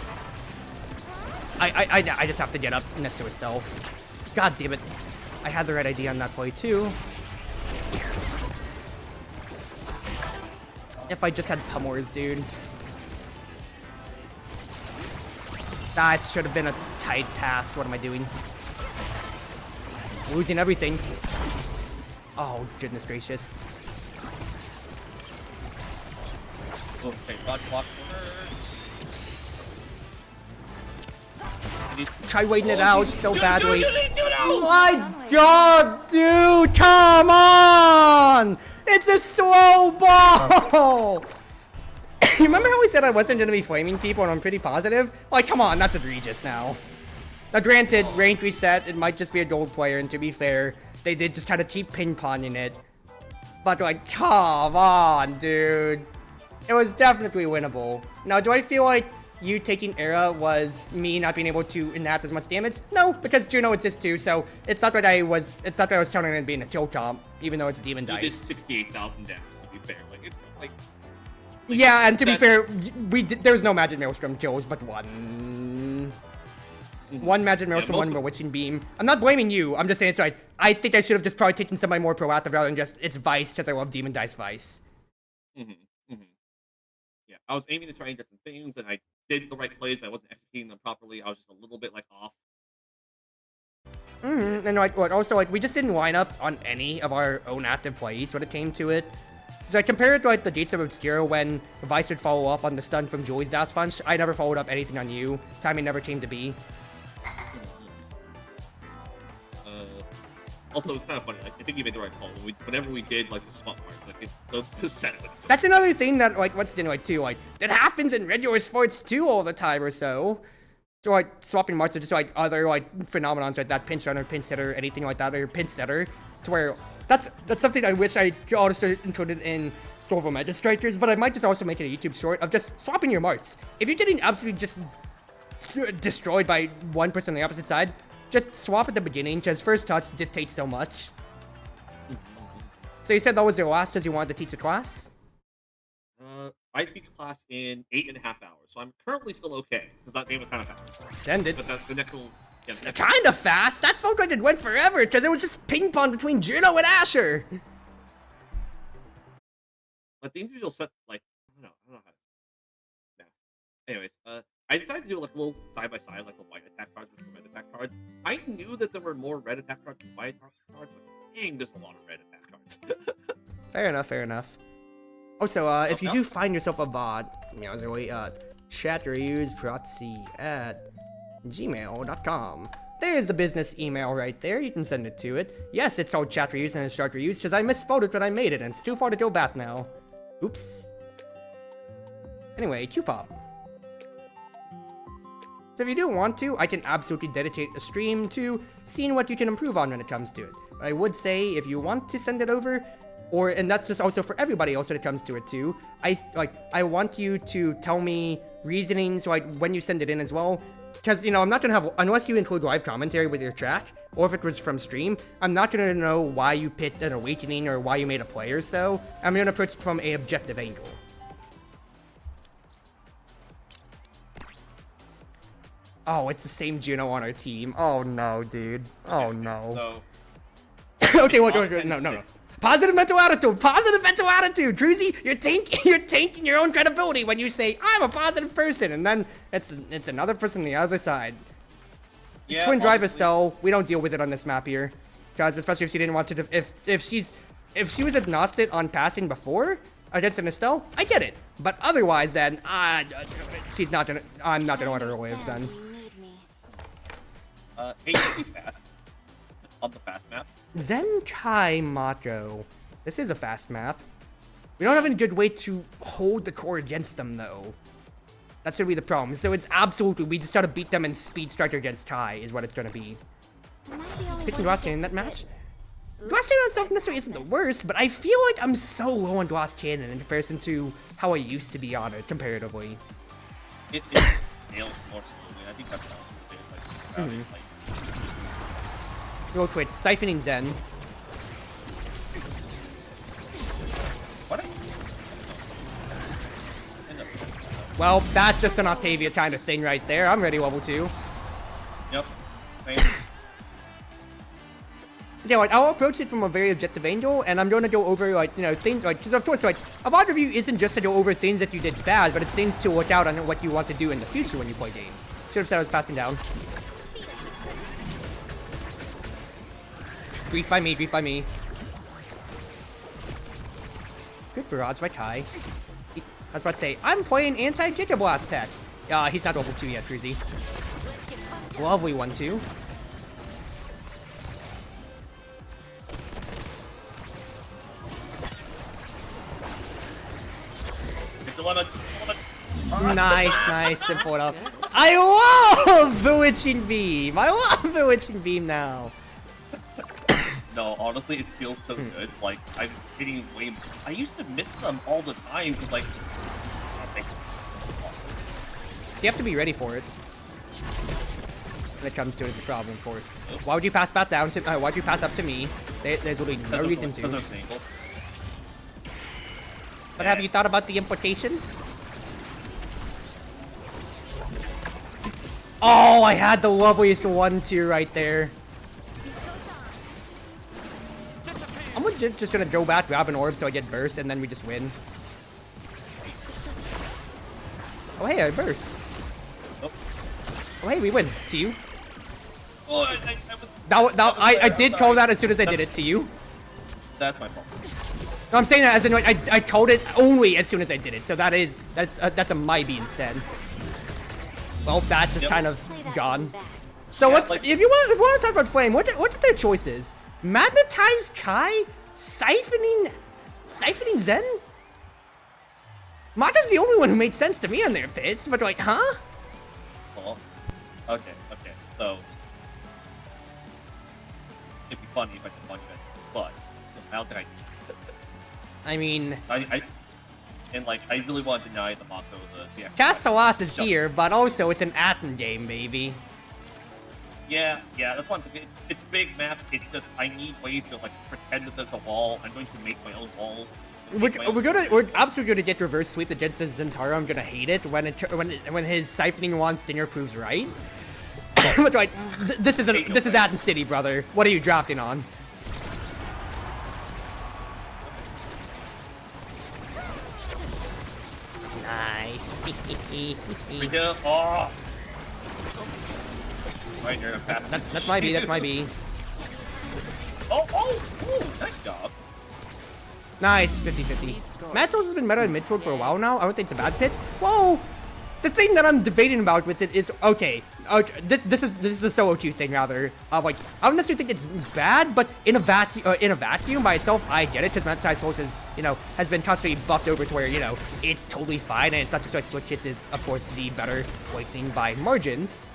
Speaker 1: I just have to get up next to Estelle. God damn it. I had the right idea on that play too. If I just had pummels, dude. That should have been a tight pass. What am I doing? Losing everything. Oh, goodness gracious.
Speaker 6: Okay, God block
Speaker 1: Try waiting it out so badly. My God, dude, come on! It's a slow ball! You remember how we said I wasn't gonna be flaming people and I'm pretty positive? Like, come on, that's egregious now. Now, granted, range reset, it might just be a gold player, and to be fair, they did just kind of keep ping-ponging it. but like, come on, dude. It was definitely winnable. Now, do I feel like you taking Era was me not being able to enact as much damage? No, because Juno exists too, so it's not that I was counting on it being a kill comp, even though it's demon
Speaker 4: You did
Speaker 1: dice.
Speaker 4: 68,000 damage, to be fair. Like, it's like...
Speaker 1: Yeah, and to be fair, there was no Magic Maelstrom kills, but one. One Magic Maelstrom, one Bewitching Beam. I'm not blaming you, I'm just saying it's right. I think I should have just probably taken somebody more proactive rather than just, it's Vice, because I love Demon Dice Vice.
Speaker 4: Yeah, I was aiming to try and get some things, and I did the right plays, but I wasn't executing them properly. I was just a little bit, like, off.
Speaker 1: And like, also, like, we just didn't line up on any of our own active plays when it came to it. So I compared it to, like, the Gates of Obscura when Vice would follow up on the stun from Julie's Dash Punch. I never followed up anything on you. Timing never came to be.
Speaker 4: Also, it's kind of funny. Like, I think you made the right call. Whenever we did, like, the swap part, like, the set it.
Speaker 1: That's another thing that, like, what's like, too, like, that happens in regular sports, too, all the time or so. So, like, swapping marks are just, like, other, like, phenomenons, like that pinch runner, pinch hitter, anything like that, or pinch setter, to where that's something I wish I also included in Stormville Meta Strikers, but I might just also make it a YouTube short of just swapping your marks. If you're getting absolutely just destroyed by one person on the opposite side, just swap at the beginning, because first touch dictates so much. So you said that was your last because you wanted to teach a class?
Speaker 4: I teach a class in 8.5 hours, so I'm currently still okay, because that game was kind of fast.
Speaker 1: Send it.
Speaker 4: But the next will... Yeah,
Speaker 1: Kind of fast. That felt like it went forever, because it was just ping pong between Juno and Asher.
Speaker 4: But the individual set, like, I don't know how to... Yeah. Anyways, I decided to do, like, a little side-by-side, like, the white attack cards with the red attack cards. I knew that there were more red attack cards than white attack cards, but dang, there's a lot of red attack cards.
Speaker 1: Fair enough, fair enough. Also, if you do find yourself a VOD, you know, chatreuseproxy at gmail.com. There's the business email right there. You can send it to it. Yes, it's called Chartreuse and it's Chartreuse because I misspelled it when I made it and it's too far to go back now. Oops. Anyway, Q-Pop. So if you do want to, I can absolutely dedicate a stream to seeing what you can improve on when it comes to it. But I would say if you want to send it over, and that's just also for everybody else when it comes to it too, I want you to tell me reasonings like when you send it in as well. Because, you know, I'm not going to have, unless you include live commentary with your track, or if it was from stream, I'm not going to know why you picked an Awakening or why you made a play or so. I'm going to approach it from an objective angle. Oh, it's the same Juno on our team. Oh no, dude. Oh no. Okay, wait, no. Positive mental attitude. Positive mental attitude. Druzy, you're tanking your own credibility when you say I'm a positive person, and then it's another person on the other side. Yeah, Twin Drive Estelle, we don't deal with it on this map here, because especially if she didn't want to. If she was agnostic on passing before against an Estelle, I get it. But otherwise, then she's not gonna. I'm not gonna let her live then.
Speaker 4: 850 fast on the fast map.
Speaker 1: Zenkai Mako. This is a fast map. We don't have any good way to hold the core against them, though. That's gonna be the problem. So it's absolutely, we just gotta beat them in speed striker against Kai, is what it's gonna be. Picking Gloss Cannon in that match. Gloss Cannon itself necessarily isn't the worst, but I feel like I'm so low on Gloss Cannon in comparison to how I used to be on it, comparatively.
Speaker 4: It nails more slowly. I think that's how it is. Like,
Speaker 1: real quick, siphoning Zen.
Speaker 4: What?
Speaker 1: Well, that's just an Octavia kind of thing right there. I'm ready level 2.
Speaker 4: Yep. Same.
Speaker 1: Yeah, like, I'll approach it from a very objective angle, and I'm going to go over, like, you know, things, like, because of course, like, a VOD review isn't just to go over things that you did bad, but it's things to look out on what you want to do in the future when you play games. Should have said I was passing down. Grief by me, grief by me. Good barrage by Kai. I was about to say, I'm playing anti-Giga Blast tech. He's not level 2 yet, Cruzy. Lovely 1-2.
Speaker 4: It's a lemon.
Speaker 1: Nice, simple it up. I love Bewitching Beam. I love Bewitching Beam now.
Speaker 6: No, honestly, it feels so good. Like, I'm hitting way. I used to miss them all the time because, like,
Speaker 1: You have to be ready for it. When it comes to it, it's a problem, of course. Why would you pass back down to? Why'd you pass up to me? There's really no reason to. But have you thought about the implications? Oh, I had the loveliest 1-2 right there. I'm just gonna go back, grab an orb so I get burst, and then we just win. Oh, hey, I burst. Oh, hey, we win. To you.
Speaker 6: Oh, I
Speaker 1: did call that as soon as I did it. To you.
Speaker 6: That's my fault.
Speaker 1: No, I'm saying that as in I called it only as soon as I did it. So that's a maybe instead. Well, that's just kind of gone. So what's if you want to talk about Flame, what are their choices? Magnetized Kai, siphoning Zen. Mata's the only one who made sense to me on their pits, but like, huh?
Speaker 6: Well, okay. So it'd be funny if I could punch you in his butt. How did
Speaker 1: I mean,
Speaker 6: I really want to deny the Mako the
Speaker 1: Castellass is here, but also it's an Atten game, baby.
Speaker 6: Yeah, that's one thing. It's a big map. It's just I need ways to like pretend that there's a wall. I'm going to make my own walls. We're absolutely gonna get reverse sweep against Zentaro. I'm gonna hate it when his siphoning wand stinger proves right. But like, this is Atten City, brother. What are you drafting on? Nice. We do. Oh. Right, you're gonna pass.
Speaker 1: That's my B. That's my B.
Speaker 6: Oh, nice job.
Speaker 1: Nice, 50-50. Mad Souls has been meta in midfield for a while now. I don't think it's a bad pit. Whoa! The thing that I'm debating about with it is, okay, this is a solo queue thing rather. Like, I don't necessarily think it's bad, but in a vacuum by itself, I get it, because Magnetized Souls is, has been constantly buffed over to where, it's totally fine, and it's not just like Switch Hits is, of course, the better thing by margins.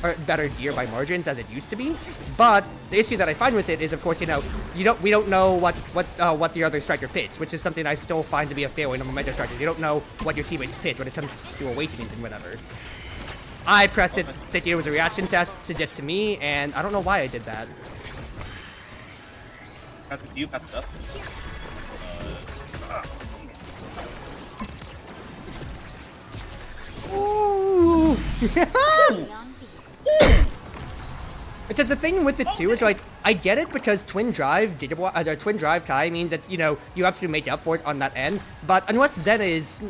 Speaker 1: Or better gear by margins as it used to be, but the issue that I find with it is, of course, we don't know what the other striker pits, which is something I still find to be a failing of Momentum Strikers. You don't know what your teammates pit when it comes to Awakenings and whatever. I pressed it thinking it was a reaction test to get to me, and I don't know why I did that.
Speaker 6: Pass it to you, pass it up.
Speaker 1: Ooh! Because the thing with it too is like, I get it because Twin Drive Kai means that you absolutely make up for it on that end. But unless Zen is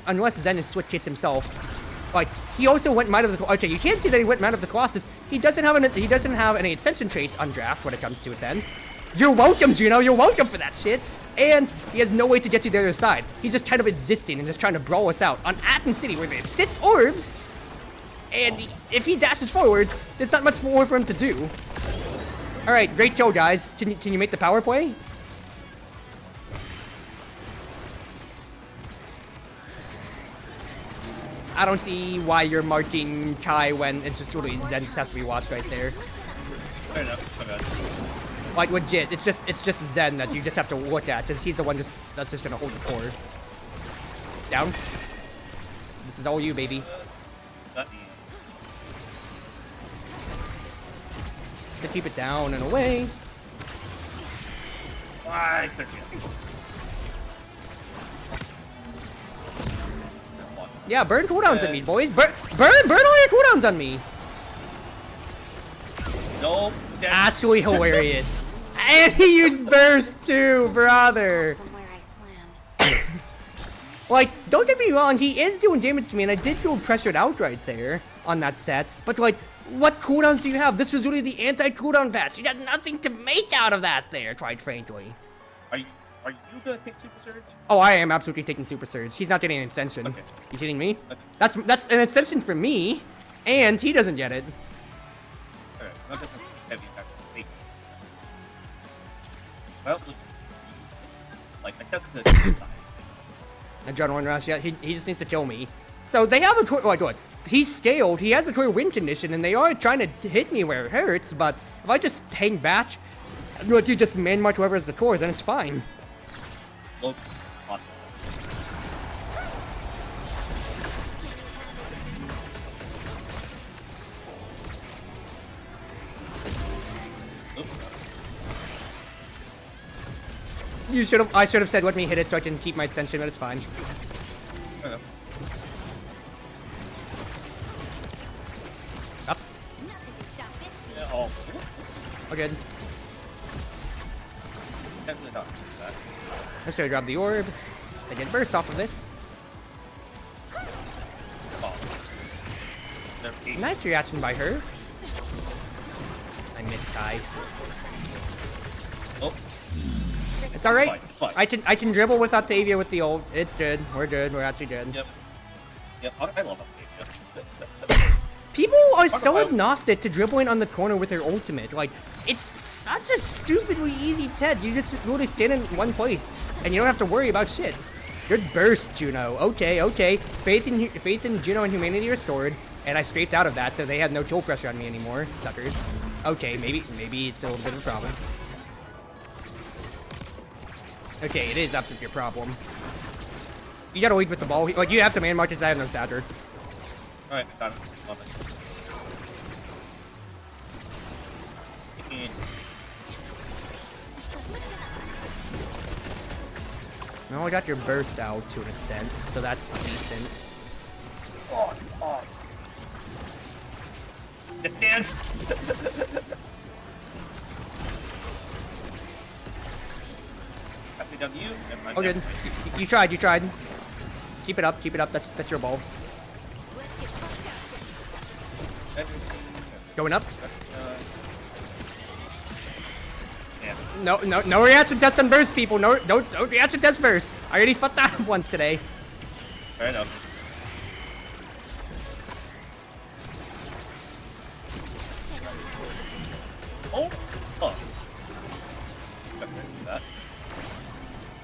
Speaker 1: Switch Hits himself, like he also went Might of the okay, you can't see that he went Might of the Colossus. He doesn't have any extension traits on draft when it comes to it. Then you're welcome, Juno. You're welcome for that shit. And he has no way to get to the other side. He's just kind of existing and just trying to brawl us out on Atten City where there's 6 orbs. And if he dashes forwards, there's not much more for him to do. All right, great kill, guys. Can you make the power play? I don't see why you're marking Kai when it's just really Zen has to be watched right there.
Speaker 6: Fair enough. Okay.
Speaker 1: Like legit, it's just Zen that you just have to look at, because he's the one that's just gonna hold the core. Down. This is all you, baby. To keep it down and away.
Speaker 6: Why?
Speaker 1: Yeah, burn cooldowns on me, boys. Burn all your cooldowns on me.
Speaker 6: No.
Speaker 1: Actually hilarious. And he used burst too, brother. Like, don't get me wrong, he is doing damage to me, and I did feel pressured out right there on that set. But like, what cooldowns do you have? This was really the anti-cooldown patch. You got nothing to make out of that there, quite frankly.
Speaker 6: Are you gonna take Super Surge?
Speaker 1: Oh, I am absolutely taking Super Surge. He's not getting an extension.
Speaker 6: Okay.
Speaker 1: You kidding me?
Speaker 6: Okay.
Speaker 1: That's an extension for me, and he doesn't get it.
Speaker 6: Alright, not just heavy attack. Well, like I guess it's a
Speaker 1: Adrenaline Rush, yeah, he just needs to kill me. So they have a like, he's scaled, he has a clear win condition, and they are trying to hit me where it hurts, but if I just hang back No, dude, just man march whoever has the core, then it's fine.
Speaker 6: Looks hot.
Speaker 1: I should have said let me hit it so I can keep my attention, but it's fine.
Speaker 6: Fair enough.
Speaker 1: Up.
Speaker 6: Yeah, oh.
Speaker 1: Oh, good.
Speaker 6: Definitely not that.
Speaker 1: I'm just gonna grab the orb. I get burst off of this.
Speaker 6: Oh. They're eight.
Speaker 1: Nice reaction by her. I missed Kai.
Speaker 6: Oh.
Speaker 1: It's alright.
Speaker 6: It's fine.
Speaker 1: I can dribble with Octavia with the ult. It's good. We're good. We're actually good.
Speaker 6: Yep. Yep. I love Octavia.
Speaker 1: People are so agnostic to dribbling on the corner with their ultimate. Like, it's such a stupidly easy TED. You just really stand in one place, and you don't have to worry about shit. Good burst, Juno. Okay, okay. Faith in Juno and humanity restored, and I strafed out of that, so they had no kill pressure on me anymore. Suckers. Okay, maybe it's a little bit of a problem. Okay, it is up to your problem. You gotta lead with the ball. Like, you have to man mark because I have no stature.
Speaker 6: Alright, got it. Love it.
Speaker 1: No, I got your burst out to an extent, so that's decent.
Speaker 6: Oh, oh. It stands. SCW.
Speaker 1: Oh, good. You tried. Just keep it up. That's your ball. Going up.
Speaker 6: Yeah.
Speaker 1: No reaction test on burst, people. No reaction test burst. I already fucked that up once today.
Speaker 6: Fair enough. Oh. Oh. That.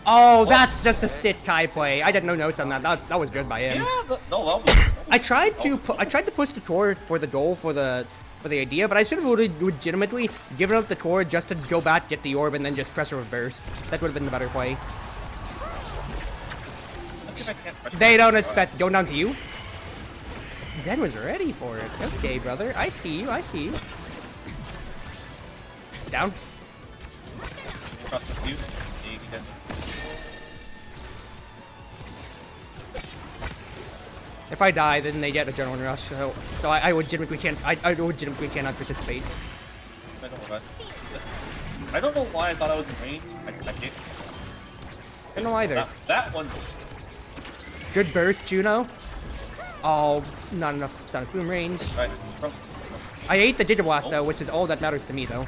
Speaker 1: Oh, that's just a sit Kai play. I did no notes on that. That was good by him.
Speaker 6: Yeah. No, that was.
Speaker 1: I tried to push the core for the goal for the idea, but I should have really legitimately given up the core just to go back, get the orb, and then just press a reverse. That would have been the better play. They don't expect going down to you. Zen was ready for it. Okay, brother. I see you. Down. If I die, then they get a general rush. So I legitimately can't. I legitimately cannot participate.
Speaker 6: I don't know why I thought I was in range. I did.
Speaker 1: I don't know either.
Speaker 6: That one.
Speaker 1: Good burst, Juno. Oh, not enough Sonic Boom range.
Speaker 6: Right.
Speaker 1: I ate the Giga Blast though, which is all that matters to me though.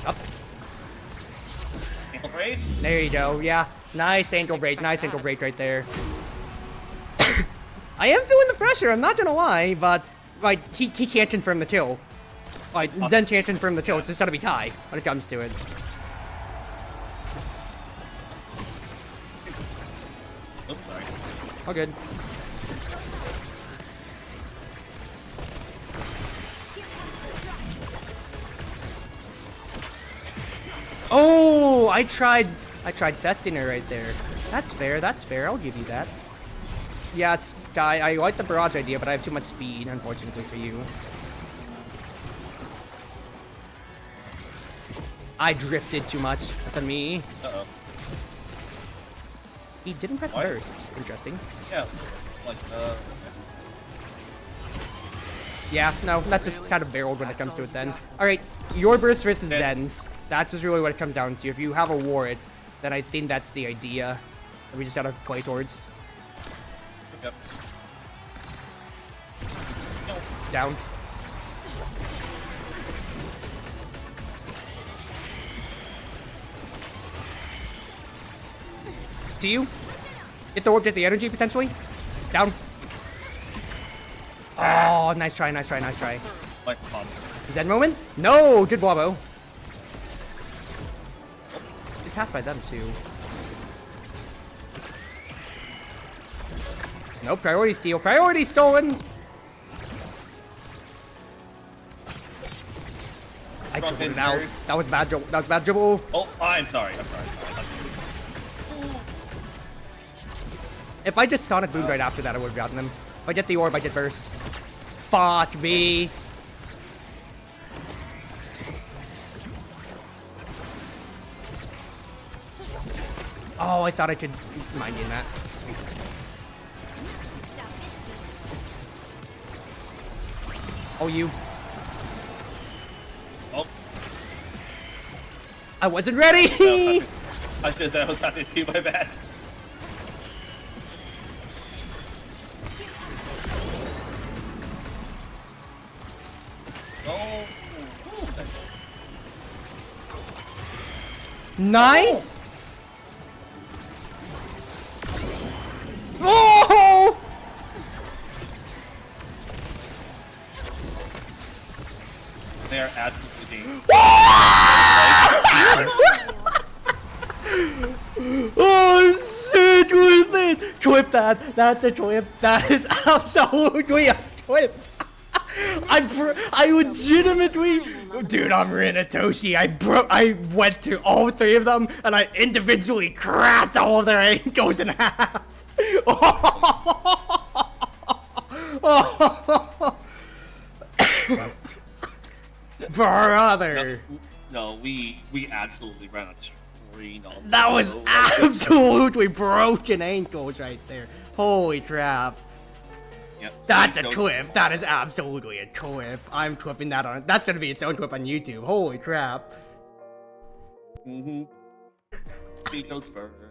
Speaker 1: Up.
Speaker 6: Ankle braid.
Speaker 1: There you go. Yeah. Nice ankle break. Nice ankle break right there. I am feeling the pressure. I'm not gonna lie, but like he can't confirm the kill. Like Zen can't confirm the kill. It's just gotta be Kai when it comes to it.
Speaker 6: Oops, sorry.
Speaker 1: All good. Oh, I tried testing her right there. That's fair, I'll give you that. Yeah, it's Guy, I like the barrage idea, but I have too much speed, unfortunately for you. I drifted too much. That's on me.
Speaker 6: Uh-oh.
Speaker 1: He didn't press
Speaker 6: What?
Speaker 1: burst. Interesting.
Speaker 6: Yeah. Like,
Speaker 1: Yeah, no, that's just kind of barreled when it comes to it then. Alright, your burst versus Zen's. That's just really what it comes down to. If you have a ward, then I think that's the idea that we just gotta play towards.
Speaker 6: Yep.
Speaker 1: Down. To you. Get the orb, get the energy potentially. Down. Oh, nice try.
Speaker 6: Like,
Speaker 1: Zen moment? No, good wobbo. Good pass by them too. No, priority steal. Priority stolen!
Speaker 6: drop in
Speaker 1: it out.
Speaker 6: third.
Speaker 1: That was bad. That was bad dribble.
Speaker 6: Oh, I'm sorry. I'm sorry.
Speaker 1: If I just Sonic Boom right after that, I would have gotten him. If I get the orb, I get burst. Fuck me. Oh, I thought I could mind you that. Oh, you.
Speaker 6: Oh.
Speaker 1: I wasn't ready!
Speaker 6: I should have said I was not to do my bad. Oh.
Speaker 1: Nice! Oh!
Speaker 6: They are adding to the game.
Speaker 1: Oh, sick with it! Clip that. That's a clip. That is absolutely a clip. I legitimately, dude, I'm Rinatoshi. I went to all three of them and I individually cracked all of their ankles in half. Brother.
Speaker 6: No, we absolutely ran a train on
Speaker 1: That was
Speaker 6: them.
Speaker 1: absolutely broken ankles right there. Holy crap.
Speaker 6: Yep,
Speaker 1: That's a
Speaker 6: Speed
Speaker 1: clip. That is absolutely a clip. I'm clipping that on. That's gonna be its own clip on YouTube. Holy crap.
Speaker 6: Mm-hmm. Speed goes burger.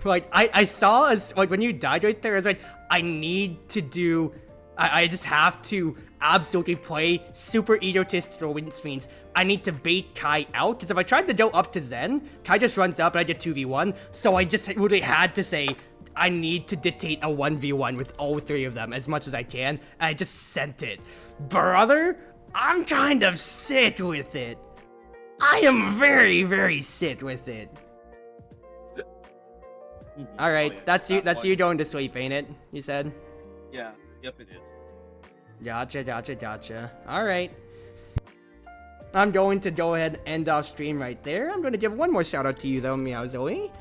Speaker 1: Like, I saw as, like, when you died right there, I was like, I need to do, I just have to absolutely play super egotistical, which means I need to bait Kai out, because if I tried to go up to Zen, Kai just runs up and I get 2v1, so I just really had to say, I need to dictate a 1v1 with all three of them as much as I can, and I just sent it. Brother, I'm kind of sick with it. I am very, very sick with it. All right,
Speaker 6: Oh, yeah,
Speaker 1: that's you.
Speaker 6: that
Speaker 1: That's
Speaker 6: one.
Speaker 1: you going to sleep, ain't it? You said.
Speaker 6: Yeah, yep, it is.
Speaker 1: Gotcha. All right. I'm going to go ahead and end off stream right there. I'm going to give one more shout out to you though, Meow Zoe.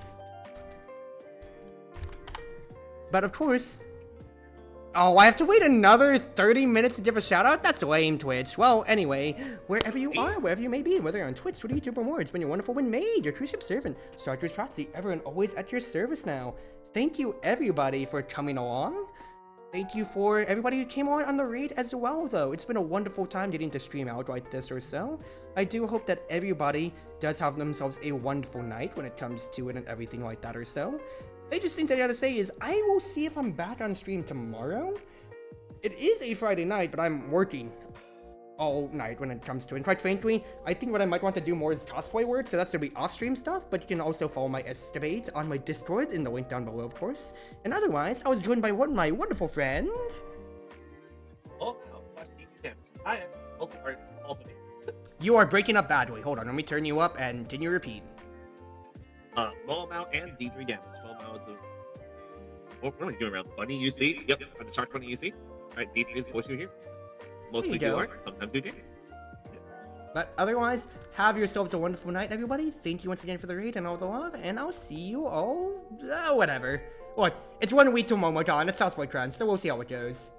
Speaker 1: But of course, oh, I have to wait another 30 minutes to give a shout out? That's lame, Twitch. Well, anyway, wherever you are, wherever you may be, whether you're on Twitch, Twitter, YouTube, or more, it's been your wonderful Wind Mage, your Cruz Ship servant, Chartreuse Proxy, everyone always at your service now. Thank you, everybody, for coming along. Thank you for everybody who came on the raid as well, though. It's been a wonderful time getting to stream out like this or so. I do hope that everybody does have themselves a wonderful night when it comes to it and everything like that or so. Latest things I gotta say is I will see if I'm back on stream tomorrow. It is a Friday night, but I'm working all night when it comes to it. And quite frankly, I think what I might want to do more is cosplay work, so that's gonna be off-stream stuff, but you can also follow my escapades on my Discord in the link down below, of course. And otherwise, I was joined by my wonderful friend.
Speaker 6: Oh, that's damage. I am also me.
Speaker 1: You are breaking up badly. Hold on, let me turn you up and can you repeat?
Speaker 6: Small amount and D3 damage. Small amounts of. What are we doing around? Bunny UC? Yep, on the chart bunny UC. Alright, D3 is voice you here. Mostly
Speaker 1: There you
Speaker 6: do
Speaker 1: go.
Speaker 6: art, sometimes do damage.
Speaker 1: But otherwise, have yourselves a wonderful night, everybody. Thank you once again for the raid and all the love, and I'll see you all, whatever. Look, it's 1 week till MomoCon, it's Cosplay Crunch, so we'll see how it goes.